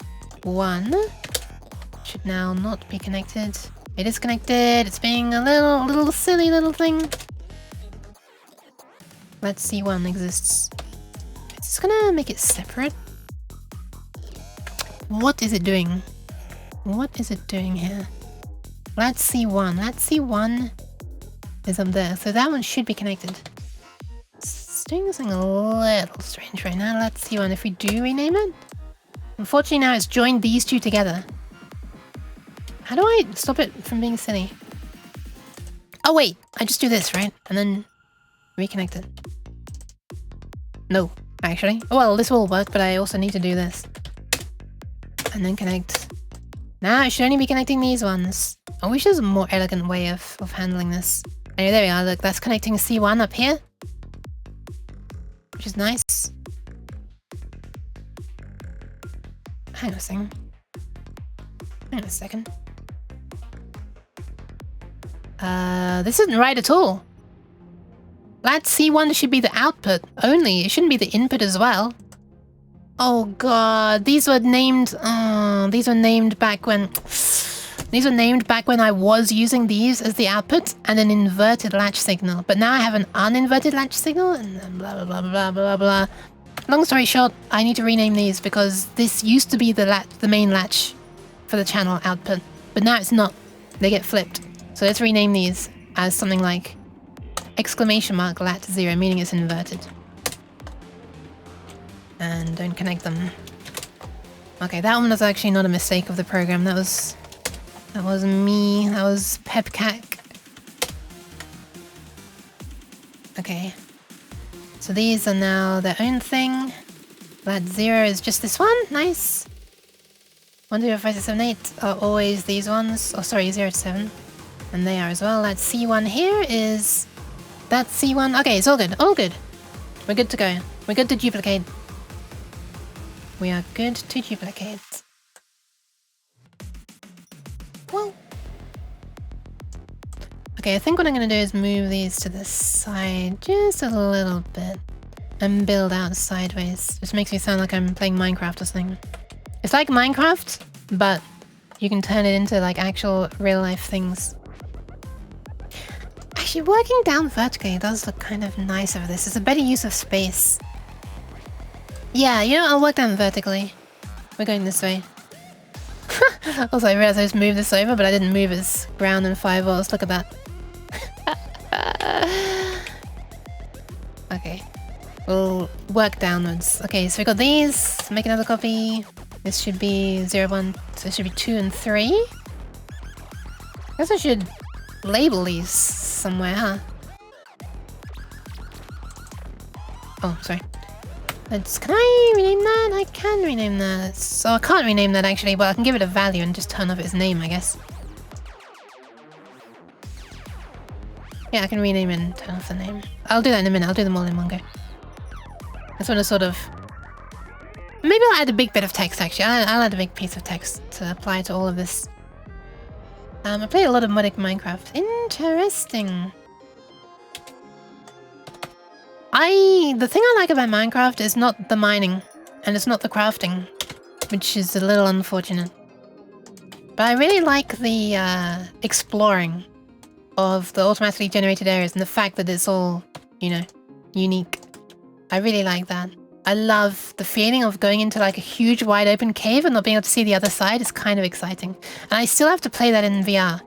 Should now not be connected. It is connected, it's being a little silly little thing. Let C1 exists. It's just gonna make it separate. What is it doing? What is it doing here? Let's C1. Let's C1 is up there. So that one should be connected. It's doing something a little strange right now. Let's C1. If we do rename it? Unfortunately now it's joined these two together. How do I stop it from being silly? Oh wait, I just do this, right? And then reconnect it. No, actually. Well, this will work, but I also need to do this. And then connect. Now it should only be connecting these ones. I wish there's a more elegant way of handling this. Anyway, there we are. Look, that's connecting C1 up here. Which is nice. Hang on a second. Hang on a second. This isn't right at all. Lat C1 should be the output only. It shouldn't be the input as well. Oh god, these were named. These were named back when. These were named back when I was using these as the output and an inverted latch signal. But now I have an uninverted latch signal and blah blah blah blah blah blah. Long story short, I need to rename these because this used to be the main latch for the channel output, but now it's not. They get flipped. So let's rename these as something like !lat0, meaning it's inverted. And don't connect them. Okay, that one was actually not a mistake of the program. That was me. That was pepcac. Okay. So these are now their own thing. lat0 is just this one. Nice. 1, 2, 5, 6, 7, 8 are always these ones. Oh, sorry, 0 to 7. And they are as well. Lat C1 here is that C1. Okay, it's all good. All good. We're good to go. We're good to duplicate. We are good to duplicate. Well. Okay, I think what I'm going to do is move these to the side just a little bit. And build out sideways. Which makes me sound like I'm playing Minecraft or something. It's like Minecraft, but you can turn it into like actual real life things. Actually, working down vertically does look kind of nice over this. It's a better use of space. Yeah, you know, I'll work down vertically. We're going this way. Also, I realized I just moved this over, but I didn't move its ground and firewalls. Look at that. Okay. We'll work downwards. Okay, so we got these. Make another copy. This should be 0, 1. So it should be 2 and 3. I guess I should label these somewhere, huh? Oh, sorry. Can I rename that? I can rename that. So I can't rename that actually, but I can give it a value and just turn off its name, I guess. Yeah, I can rename it and turn off the name. I'll do that in a minute. I'll do them all in one go. I just want to sort of... Maybe I'll add a big bit of text actually. I'll add a big piece of text to apply to all of this. I play a lot of modded Minecraft. Interesting. The thing I like about Minecraft is not the mining, and it's not the crafting, which is a little unfortunate. But I really like the exploring of the automatically generated areas and the fact that it's all, you know, unique. I really like that. I love the feeling of going into like a huge wide open cave and not being able to see the other side. Is kind of exciting. And I still have to play that in VR.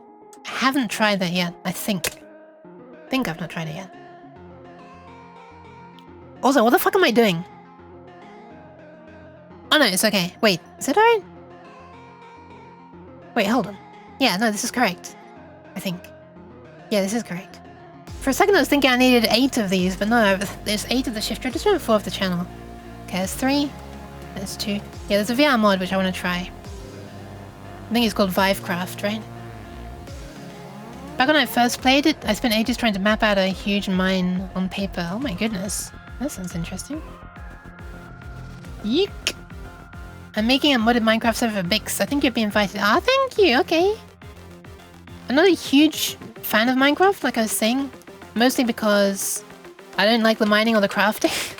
I haven't tried that yet, I think. think I've not tried it yet. Also, what the fuck am I doing? Oh no, it's okay. Wait, is it alright? Wait, hold on. Yeah, no, this is correct. I think. Yeah, this is correct. For a second I was thinking I needed 8 of these, but no, there's 8 of the shift register and 4 of the channel. Okay, there's 3. There's 2. Yeah, there's a VR mod which I want to try. I think it's called Vivecraft, right? Back when I first played it, I spent ages trying to map out a huge mine on paper. Oh my goodness. That sounds interesting. Yeek! I'm making a modded Minecraft server for Bix. I think you'll be invited. Ah, thank you! Okay. I'm not a huge fan of Minecraft, like I was saying. Mostly because I don't like the mining or the crafting.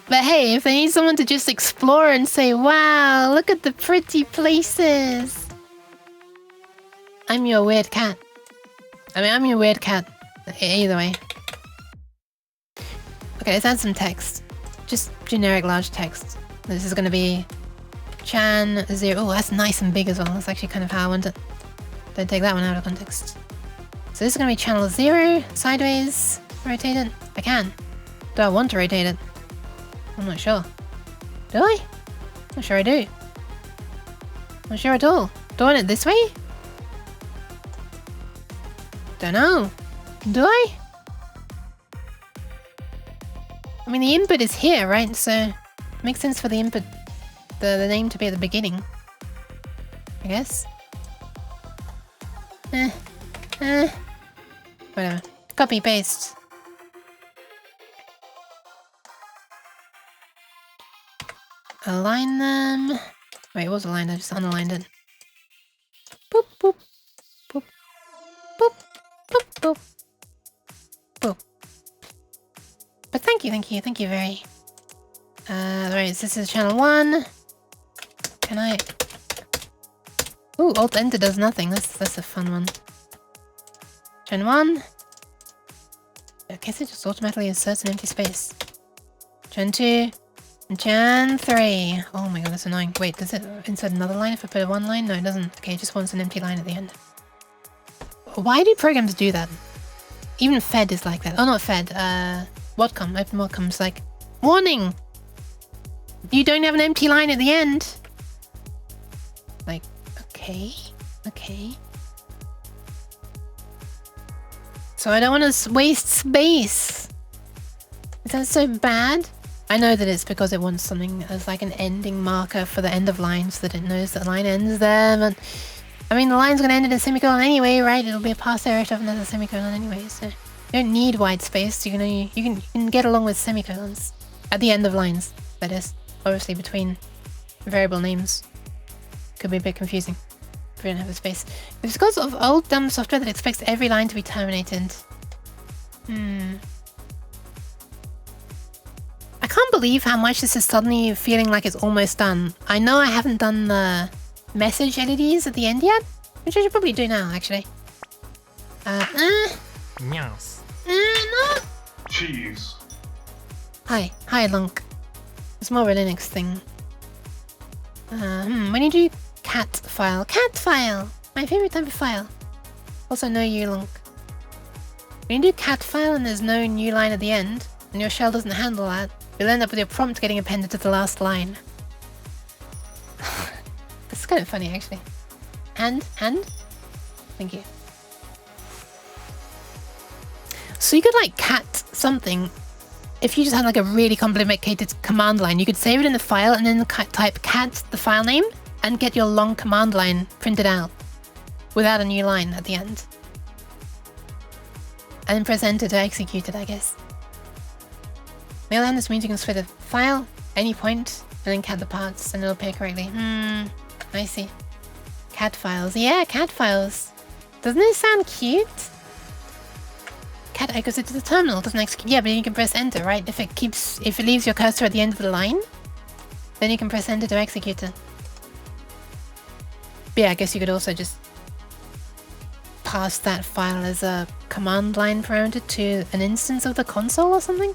But hey, if they need someone to just explore and say, wow, look at the pretty places. I'm your weird cat. I mean, I'm your weird cat. Either way. Okay, let's add some text. Just generic large text. This is going to be Chan 0. Oh, that's nice and big as well. That's actually kind of how I want it. Don't take that one out of context. So this is going to be channel 0, sideways, rotate it. I can. Do I want to rotate it? I'm not sure. Do I? Not sure I do. Not sure at all. Do I want it this way? Don't know. Do I? I mean, the input is here, right? So it makes sense for the input, the name to be at the beginning. I guess. Whatever. Copy, paste. Align them. Wait, it was aligned, I just unaligned it. Boop, boop, boop, boop, boop, boop, boop. But thank you very. Right, so this is channel 1. Can I... Ooh, Alt Enter does nothing. That's a fun one. Channel 1. I guess it just automatically inserts an empty space. Channel 2. And Channel 3. Oh my god, that's annoying. Wait, does it insert another line if I put a 1 line? No, it doesn't. Okay, it just wants an empty line at the end. Why do programs do that? Even Fed is like that. Oh, not Fed. Whatcom. Open Whatcom's like, warning! You don't have an empty line at the end. Like, okay. Okay. So I don't want to waste space. Is that so bad? I know that it's because it wants something as like an ending marker for the end of line so that it knows that the line ends there, but I mean the line's gonna end in a semicolon anyway, right? It'll be a pass error if it has a semicolon anyway, so you don't need white space. You can get along with semicolons. At the end of lines, that is. Obviously between variable names. Could be a bit confusing if we don't have the space. It's because of old dumb software that expects every line to be terminated. I can't believe how much this is suddenly feeling like it's almost done. I know I haven't done the message LEDs at the end yet, which I should probably do now, actually. Yes. No. Cheese. Hi, Lunk. It's more of a Linux thing. When you do cat file, my favorite type of file. Also, no you, Lunk. When you do cat file and there's no new line at the end, and your shell doesn't handle that, you'll end up with your prompt getting appended to the last line. This is kind of funny, actually. Hand? Thank you. So you could like cat something. If you just had like a really complicated command line, you could save it in the file and then type cat, the file name, and get your long command line printed out without a new line at the end. And then press enter to execute it, I guess. On the other hand, this means you can split a file, any point, and then cat the parts, and it'll appear correctly. I see. Cat files. Yeah, cat files. Doesn't it sound cute? Cat echoes it to the terminal, doesn't execute. Yeah, but you can press enter, right? If it leaves your cursor at the end of the line, then you can press enter to execute it. But yeah, I guess you could also just pass that file as a command line parameter to an instance of the console or something?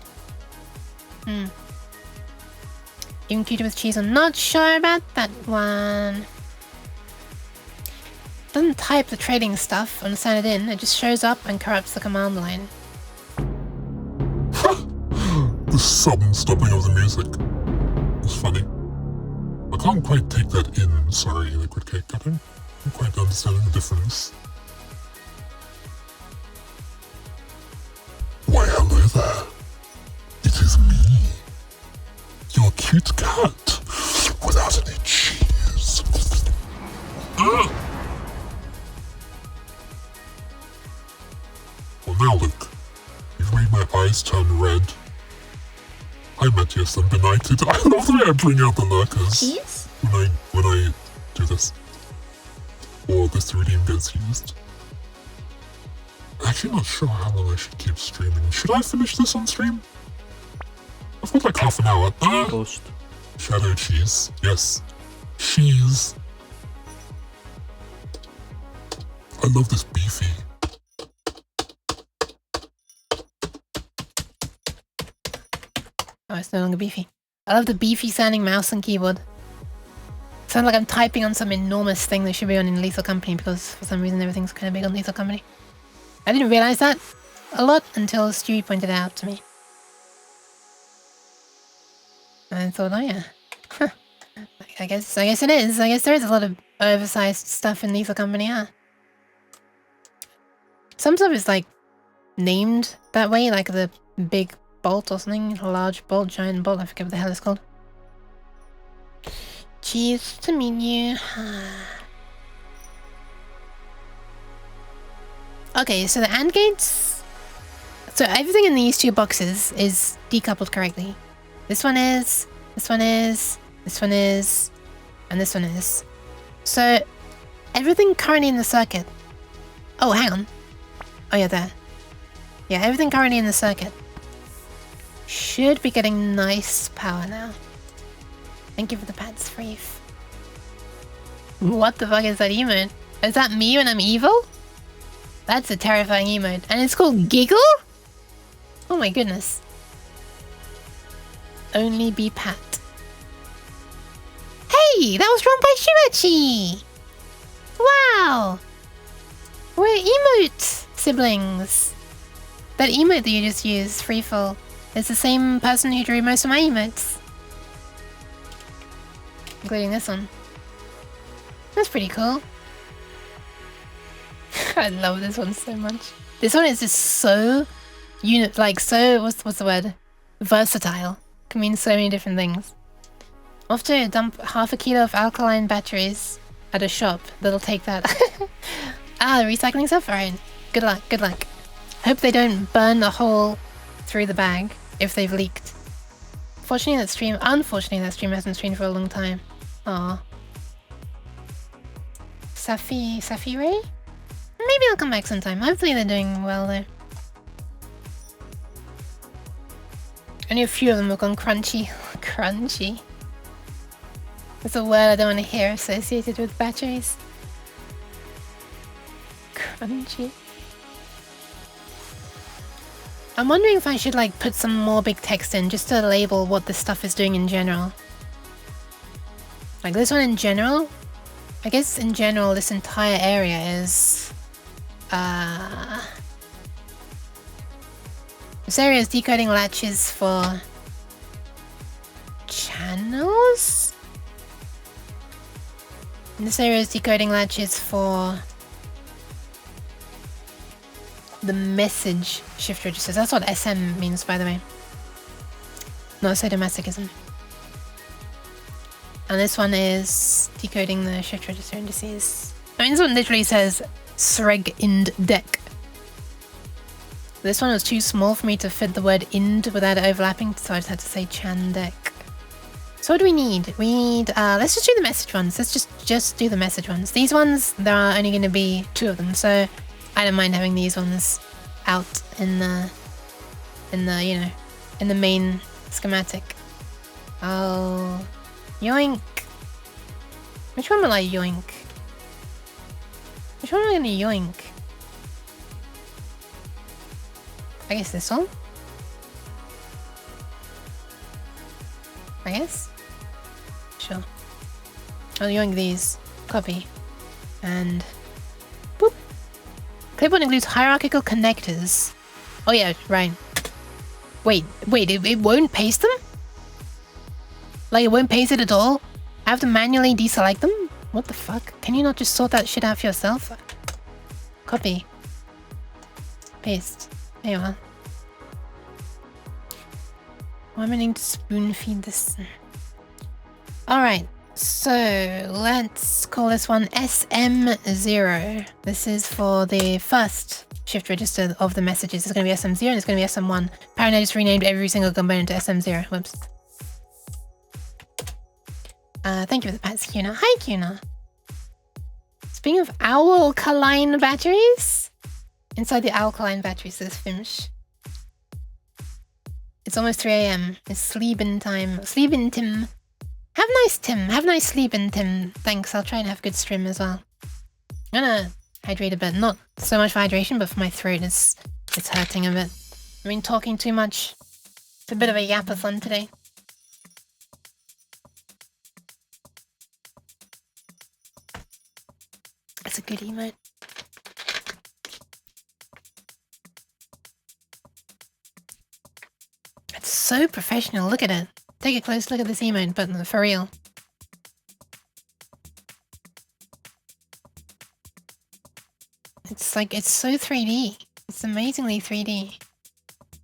Even cuter with cheese, I'm not sure about that one. doesn't type the trading stuff and send it in, it just shows up and corrupts the command line. The sudden stopping of the music was funny. I can't quite take that in, sorry, Liquid Cake. I don't quite understand the difference. Why, hello there. It is me, your cute cat, without any cheese. Ah! Well now look, you've made my eyes turn red. Hi Matthias, I'm benighted. I love the way I bring out the lurkers Cheese? when I do this. Or this redeem gets used. I'm actually not sure how long I should keep streaming. Should I finish this on stream? I've got like half an hour. Post. Shadow cheese. Yes. Cheese. I love this beefy. Oh, it's no longer beefy. I love the beefy sounding mouse and keyboard. Sounds like I'm typing on some enormous thing that should be on in Lethal Company because for some reason everything's kind of big on Lethal Company. I didn't realize that a lot until Stewie pointed it out to me. And I thought, oh yeah. I guess it is. I guess there is a lot of oversized stuff in Lethal Company, huh? Some stuff is like named that way, like the big bolt or something, a large bolt, giant bolt, I forget what the hell it's called. Cheese to meet you. Okay, so the AND gates. So everything in these two boxes is decoupled correctly. This one is, this one is, this one is, and this one is. So everything currently in the circuit. Oh, hang on. Oh yeah, there. Yeah, everything currently in the circuit should be getting nice power now. Thank you for the pads, Freef. What the fuck is that emote? Is that me when I'm evil? That's a terrifying emote. And it's called Giggle? Oh my goodness. Only be Pat. Hey! That was drawn by Shuachi! Wow! We're emote siblings. That emote that you just used, Freefall, is the same person who drew most of my emotes. Including this one. That's pretty cool. I love this one so much. This one is just so what's the word? Versatile. Can mean so many different things. I'll have to dump half a kilo of alkaline batteries at a shop that'll take that. Ah, the recycling stuff? Alright. Good luck, good luck. Hope they don't burn a hole through the bag if they've leaked. Unfortunately that stream hasn't streamed for a long time. Aww. Safi Ray? Maybe I'll come back sometime. Hopefully they're doing well though. Only a few of them have gone crunchy. Crunchy? That's a word I don't want to hear associated with batteries. Crunchy. I'm wondering if I should like put some more big text in just to label what this stuff is doing in general. Like this one in general? I guess in general this entire area is... This area is decoding latches for... channels? And this area is decoding latches for... the message shift registers. That's what SM means, by the way. Not sadomasochism. And this one is decoding the shift register indices. I mean, this one literally says Sreg ind deck. This one was too small for me to fit the word ind without it overlapping, so I just had to say chan deck. So what do we need? We need, let's just do the message ones. Let's just do the message ones. These ones, there are only going to be 2 of them, so I don't mind having these ones out in the you know, in the main schematic. Oh, yoink. Which one will I yoink? Which one am I gonna yoink? I guess this one? I guess? Sure. I'll yoink these. Copy. And clipboard includes hierarchical connectors. Oh yeah, right. Wait, it won't paste them? Like, it won't paste it at all? I have to manually deselect them? What the fuck? Can you not just sort that shit out for yourself? Copy. Paste. There you are. Why am I needing to spoon feed this? Alright, so let's call this one SM0. This is for the first shift register of the messages. It's going to be SM0 and it's going to be SM1. Apparently I just renamed every single component to SM0. Whoops. Thank you for the pats, Kuna. Hi, Kuna. Speaking of alkaline batteries, inside the alkaline battery says Fimsh. It's almost 3 AM. It's sleeping time. Sleeping Tim. Have nice Tim. Have nice sleeping Tim. Thanks. I'll try and have good stream as well. I'm gonna hydrate a bit. Not so much for hydration, but for my throat. It's hurting a bit. I've been talking too much. It's a bit of a yapathon today. It's a good emote. It's so professional. Look at it. Take a close look at this emote, but for real. It's like, it's so 3D. It's amazingly 3D.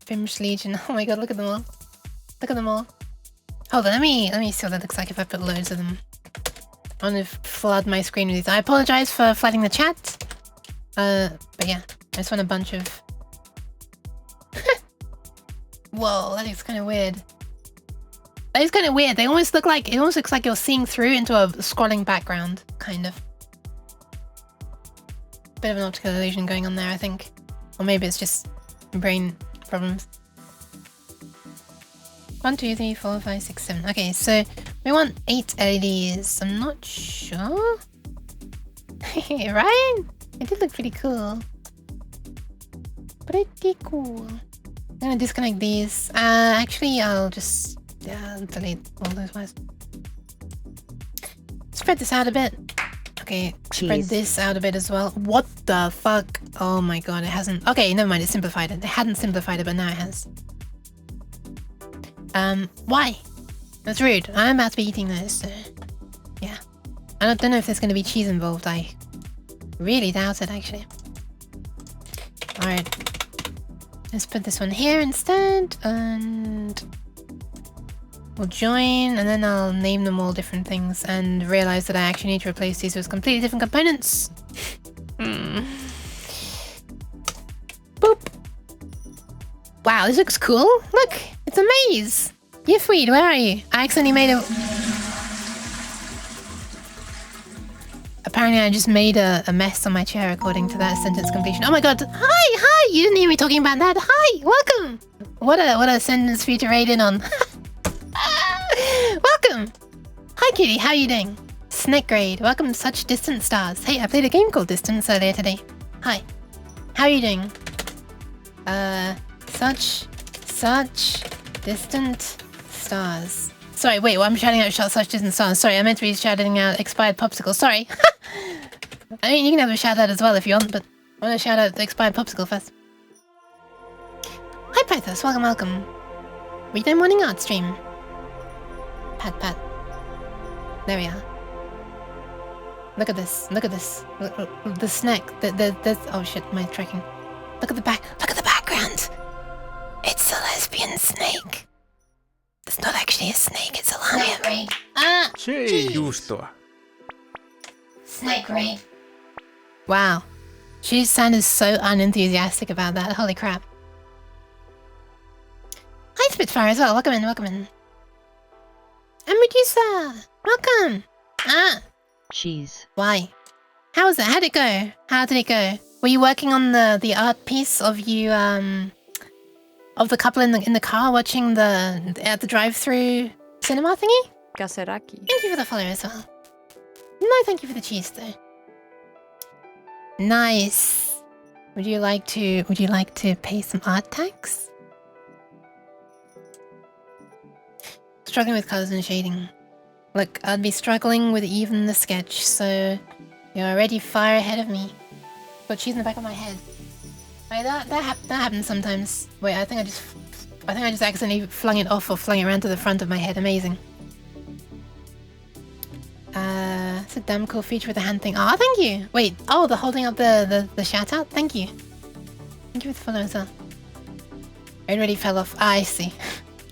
Fimsh Legion. Oh my god, look at them all. Look at them all. Hold on, let me see what that looks like if I put loads of them. I want to flood my screen with these. I apologize for flooding the chat. But yeah, I just want a bunch of... Whoa, that looks kind of weird. That is kind of weird. They almost look like... It almost looks like you're seeing through into a scrolling background, kind of. Bit of an optical illusion going on there, I think. Or maybe it's just brain problems. 1, 2, 3, 4, 5, 6, 7. Okay, so we want 8 LEDs. I'm not sure. Right? It did look pretty cool. Pretty cool. I'm gonna disconnect these. Actually, I'll just delete all those wires. Spread this out a bit. Okay, spread this out a bit as well. What the fuck? Oh my god, it hasn't... Okay, never mind, it simplified it. It hadn't simplified it, but now it has. Why? That's rude. I'm about to be eating this, so... Yeah. I don't know if there's going to be cheese involved. I really doubt it, actually. Alright. Let's put this one here instead, and... We'll join, and then I'll name them all different things, and realize that I actually need to replace these with completely different components. Boop! Wow, this looks cool. Look, it's a maze. Yifweed, where are you? I accidentally made a... Apparently I just made a mess on my chair according to that sentence completion. Oh my god. Hi! You didn't hear me talking about that. Hi! Welcome! What a sentence for you to raid in on. Welcome! Hi Kitty, how are you doing? Snake Grade, welcome to Such Distant Stars. Hey, I played a game called Distance earlier today. Hi. How are you doing? Such Distant Stars. Sorry, wait, well, I'm shouting out Such Distant Stars. Sorry, I meant to be shouting out Expired Popsicle. Sorry. I mean, you can have a shout out as well if you want, but I want to shout out the Expired Popsicle first. Hi Pythos, welcome. Weekday morning art stream. Pat. There we are. Look at this. Look, the snack. Oh shit, my tracking. Look at the background. It's a lesbian snake. It's not actually a snake, it's a llama. Snake raid. Juustoa. Snake raid. Wow. She sounded so unenthusiastic about that. Holy crap. Hi Spitfire as well. Welcome in. And Medusa! Welcome! Cheese. Why? How was it? How'd it go? How did it go? Were you working on the art piece of you, of the couple in the car watching the drive-through cinema thingy? Kasaraki. Thank you for the follow as well. No, thank you for the cheese though. Nice. Would you like to pay some art tax? Struggling with colors and shading. Look, I'd be struggling with even the sketch, so you're already far ahead of me. got cheese in the back of my head. Wait, that happens sometimes. Wait, I think I just accidentally flung it off or flung it around to the front of my head. Amazing. It's a damn cool feature with the hand thing. Oh, thank you. Wait, oh, the holding up the shout out. Thank you. Thank you for the follow as well. It already fell off. Ah, I see.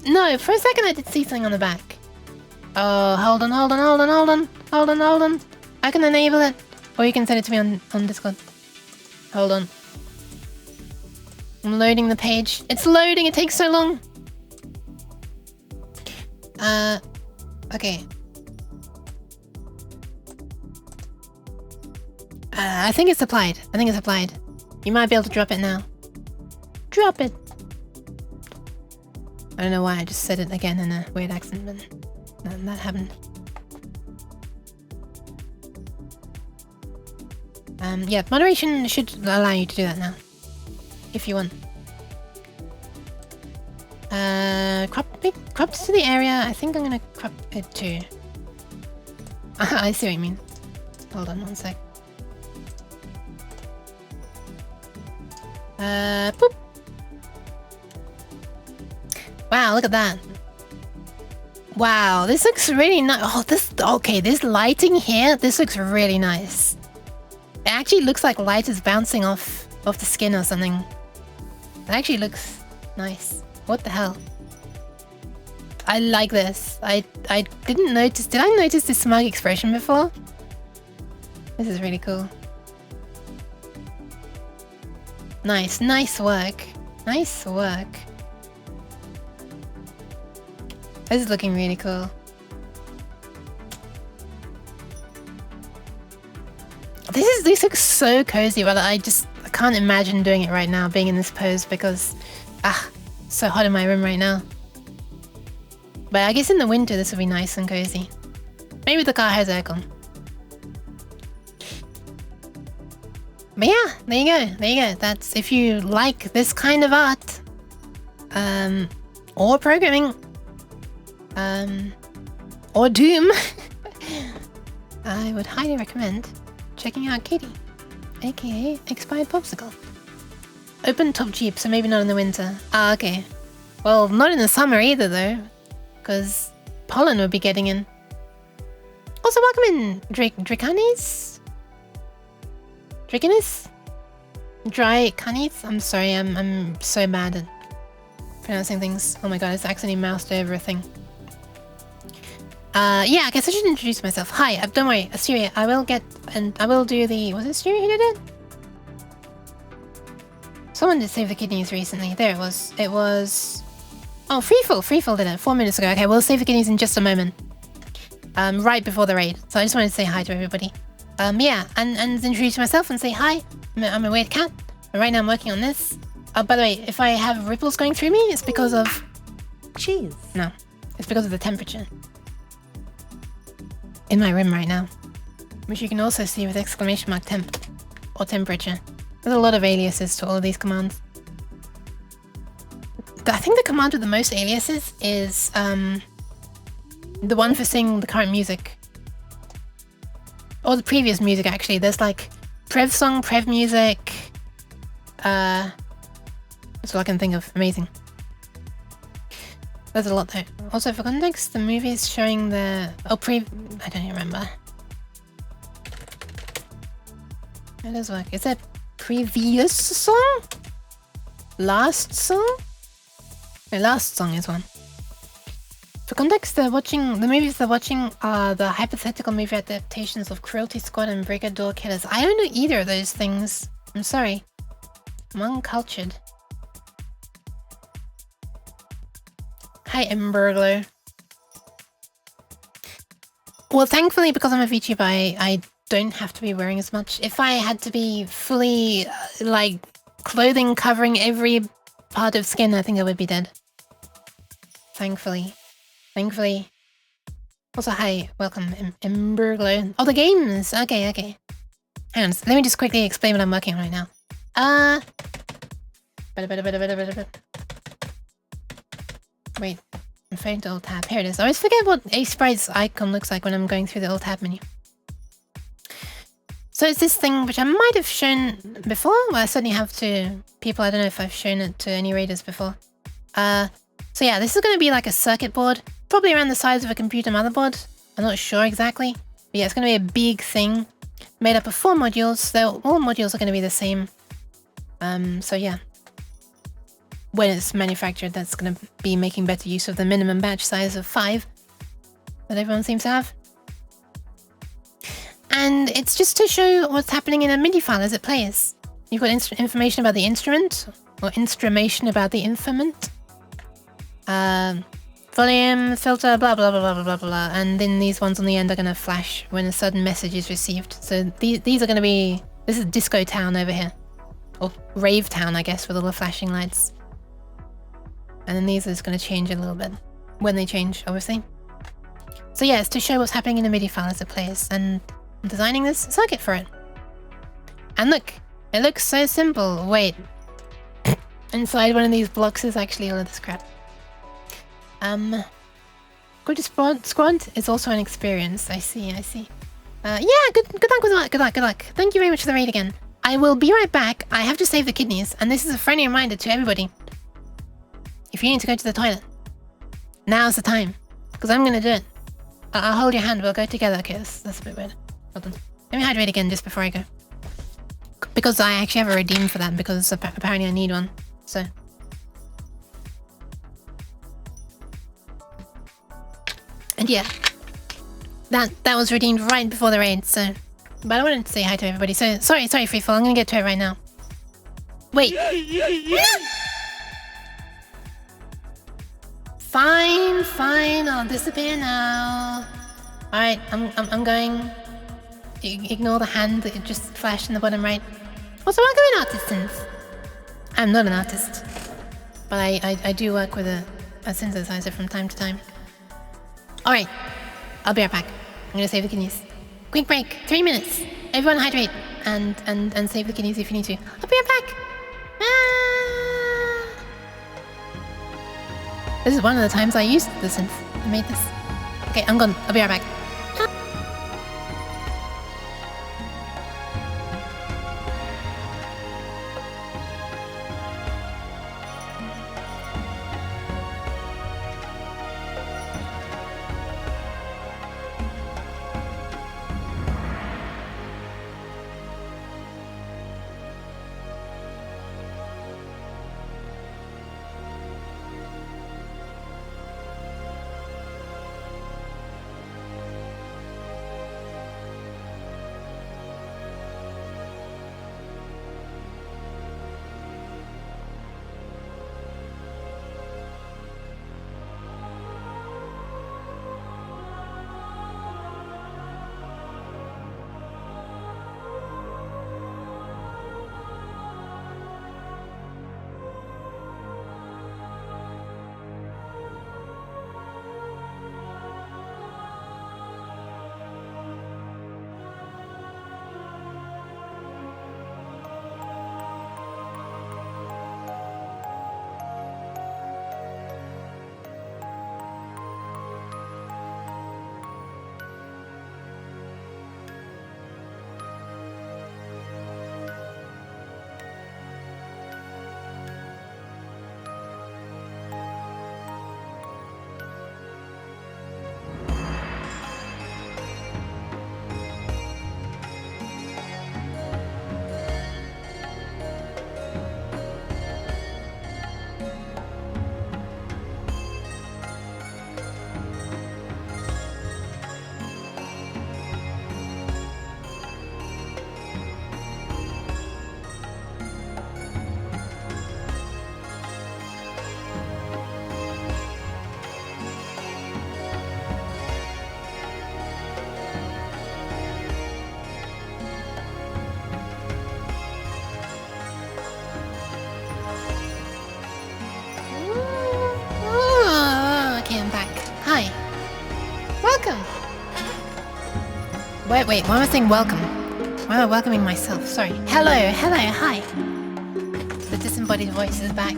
No, for a second I did see something on the back. Oh, hold on. I can enable it. Or you can send it to me on Discord. Hold on. I'm loading the page. It's loading, it takes so long. Okay. I think it's applied. You might be able to drop it now. Drop it. I don't know why I just said it again in a weird accent, but that happened. Yeah, moderation should allow you to do that now. If you want. Cropped to the area. I think I'm gonna crop it too. I see what you mean. Hold on one sec. Boop. Wow, look at that. Wow, this looks really nice. Oh, this lighting here, this looks really nice. It actually looks like light is bouncing off the skin or something. It actually looks nice. What the hell? I like this. I didn't notice. Did I notice this smug expression before? This is really cool. Nice work. Nice work. This is looking really cool. This looks so cozy, but I can't imagine doing it right now, being in this pose, because it's so hot in my room right now. But I guess in the winter this would be nice and cozy. Maybe the car has aircon. But yeah, there you go. That's if you like this kind of art, or programming, or Doom, I would highly recommend checking out Kitty, aka Expired Popsicle. Open top Jeep, so maybe not in the winter. Ah, okay. Well, not in the summer either though, because pollen would be getting in. Also, welcome in, Dracanis? Dry Canis? I'm sorry, I'm so bad at pronouncing things. Oh my god, it's accidentally moused over a thing. Yeah, I guess I should introduce myself. Hi, don't worry, Asteria, I will do the... Was it Asteria who did it? Someone did save the kidneys recently. There it was. It was... Oh, Freefall did it 4 minutes ago. Okay, we'll save the kidneys in just a moment. Right before the raid. So I just wanted to say hi to everybody. Yeah, and introduce myself and say hi. I'm a weird cat. And right now I'm working on this. By the way, if I have ripples going through me, it's because of... Cheese. No, it's because of the temperature. In my room right now. Which you can also see with exclamation mark temp. Or temperature. There's a lot of aliases to all of these commands. I think the command with the most aliases is the one for seeing the current music. Or the previous music actually. There's like Prev song, Prev music. That's all I can think of. Amazing. There's a lot though. Also for context, the movie is showing the... I don't even remember. How does it work? Is that previous song? Last song? No, last song is one. For context, the movies they're watching are the hypothetical movie adaptations of Cruelty Squad and Brigadoor Killers. I don't know either of those things. I'm sorry. I'm uncultured. Hi, Emberglow. Well, thankfully, because I'm a VTuber, I don't have to be wearing as much. If I had to be fully, like, clothing covering every part of skin, I think I would be dead. Thankfully. Also, hi, welcome, Emberglow. Oh, the games! Okay. Hang on, let me just quickly explain what I'm working on right now. Wait, I'm failing to alt-tab. Here it is. I always forget what A Sprite's icon looks like when I'm going through the alt-tab menu. So it's this thing which I might have shown before. Well, I certainly have to people. I don't know if I've shown it to any raiders before. So yeah, this is going to be like a circuit board, probably around the size of a computer motherboard. I'm not sure exactly, but yeah, it's going to be a big thing made up of 4 modules. So all modules are going to be the same. So yeah, when it's manufactured, that's going to be making better use of the minimum batch size of 5 that everyone seems to have. And it's just to show what's happening in a MIDI file as it plays. You've got information about the instrument, or instrumentation about the instrument. Volume, filter, blah, blah, blah, blah, blah, blah, blah. And then these ones on the end are going to flash when a certain message is received. So these are going to be... This is Disco Town over here. Or Rave Town, I guess, with all the flashing lights. And then these are just going to change a little bit. When they change, obviously. So yeah, it's to show what's happening in a MIDI file as it plays. And I'm designing this circuit for it. And look, it looks so simple. Wait. Inside one of these blocks is actually all of this crap. Good squad is also an experience. I see. Yeah, good luck. Thank you very much for the raid again. I will be right back. I have to save the kidneys, and this is a friendly reminder to everybody. If you need to go to the toilet, now's the time, because I'm gonna do it. I'll hold your hand, we'll go together. Okay, that's a bit weird. Hold on. Let me hydrate again just before I go. Because I actually have a redeem for that, because apparently I need one, so... And yeah, that was redeemed right before the raid, so... But I wanted to say hi to everybody, so... Sorry, Freefall, I'm gonna get to it right now. Wait! Fine, I'll disappear now. Alright, I'm going... Ignore the hand that just flashed in the bottom right. Also, welcome in, artisans! I'm not an artist, but I do work with a synthesizer from time to time. Alright, I'll be right back. I'm gonna save the kidneys. Quick break, 3 minutes. Everyone hydrate and save the kidneys if you need to. I'll be right back. This is one of the times I used the synth. I made this. Okay, I'm gone. I'll be right back. Wait, why am I saying welcome? Why am I welcoming myself? Sorry. Hello, hi. The disembodied voice is back.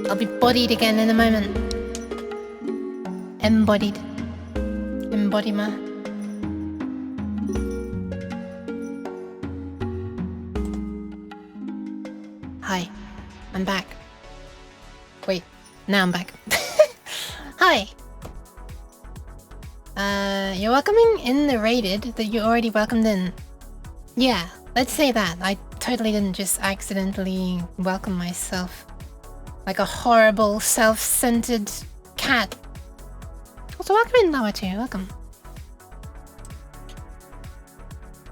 I'll be bodied again in a moment. Embodied. Embodiment. I'm back. Wait, now I'm back. Hi! You're welcoming in the raided that you already welcomed in. Yeah, let's say that. I totally didn't just accidentally welcome myself. Like a horrible, self-centered cat. Also, welcome in, Noah, too. Welcome.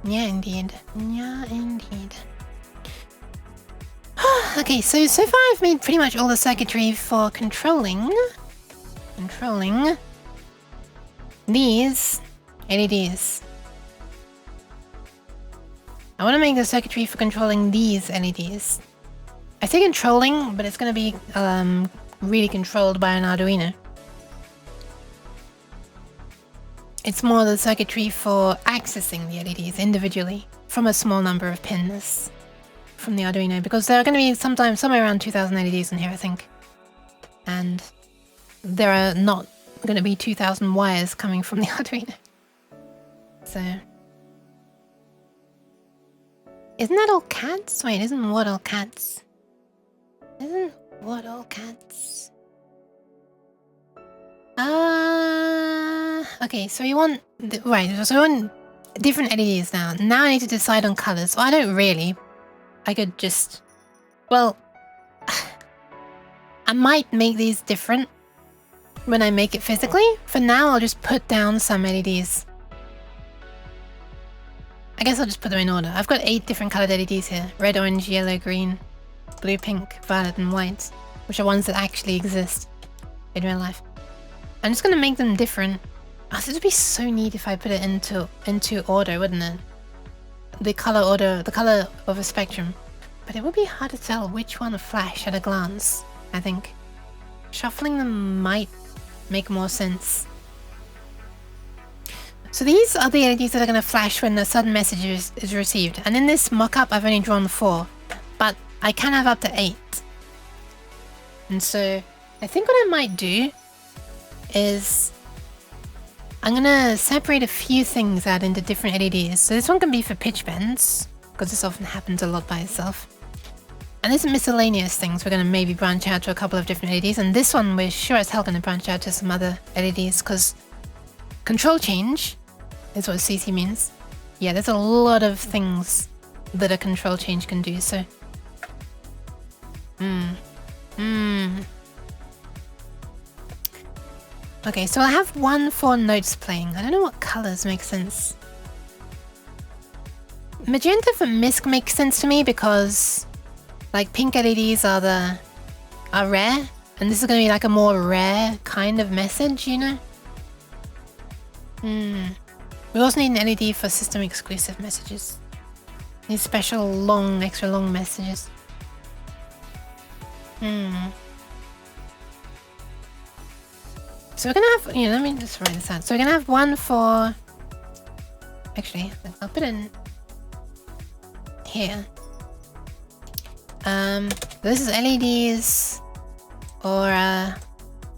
Yeah, indeed. Yeah, indeed. Okay, so far I've made pretty much all the circuitry for controlling these LEDs. I want to make the circuitry for controlling these LEDs. I say controlling, but it's going to be really controlled by an Arduino. It's more the circuitry for accessing the LEDs individually from a small number of pins from the Arduino, because there are going to be somewhere around 2,000 LEDs in here, I think. And there are not going to be 2,000 wires coming from the Arduino. So... Isn't that all cats? Wait, isn't what all cats? Isn't what all cats? Okay, so you want... right, so we want different LEDs now. Now I need to decide on colors. Well, I don't really. I could just... well... I might make these different when I make it physically. For now, I'll just put down some LEDs. I guess I'll just put them in order. I've got 8 different colored LEDs here. Red, orange, yellow, green, blue, pink, violet, and white. Which are ones that actually exist in real life. I'm just gonna make them different. Oh, this would be so neat if I put it into order, wouldn't it? The color order, the color of a spectrum. But it would be hard to tell which one to flash at a glance, I think. Shuffling them might make more sense. So these are the LEDs that are going to flash when a sudden message is received. And in this mock-up, I've only drawn 4. But I can have up to 8. And so I think what I might do is I'm going to separate a few things out into different LEDs. So this one can be for pitch bends, because this often happens a lot by itself. And there's some miscellaneous things. We're going to maybe branch out to a couple of different LEDs. And this one we're sure as hell going to branch out to some other LEDs, because control change is what CC means. Yeah, there's a lot of things that a control change can do, so... Okay, so I'll have one for notes playing. I don't know what colors make sense. Magenta for MISC makes sense to me because, like, pink LEDs are rare, and this is going to be like a more rare kind of message, you know? We also need an LED for system exclusive messages. These special long, extra long messages. So we're gonna have, let me just write this out. So we're gonna have one for... Actually, I'll put it in here. This is LEDs, or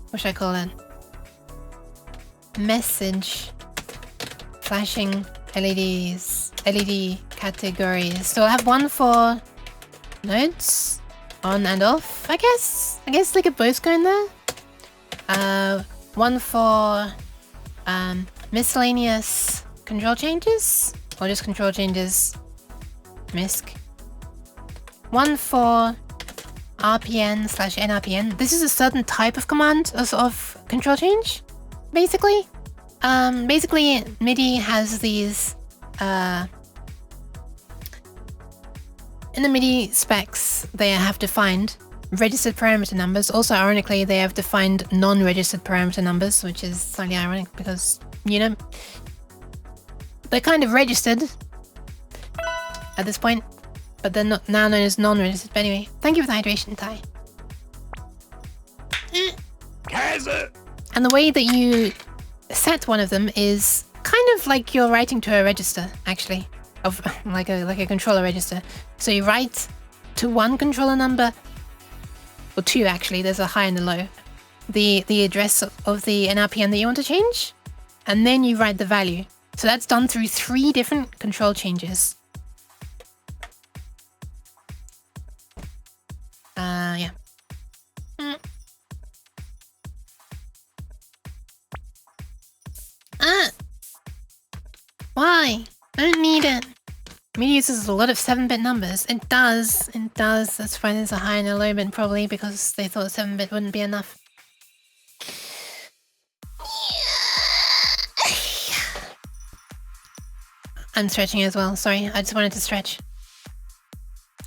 what should I call it? Message flashing LEDs, LED categories. So I'll have one for notes, on and off, I guess. I guess they could both go in there. One for miscellaneous control changes, or just control changes, MISC. One for RPN/NRPN. This is a certain type of command of control change, basically. Basically, MIDI has these, in the MIDI specs, they have defined registered parameter numbers. Also, ironically, they have defined non-registered parameter numbers, which is slightly ironic because, they're kind of registered at this point, but they're not now known as non-registered. But anyway, thank you for the hydration, Ty. And the way that you set one of them is kind of like you're writing to a register, actually, of like a controller register. So you write to one controller number, or 2 actually. There's a high and a low. The address of the NRPN that you want to change, and then you write the value. So that's done through 3 different control changes. Yeah. Why? I don't need it. MIDI uses a lot of 7-bit numbers. It does. It does. That's why there's a high and a low bit, probably, because they thought 7-bit wouldn't be enough. I'm stretching as well. Sorry, I just wanted to stretch.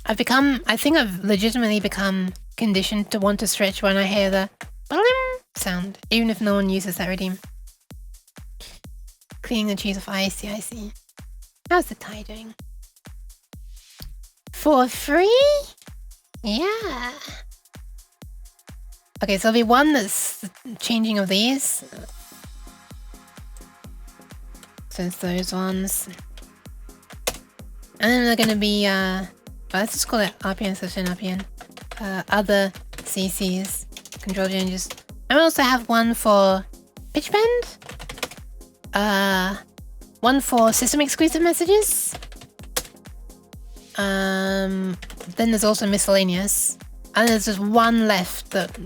I think I've legitimately become conditioned to want to stretch when I hear the sound, even if no one uses that redeem. Cleaning the cheese off. I see. How's the tie doing? For free? Yeah. Okay, so there'll be one that's changing of these. So it's those ones. And then they're gonna be, let's just call it RPN session RPN. Other CCs, control changes. I also have one for pitch bend. One for system exclusive messages. Then there's also miscellaneous. And there's just one left that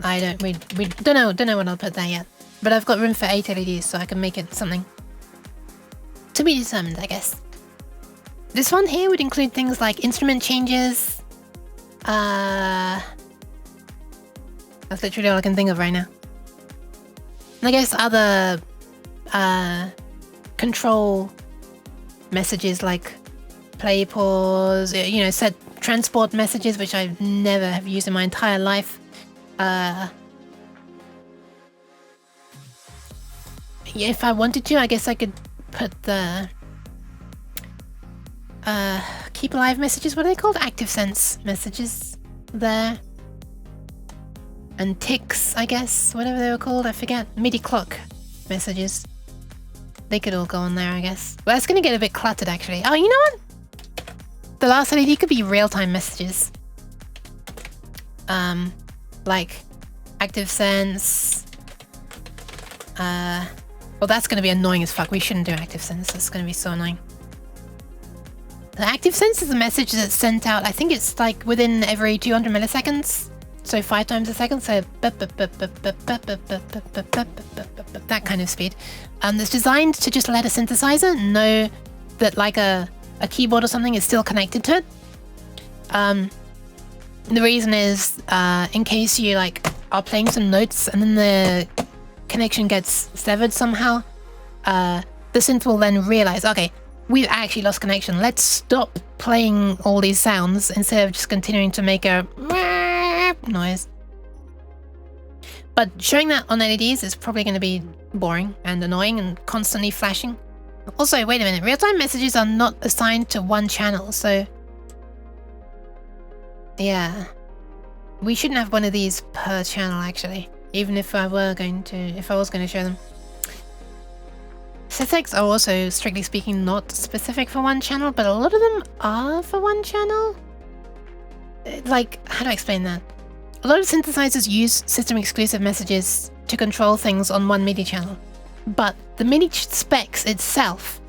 we don't know when I'll put there yet. But I've got room for 8 LEDs, so I can make it something to be determined, I guess. This one here would include things like instrument changes. That's literally all I can think of right now. And I guess other control messages like play, pause, set transport messages, which I never have used in my entire life. If I wanted to, I guess I could put the keep alive messages, what are they called? Active sense messages there. And ticks, I guess, whatever they were called, I forget. MIDI clock messages. They could all go on there, I guess. Well, that's gonna get a bit cluttered, actually. Oh, you know what? The last LED could be real-time messages. Like active sense. Well, that's gonna be annoying as fuck. We shouldn't do active sense. That's gonna be so annoying. The active sense is a message that's sent out, I think it's like within every 200 milliseconds. So 5 times a second, so that kind of speed. It's designed to just let a synthesizer know that like a keyboard or something is still connected to it. The reason is in case you like are playing some notes and then the connection gets severed somehow, the synth will then realize, okay, we've actually lost connection. Let's stop playing all these sounds instead of just continuing to make a noise. But showing that on LEDs is probably going to be boring and annoying and constantly flashing. Also, wait a minute, real-time messages are not assigned to one channel, so yeah, we shouldn't have one of these per channel actually, even if I was going to show them. Synthetics are also, strictly speaking, not specific for one channel, but a lot of them are for one channel. Like, how do I explain that? A lot of synthesizers use system-exclusive messages to control things on one MIDI channel, but the MIDI specs itself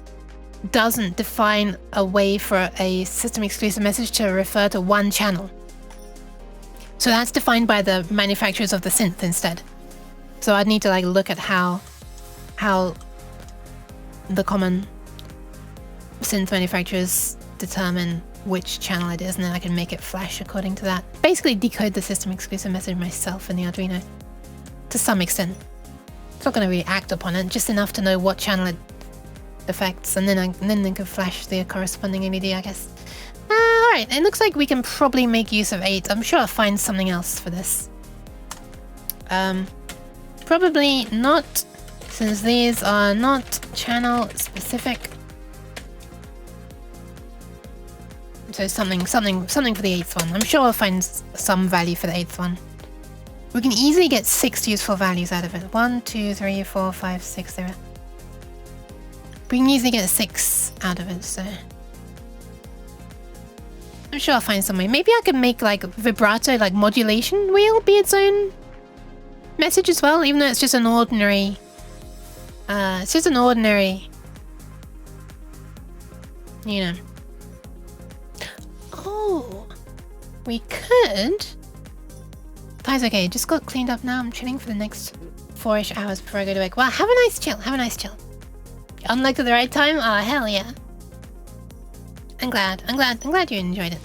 doesn't define a way for a system-exclusive message to refer to one channel. So that's defined by the manufacturers of the synth instead. So I'd need to like look at how the common synth manufacturers determine which channel it is, and then I can make it flash according to that. Basically decode the system exclusive message myself in the Arduino to some extent. It's not going to really act upon it, just enough to know what channel it affects, and then I can flash the corresponding LED, I guess. Alright, it looks like we can probably make use of 8. I'm sure I'll find something else for this. Probably not, since these are not channel specific. So something for the 8th one. I'm sure I'll find some value for the 8th one. We can easily get 6 useful values out of it. 1, 2, 3, 4, 5, 6, 0. We can easily get 6 out of it, so I'm sure I'll find some way. Maybe I could make like vibrato, like modulation wheel be its own message as well, even though it's just an ordinary you know. Oh, we could. That's okay, just got cleaned up now. I'm chilling for the next 4-ish hours before I go to work. Well, have a nice chill. Unlocked at the right time? Oh, hell yeah. I'm glad you enjoyed it.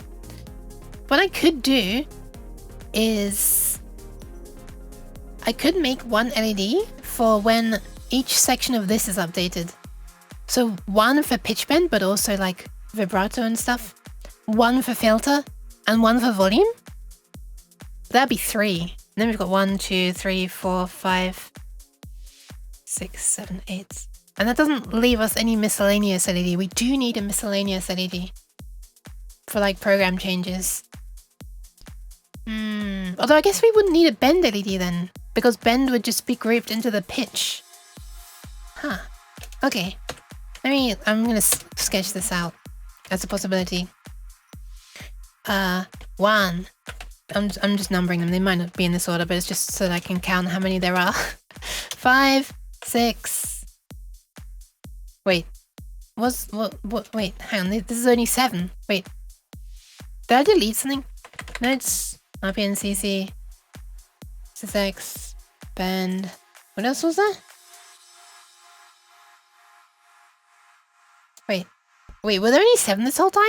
What I could do is I could make one LED for when each section of this is updated. So one for pitch bend, but also like vibrato and stuff. One for filter and one for volume. That'd be 3. And then we've got 1, 2, 3, 4, 5, 6, 7, 8. And that doesn't leave us any miscellaneous LED. We do need a miscellaneous LED for like program changes. Although I guess we wouldn't need a bend LED then, because bend would just be grouped into the pitch. Huh. Okay. I'm gonna sketch this out as a possibility. 1. I'm just numbering them. They might not be in this order, but it's just so that I can count how many there are. 5, 6. Wait. Wait, hang on. This is only 7. Wait. Did I delete something? Notes. RPNCC. SysX. Bend. What else was there? Wait, were there only 7 this whole time?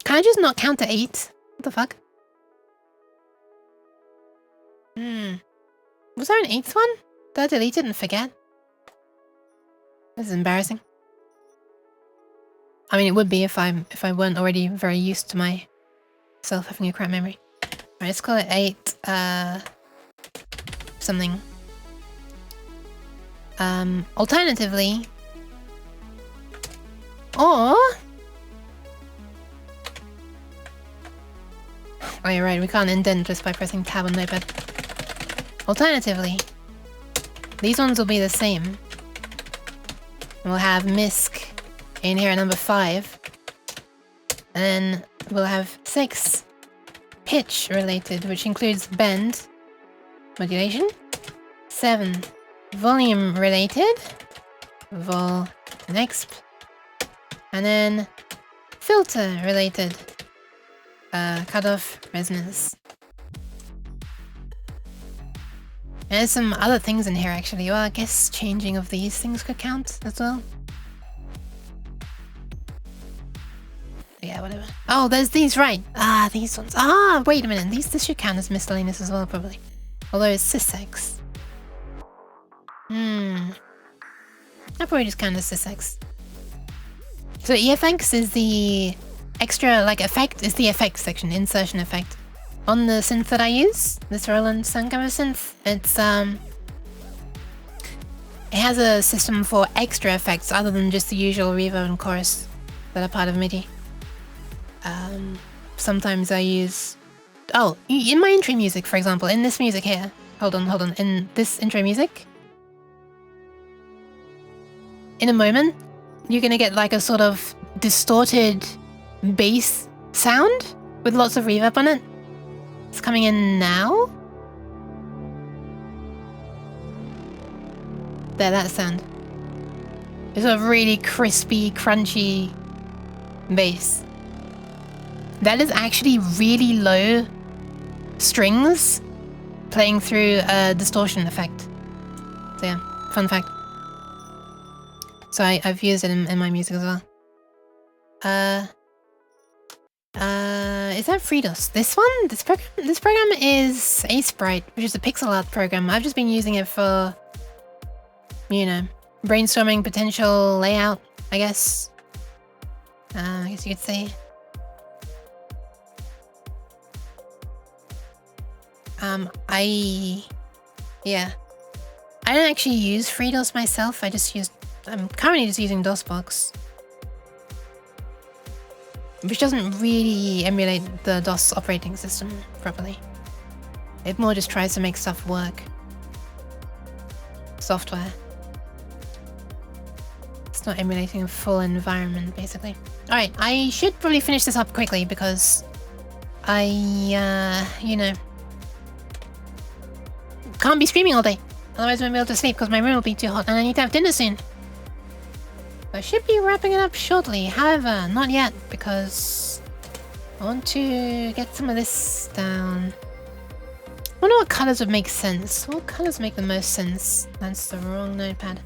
Can I just not count to 8? What the fuck? Was there an 8th one? Did I delete it and forget? This is embarrassing. I mean, it would be if I weren't already very used to myself having a crap memory. Alright, let's call it 8, something. Alternatively, or... Oh, you're right, we can't indent just by pressing tab on notepad. Alternatively, these ones will be the same. We'll have MISC in here at number 5. And then we'll have 6 pitch related, which includes bend, modulation. 7 volume related, vol and exp. And then filter related, cutoff, resonance. And there's some other things in here actually. Well, I guess changing of these things could count as well. Yeah, whatever. Oh, there's these, right. These ones. Wait a minute. This should count as miscellaneous as well, probably. Although it's SysX. I'll probably just count as SysX. So EFX is the extra, like, effect, is the effect section, insertion effect. On the synth that I use, this Roland Sanghammer synth, it has a system for extra effects other than just the usual reverb and chorus that are part of MIDI. Sometimes I use... Oh, in my intro music, for example, in this music here. Hold on. In this intro music, in a moment, you're gonna get like a sort of distorted bass sound with lots of reverb on it. It's coming in now. There, that sound. It's a really crispy, crunchy bass. That is actually really low strings playing through a distortion effect. So yeah, fun fact. So I've used it in my music as well. Is that FreeDOS? This one? This program is Sprite, which is a pixel art program. I've just been using it for, you know, brainstorming potential layout, I guess. I guess you could say. I don't actually use FreeDOS myself. I'm currently just using DOSBox, which doesn't really emulate the DOS operating system properly. It more just tries to make stuff work. Software. It's not emulating a full environment, basically. Alright, I should probably finish this up quickly because you know, can't be streaming all day. Otherwise I won't be able to sleep because my room will be too hot and I need to have dinner soon. I should be wrapping it up shortly. However, not yet because I want to get some of this down. I wonder what colors would make sense. What colors make the most sense? That's the wrong notepad.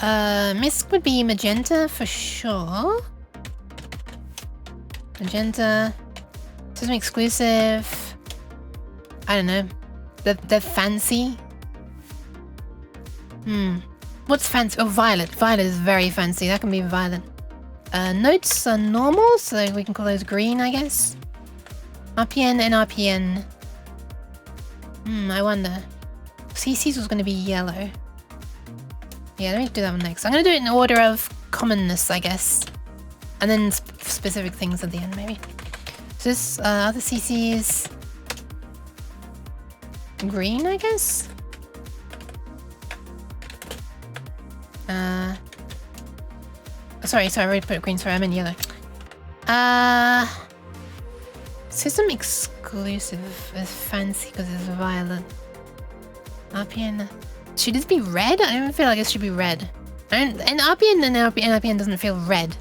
Misc would be magenta for sure. Magenta. System exclusive. I don't know. The fancy. What's fancy? Oh, violet. Violet is very fancy. That can be violet. Notes are normal, so we can call those green, I guess. RPN and RPN. I wonder. CC's was going to be yellow. Yeah, let me do that one next. I'm going to do it in order of commonness, I guess. And then specific things at the end, maybe. So this, other CC's... green, I guess? Sorry, I already put green, sorry, I meant yellow. System exclusive is fancy because it's violet. RPN. Should this be red? I don't feel like it should be red. And RPN and RPN doesn't feel red.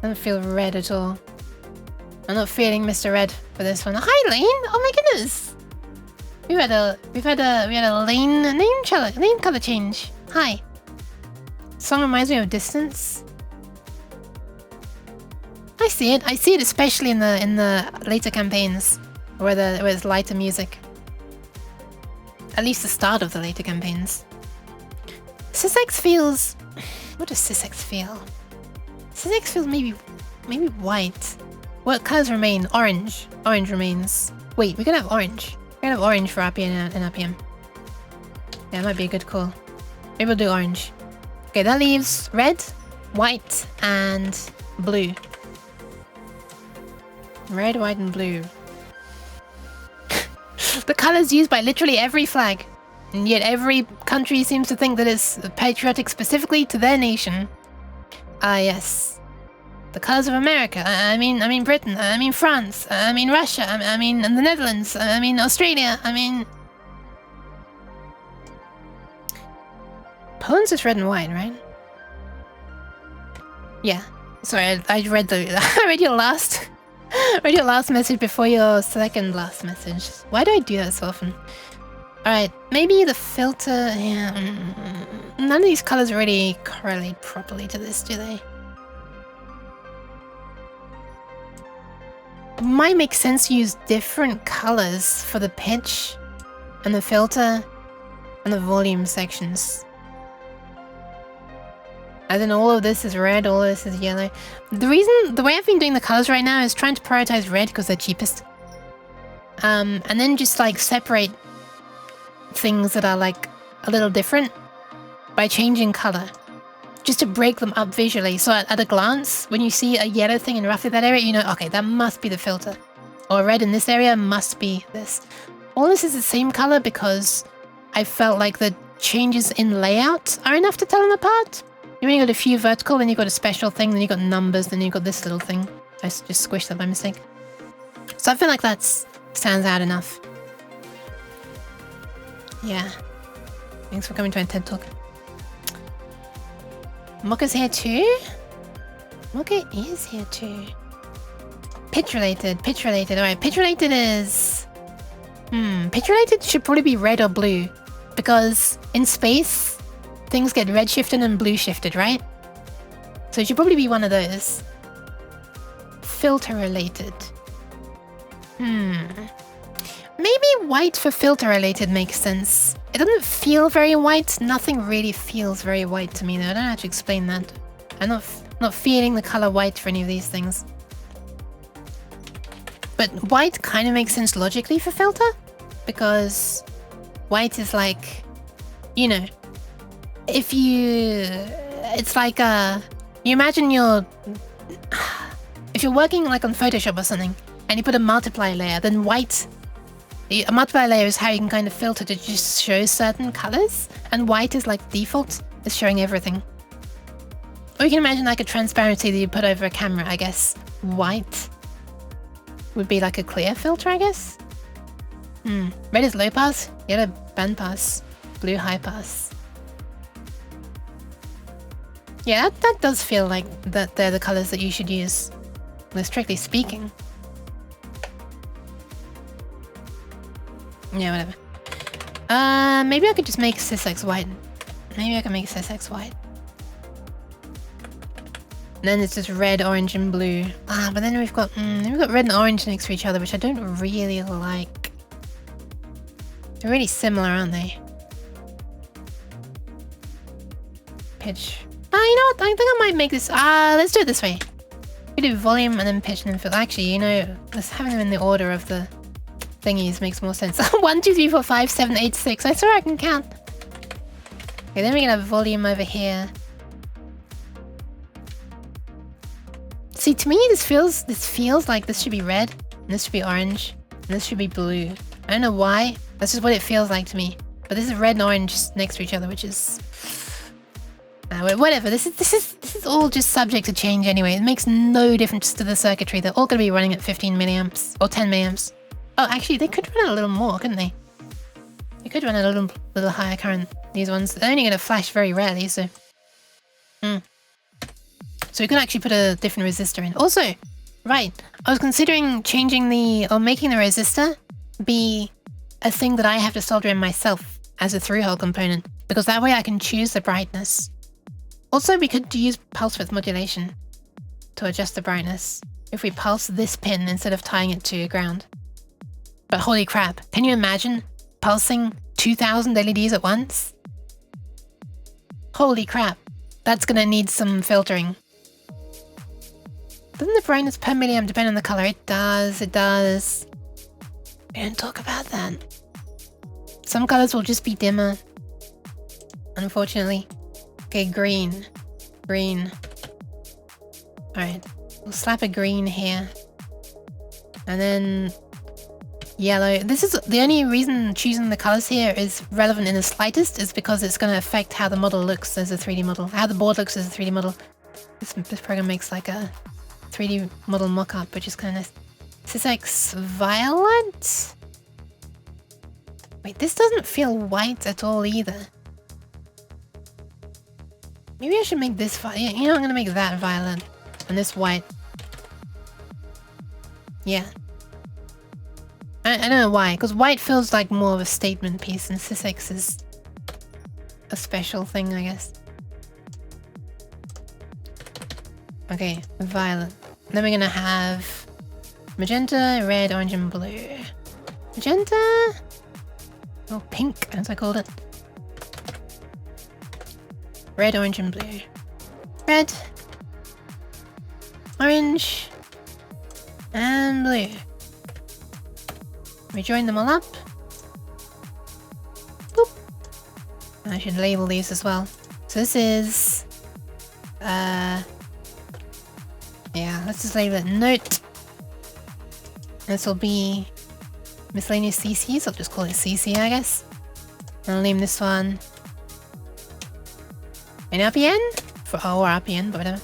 Doesn't feel red at all. I'm not feeling Mr. Red for this one. Hi, Lane! Oh my goodness! We had a lane color change. Hi. Song reminds me of Distance. I see it. I see it especially in the later campaigns where it's lighter music. At least the start of the later campaigns. Sysex feels... What does Sysex feel? Sysex feels maybe white. What colors remain? Orange. Orange remains. Wait, we could have orange. We could have orange for RPN and RPM. Yeah, that might be a good call. Maybe we'll do orange. Okay, that leaves red, white, and blue. Red, white, and blue. The colors used by literally every flag. And yet every country seems to think that it's patriotic specifically to their nation. Ah, yes. The colors of America. I mean Britain. I mean France. I mean Russia. I mean the Netherlands. I mean Australia. I mean... Poland's just red and white, right? Yeah. Sorry, I read I read your last... read your last message before your second last message. Why do I do that so often? Alright, maybe the filter... Yeah, none of these colors really correlate properly to this, do they? It might make sense to use different colors for the pitch and the filter and the volume sections. As in all of this is red, all of this is yellow. The way I've been doing the colors right now is trying to prioritize red because they're cheapest. And then just like separate things that are like a little different by changing color. Just to break them up visually. So at a glance, when you see a yellow thing in roughly that area, you know, okay, that must be the filter. Or red in this area must be this. All this is the same color because I felt like the changes in layout are enough to tell them apart. You only got a few vertical, then you got a special thing, then you got numbers, then you got this little thing. I just squished that by mistake. So I feel like that stands out enough. Yeah. Thanks for coming to my TED Talk. Mocha's here too? Mocha is here too. Pitch related. Alright, pitch related is... pitch related should probably be red or blue. Because in space... things get red shifted and blue shifted, right? So it should probably be one of those. Filter related. Maybe white for filter related makes sense. It doesn't feel very white. Nothing really feels very white to me though. I don't have to explain that. I'm not feeling the color white for any of these things. But white kind of makes sense logically for filter. Because white is like, you know, if you... It's like you imagine if you're working like on Photoshop or something, and you put a multiply layer, then white... A multiply layer is how you can kind of filter to just show certain colors, and white is like default, it's showing everything. Or you can imagine like a transparency that you put over a camera, I guess. White would be like a clear filter, I guess? Red is low pass, yellow band pass, blue high pass. Yeah, that does feel like that they're the colors that you should use, strictly speaking. Yeah, whatever. Maybe I could just make Sysex white. Maybe I can make Sysex white. And then it's just red, orange, and blue. Ah, but then we've got red and orange next to each other, which I don't really like. They're really similar, aren't they? Pitch. Ah, you know what? I think I might make this. Let's do it this way. We do volume and then pitch and then fill. Actually, you know, let's having them in the order of the thingies makes more sense. 1, 2, 3, 4, 5, 7, 8, 6. I swear I can count. Okay, then we can have volume over here. See, to me, this feels like this should be red, and this should be orange, and this should be blue. I don't know why. That's just what it feels like to me. But this is red and orange next to each other, which is whatever. This is all just subject to change anyway. It makes no difference to the circuitry. They're all going to be running at 15 milliamps or 10 milliamps. Oh, actually, they could run a little more, couldn't they? They could run a little higher current. These ones, they're only going to flash very rarely, so. So we could actually put a different resistor in. Also, right, I was considering changing making the resistor be a thing that I have to solder in myself as a through-hole component, because that way I can choose the brightness. Also, we could use pulse width modulation to adjust the brightness if we pulse this pin instead of tying it to ground. But holy crap, can you imagine pulsing 2,000 LEDs at once? Holy crap, that's gonna need some filtering. Doesn't the brightness per milliamp depend on the color? It does, it does. We don't talk about that. Some colors will just be dimmer, unfortunately. Okay, green. Green. Alright, we'll slap a green here. And then yellow. This is the only reason choosing the colors here is relevant in the slightest is because it's going to affect how the model looks as a 3D model. How the board looks as a 3D model. This program makes like a 3D model mockup, which is kind of nice. This is like violet? Wait, this doesn't feel white at all either. Maybe I should make this violet. Yeah, you know, I'm gonna make that violet. And this white. Yeah. I don't know why, because white feels like more of a statement piece and Sys is a special thing, I guess. Okay, violet. Then we're gonna have magenta, red, orange, and blue. Magenta? Oh, pink, as I called it. Red, orange, and blue. Red, orange, and blue. We join them all up. Boop. I should label these as well. So this is... yeah, let's just label it note. This will be miscellaneous CCs. I'll just call it CC, I guess. And I'll name this one an RPN? Or RPN, but whatever.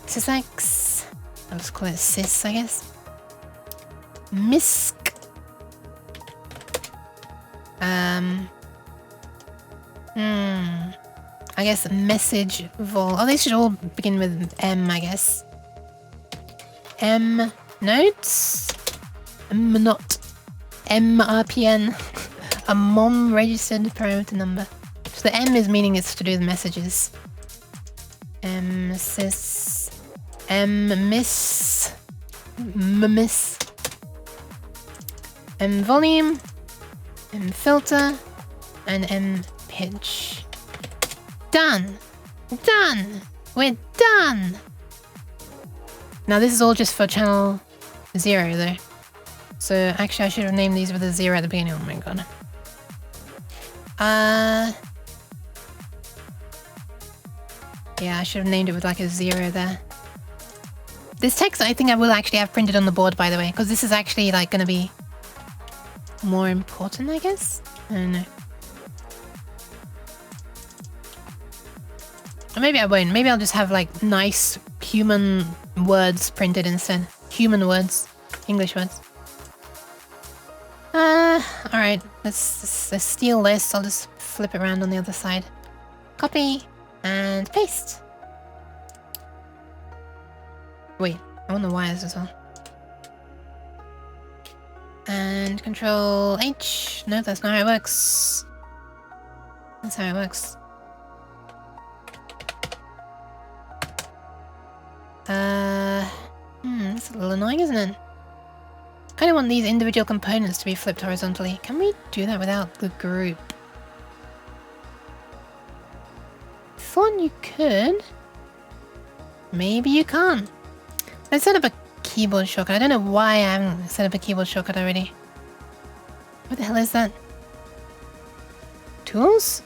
Sysx. I'll just call it Sys, I guess. Misc. I guess message vol. Oh, they should all begin with M, I guess. M notes. M not. M RPN. A mom registered parameter number. So the M is meaning it's to do with messages. M sys. M miss. Miss. M volume. M filter. And M pitch. Done! Done! We're done! Now this is all just for channel 0 though. So actually I should have named these with a 0 at the beginning. Oh my god. Yeah, I should have named it with like a 0 there. This text I think I will actually have printed on the board, by the way, because this is actually like gonna be more important, I guess? I don't know. Or maybe I won't. Maybe I'll just have like nice human words printed instead. Human words. English words. Alright. Let's steal this. I'll just flip it around on the other side. Copy. And paste. Wait. I want the wires as well. And Control H. No, that's not how it works. That's how it works. That's a little annoying, isn't it? Kind of want these individual components to be flipped horizontally. Can we do that without the group? Thought you could. Maybe you can't. Let's set up a keyboard shortcut. I don't know why I haven't set up a keyboard shortcut already. What the hell is that? Tools?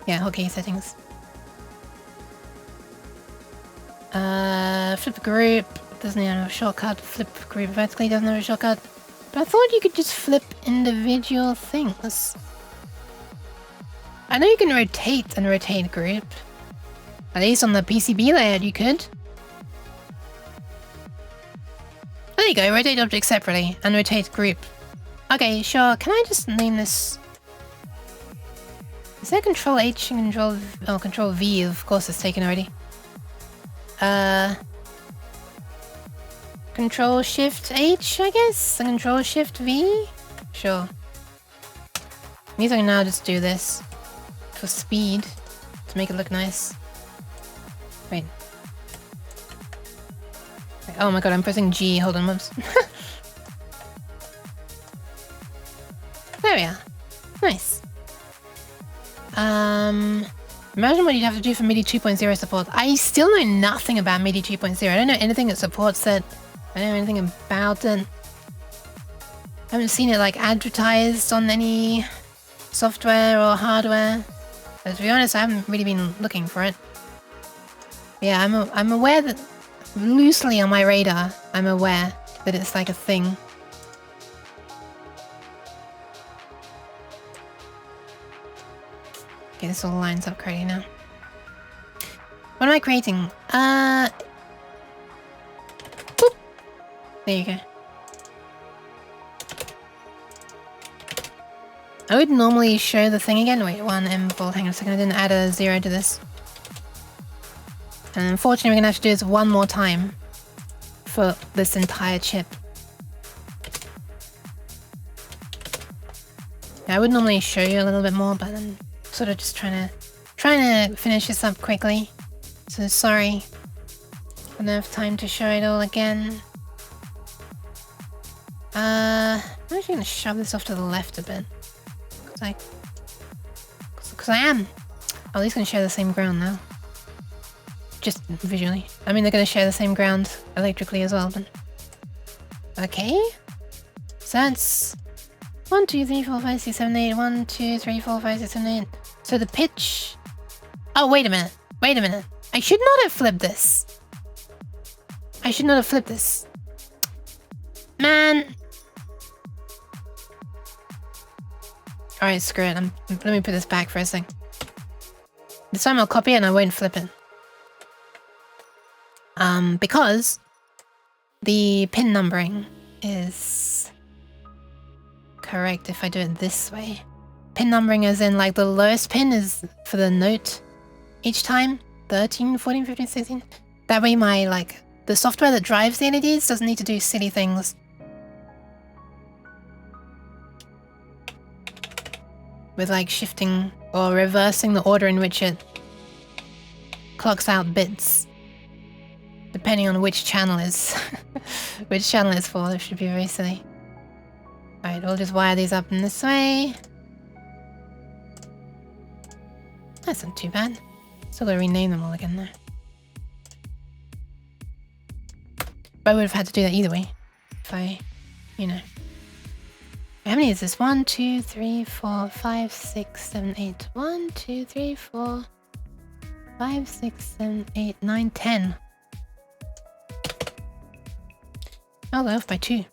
Yeah, hotkey settings. Flip group doesn't have a shortcut. Flip group vertically doesn't have a shortcut. But I thought you could just flip individual things. I know you can rotate and rotate group. At least on the PCB layout you could. There you go, rotate objects separately and rotate group. Okay, sure. Can I just name this? Is there Control H and Control V? Of course, it's taken already. Control Shift H, I guess, and Control Shift V. Sure. I guess I can now just do this for speed to make it look nice. Wait. Oh my god, I'm pressing G. Hold on, whoops. There we are. Nice. Imagine what you'd have to do for MIDI 2.0 support. I still know nothing about MIDI 2.0. I don't know anything that supports it. I don't know anything about it. I haven't seen it like advertised on any software or hardware. But to be honest, I haven't really been looking for it. Yeah, I'm aware that loosely on my radar, I'm aware that it's like a thing. Okay, this all lines up correctly now. What am I creating? Boop. There you go. I would normally show the thing again. Wait, 1M4. Hang on a second, I didn't add a 0 to this. And unfortunately, we're gonna have to do this one more time for this entire chip. I would normally show you a little bit more, but I'm sort of just trying to finish this up quickly. So sorry, I don't have time to show it all again. I'm actually gonna shove this off to the left a bit, because I am. Oh, these gonna share the same ground now. Just visually. I mean, they're gonna share the same ground electrically as well, but... Okay. So that's... 1, 2, 3, 4, 5, 6, 7, 8. 1, 2, 3, 4, 5, 6, 7, 8. So the pitch... Oh, wait a minute. Wait a minute. I should not have flipped this. I should not have flipped this. Man. Alright, screw it. Let me put this back for a sec. This time I'll copy it and I won't flip it. Because the pin numbering is correct if I do it this way. Pin numbering as in like the lowest pin is for the note each time. 13, 14, 15, 16. That way my the software that drives the LEDs doesn't need to do silly things. With like shifting or reversing the order in which it clocks out bits. Depending on which channel is which channel it's for, it should be very silly. Alright, we'll just wire these up in this way. That's not too bad. Still gotta rename them all again though. But I would have had to do that either way. If I, you know. How many is this? 1, 2, 3, 4, 5, 6, 7, 8. 1, 2, 3, 4, 5, 6, 7, 8, 9, 10. Oh, they're off by 2.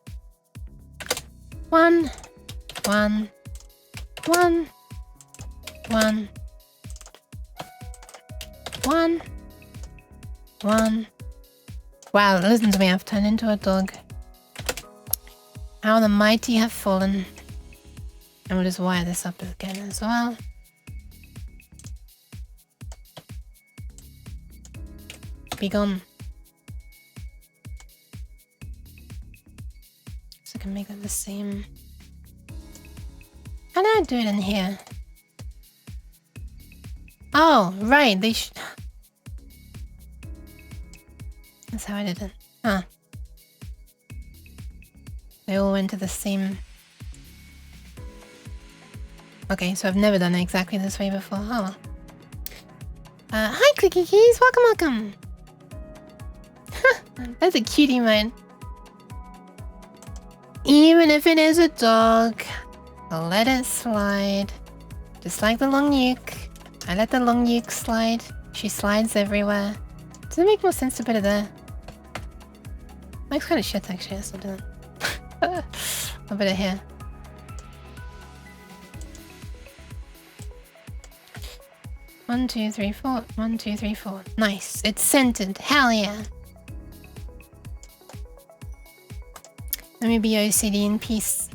1, 1, 1, 1, 1, 1. Wow, listen to me, I've turned into a dog. How the mighty have fallen. And we'll just wire this up again as well. Be gone. So I can make it the same. How do I do it in here? Oh, right, they should... That's how I did it. Huh. They all went to the same... Okay, so I've never done it exactly this way before. Oh well. Hi Clicky Keys! Welcome! That's a cutie mode. Even if it is a dog, I'll let it slide. Just like the long nuke. I let the long nuke slide. She slides everywhere. Does it make more sense to put it there? Looks kind of shit actually, I'll still do it. I'll put it here. One, two, three, four. 1, 2, 3, 4. Nice. It's centered. Hell yeah. Let me be OCD in peace.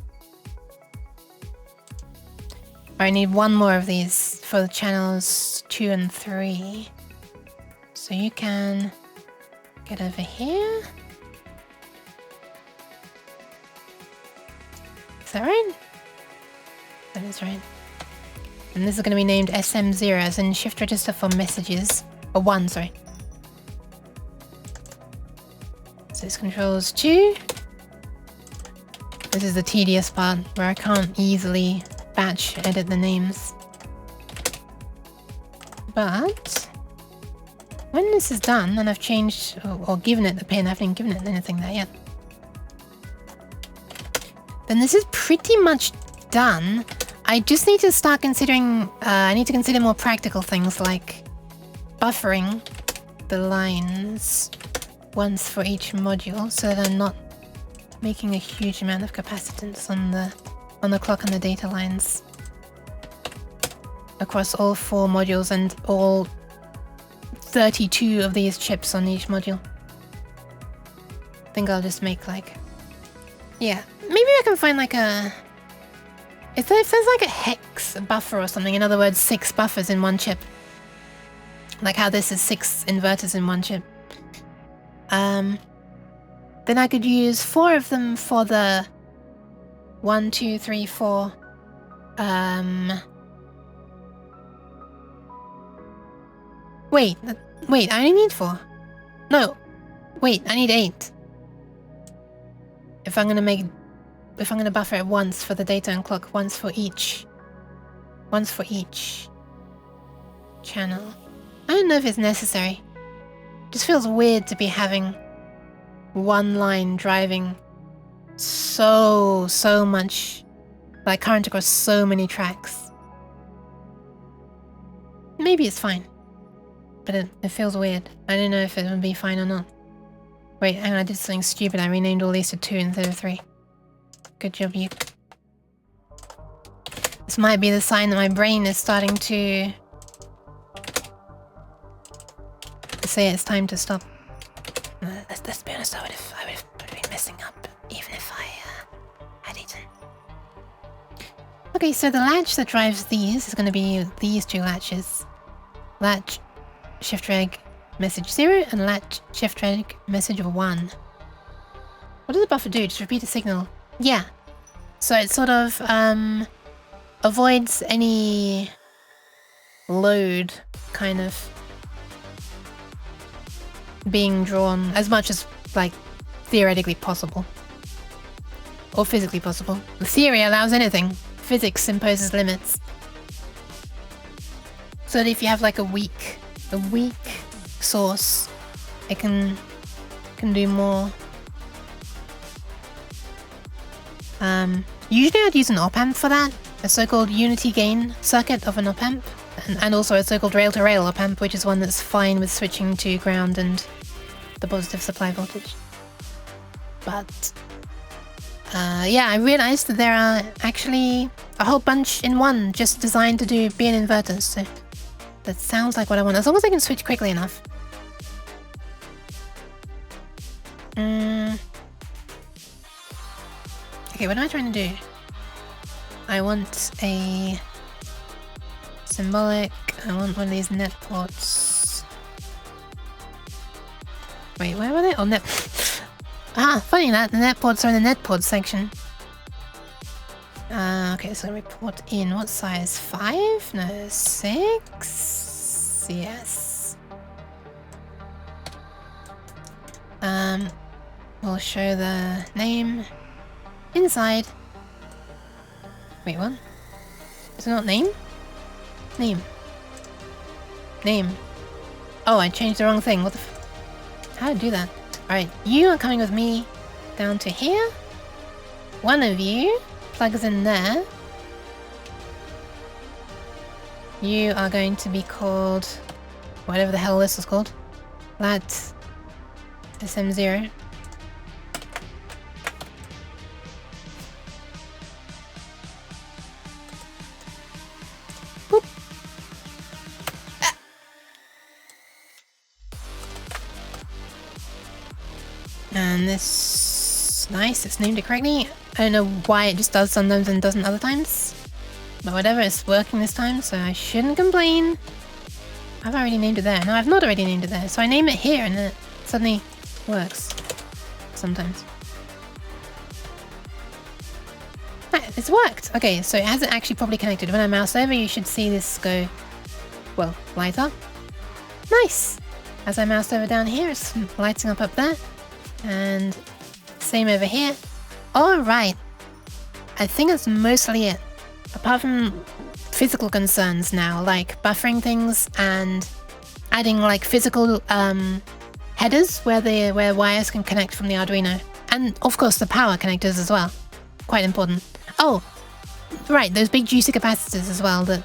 I need one more of these for the channels 2 and 3. So you can get over here. Is that right? That is right. And this is going to be named SM0 as in shift register for messages. Or 1, sorry. So this controls 2. This is the tedious part where I can't easily batch edit the names. But when this is done and I've changed or given it the pin, I haven't given it anything there yet. Then this is pretty much done. I just need to start considering, I need to consider more practical things like buffering the lines once for each module so that I'm not making a huge amount of capacitance on the clock and the data lines across all 4 modules and all 32 of these chips on each module. I think I'll just make like... Yeah, maybe I can find like a... If there's like a hex buffer or something, in other words 6 buffers in one chip. Like how this is 6 inverters in one chip. Then I could use 4 of them for the 1, 2, 3, 4. Wait, I only need 4. No, wait, I need 8. If I'm gonna buffer it once for the data and clock, once for each channel. I don't know if it's necessary. It just feels weird to be having one line driving so much, like current across so many tracks. Maybe it's fine, but it feels weird. I don't know if it would be fine or not. Wait, hang on, I did something stupid. I renamed all these to 2 instead of 3. Good job, you. This might be the sign that my brain is starting to say it's time to stop. Let's be honest, I would have been messing up even if I had eaten. Okay, so the latch that drives these is going to be these 2 latches. Latch shift reg message 0 and latch shift reg message 1. What does the buffer do? Just repeat the signal. Yeah. So it sort of avoids any load kind of being drawn as much as like theoretically possible or physically possible. The theory allows anything. Physics imposes limits. So that if you have like a weak source, it can do more. Usually I'd use an op-amp for that, a so-called unity gain circuit of an op-amp, and also a so-called rail-to-rail op-amp, which is one that's fine with switching to ground and the positive supply voltage. But yeah, I realized that there are actually a whole bunch in one just designed to be an inverter, so that sounds like what I want, as long as I can switch quickly enough. Okay, what am I trying to do? I want a symbolic, I want one of these net ports. Wait, where were they? Oh, net. Funny that, the net ports are in the net port section. Okay, so report in, what size? 5? No, 6? Yes. we'll show the name inside. Wait, what? Is it not name? Name. Name. Oh, I changed the wrong thing. What the f— how to do that? Alright, you are coming with me down to here. One of you plugs in there. You are going to be called whatever the hell this was called. Lat SM0. Boop. Ah. And this, nice, it's named it correctly. I don't know why it just does sometimes and doesn't other times. But whatever, it's working this time, so I shouldn't complain. I've already named it there. No, I've not already named it there. So I name it here and then it suddenly works. Sometimes. Right, it's worked! Okay, so it hasn't actually properly connected. When I mouse over, you should see this go, well, light up. Nice! As I mouse over down here, it's lighting up there. And same over here. Alright. I think that's mostly it. Apart from physical concerns now, like buffering things and adding like physical headers where wires can connect from the Arduino. And of course the power connectors as well. Quite important. Oh, right, those big juicy capacitors as well that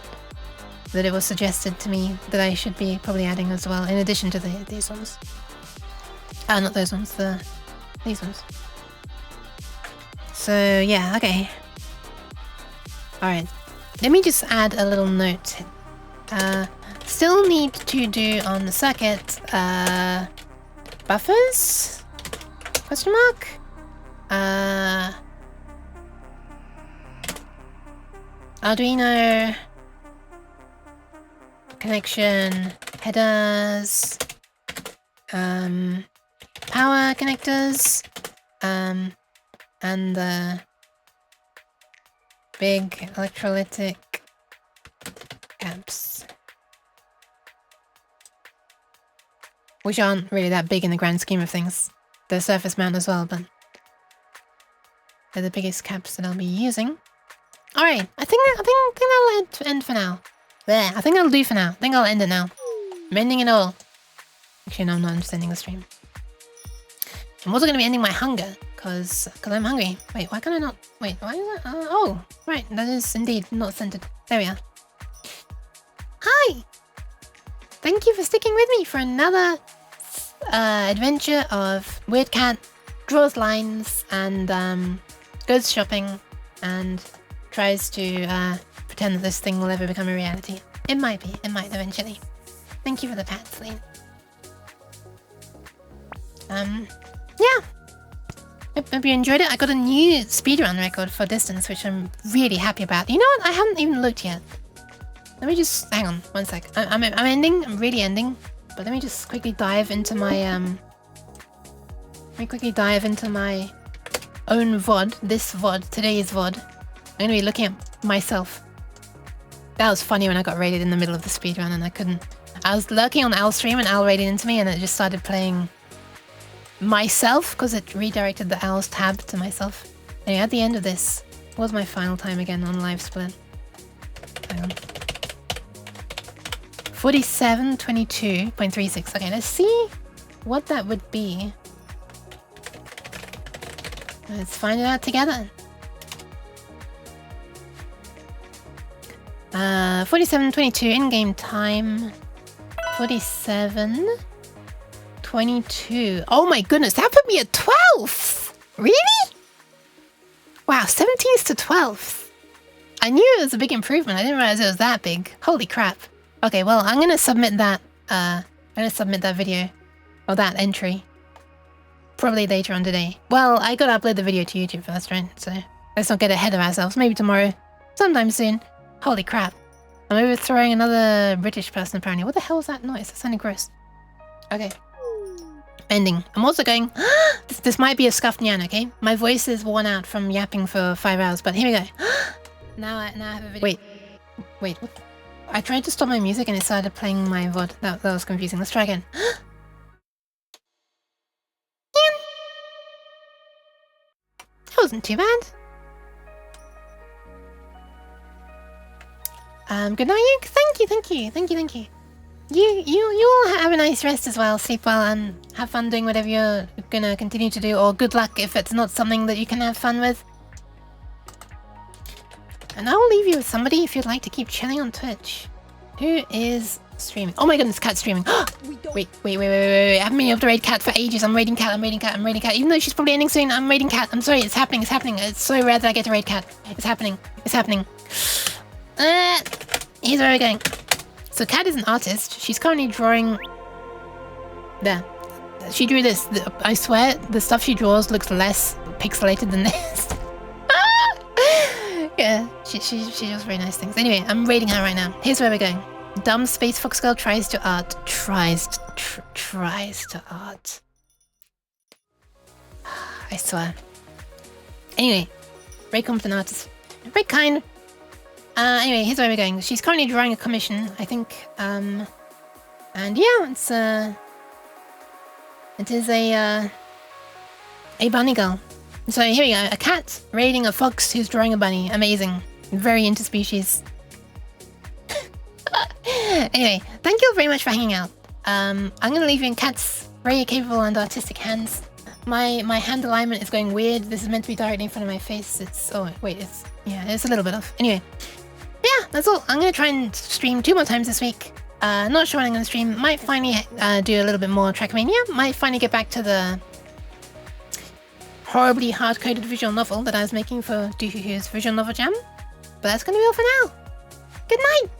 it was suggested to me that I should be probably adding as well, in addition to these ones. Not those ones, these ones. So yeah, okay. Alright, let me just add a little note. Still need to do on the circuit, buffers? Question mark? Arduino connection headers, power connectors, and the big electrolytic caps, which aren't really that big in the grand scheme of things. They're surface mount as well, but they're the biggest caps that I'll be using. All right, I think that'll end for now. There, I think that'll do for now. I think I'll end it now. I'm ending it all. Actually, no, I'm not just ending the stream. I'm also going to be ending my hunger, because I'm hungry. Wait, why can I not? Wait, why is that? Oh, right, that is indeed not centered. There we are. Hi! Thank you for sticking with me for another adventure of Weird Cat draws lines and goes shopping and tries to pretend that this thing will ever become a reality. It might be. It might eventually. Thank you for the pats, Lee. Yeah. Hope you enjoyed it. I got a new speedrun record for distance, which I'm really happy about. You know what? I haven't even looked yet. Let me just hang on 1 sec. I'm ending. I'm really ending. But let me just quickly dive into my Let me quickly dive into my own VOD. This VOD, today's VOD. I'm gonna be looking at myself. That was funny when I got raided in the middle of the speedrun and I couldn't. I was lurking on Al's stream and Al raided into me and it just started playing myself because it redirected the Al's tab to myself. Anyway, at the end of this, what was my final time again on live split? Hang on. 47:22.36. Okay, let's see what that would be. Let's find it out together. 47:22 in-game time. 47:22. Oh my goodness, that put me at 12th! Really? Wow, 17th to 12th. I knew it was a big improvement. I didn't realize it was that big. Holy crap. Okay, well, I'm gonna submit that, video. Or that entry. Probably later on today. Well, I gotta upload the video to YouTube first, right? So, let's not get ahead of ourselves. Maybe tomorrow. Sometime soon. Holy crap. I'm overthrowing another British person, apparently. What the hell was that noise? That sounded gross. Okay. Ending. I'm also going... this might be a scuffed nyan, okay? My voice is worn out from yapping for 5 hours, but here we go. Now I have a video. Wait. What? I tried to stop my music and it started playing my VOD. That was confusing. Let's try again. wasn't too bad. Good night, you. Thank you. You all have a nice rest as well. Sleep well and have fun doing whatever you're gonna continue to do, or good luck if it's not something that you can have fun with. And I will leave you with somebody if you'd like to keep chilling on Twitch. Who is streaming? Oh my goodness, Cat's streaming. Wait. I haven't been able to raid Cat for ages. I'm raiding Cat. Even though she's probably ending soon, I'm raiding Cat. I'm sorry, it's happening. It's so rare that I get to raid Cat. It's happening. Here's where we're going. So Cat is an artist. She's currently drawing... There. She drew this. I swear, the stuff she draws looks less pixelated than this. Yeah, she does very nice things. Anyway, I'm raiding her right now. Here's where we're going. Dumb Space Fox Girl tries to art. Tries to art. I swear. Anyway, very competent artist. Very kind. Anyway, here's where we're going. She's currently drawing a commission, I think. And yeah, it is a bunny girl. So here we go. A cat raiding a fox who's drawing a bunny. Amazing. Very interspecies. Anyway, thank you very much for hanging out. I'm gonna leave you in Cat's very capable and artistic hands. My hand alignment is going weird. This is meant to be directly in front of my face. It's a little bit off. Anyway. Yeah, that's all. I'm going to try and stream 2 more times this week. Not sure when I'm going to stream. Might finally do a little bit more Trackmania. Might finally get back to the horribly hard-coded visual novel that I was making for Doohoo's Visual Novel Jam. But that's going to be all for now. Good night!